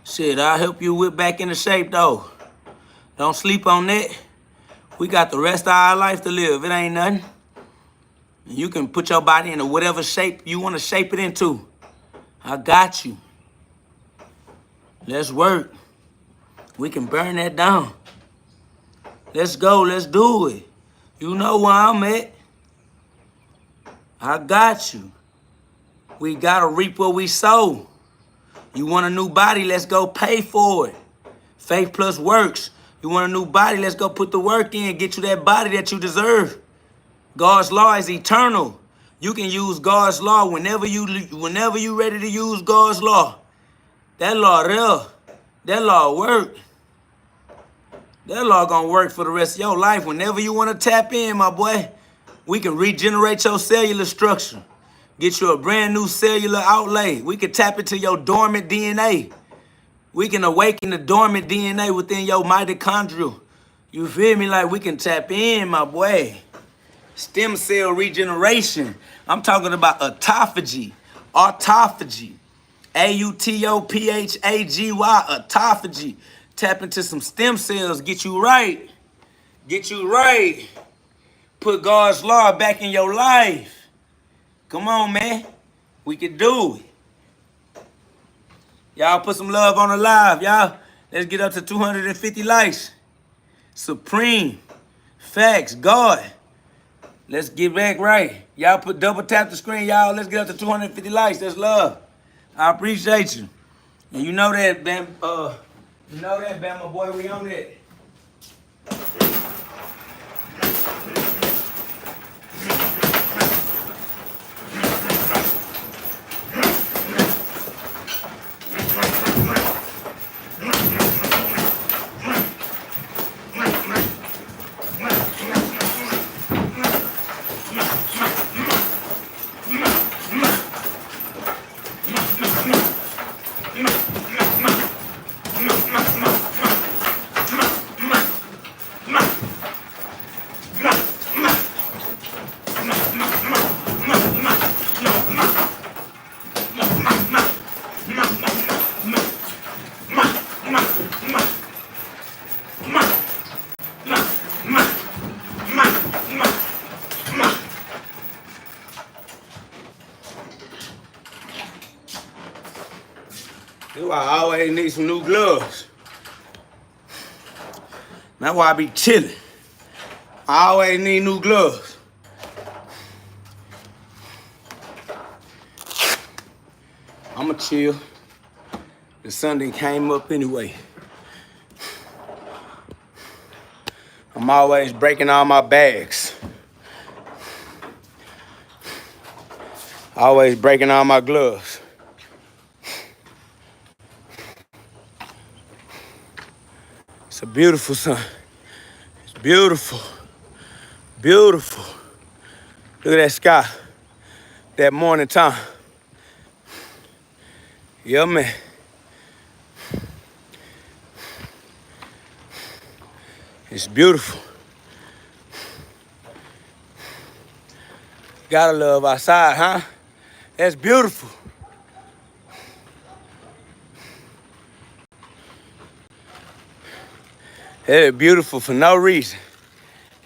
Shit, I'll help you whip back into shape though. Don't sleep on that. We got the rest of our life to live. It ain't nothing. You can put your body into whatever shape you want to shape it into. I got you. Let's work. We can burn that down. Let's go. Let's do it. You know where I'm at. I got you. We got to reap what we sow. You want a new body? Let's go pay for it. Faith plus works. You want a new body? Let's go put the work in. Get you that body that you deserve. God's law is eternal. You can use God's law whenever you ready to use God's law. That law real. That law work. That law gonna work for the rest of your life. Whenever you want to tap in, my boy, we can regenerate your cellular structure. Get you a brand new cellular outlay. We can tap into your dormant DNA. We can awaken the dormant DNA within your mitochondrial. You feel me? Like we can tap in, my boy. Stem cell regeneration. I'm talking about autophagy. Autophagy. Autophagy. Autophagy. Tap into some stem cells. Get you right. Get you right. Put God's law back in your life. Come on, man. We can do it. Y'all put some love on the live, y'all. Let's get up to 250 likes. Supreme. Facts. God. Let's get back right. Y'all double tap the screen, y'all. Let's get up to 250 likes. That's love. I appreciate you. And you know that, Bama boy, we on that. That's why I always need some new gloves. That's why I be chilling. I always need new gloves. I'ma chill. The sun done came up anyway. I'm always breaking all my bags. Always breaking all my gloves. It's a beautiful sun. It's beautiful. Beautiful. Look at that sky. That morning time. Yeah, man. It's beautiful. Gotta love outside, huh? That's beautiful. It's beautiful for no reason.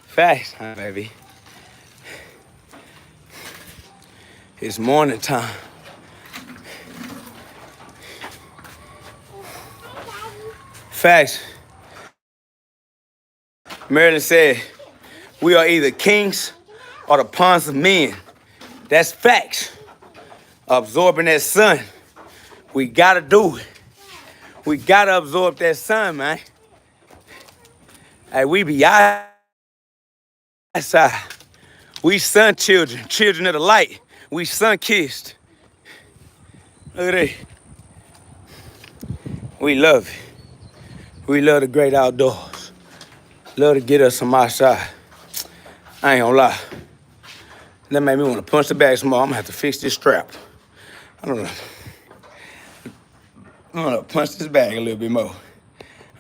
Facts, huh, baby? It's morning time. Facts. Marilyn said, we are either kings or the pawns of men. That's facts. Absorbing that sun. We gotta do it. We gotta absorb that sun, man. Hey, we be outside. We sun children, children of the light. We sun kissed. Look at that. We love it. We love the great outdoors. Love to get us some outside. I ain't gonna lie. That made me want to punch the bag some more. I'm gonna have to fix this strap. I don't know. I'm gonna punch this bag a little bit more.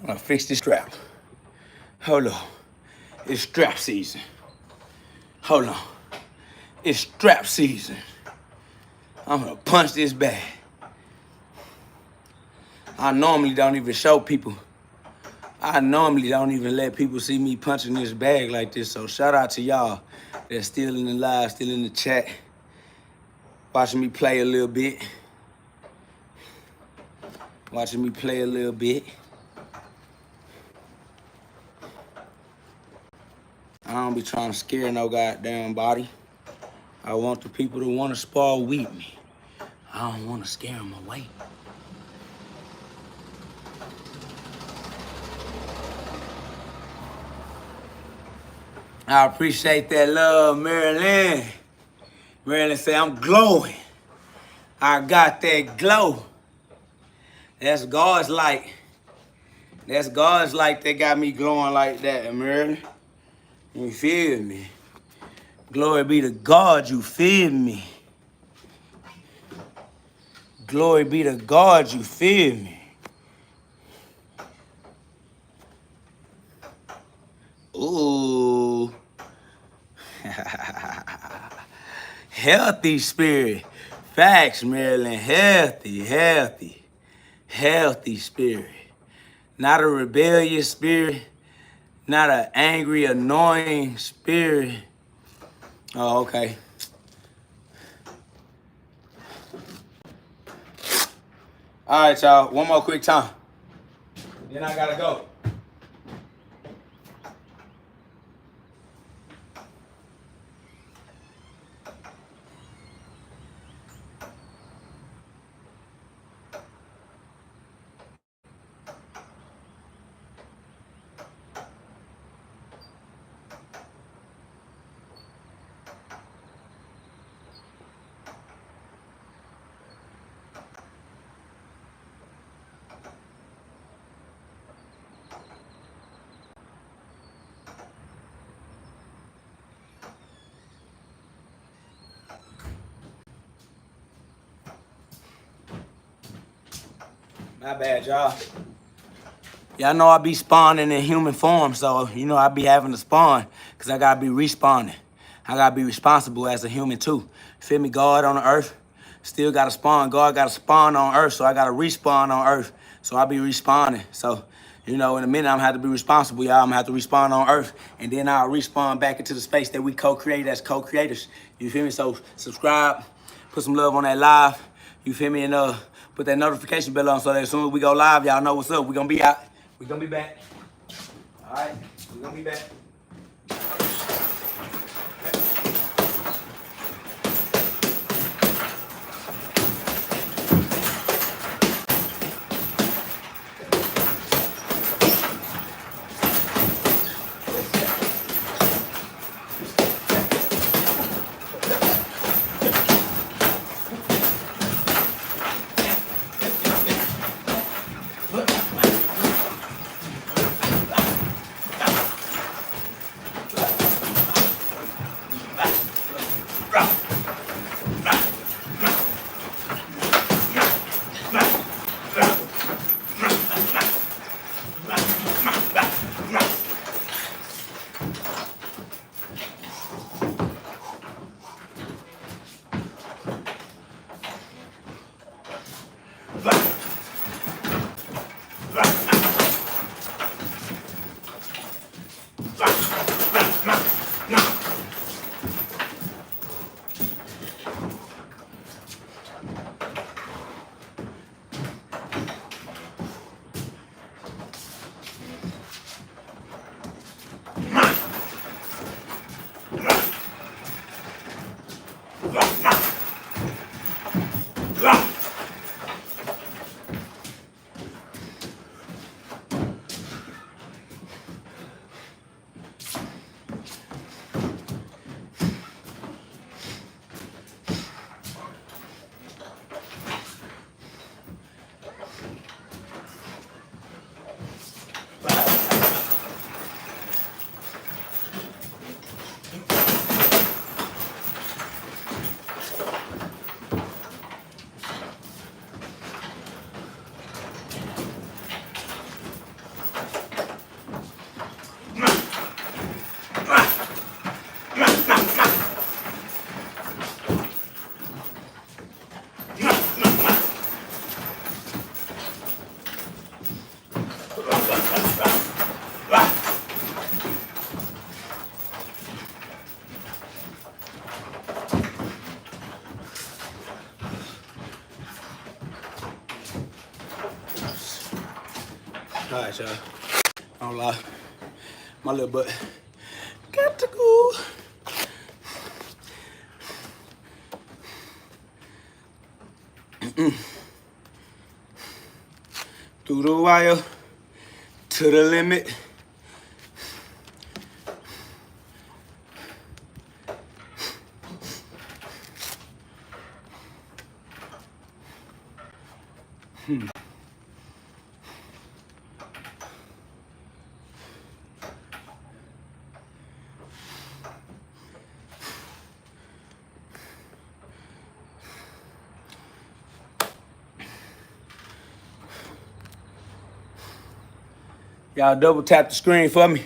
I'm gonna fix this strap. Hold on. It's strap season. Hold on. It's strap season. I'm gonna punch this bag. I normally don't even show people. I normally don't even let people see me punching this bag like this. So shout out to y'all that's still in the live, still in the chat, watching me play a little bit. Watching me play a little bit. I don't be trying to scare no goddamn body. I want the people to want to spar with me. I don't want to scare them away. I appreciate that love, Marilyn. Marilyn say, I'm glowing. I got that glow. That's God's light. That's God's light that got me glowing like that, Marilyn. You feel me? Glory be to God, you feel me? Glory be to God, you feel me? Ooh. Healthy spirit. Facts, Marilyn. Healthy spirit. Not a rebellious spirit. Not an angry, annoying spirit. Oh, okay. All right, y'all. One more quick time. Then I gotta go. My bad, y'all. Y'all know I be spawning in human form, so I be having to spawn because I gotta be respawning. I gotta be responsible as a human too. Feel me? God on the earth still gotta spawn. God gotta spawn on earth, so I gotta respawn on earth. So I be respawning. So, in a minute I'm gonna have to be responsible, y'all. I'm gonna have to respawn on earth, and then I'll respawn back into the space that we co-create as co-creators. You feel me? So subscribe, put some love on that live. You feel me? And put that notification bell on so that as soon as we go live, y'all know what's up. We gonna be out. We gonna be back. All right, we gonna be back. All right, y'all. I don't lie. My little butt got to go. Through the wire, to the limit. Y'all double tap the screen for me.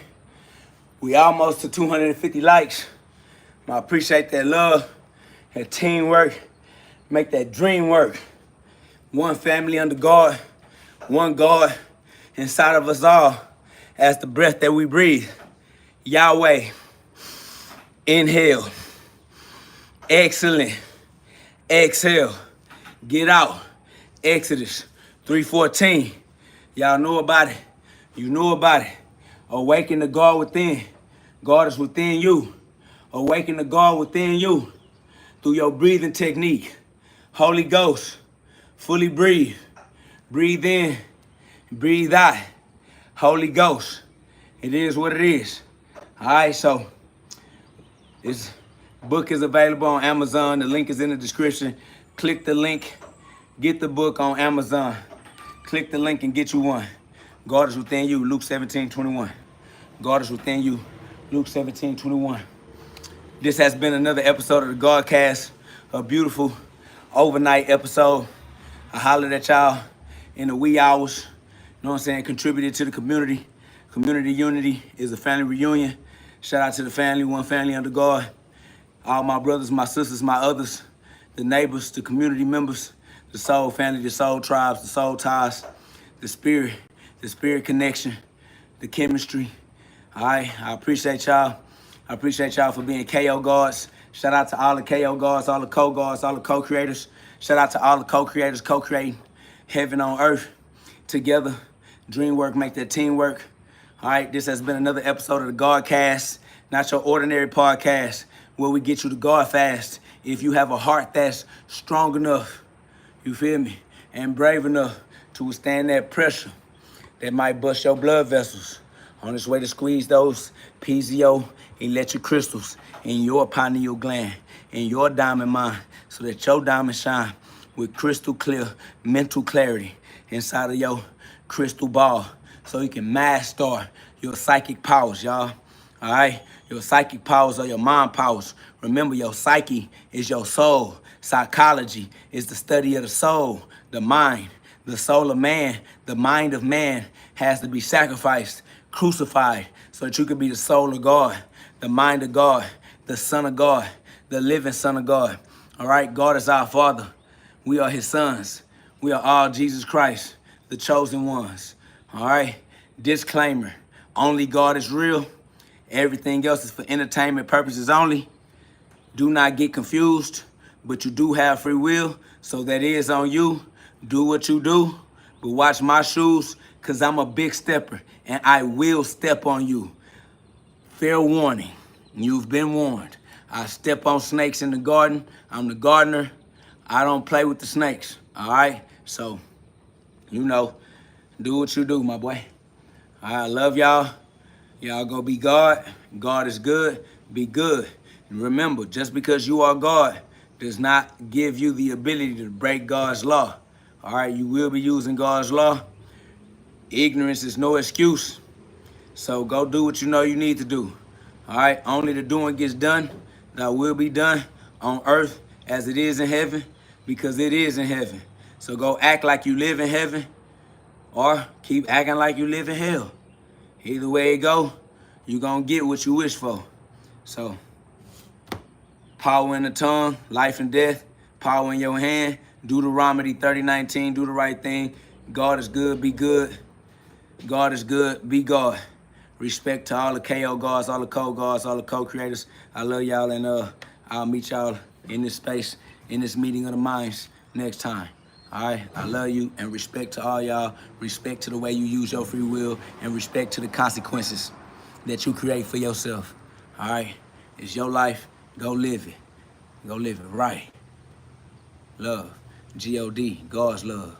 We almost to 250 likes. I appreciate that love, that teamwork, make that dream work. One family under God, one God inside of us all as the breath that we breathe. Yahweh, inhale, excellent, exhale, get out. Exodus 3:14. Y'all know about it. You know about it. Awaken the God within. God is within you. Awaken the God within you through your breathing technique. Holy Ghost, fully breathe. Breathe in, breathe out. Holy Ghost, it is what it is. All right, so this book is available on Amazon. The link is in the description. Click the link, get the book on Amazon. Click the link and get you one. God is within you, Luke 17:21. God is within you, Luke 17:21. This has been another episode of the GhODCast, a beautiful overnight episode. I hollered at y'all. in the wee hours. You know what I'm saying? Contributed to the community. Community unity is a family reunion. Shout out to the family, one family under God. All my brothers, my sisters, my others, the neighbors, the community members, the soul family, the soul tribes, the soul ties, the spirit connection, the chemistry. All right, I appreciate y'all. I appreciate y'all for being KO guards. Shout out to all the KO guards, all the co-guards, all the co-creators. Shout out to all the co-creators, co-creating heaven on earth together. Dream work, make that teamwork. All right, this has been another episode of the GhODCast, not your ordinary podcast, where we get you to God fast. If you have a heart that's strong enough, you feel me, and brave enough to withstand that pressure that might bust your blood vessels on its way to squeeze those piezo electric crystals in your pineal gland, in your diamond mind, so that your diamond shine with crystal clear mental clarity inside of your crystal ball, so you can master your psychic powers, y'all. All right? Your psychic powers are your mind powers. Remember, your psyche is your soul. Psychology is the study of the soul, the mind. The soul of man, the mind of man has to be sacrificed, crucified, so that you can be the soul of God, the mind of God, the Son of God, the living Son of God. All right? God is our Father. We are his sons. We are all Jesus Christ, the chosen ones. All right? Disclaimer, only God is real. Everything else is for entertainment purposes only. Do not get confused, but you do have free will, so that is on you. Do what you do, but watch my shoes, because I'm a big stepper, and I will step on you. Fair warning, you've been warned. I step on snakes in the garden. I'm the gardener. I don't play with the snakes, all right? So, you know, do what you do, my boy. I love y'all. Y'all go be God. God is good. Be good. And remember, just because you are God does not give you the ability to break God's law. All right, you will be using God's law. Ignorance is no excuse. So go do what you know you need to do. All right, only the doing gets done. That will be done on earth as it is in heaven, because it is in heaven. So go act like you live in heaven, or keep acting like you live in hell. Either way it go, you're going to get what you wish for. So, power in the tongue, life and death, power in your hand. Deuteronomy 30:19, do the right thing. God is good, be good. God is good, be God. Respect to all the KO guards, all the co-guards, all the co-creators. I love y'all, and I'll meet y'all in this space, in this meeting of the minds next time. All right, I love you, and respect to all y'all. Respect to the way you use your free will, and respect to the consequences that you create for yourself. All right, it's your life. Go live it. Go live it right. Love. G-O-D, God's love.